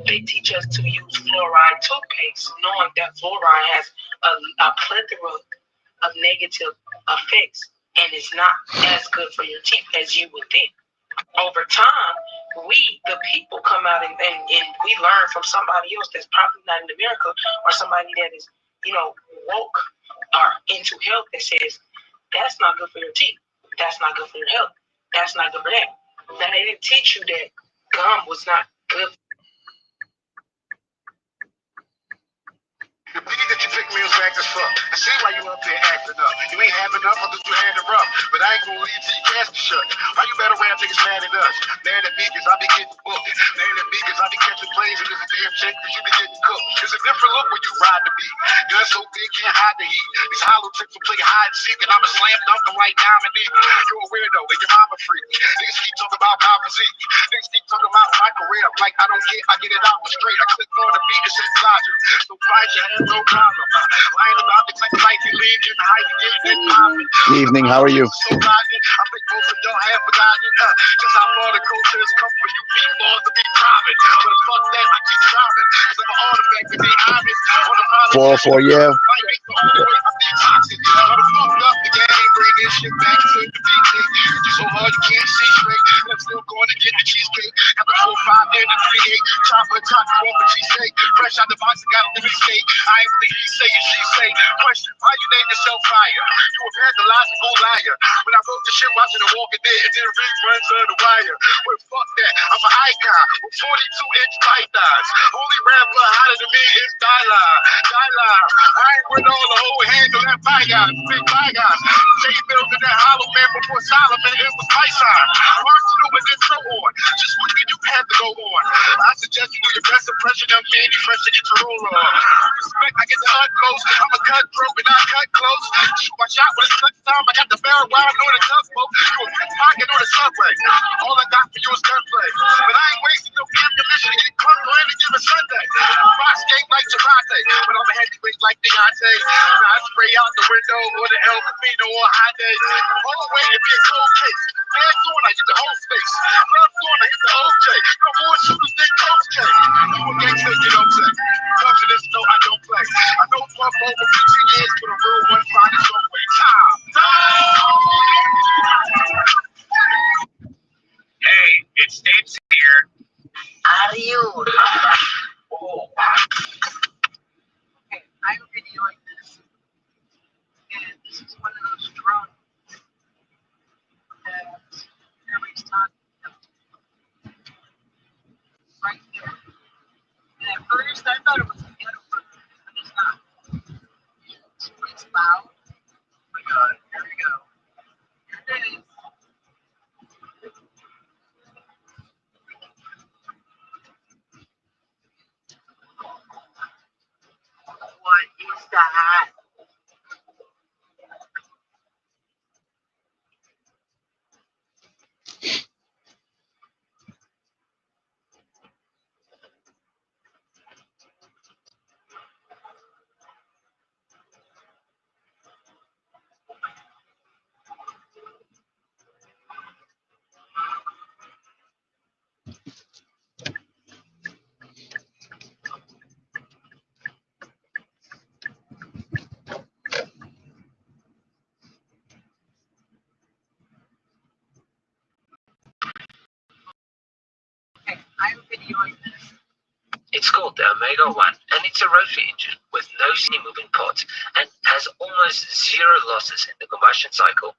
They teach us to use fluoride toothpaste, knowing that fluoride has a plethora of negative effects, and it's not as good for your teeth as you would think. Over time, we, the people, come out and we learn from somebody else that's probably not in America or somebody that is, woke or into health that says, that's not good for your teeth. That's not good for your health. That's not good for that. Now, they didn't teach you that gum was not good. The pity that you pick me was back as fuck. I see why you up there acting up. You ain't having enough, I'll just you hand it rough. But I ain't gonna leave till you cast the shut. Why you better around niggas mad at us? Mad at me cause I be getting booked. Mad at me cause I be catching planes and there's a damn check cause you be getting cooked. It's a different look when you ride the beat. Gun so big can't hide the heat. These hollow tips will play hide and seek and I'ma slam dunk them like Diamond League. You're a weirdo and your mama freak. Niggas keep talking about my physique. Niggas keep talking about my career. Like I don't get, I get it out the straight. I click on the beat and shit closet. So fight your hands, no problem. Lying about the type of life you lead, you know how you get it poppin'. Evening, how are you? So I think both of y'all have forgotten. Just how far the cultures come for you people to be private. But fuck that, I keep striving. Cause I'm an artifact to be honest. 404, yeah. So hard you can't see straight. I'm still going to get the cheesecake. Got the 4-5 in the 3-8. Chocolate top, you want the cheesecake. Fresh out the box, I got a little steak. I ain't really he say and she say. Question, why you name yourself fire? you a pathological liar. When I wrote the shit, watching The Walking Dead, it didn't read runs of the wire. Well, fuck that. I'm an icon with 42-inch pythons. Only rapper hotter than me is Dylan. I ain't with all the whole handle that Pygon, big Pygon. Jay building that hollow man before Solomon, it was Python. Hard to do, but then so on. Just what did you have to go on? I suggest you do your best impression of me and you fresh to get your roll on. Respect, I get the utmost. I'm a cutthroat and I cut close. Shoot my shot when it's clutch time. I got the barrel wild on the tugboat. You a pickpocket on the subway. All I got for you is gunplay. But I ain't wasting no ammunition to get crunk on any given Sunday. I skate like Girate, but I'm a heavyweight like Deontay. Now I spray out the window or the El Camino on high days. All the way to be a cold case. Hands on, I hit the whole space. Gloves on, I hit the OJ. No more shooters than Coach K. You a gangster, you don't say. Come to this, no, I don't play. I know Puff over 15 years, but a real one find its own way. Hey, it's Dave's here. Are you? Oh. Okay, I have a video like this, and this is one of those drones that everybody's talking about. Right there. And at first I thought it was a ghetto bird, but it's not. It's loud. Oh my god, here we go. Here it is. What is that? Okay, I have a video like this. It's called the Omega 1, and it's a rotary engine with no moving parts and has almost zero losses in the combustion cycle.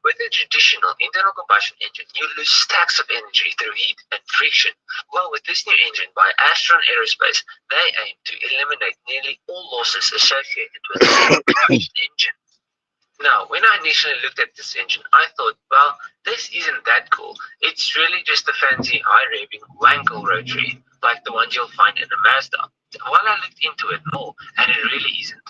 With a traditional internal combustion engine, you lose stacks of energy through heat and friction. Well, with this new engine by Astron Aerospace, they aim to eliminate nearly all losses associated with the combustion engine. Now, when I initially looked at this engine, I thought, well, this isn't that cool. It's really just a fancy high-revving Wankel rotary, like the ones you'll find in a Mazda. Well, I looked into it more, and it really isn't.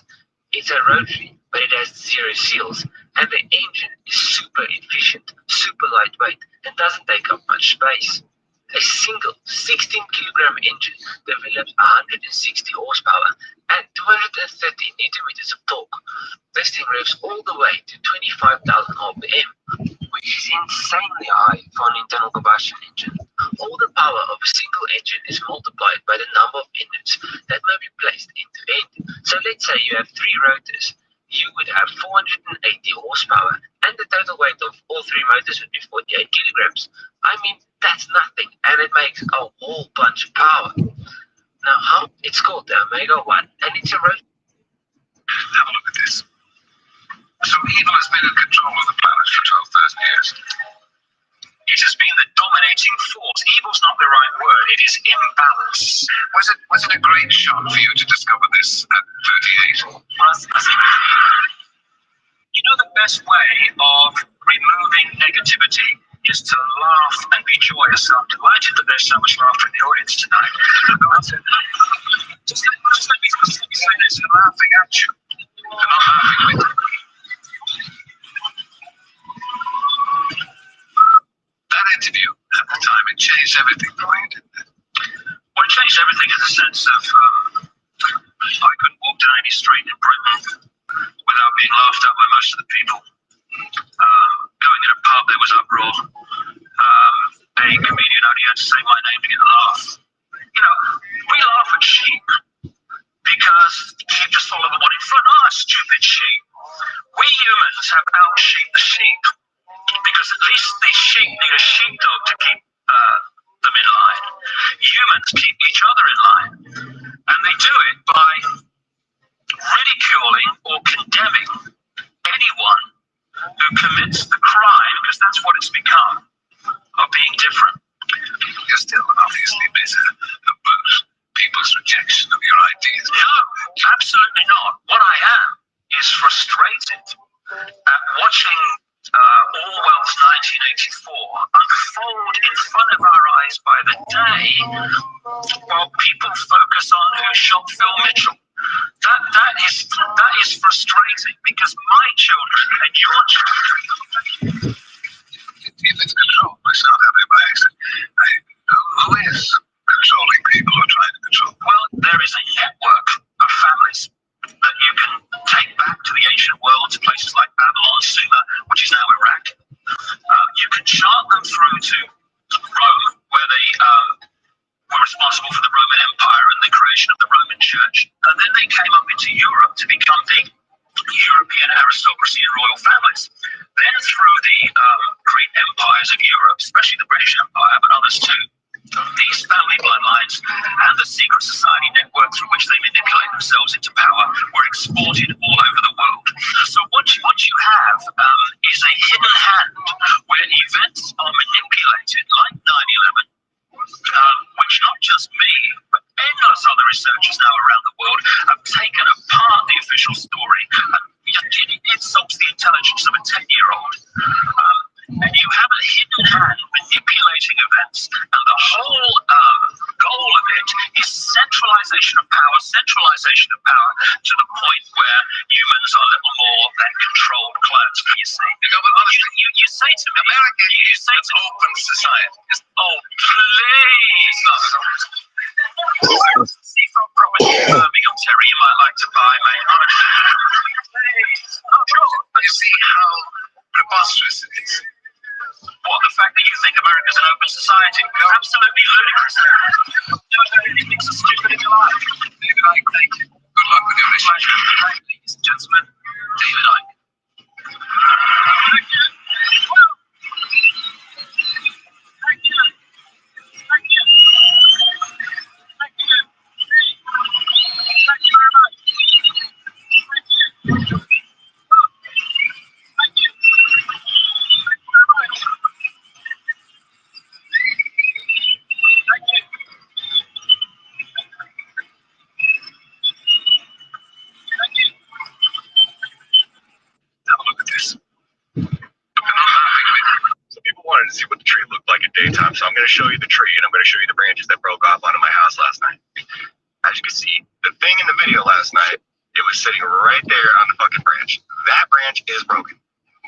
It's a rotary, but it has zero seals, and the engine is super efficient, super lightweight, and doesn't take up much space. A single 16-kilogram engine develops 160 horsepower and 230 newton-meters of torque. This thing revs all the way to 25,000 RPM, which is insanely high for an internal combustion engine. All the power of a single engine is multiplied by the number of inputs that may be placed into it. So let's say you have 3 rotors. You would have 480 horsepower, and the total weight of all 3 motors would be 48 kilograms. I mean, that's nothing, and it makes a whole bunch of power. Now, it's called the Omega 1, and it's a rotor. Have a look at this. So evil has been in control of the planet for 12,000 years. It has been the dominating force. Evil's not the right word, it is imbalance. Was it a great shot for you to discover this at 38? You know, the best way of removing negativity is to laugh and be joyous. I'm delighted that there's so much laughter in the audience tonight. Just let me say this, I'm laughing at you. I'm not laughing with you. That interview at the time, it changed everything the way it did. Well, it changed everything in the sense of I couldn't walk down any street in Britain without being laughed at by most of the people. Going in a pub, there was uproar. A comedian only had to say my name to get a laugh. You know, we laugh at sheep because sheep just follow the one in front. Ah, stupid sheep. We humans have out-sheep the sheep because at least the sheep need a sheepdog to keep them in line. Humans keep each other in line, and they do it by ridiculing or condemning anyone commits the crime, because that's what it's become, of being different. You're still obviously bitter about people's rejection of your ideas. No, absolutely not. What I am is frustrated at watching Orwell's 1984 unfold in front of our eyes by the day, while people focus on who shot Phil Mitchell. That is frustrating, because my children and your children. If it's controlled by some by accident, who is controlling people or trying to control? Well, there is a network of families that you can take back to the ancient world, to places like Babylon, Sumer, which is now Iraq. You can chart them through to Rome, where they were responsible for the Roman Empire and the creation of the Roman Church. And then they came up into Europe to become the European aristocracy and royal families. Then through the great empires of Europe, especially the British Empire, but others too, these family bloodlines and the secret society network through which they manipulate themselves into power were exported all over the world. So what you have is a hidden hand where events are manipulated, like 9/11, which not just me, but endless other researchers now around the world have taken apart the official story. It insults the intelligence of a 10-year-old. And you have a hidden hand manipulating events, and the whole goal of it is centralization of power to the point where humans are little more than controlled clans. You say, you say to me, America, you say to open society. Oh, please, seafront property in Birmingham, Terry, you might like to buy, mate. Please, you see how preposterous it is. What, the fact that you think America's an open society? Absolutely ludicrous. Never heard anything so stupid in your life. David Icke, thank you. Good luck with your mission. Ladies and gentlemen, David Icke. Thank you. Thank you. Thank you. Thank you. Thank you very much. Thank you. Thank you. So people wanted to see what the tree looked like at daytime, so I'm going to show you the tree, and I'm going to show you the branches that broke off out of my house last night. As you can see, the thing in the video last night, it was sitting right there on the fucking branch. That branch is broken.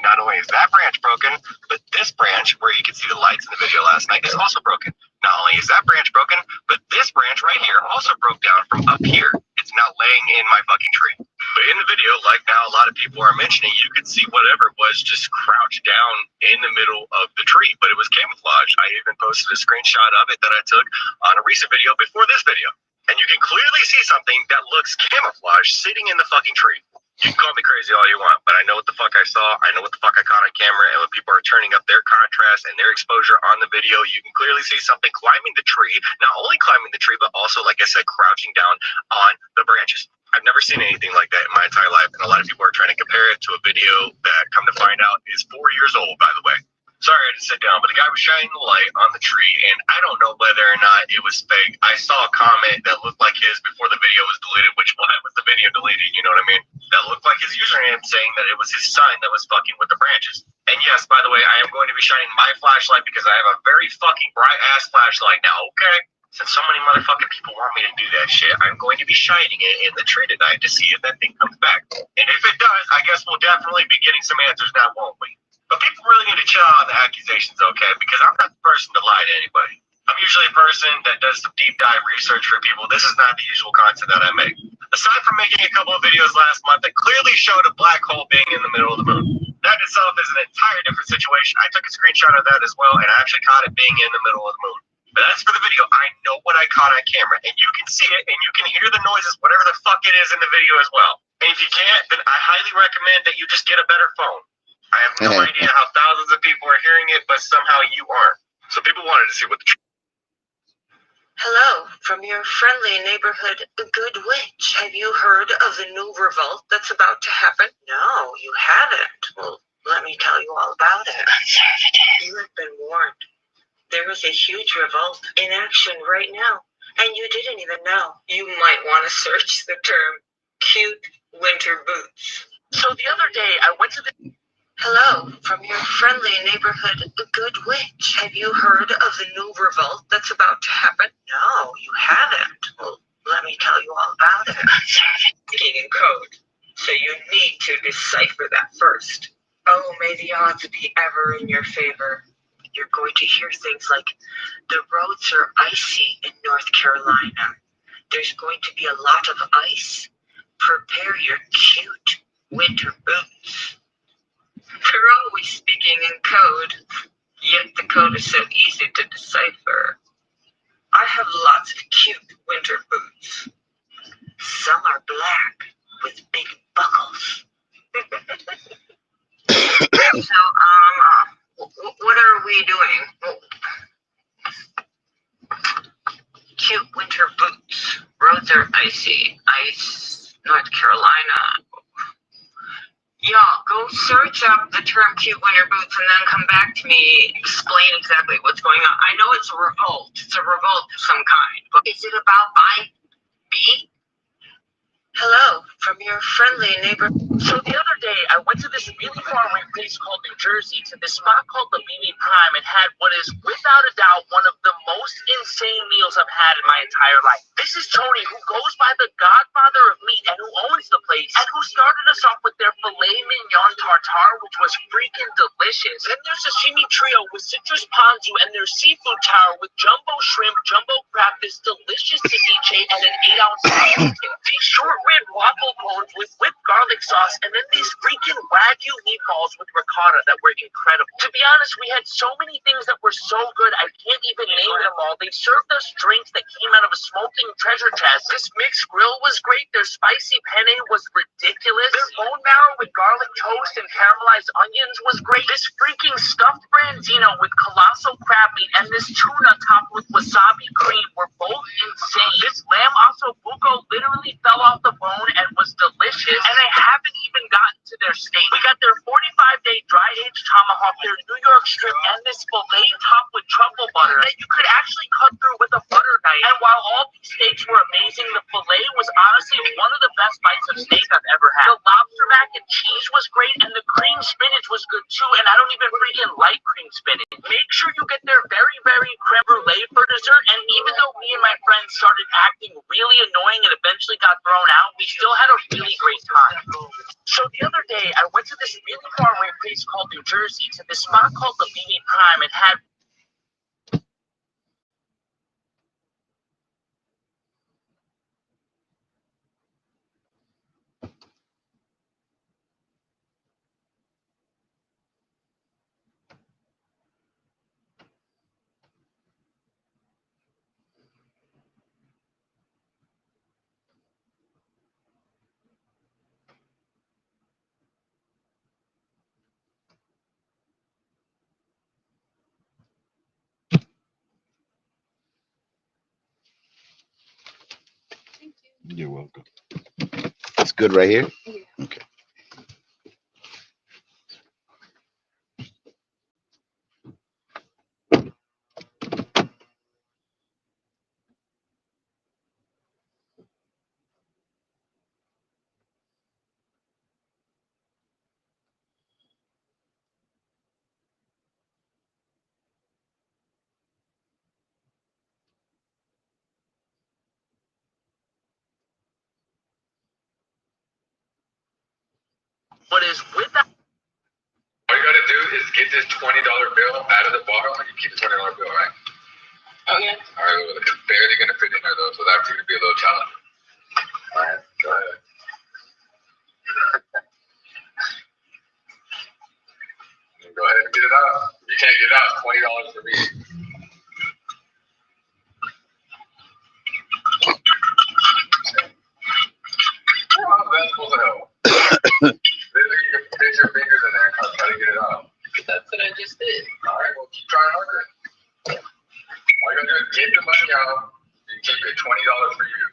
Not only is that branch broken, but this branch, where you can see the lights in the video last night, is also broken. Not only is that branch broken, but this branch right here also broke down from up here. It's now laying in my fucking tree. But in the video, like now a lot of people are mentioning, you could see whatever it was just crouched down in the middle of the tree, but it was camouflage. I even posted a screenshot of it that I took on a recent video before this video. And you can clearly see something that looks camouflage sitting in the fucking tree. You can call me crazy all you want, but I know what the fuck I saw. I know what the fuck I caught on camera. And when people are turning up their contrast and their exposure on the video, you can clearly see something climbing the tree. Not only climbing the tree, but also, like I said, crouching down on the branches. I've never seen anything like that in my entire life. And a lot of people are trying to compare it to a video that, come to find out, is 4 years old, by the way. Sorry, I had to sit down, but the guy was shining the light on the tree, and I don't know whether or not it was fake. I saw a comment that looked like his before the video was deleted, which why was the video deleted, you know what I mean? That looked like his username saying that it was his son that was fucking with the branches. And yes, by the way, I am going to be shining my flashlight because I have a very fucking bright-ass flashlight now, okay? Since so many motherfucking people want me to do that shit, I'm going to be shining it in the tree tonight to see if that thing comes back. And if it does, I guess we'll definitely be getting some answers now, won't we? But people really need to chill out on the accusations, okay? Because I'm not the person to lie to anybody. I'm usually a person that does some deep dive research for people. This is not the usual content that I make. Aside from making a couple of videos last month that clearly showed a black hole being in the middle of the moon, that itself is an entire different situation. I took a screenshot of that as well, and I actually caught it being in the middle of the moon. But that's for the video. I know what I caught on camera, and you can see it, and you can hear the noises, whatever the fuck it is in the video as well. And if you can't, then I highly recommend that you just get a better phone. I have no idea how thousands of people are hearing it, but somehow you aren't. So people wanted to see what the Hello, from your friendly neighborhood Good Witch. Have you heard of the new revolt that's about to happen? No, you haven't. Well, let me tell is a huge revolt in action right now, and you didn't even know. You might want to search the term cute winter boots. So the other day, I went to the... Hello, from your friendly neighborhood good witch. Have you heard of the new revolt that's about to happen? No, you haven't. Well, let me tell you all about it. Speaking in code, so you need to decipher that first. Oh, may the odds be ever in your favor. You're going to hear things like, the roads are icy in North Carolina. There's going to be a lot of ice. Prepare your cute winter boots. They're always speaking in code, yet the code is so easy to decipher. I have lots of cute winter boots. Some are black with big buckles. So, what are we doing? Cute winter boots. Roads are icy. Ice, North Carolina. Y'all, go search up the term cute winter boots and then come back to me, explain exactly what's going on. I know it's a revolt. It's a revolt of some kind. But is it about buying meat? Hello, from your friendly neighbor. So the other day, I went to this really far away place called New Jersey to this spot called the Mimi Prime and had what is, without a doubt, one of the most insane meals I've had in my entire life. This is Tony, who goes by the godfather of meat and who owns the place, and who started us off with their filet mignon tartare, which was freaking delicious. Then there's a sashimi trio with citrus ponzu and their seafood tower with jumbo shrimp, jumbo crab, this delicious ceviche, and an 8-ounce steak. These short rib waffle cones with whipped garlic sauce, and then these freaking Wagyu meatballs with ricotta that were incredible. To be honest, we had so many things that were so good, I can't even name them all. They served us drinks that came out of a smoking treasure chest. This mixed grill was great. Their spicy penne was ridiculous. Their bone marrow with garlic toast and caramelized onions was great. This freaking stuffed branzino with colossal crab meat and this tuna topped with wasabi cream were both insane. This lamb ossobuco literally fell off the bone and was delicious, and I haven't even gotten to their steak. We got their 45-day dry-aged tomahawk, their New York strip, and this filet topped with truffle butter that you could actually cut through with a butter knife. And while all these steaks were amazing, the filet was honestly one of the best bites of steak I've ever had. The lobster mac and cheese was great, and the cream spinach was good too, and I don't even freaking like cream spinach. Make sure you get their very, very creme brulee for dessert, and even though me and my friends started acting really annoying and eventually got thrown out, we still had a really great time. So the other day, I went to this really far away place called New Jersey to this spot called the Mimi Prime and had... You're welcome. It's good right here? Yeah. Okay. What is with that? All you gotta do is get this $20 bill out of the bottle and you keep the $20 bill, right? Okay. Alright, well, it's barely gonna fit in there though, so that's gonna be a little challenge. Alright, go ahead. Go ahead and get it out. If you can't get it out, $20 for me. How's that supposed to help? Literally, you can fit your fingers in there and try to get it out. That's what I just did. Alright, well, keep trying harder. All you gotta do is get the money out and keep it $20 for you.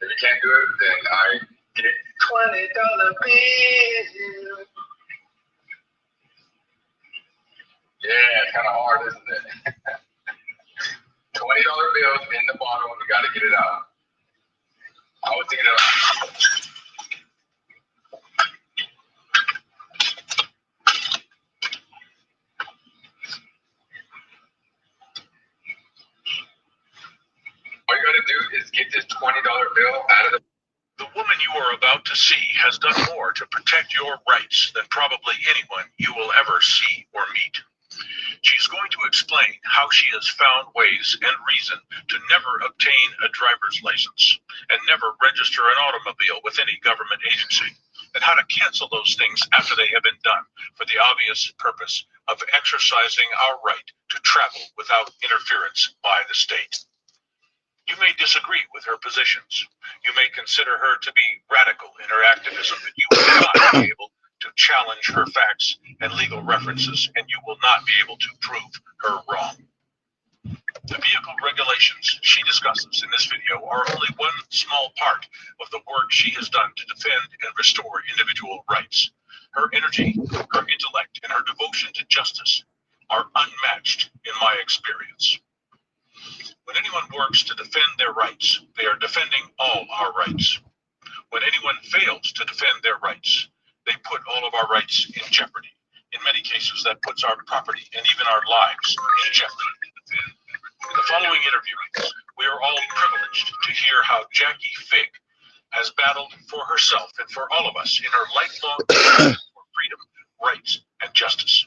If you can't do it, then I get $20 bill. Yeah, it's kind of hard, isn't it? get this $20 bill out of the... The woman you are about to see has done more to protect your rights than probably anyone you will ever see or meet. She's going to explain how she has found ways and reason to never obtain a driver's license and never register an automobile with any government agency, and how to cancel those things after they have been done for the obvious purpose of exercising our right to travel without interference by the state. You may disagree with her positions. You may consider her to be radical in her activism, but you will not be able to challenge her facts and legal references, and you will not be able to prove her wrong. The vehicle regulations she discusses in this video are only one small part of the work she has done to defend and restore individual rights. Her energy, her intellect, and her devotion to justice are unmatched in my experience. When anyone works to defend their rights, they are defending all our rights. When anyone fails to defend their rights, they put all of our rights in jeopardy. In many cases, that puts our property and even our lives in jeopardy. In the following interview, we are all privileged to hear how Jackie Fig has battled for herself and for all of us in her lifelong battle for freedom, rights, and justice.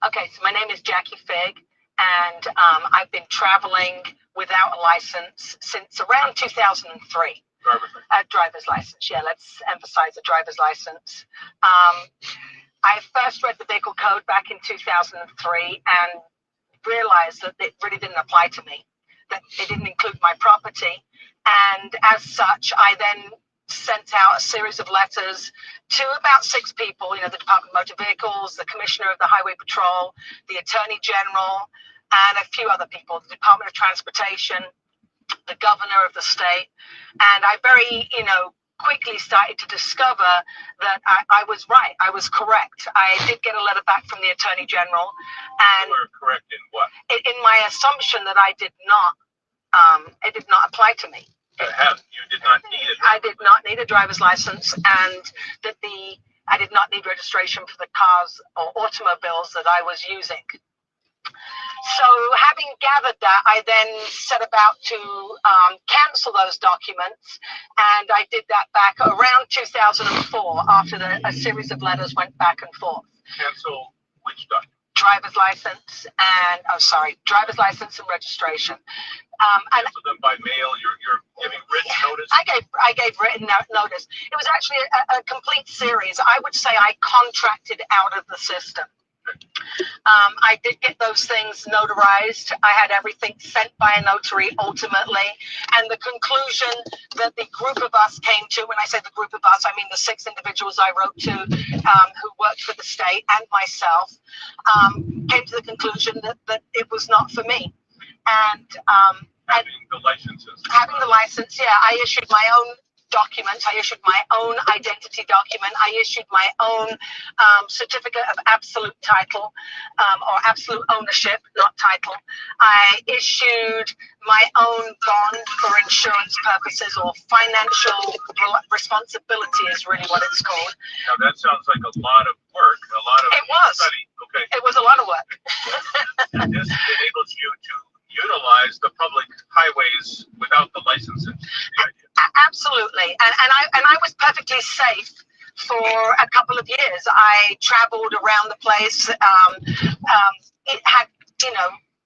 Okay, so my name is Jackie Fig, and I've been traveling without a license since around 2003. Driver's license, yeah, let's emphasize the driver's license. I first read the vehicle code back in 2003 and realized that it really didn't apply to me, that it didn't include my property. And as such, I then sent out a series of letters to about 6 people, the Department of Motor Vehicles, the Commissioner of the Highway Patrol, the Attorney General, and a few other people, the Department of Transportation, the governor of the state. And I very, quickly started to discover that I was right. I was correct. I did get a letter back from the Attorney General. And you were correct in what? In my assumption that it did not apply to me. You did not need it. I did not need a driver's license, and that I did not need registration for the cars or automobiles that I was using. So having gathered that, I then set about to cancel those documents, and I did that back around 2004 after a series of letters went back and forth. Cancel which document? Driver's license driver's license and registration. And so then by mail, you're giving written notice? I gave written notice. It was actually a complete series. I would say I contracted out of the system. I did get those things notarized. I had everything sent by a notary ultimately. And the conclusion that the group of us came to, when I say the group of us, I mean the 6 individuals I wrote to who worked for the state and myself, came to the conclusion that it was not for me. And having the licenses. Having the license, yeah. I issued my own documents. I issued my own identity document. I issued my own certificate of absolute title or absolute ownership, not title. I issued my own bond for insurance purposes, or financial responsibility is really what it's called. Now that sounds like a lot of work, a lot of study. Okay. It was a lot of work. And this enables you to utilize the public highways without the licenses. Absolutely, and I was perfectly safe for a couple of years. I traveled around the place. It had,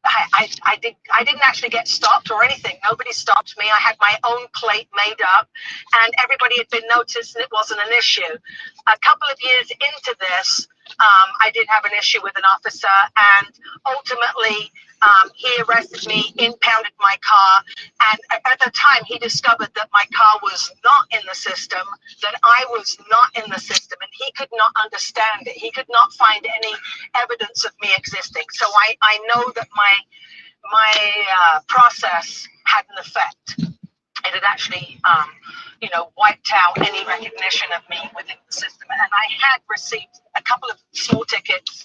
I didn't actually get stopped or anything. Nobody stopped me. I had my own plate made up, and everybody had been noticed, and it wasn't an issue. A couple of years into this, I did have an issue with an officer, and ultimately he arrested me, impounded my car, and at the time he discovered that my car was not in the system, that I was not in the system, and he could not understand it. He could not find any evidence of me existing. So I know that my process had an effect. It had actually, wiped out any recognition of me within the system. And I had received a couple of small tickets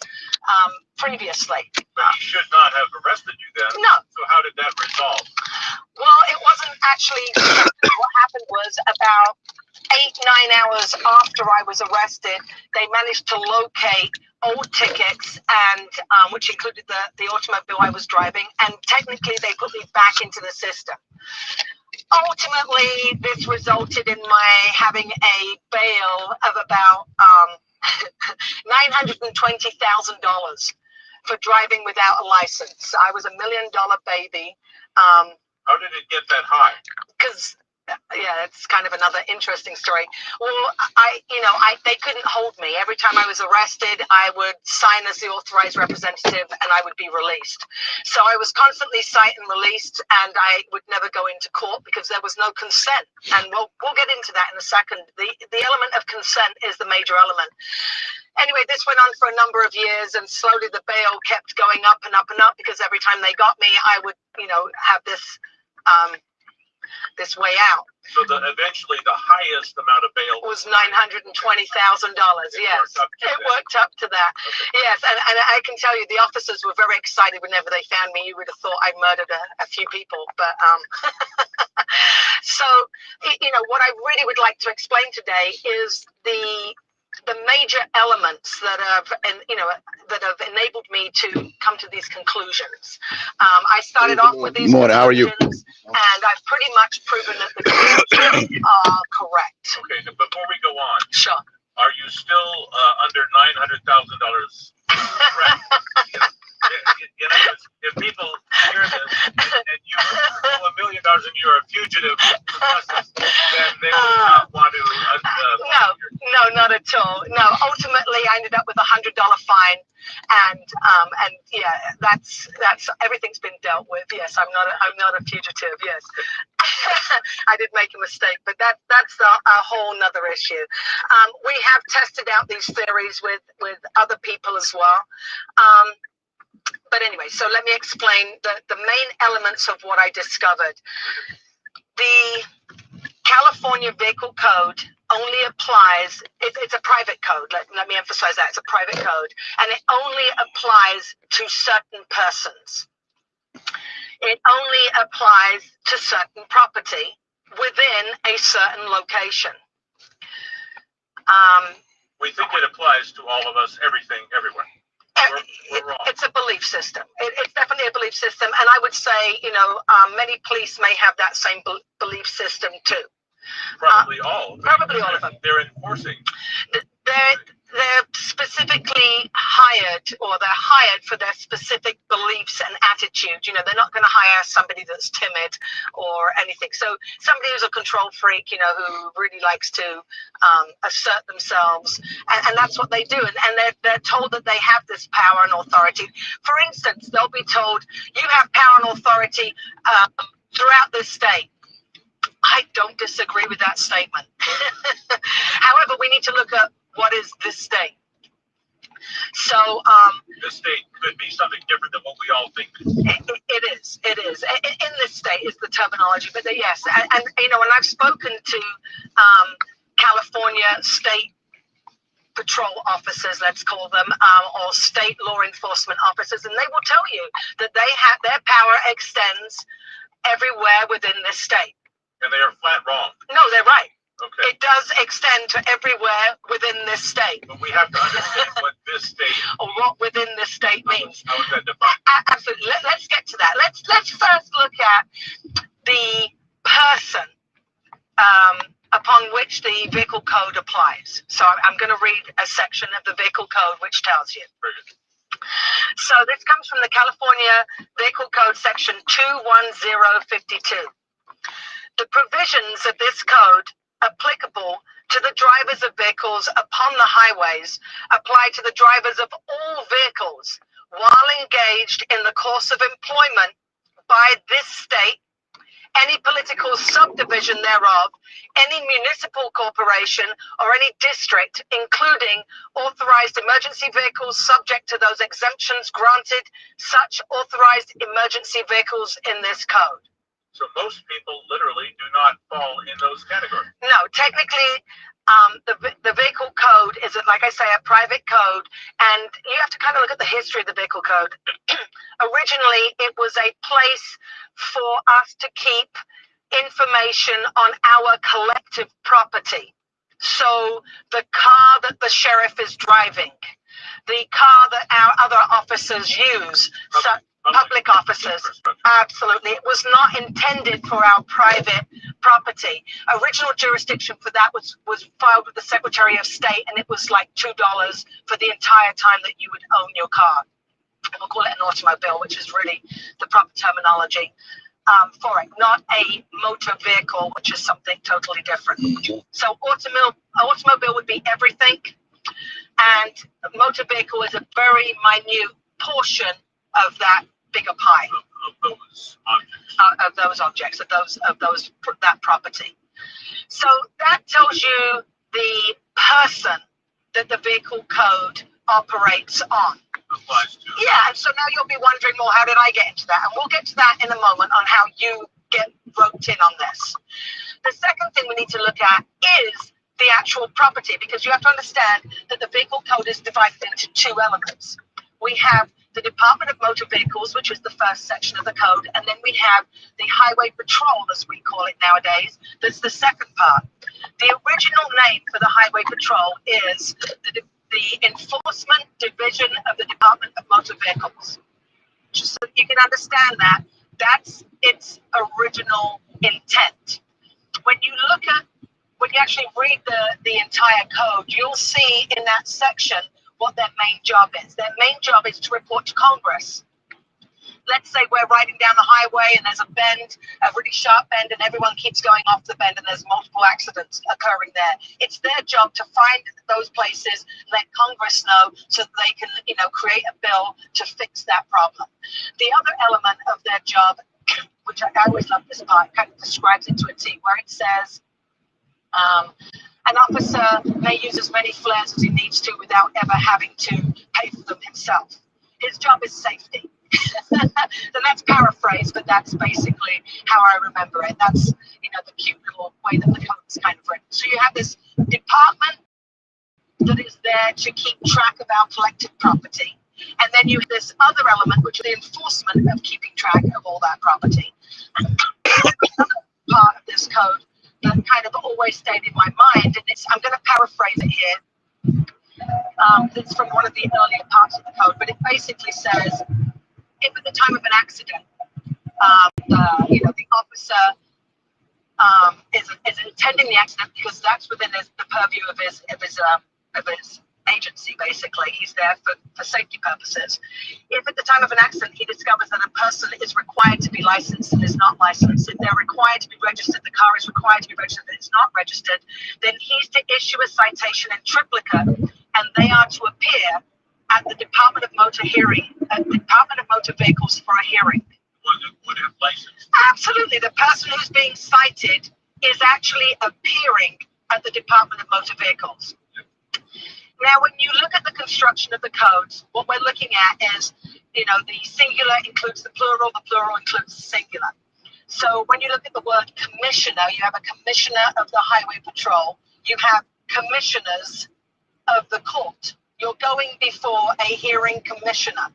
previously. But he should not have arrested you then. No. So how did that resolve? Well, it wasn't actually. What happened was about 8-9 hours after I was arrested, they managed to locate old tickets, and which included the automobile I was driving, and technically they put me back into the system. ultimately, this resulted in my having a bail of about $920,000 for driving without a license. I was $1 million baby. How did it get that high? Because yeah, it's kind of another interesting story. Well, they couldn't hold me. Every time I was arrested, I would sign as the authorized representative and I would be released. So I was constantly cite and released, and I would never go into court because there was no consent. And we'll get into that in a second. The element of consent is the major element. Anyway, this went on for a number of years, and slowly the bail kept going up and up and up because every time they got me, I would, have this way out. So eventually the highest amount of bail was $920,000. Yes, it worked up to that. Okay. Yes, and I can tell you the officers were very excited whenever they found me. You would have thought I murdered a few people, but so what I really would like to explain today is the major elements that have enabled me to come to these conclusions. I started off with these conclusions, how are you? And I've pretty much proven that the conclusions are correct. Okay, so before we go on, sure. Are you still under $900,000? Correct. If people hear this and you owe $1 million and you're a fugitive from justice, then they will not want to. No, not at all. No, ultimately, I ended up with $100 fine, and yeah, that's everything's been dealt with. Yes, I'm not a fugitive. Yes, I did make a mistake, but that's a whole nother issue. We have tested out these theories with other people as well. But anyway, so let me explain the main elements of what I discovered. The California Vehicle Code only applies, it's a private code, let me emphasize that, it's a private code, and it only applies to certain persons. It only applies to certain property within a certain location. We think it applies to all of us, everything, everywhere. We're wrong. It's a belief system. It's definitely a belief system, and I would say, many police may have that same belief system too. Probably all. Probably all of them. They're enforcing. They're specifically hired, or they're hired for their specific beliefs and attitudes. They're not going to hire somebody that's timid or anything. So somebody who's a control freak, who really likes to assert themselves, and that's what they do. And they're told that they have this power and authority. For instance, they'll be told, you have power and authority throughout this state. I don't disagree with that statement. However, we need to look at what is this state. So this state could be something different than what we all think. It is. In this state is the terminology, but yes, and when I've spoken to California state patrol officers, let's call them, or state law enforcement officers, and they will tell you that their power extends everywhere within this state. And they are flat wrong. No, they're right. Okay. It does extend to everywhere within this state. But we have to understand what this state or what within this state means. How is that defined? Absolutely. Let's get to that. Let's first look at the person upon which the vehicle code applies. So I'm going to read a section of the vehicle code which tells you. So this comes from the California Vehicle Code section 21052. The provisions of this code applicable to the drivers of vehicles upon the highways apply to the drivers of all vehicles while engaged in the course of employment by this state, any political subdivision thereof, any municipal corporation, or any district, including authorized emergency vehicles subject to those exemptions granted such authorized emergency vehicles in this code. So most people literally do not fall in those categories. No, technically, the vehicle code is, like I say, a private code, and you have to kind of look at the history of the vehicle code. Originally, it was a place for us to keep information on our collective property. So the car that the sheriff is driving, the car that our other officers use. How public officers. Absolutely. It was not intended for our private property. Original jurisdiction for that was filed with the Secretary of State, and it was like $2 for the entire time that you would own your car. We'll call it an automobile, which is really the proper terminology for it, not a motor vehicle, which is something totally different. So automobile would be everything, and a motor vehicle is a very minute portion of that bigger pie of those objects, of that property. So that tells you the person that the vehicle code operates on. Yeah, and so now you'll be wondering, well, how did I get into that? And we'll get to that in a moment on how you get roped in on this. The second thing we need to look at is the actual property, because you have to understand that the vehicle code is divided into two elements. We have the Department of Motor Vehicles, which is the first section of the code, and then we have the Highway Patrol, as we call it nowadays. That's the second part. The original name for the Highway Patrol is the Enforcement Division of the Department of Motor Vehicles. Just so you can understand that, that's its original intent. When you actually read the entire code, you'll see in that section what their main job is. Their main job is to report to Congress. Let's say we're riding down the highway and there's a bend, a really sharp bend, and everyone keeps going off the bend and there's multiple accidents occurring there. It's their job to find those places, let Congress know so that they can, create a bill to fix that problem. The other element of their job, which I always love this part, kind of describes it to a T, where it says, an officer may use as many flares as he needs to without ever having to pay for them himself. His job is safety. And that's paraphrased, but that's basically how I remember it. That's, the cute little way that the code is kind of written. So you have this department that is there to keep track of our collected property. And then you have this other element, which is the enforcement of keeping track of all that property. Another part of this code that kind of always stayed in my mind, and I'm going to paraphrase it here. It's from one of the earlier parts of the code, but it basically says, if at the time of an accident, the officer is intending the accident because that's within the purview of his agency, basically. He's there for safety purposes. If at the time of an accident he discovers that a person is required to be licensed and is not licensed, if they're required to be registered, the car is required to be registered and it's not registered, then he's to issue a citation in triplicate, and they are to appear at the Department of Motor Vehicles for a hearing. Absolutely. The person who's being cited is actually appearing at the Department of Motor Vehicles. Now, when you look at the construction of the codes, what we're looking at is, the singular includes the plural includes the singular. So when you look at the word commissioner, you have a commissioner of the Highway Patrol. You have commissioners of the court. You're going before a hearing commissioner.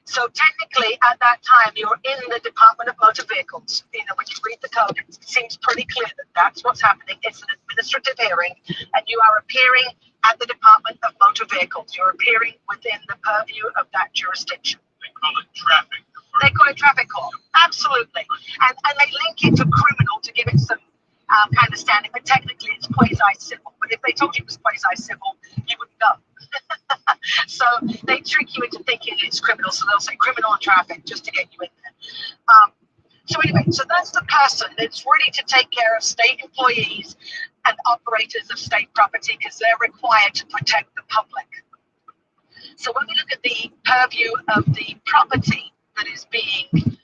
So technically, at that time, you're in the Department of Motor Vehicles. When you read the code, it seems pretty clear that that's what's happening. It's an administrative hearing, and you are appearing at the Department of Motor Vehicles. You're appearing within the purview of that jurisdiction. They call it traffic. They call it traffic court. Absolutely. And they link it to criminal to give it some kind of standing, but technically it's quasi-civil. But if they told you it was quasi-civil, you wouldn't know. So they trick you into thinking it's criminal, so they'll say criminal and traffic just to get you in there. So anyway, so that's the person that's ready to take care of state employees and operators of state property because they're required to protect the public. So when we look at the purview of the property that is being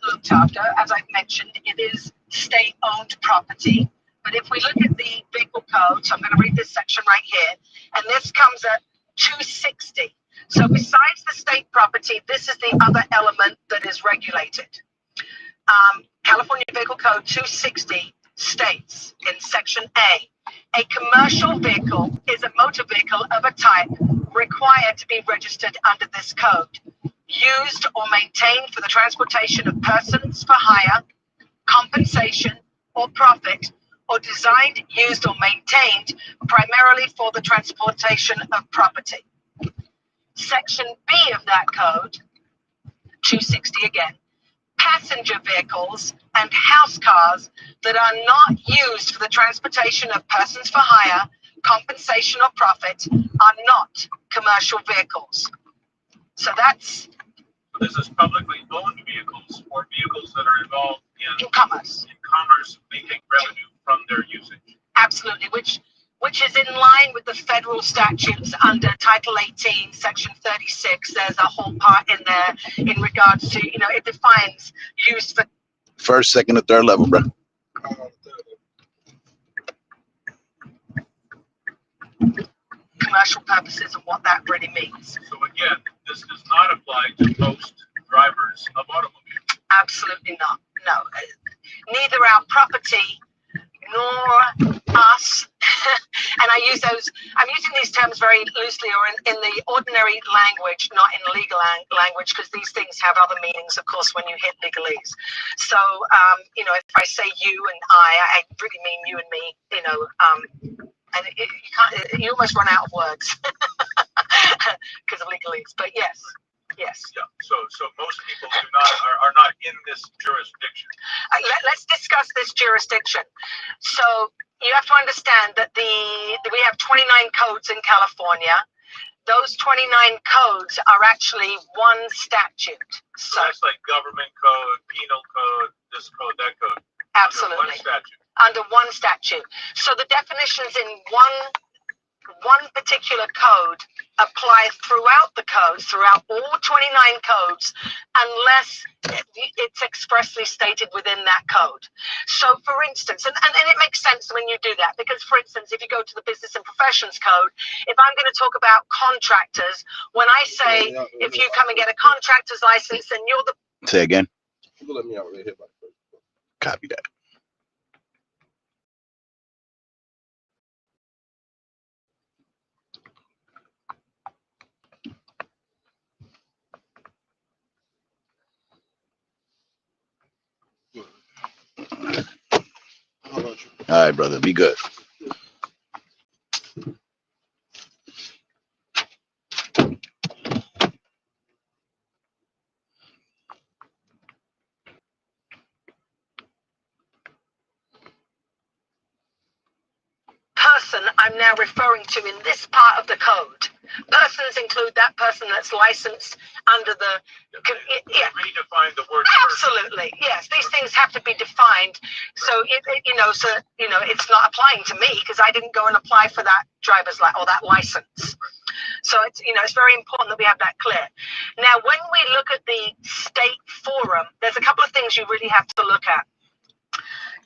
looked after, as I've mentioned, it is state-owned property. But if we look at the vehicle code, so I'm going to read this section right here, and this comes at 260. So besides the state property, this is the other element that is regulated. California Vehicle Code 260 states in Section A commercial vehicle is a motor vehicle of a type required to be registered under this code, used or maintained for the transportation of persons for hire, compensation, or profit, or designed, used, or maintained primarily for the transportation of property. Section B of that code 260 again, passenger vehicles and house cars that are not used for the transportation of persons for hire, compensation or profit are not commercial vehicles. So that's... This is publicly owned vehicles or vehicles that are involved in commerce. In commerce, making revenue from their usage. Absolutely, which is in line with the federal statutes under Title 18, Section 36. There's a whole part in there in regards to, you know, it defines use for first, second, or third level, bro. Commercial purposes and what that really means. So again, this does not apply to most drivers of automobiles. Absolutely not. No, neither our property nor us. And I use those, I'm using these terms very loosely or in the ordinary language, not in legal language, because these things have other meanings, of course, when you hit legalese. So, you know, if I say you and I really mean you and me, you know, and you almost run out of words because of legalese. But yes. Yes. Yeah. So most people are not in this jurisdiction. Let's discuss this jurisdiction. So you have to understand that we have 29 codes in California. Those 29 codes are actually one statute. So that's like government code, penal code, this code, that code. Absolutely. Under one statute. Under one statute. So the definitions in one particular code apply throughout the codes, throughout all 29 codes, unless it's expressly stated within that code. So for instance, and it makes sense when you do that, because for instance, if you go to the Business and Professions Code, if I'm going to talk about contractors, when I say, if you come and get a contractor's license, then you're the... Say again. Let me out right here. Copy that. All right, brother, be good. Person I'm now referring to in this part of the code. Persons include that person that's licensed under the... Yeah. Redefine the word. Absolutely, yes. These things have to be defined. So it's not applying to me because I didn't go and apply for that driver's or that license. So it's very important that we have that clear. Now, when we look at the state forum, there's a couple of things you really have to look at.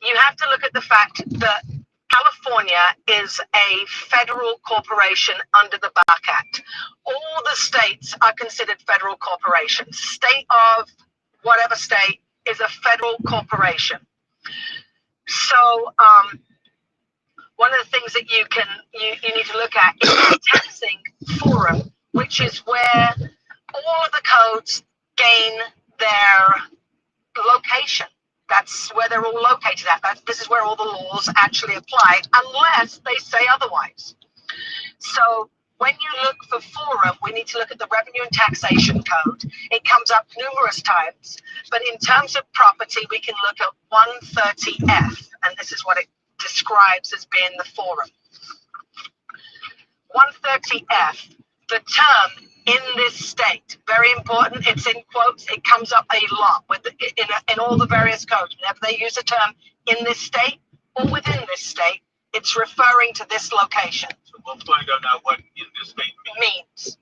You have to look at the fact that California is a federal corporation under the BARC Act. All the states are considered federal corporations. State of whatever state is a federal corporation. So one of the things that you need to look at is the taxing forum, which is where all of the codes gain their location. That's where they're all located at. This is where all the laws actually apply, unless they say otherwise. So when you look for forum, we need to look at the Revenue and Taxation Code. It comes up numerous times, but in terms of property, we can look at 130F, and this is what it describes as being the forum. 130F, the term in this state, very important, it's in quotes, it comes up a lot in all the various codes. Whenever they use the term in this state or within this state, it's referring to this location. So we'll find out now what in this state means.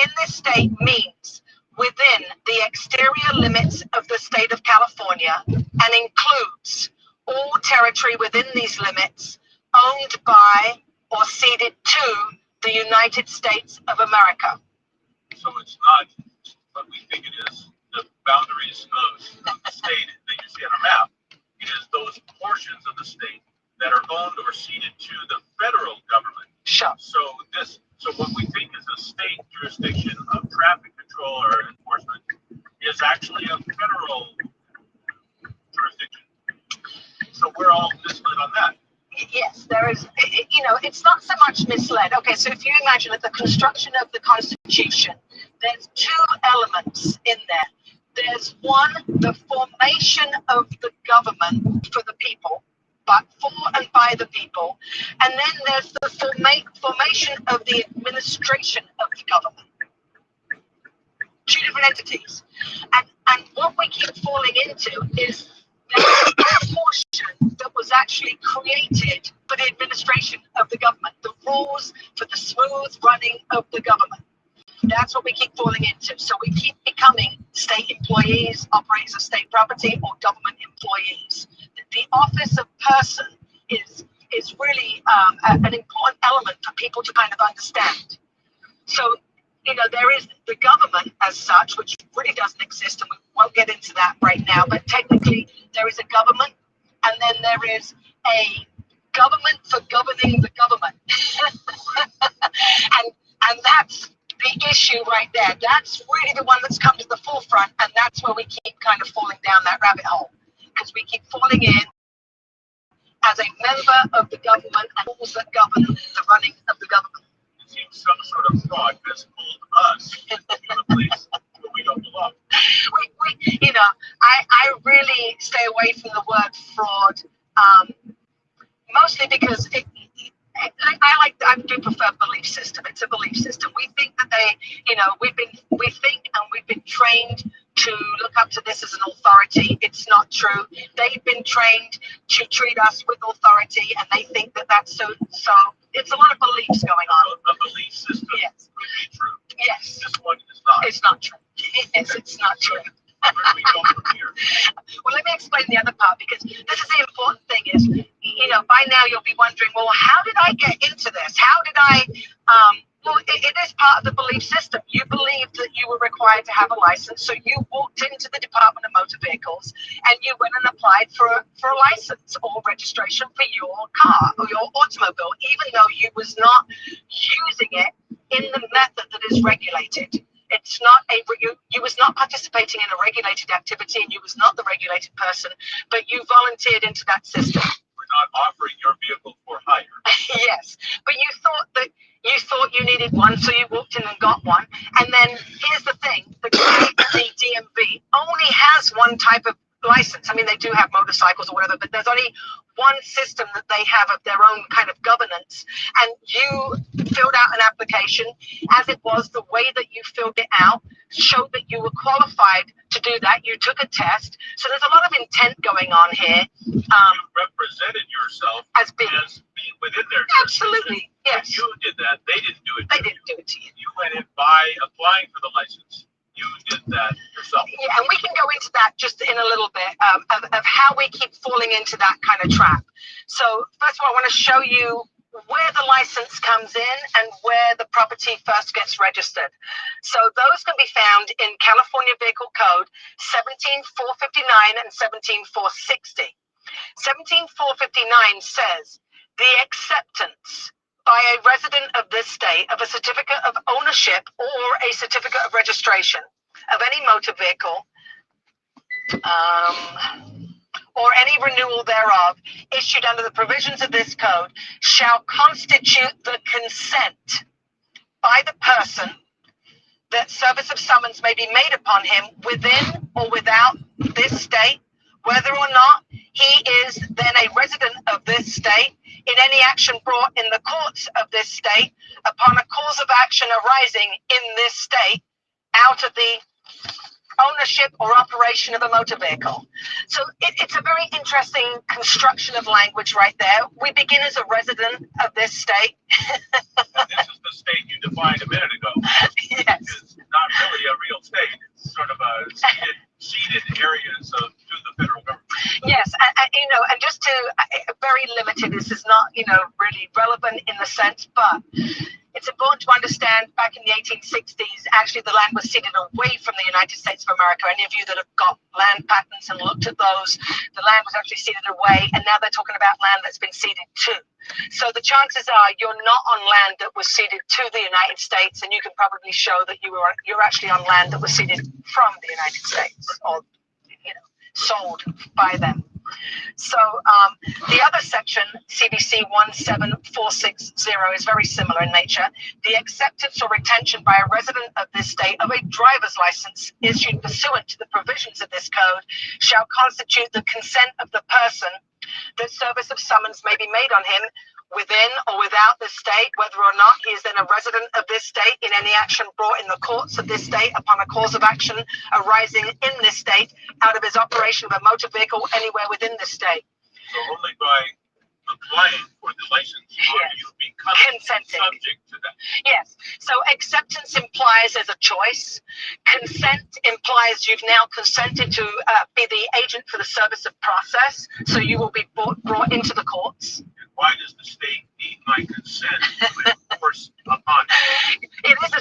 In this state means within the exterior limits of the state of California and includes all territory within these limits owned by or ceded to the United States of America. So it's not what we think it is, the boundaries of the state that you see on a map. It is those portions of the state that are owned or ceded to the federal government. Sure. So what we think is a state jurisdiction of traffic control or enforcement is actually a federal jurisdiction. So we're all misled on that. Yes, there is, it's not so much misled. Okay, so if you imagine at the construction of the Constitution, there's two elements in there. There's one, the formation of the government for the people, but for and by the people. And then there's the formation of the administration of the government. Two different entities. And what we keep falling into is that portion that was actually created for the administration of the government, the rules for the smooth running of the government. That's what we keep falling into. So we keep becoming state employees, operators of state property, or government employees. The office of person is really an important element for people to kind of understand. So, you know, there is the government as such, which really doesn't exist, and we won't get into that right now, but technically there is a government, and then there is a government for governing the government. and that's the issue right there. That's really the one that's come to the forefront, and that's where we keep kind of falling down that rabbit hole, because we keep falling in as a member of the government and rules that govern the running of the government. It seems some sort of fraud visible to us, the police, but we don't belong. We, you know, I really stay away from the word fraud, mostly because I do prefer belief system. It's a belief system. We think that we think and we've been trained to look up to this as an authority. It's not true. They've been trained to treat us with authority, and they think that that's so. It's a lot of beliefs going on. A belief system. Yes. Could be true. Yes. This one is not. It's not true. Yes, it's not true. Where do we go from here? Well, let me explain the other part, because this is the important thing is, you know, by now you'll be wondering, well, how did I get into this? How did I, well, it is part of the belief system. You believed that you were required to have a license, so you walked into the Department of Motor Vehicles and you went and applied for a license or registration for your car or your automobile, even though you was not using it in the method that is regulated. It's not you was not participating in a regulated activity, and you was not the regulated person, but you volunteered into that system. We're not offering your vehicle for hire. Yes, but you thought you needed one, so you walked in and got one. And then here's the thing: the DMV only has one type of license. I mean, they do have motorcycles or whatever, but there's only one system that they have of their own kind of governance. And you filled out an application as it was. The way that you filled it out showed that you were qualified to do that. You took a test. So there's a lot of intent going on here. You represented yourself as being within their absolutely. Yes. You did that. They didn't do it. They didn't do it to you. You went in by applying for the license. You did that yourself. Yeah, and we can go into that just in a little bit of how we keep falling into that kind of trap. So first of all, I want to show you where the license comes in and where the property first gets registered. So those can be found in California Vehicle Code 17459 and 17460. 17459 says the acceptance by a resident of this state of a certificate of ownership or a certificate of registration of any motor vehicle or any renewal thereof issued under the provisions of this code shall constitute the consent by the person that service of summons may be made upon him within or without this state, whether or not he is then a resident of this state, in any action brought in the courts of this state upon a cause of action arising in this state out of the ownership or operation of a motor vehicle. So it's a very interesting construction of language right there. We begin as a resident of this state. This is the state you defined a minute ago. Yes. It's not really a real state. It's sort of a ceded areas to the federal government. Yes, and just to very limited. This is not, really relevant in the sense, but it's important to understand back in the 1860s, actually the land was ceded away from the United States of America. Any of you that have got land patents and looked at those, the land was actually ceded away, and now they're talking about land that's been ceded to. So the chances are you're not on land that was ceded to the United States, and you can probably show that you're actually on land that was ceded from the United States or sold by them. So the other section, CBC 17460, is very similar in nature. The acceptance or retention by a resident of this state of a driver's license issued pursuant to the provisions of this code shall constitute the consent of the person that service of summons may be made on him within or without this state, whether or not he is then a resident of this state, in any action brought in the courts of this state upon a cause of action arising in this state out of his operation of a motor vehicle anywhere within this state. So only by applying for the license are you becoming subject to that. Yes. So acceptance implies there's a choice. Consent implies you've now consented to be the agent for the service of process. So you will be brought into the courts. Why does the state need my consent to enforce upon me? It is a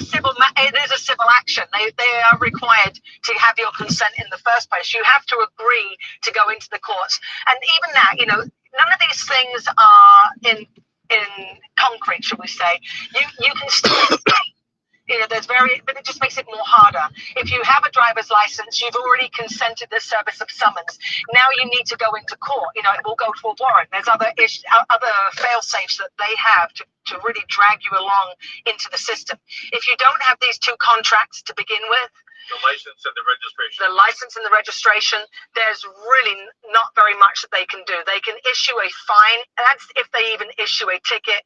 civil action. They are required to have your consent in the first place. You have to agree to go into the courts. And even that, you know, none of these things are in concrete, shall we say. You can still you know, but it just makes it more harder. If you have a driver's license, you've already consented the service of summons. Now you need to go into court. You know, it will go to a warrant. There's other fail-safes that they have to really drag you along into the system. If you don't have these two contracts to begin with, the license and the registration. The license and the registration, there's really not very much that they can do. They can issue a fine. That's if they even issue a ticket.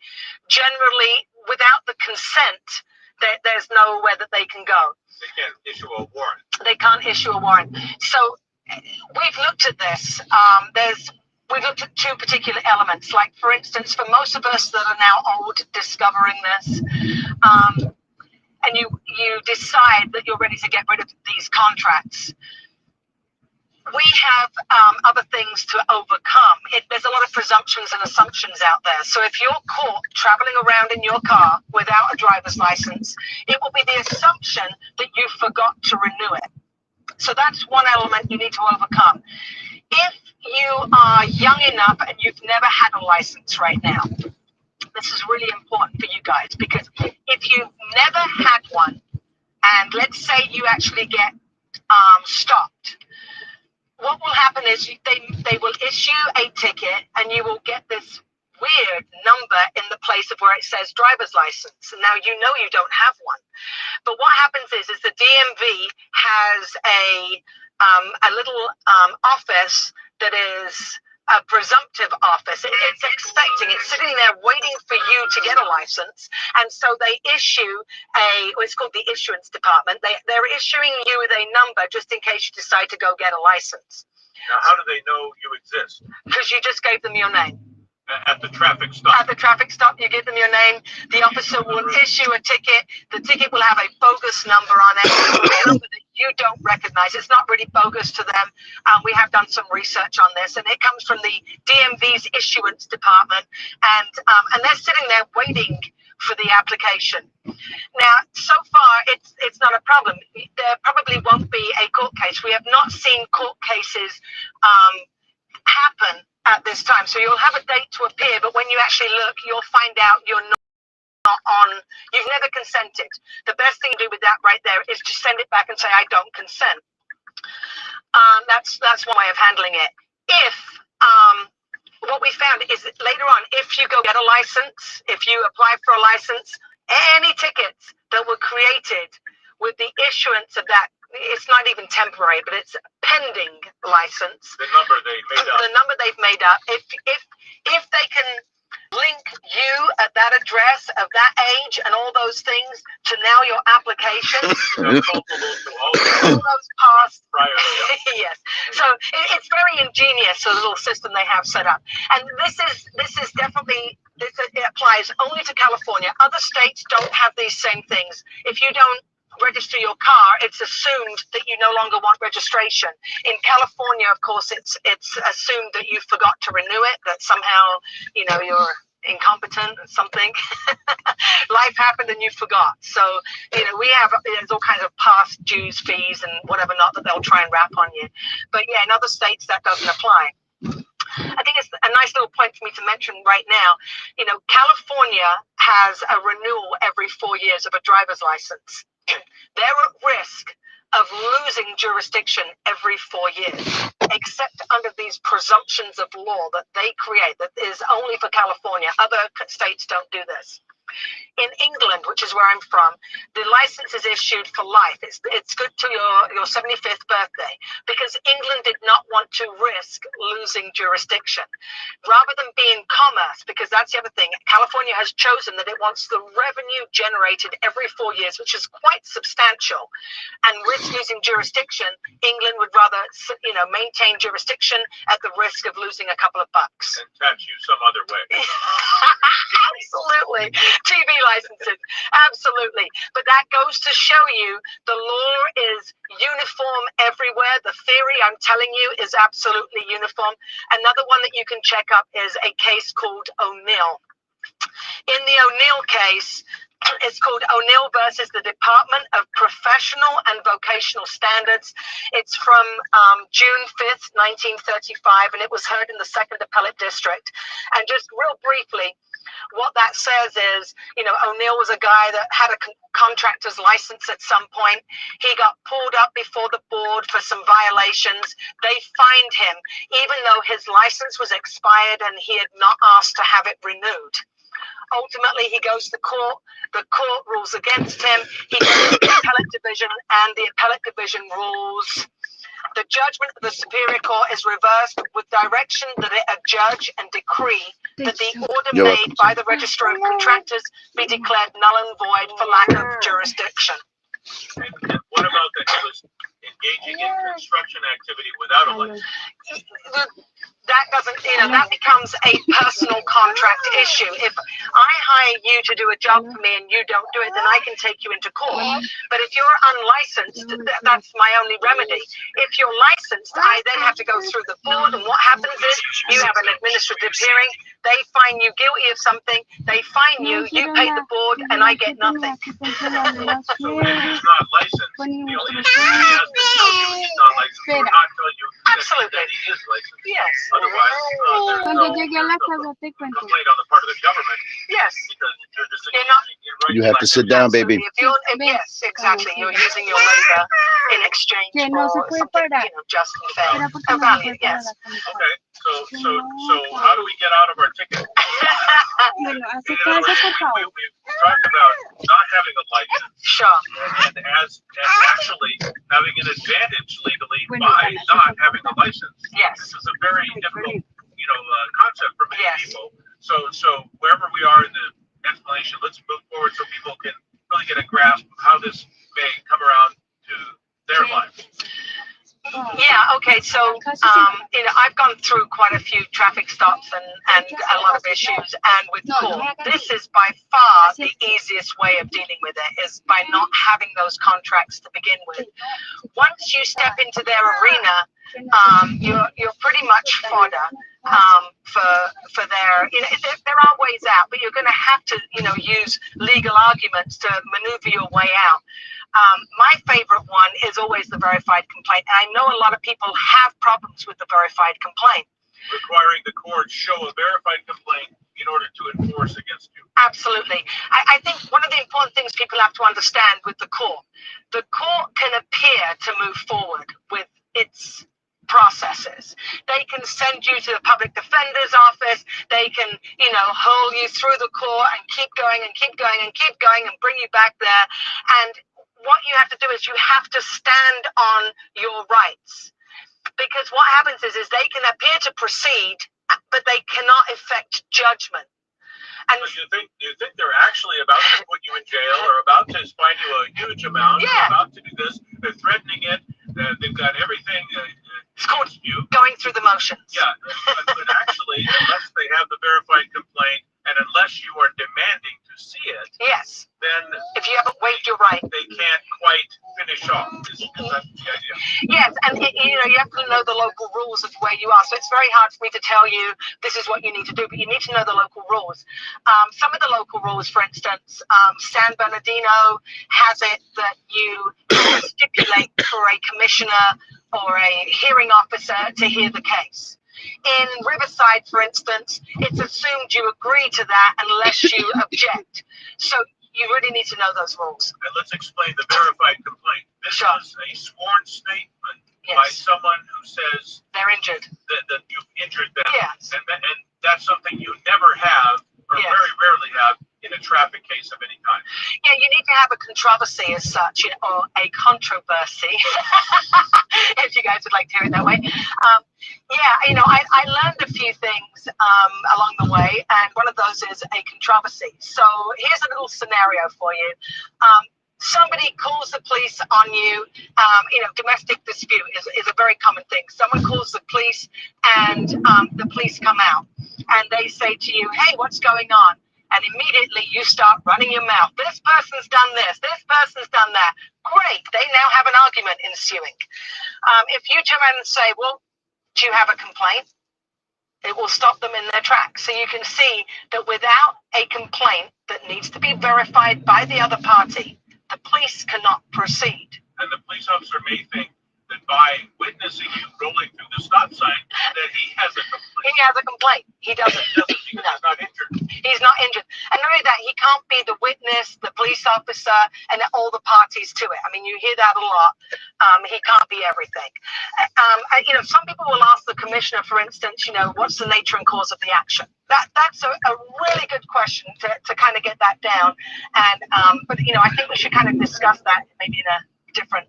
Generally, without the consent, there's nowhere that they can go. They can't issue a warrant. They can't issue a warrant. So we've looked at this. We've looked at two particular elements. Like, for instance, for most of us that are now old discovering this, and you decide that you're ready to get rid of these contracts, we have other things to overcome. There's a lot of presumptions and assumptions out there. So if you're caught traveling around in your car without a driver's license, it will be the assumption that you forgot to renew it. So that's one element you need to overcome. If you are young enough and you've never had a license right now, this is really important for you guys, because if you've never had one, and let's say you actually get stopped, what will happen is they will issue a ticket, and you will get this weird number in the place of where it says driver's license. And now you know you don't have one. But what happens is the DMV has a little office that is a presumptive office. It's sitting there waiting for you to get a license. And so they issue it's called the issuance department. They're issuing you with a number just in case you decide to go get a license. Now, how do they know you exist? Because you just gave them your name. At the traffic stop. At the traffic stop, you give them your name. The officer will issue a ticket. The ticket will have a bogus number on it, a number that you don't recognize. It's not really bogus to them. We have done some research on this, and it comes from the DMV's issuance department, and they're sitting there waiting for the application. Now, so far, it's not a problem. There probably won't be a court case. We have not seen court cases happen at this time. So you'll have a date to appear, but when you actually look, you'll find out you're not on, you've never consented. The best thing to do with that right there is to send it back and say, I don't consent. That's one way of handling it. If what we found is that later on, if you go get a license, if you apply for a license, any tickets that were created with the issuance of that, it's not even temporary, but it's pending license. The number they made up. The number they've made up. If they can link you at that address of that age and all those things to now your application, all those past. Yes. So it's very ingenious, the little system they have set up. And this is definitely, it applies only to California. Other states don't have these same things. If you don't register your car, it's assumed that you no longer want registration. In California, of course, it's assumed that you forgot to renew it, that somehow, you know, you're incompetent or something. Life happened and you forgot. So, you know, there's all kinds of past dues, fees, and whatever not that they'll try and wrap on you. But yeah, in other states that doesn't apply. I think it's a nice little point for me to mention right now. You know, California has a renewal every 4 years of a driver's license. They're at risk of losing jurisdiction every 4 years, except under these presumptions of law that they create that is only for California. Other states don't do this. In England, which is where I'm from, the license is issued for life. It's good to your 75th birthday, because England did not want to risk losing jurisdiction. Rather than be in commerce, because that's the other thing, California has chosen that it wants the revenue generated every 4 years, which is quite substantial, and risk losing jurisdiction. England would rather, maintain jurisdiction at the risk of losing a couple of bucks. And tax you some other way. Absolutely. TV licenses, absolutely. But that goes to show you the law is uniform everywhere. The theory, I'm telling you, is absolutely uniform. Another one that you can check up is a case called O'Neill. In the O'Neill case, it's called O'Neill versus the Department of Professional and Vocational Standards. It's from June 5th, 1935, and it was heard in the 2nd Appellate District. And just real briefly, what that says is, O'Neill was a guy that had a contractor's license at some point. He got pulled up before the board for some violations. They fined him, even though his license was expired and he had not asked to have it renewed. Ultimately, he goes to court. The court rules against him. He goes to the appellate division, and the appellate division rules. The judgment of the Superior Court is reversed with direction that it adjudge and decree that the order made by the Register of Contractors be declared null and void for lack of jurisdiction. And what about that he was engaging in construction activity without a license? That doesn't, that becomes a personal contract issue. If I hire you to do a job for me and you don't do it, then I can take you into court. But if you're unlicensed, that's my only remedy. If you're licensed, I then have to go through the board, and what happens is you have an administrative hearing. They find you guilty of something. They fine you. You pay the board, and I get nothing. So if he's not licensed, the only issue he has to tell you he's not licensed. We're not telling you that he is licensed. Yes. Otherwise, there's no complaint on the part of the government. Yes. Because you're just You have to sit down, baby. Yes, exactly. You're using your labor in exchange for something, just and fair. A value, yes. Okay. So how do we get out of our ticket? We've talked about not having a license. Sure. And actually having an advantage legally by not having a license. Yes. This is a very difficult, concept for many people. So wherever we are in the explanation, let's move forward so people can really get a grasp of how this may come around to their lives. Yeah, okay, so, I've gone through quite a few traffic stops and a lot of issues, and with court, this is by far the easiest way of dealing with it, is by not having those contracts to begin with. Once you step into their arena, you're pretty much fodder for their, there are ways out, but you're going to have to, use legal arguments to maneuver your way out. My favorite one is always the verified complaint. And I know a lot of people have problems with the verified complaint. Requiring the court show a verified complaint in order to enforce against you. Absolutely. I think one of the important things people have to understand with the court can appear to move forward with its processes. They can send you to the public defender's office. They can, hurl you through the court and keep going and keep going and keep going and bring you back there. And what you have to do is you have to stand on your rights. Because what happens is they can appear to proceed, but they cannot effect judgment. And so you think they're actually about to put you in jail or about to fine you a huge amount, or about to do this, they're threatening it, they've got everything against you. Going through the motions. Yeah, but actually, unless they have the verified complaint, and unless you are demanding to see it, yes, then if you haven't waived your right, they can't quite finish off. Is that the idea? Yes, and you have to know the local rules of where you are. So it's very hard for me to tell you this is what you need to do, but you need to know the local rules. Some of the local rules, for instance, San Bernardino has it that you stipulate for a commissioner or a hearing officer to hear the case. In Riverside, for instance, it's assumed you agree to that unless you object. So you really need to know those rules. And let's explain the verified complaint. This is a sworn statement by someone who says they're injured. That you've injured them. Yes. And that's something you never have, or very rarely have, in a traffic case of any kind. Yeah, you need to have a controversy as such, or a controversy, if you guys would like to hear it that way. I learned a few things along the way, and one of those is a controversy. So here's a little scenario for you. Somebody calls the police on you. Domestic dispute is a very common thing. Someone calls the police, and the police come out, and they say to you, "Hey, what's going on?" And immediately you start running your mouth. This person's done this. This person's done that. Great. They now have an argument ensuing. If you turn around and say, "Well, do you have a complaint?" It will stop them in their tracks. So you can see that without a complaint that needs to be verified by the other party, the police cannot proceed. And the police officer may think that by witnessing you rolling through the stop sign, that he has a complaint. He has a complaint. He doesn't. He's not injured. He's not injured. And not only that, he can't be the witness, the police officer, and all the parties to it. I mean, you hear that a lot. He can't be everything. Some people will ask the commissioner, for instance, what's the nature and cause of the action? That's a really good question to kind of get that down. And but I think we should kind of discuss that maybe in a different,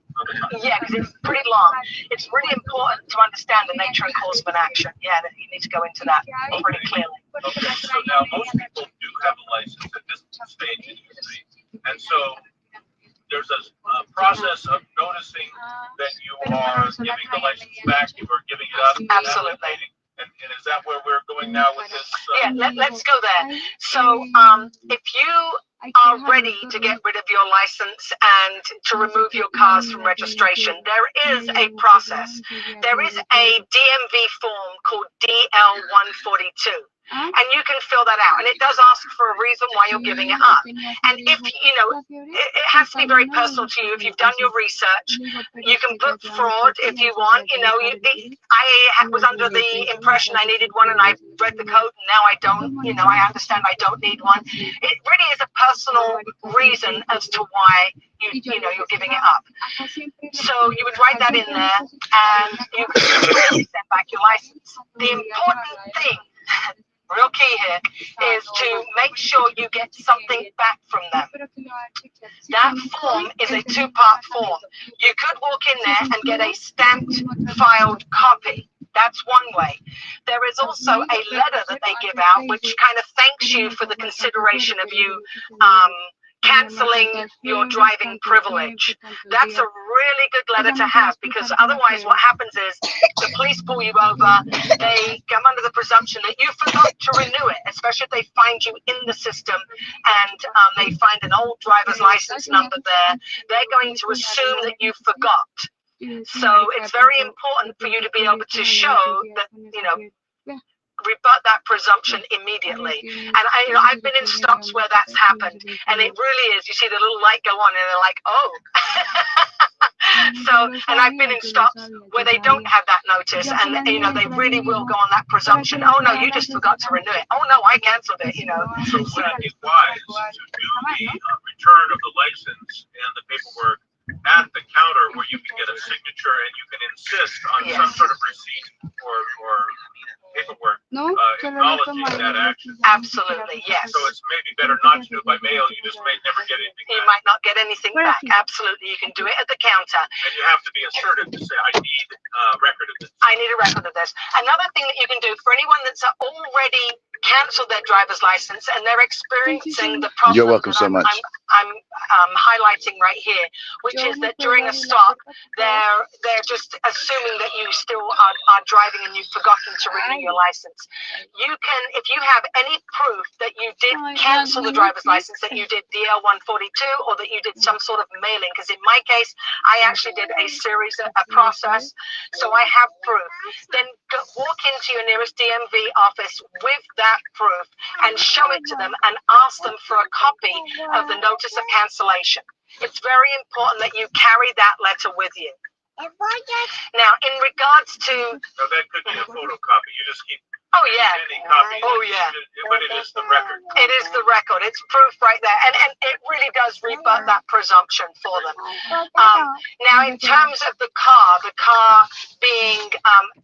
because it's pretty long. It's really important to understand the nature and cause of an action. That you need to go into that pretty clearly. Okay, so now most people do have a license at this stage in the state, and so there's a process of noticing that you are giving the license back, you are giving it up. Absolutely. And is that where we're going now with this? Let's go there. So if you are ready to get rid of your license and to remove your cars from registration, there is a process. There is a DMV form called DL142. And you can fill that out, and it does ask for a reason why you're giving it up. And if it has to be very personal to you. If you've done your research, you can put fraud if you want. I was under the impression I needed one, and I read the code, and now I don't. I understand I don't need one. It really is a personal reason as to why you're giving it up. So you would write that in there, and you can send back your license. The important thing, real key here, is to make sure you get something back from them. That form is a two-part form. You could walk in there and get a stamped, filed copy. That's one way. There is also a letter that they give out which kind of thanks you for the consideration of you canceling your driving privilege. That's a really good letter to have, because otherwise what happens is the police pull you over, they come under the presumption that you forgot to renew it, especially if they find you in the system and they find an old driver's license number there. They're going to assume that you forgot. So it's very important for you to be able to show that, rebut that presumption immediately. And I've been in stops where that's happened, and it really is. You see the little light go on, and they're like, "Oh." And I've been in stops where they don't have that notice, and they really will go on that presumption. "Oh no, you just forgot to renew it. Oh no, I canceled it." So would it be wise to do the return of the license and the paperwork at the counter, where you can get a signature and you can insist on some sort of receipt or paperwork acknowledging that action? Absolutely, yes. So it's maybe better not to do it by mail. You just may never get anything back. You might not get anything back. Absolutely, you can do it at the counter. And you have to be assertive to say, "I need a record of this." I need a record of this. Another thing that you can do for anyone that's already canceled their driver's license and they're experiencing the problem You're welcome so much. I'm highlighting right here, which is that during a stop, they're just assuming that you still are driving and you've forgotten to renew your license. You can, if you have any proof that you did cancel the driver's license, that you did DL142, or that you did some sort of mailing, because in my case, I actually did a process, so I have proof. Then walk into your nearest DMV office with that proof and show it to them and ask them for a copy of the notice of cancellation. It's very important that you carry that letter with you. Now, in regards to... So that could be a photocopy. You just keep Oh yeah. Any copy. Oh yeah. But it is the record. It is the record. It's proof right there, and it really does rebut that presumption for them. Now, in terms of the car being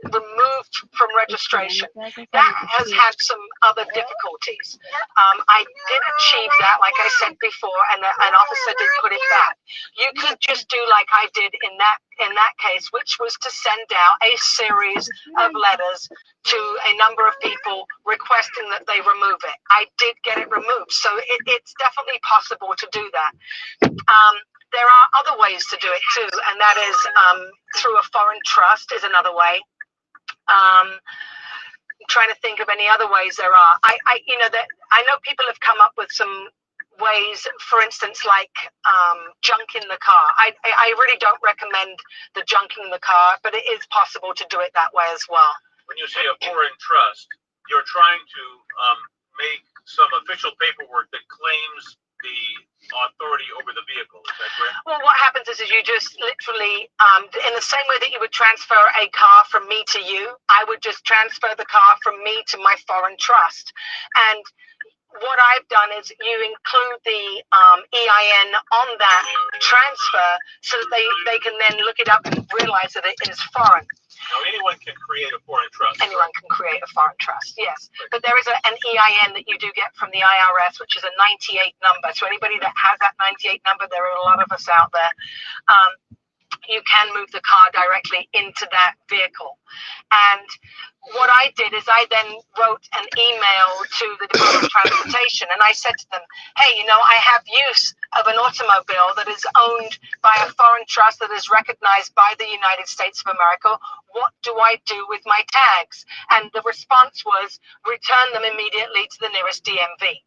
removed from registration, that has had some other difficulties. I did achieve that, like I said before, and an officer did put it back. You could just do like I did in that case, which was to send out a series of letters to a number of people requesting that they remove it. I did get it removed, so it's definitely possible to do that. There are other ways to do it too, and that is through a foreign trust is another way. I'm trying to think of any other ways there are. I know people have come up with some ways, for instance, like junk in the car. I really don't recommend the junking the car, but it is possible to do it that way as well. When you say a foreign trust, you're trying to make some official paperwork that claims the authority over the vehicle. Is that correct? Well, what happens is you just literally, in the same way that you would transfer a car from me to you, I would just transfer the car from me to my foreign trust. And what I've done is you include the EIN on that transfer so that they can then look it up and realize that it is foreign. Now, anyone can create a foreign trust. Anyone can create a foreign trust, yes. But there is an EIN that you do get from the IRS, which is a 98 number. So anybody that has that 98 number, there are a lot of us out there, you can move the car directly into that vehicle. And what I did is I then wrote an email to the Department of Transportation, and I said to them, hey, I have use of an automobile that is owned by a foreign trust that is recognized by the United States of America. What do I do with my tags? And the response was, return them immediately to the nearest DMV.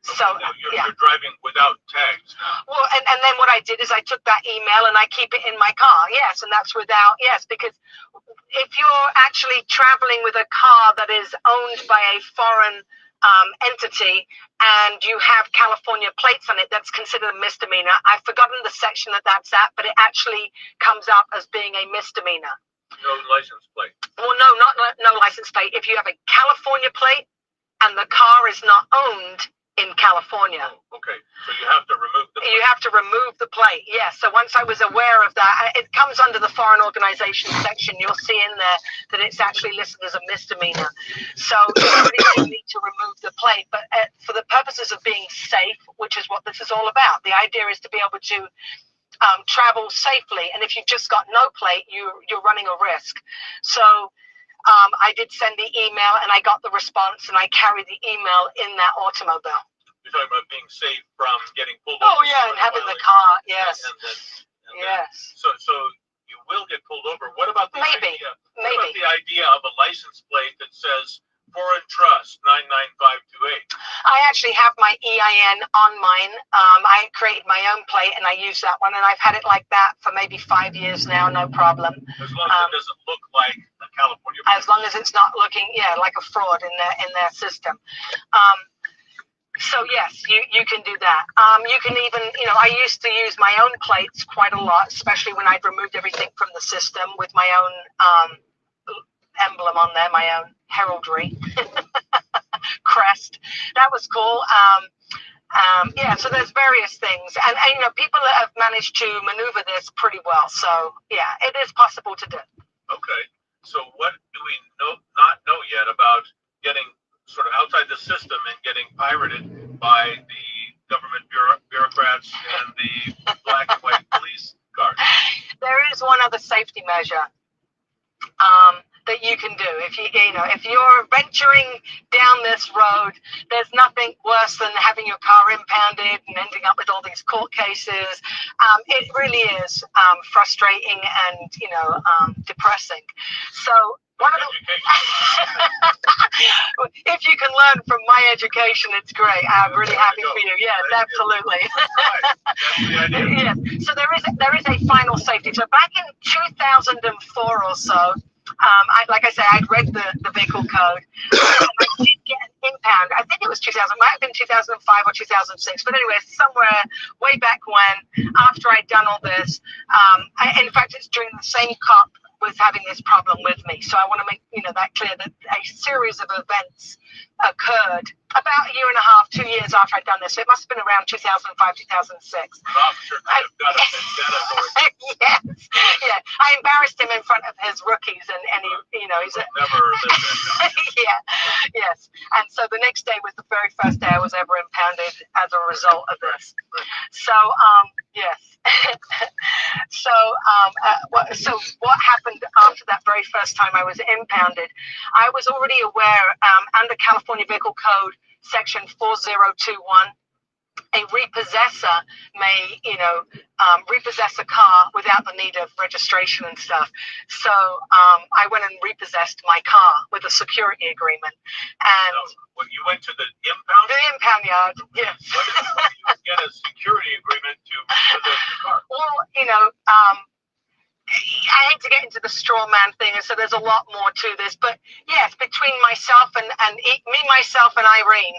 So you're driving without tags. Well, and then what I did is I took that email and I keep it in my car. Yes, and that's without, yes, because if you're actually traveling with a car that is owned by a foreign entity and you have California plates on it, that's considered a misdemeanor. I've forgotten the section that's at, but it actually comes up as being a misdemeanor. No license plate. Well, no license plate. If you have a California plate and the car is not owned in California. Okay, so you have to remove the plate. You have to remove the plate, yes. So once I was aware of that, it comes under the foreign organization section. You'll see in there that it's actually listed as a misdemeanor. So you really do need to remove the plate. But for the purposes of being safe, which is what this is all about, the idea is to be able to travel safely. And if you've just got no plate, you're running a risk. So I did send the email and I got the response, and I carry the email in that automobile. You're talking about being safe from getting pulled over. Oh yeah, and having the car, yes. Yes. So you will get pulled over. What about the idea? What about the idea of a license plate that says Foreign Trust 99528? I actually have my EIN on mine. I created my own plate and I use that one, and I've had it like that for maybe 5 years now, no problem. As long as it doesn't look like a California plate. As long as it's not looking, like a fraud in their system. So yes, you can do that. You can even, I used to use my own plates quite a lot, especially when I'd removed everything from the system with my own emblem on there, my own heraldry crest. That was cool. So there's various things, and people that have managed to maneuver this pretty well. So yeah, it is possible to do. Okay. So what do we not know yet about getting sort of outside the system and getting pirated by the government bureaucrats and the black and white police cars? There is one other safety measure that you can do. If you're venturing down this road, there's nothing worse than having your car impounded and ending up with all these court cases. It really is frustrating and depressing. So one of the if you can learn from my education, it's great. I'm really happy for you. Yes, absolutely. Yes. So there is a final safety. So back in 2004 or so, like I said, I'd read the vehicle code. And I did get an impound. I think it was 2000. Might have been 2005 or 2006. But anyway, somewhere way back when, after I'd done all this, in fact, it's during the same COP was having this problem with me. So I want to make that clear that a series of events occurred about a year and a half, 2 years after I'd done this. So it must have been around 2005, 2006. Yes, yeah. I embarrassed him in front of his rookies, and he, he's never yeah, yes. And so the next day was the very first day I was ever impounded as a result of this. So yes. So what happened after that very first time I was impounded? I was already aware under California Vehicle Code Section 4021. A repossessor may, repossess a car without the need of registration and stuff. So I went and repossessed my car with a security agreement. And when you went to the impound? The impound yard, yes. What did you get a security agreement to repossess the car? Well, I hate to get into the straw man thing, and so there's a lot more to this. But yes, between myself and myself and Irene,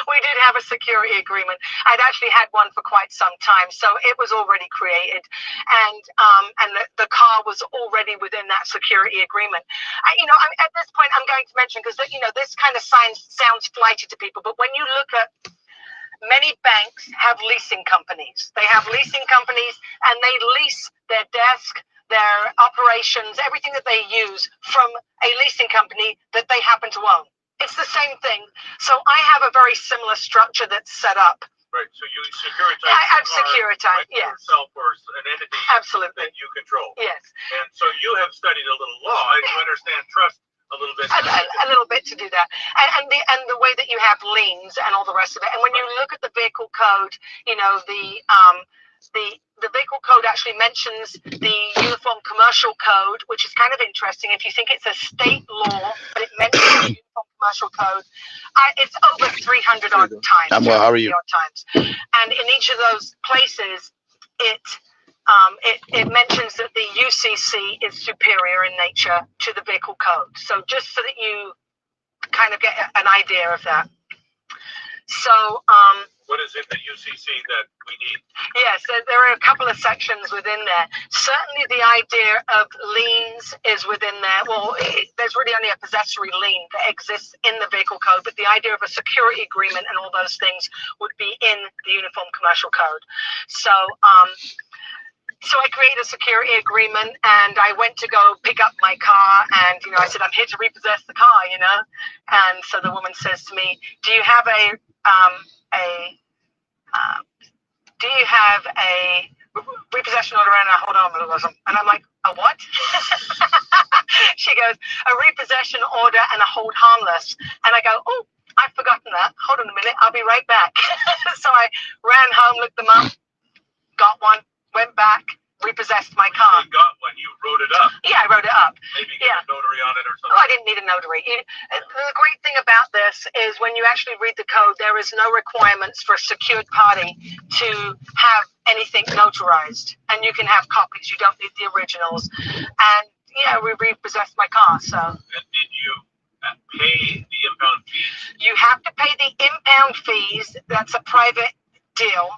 we did have a security agreement. I'd actually had one for quite some time, so it was already created, and the car was already within that security agreement. At this point, I'm going to mention, because this kind of sounds flighty to people, but when you look at many banks have leasing companies. They have leasing companies, and they lease their desk, their operations, everything that they use from a leasing company that they happen to own. It's the same thing. So I have a very similar structure that's set up. Right. So you securitize. I've securitized, yes. Yourself or an entity. Absolutely. That you control. Yes. And so you have studied a little law, and you understand trust a little bit. A little bit to do that, and the way that you have liens and all the rest of it. And when you look at the vehicle code, the vehicle code actually mentions the Uniform Commercial Code, which is kind of interesting. If you think it's a state law, but it mentions the Uniform Commercial Code, it's over 300 odd times. I'm well. How are you? Times. And in each of those places, it mentions that the UCC is superior in nature to the vehicle code. So just so that you kind of get an idea of that. So what is in the UCC that we need? Yes, there are a couple of sections within there. Certainly the idea of liens is within there. Well, there's really only a possessory lien that exists in the vehicle code, but the idea of a security agreement and all those things would be in the Uniform Commercial Code. So So I created a security agreement, and I went to go pick up my car, and I said, I'm here to repossess the car, and so the woman says to me, do you have a repossession order? And hold on, and I'm like, a what? She goes, a repossession order and a hold harmless. And I go, oh, I've forgotten that. Hold on a minute, I'll be right back. So I ran home, looked them up, got one, went back, repossessed my car. You got one, you wrote it up. Yeah, I wrote it up. Maybe get a notary on it or something. Oh, I didn't need a notary. The great thing about this is when you actually read the code, there is no requirements for a secured party to have anything notarized. And you can have copies. You don't need the originals. And, we repossessed my car, so. And did you pay the impound fees? You have to pay the impound fees. That's a private deal.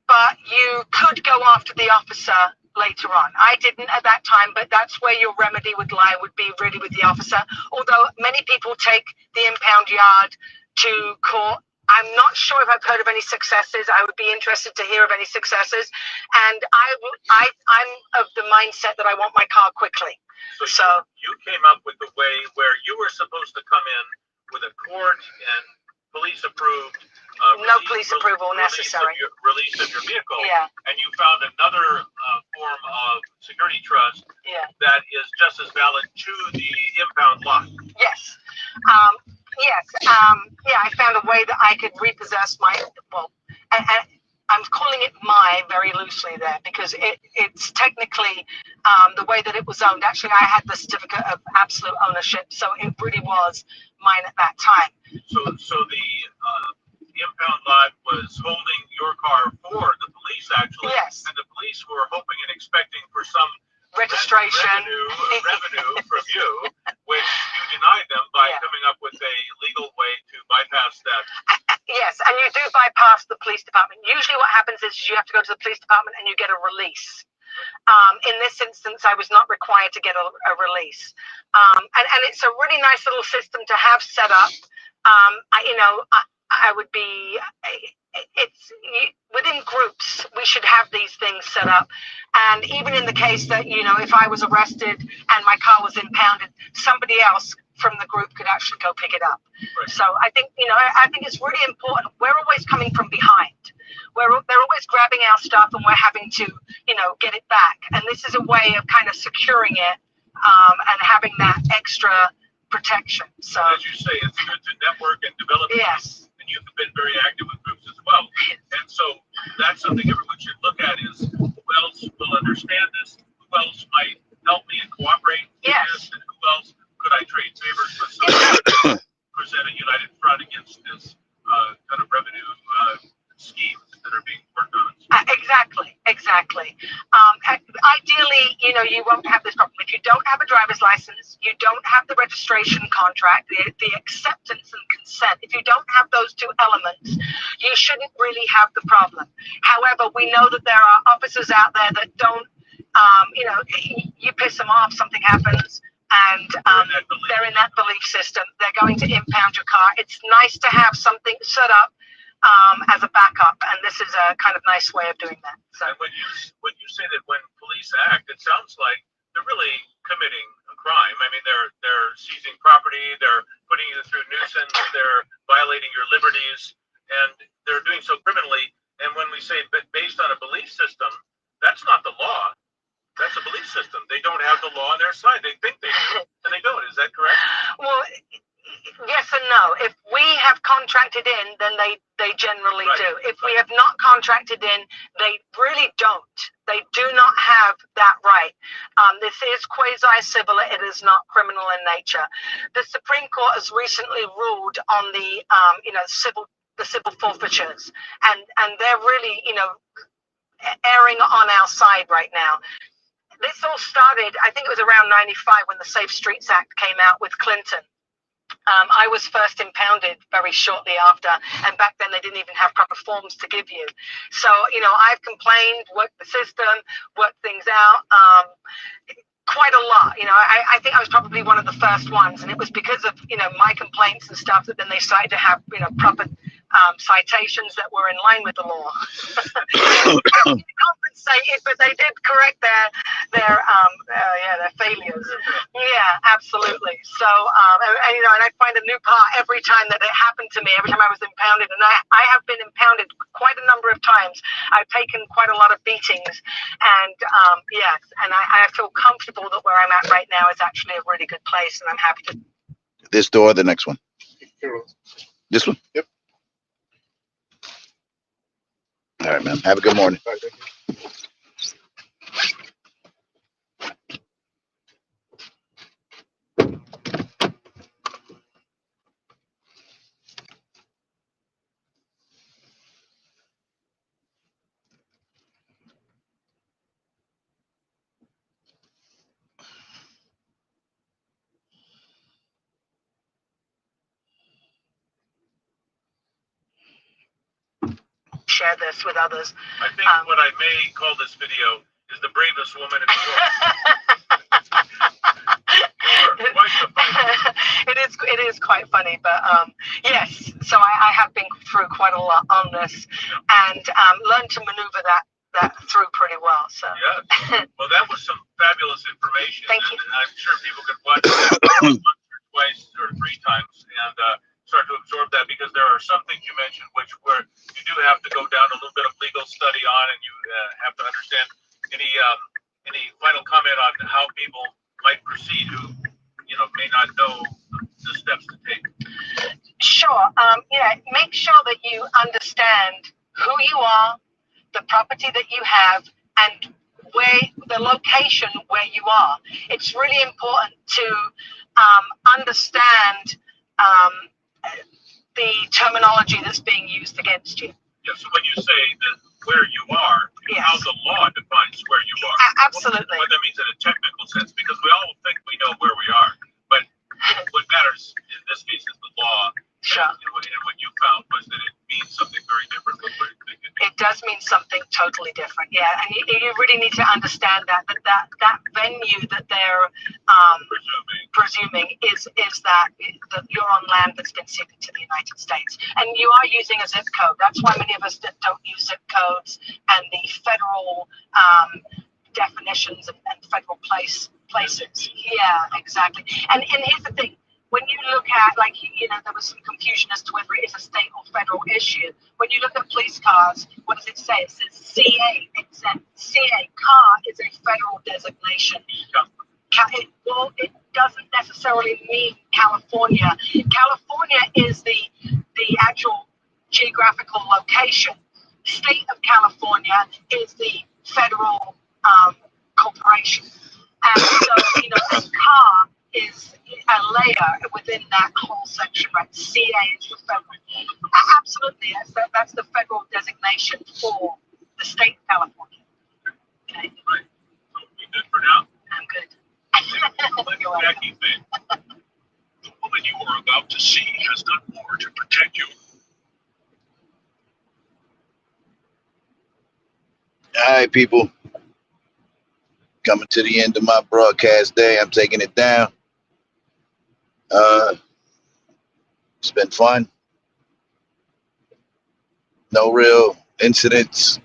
But you could go after the officer later on. I didn't at that time, but that's where your remedy would lie, would be really with the officer. Although many people take the impound yard to court. I'm not sure if I've heard of any successes. I would be interested to hear of any successes. And I'm of the mindset that I want my car quickly. So you came up with the way where you were supposed to come in with a court and police approved. No police approval necessary. Release of your vehicle. Yeah. And you found another form of security trust that is just as valid to the impound lot. Yes. I found a way that I could repossess my, I'm calling it my very loosely there because it's technically the way that it was owned. Actually, I had the certificate of absolute ownership, so it really was mine at that time. So the impound lot was holding your car for the police, actually. Yes. And the police were hoping and expecting for some registration revenue from you, which you denied them by coming up with a legal way to bypass that. Yes, and you do bypass the police department. Usually what happens is you have to go to the police department and you get a release. In this instance, I was not required to get a release. And it's a really nice little system to have set up. I would be, within groups, we should have these things set up. And even in the case that, if I was arrested and my car was impounded, somebody else from the group could actually go pick it up. Right. So I think, I think it's really important. We're always coming from behind. They're always grabbing our stuff and we're having to, get it back. And this is a way of kind of securing it and having that extra protection. So as you say, it's good to network and develop. Yes. And you've been very active with groups as well. And so that's something everyone should look at is who else will understand this? Who else might help me and cooperate with this? And who else could I trade favors with someone present a united front against this kind of revenue schemes that are being worked on? Exactly. Ideally, you won't have this problem. If you don't have a driver's license, you don't have the registration contract, the acceptance and consent. If you don't have those two elements, you shouldn't really have the problem. However, we know that there are officers out there that don't, you piss them off, something happens, and they're in that belief system. They're going to impound your car. It's nice to have something set up as a backup, and this is a kind of nice way of doing that. So and when you say that when police act, it sounds like they're really committing a crime. I mean, they're seizing property, they're putting you through nuisance, they're violating your liberties, and they're doing so criminally. And when we say based on a belief system, that's not the law. That's a belief system. They don't have the law on their side. They think they do, and they don't. Is that correct? Well, yes and no. If we have contracted in, then they generally do. If we have not contracted in, they really don't. They do not have that right. This is quasi-civil. It is not criminal in nature. The Supreme Court has recently ruled on the civil forfeitures, and they're really erring on our side right now. This all started, I think it was around 95 when the Safe Streets Act came out with Clinton. I was first impounded very shortly after, and back then they didn't even have proper forms to give you. So, I've complained, worked the system, worked things out, quite a lot. I think I was probably one of the first ones, and it was because of, my complaints and stuff that then they started to have, proper citations that were in line with the law. Compensated, but they did correct their failures. Yeah, absolutely. So, and I find a new part every time that it happened to me, every time I was impounded, and I have been impounded quite a number of times. I've taken quite a lot of beatings, and yes, and I feel comfortable that where I'm at right now is actually a really good place, and I'm happy to. This door, the next one. This one? Yep. All right, man. Have a good morning. Share this with others. I think what I may call this video is the bravest woman in the world. It is quite funny, but yes. So I have been through quite a lot on this, and learned to maneuver that through pretty well. So yeah. Well, that was some fabulous information. Thank you. And I'm sure people could watch it once or twice or three times and start to absorb that, because there are some things you mentioned where you do have to go down a little bit of legal study on, and you have to understand. Any final comment on how people might proceed who may not know the steps to take? Sure. Make sure that you understand who you are, the property that you have, and where the location where you are. It's really important to understand the terminology that's being used against you. Yeah, so when you say that where you are, yes, how the law defines where you are. Absolutely. What that means in a technical sense, because we all think we know where we are, but what matters in this case is the law. Sure. And what you found was that it means something very different from what it could be. It does mean something totally different. yeah, and you really need to understand that venue that they're presuming is that you're on land that's been ceded to the United States, and you are using a zip code. That's why many of us don't use zip codes and the federal definitions and federal places. Yeah, exactly. And here's the thing. When you look at, like, there was some confusion as to whether it is a state or federal issue. When you look at police cars, what does it say? It says CA. It says CA. Car is a federal designation. It doesn't necessarily mean California. California is the actual geographical location. State of California is the federal corporation. And so, this car is a layer within that whole section, right? CA is the federal. Absolutely, that's the federal designation for the state of California. Okay. Right. So we good for now? I'm good. Jackie, the woman you are about to see has done more to protect you. All right, people. Coming to the end of my broadcast day. I'm taking it down. It's been fun. No real incidents.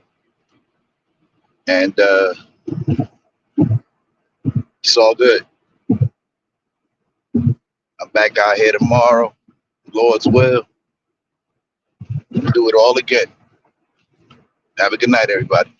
And it's all good. I'm back out here tomorrow. Lord's will. Do it all again. Have a good night, everybody.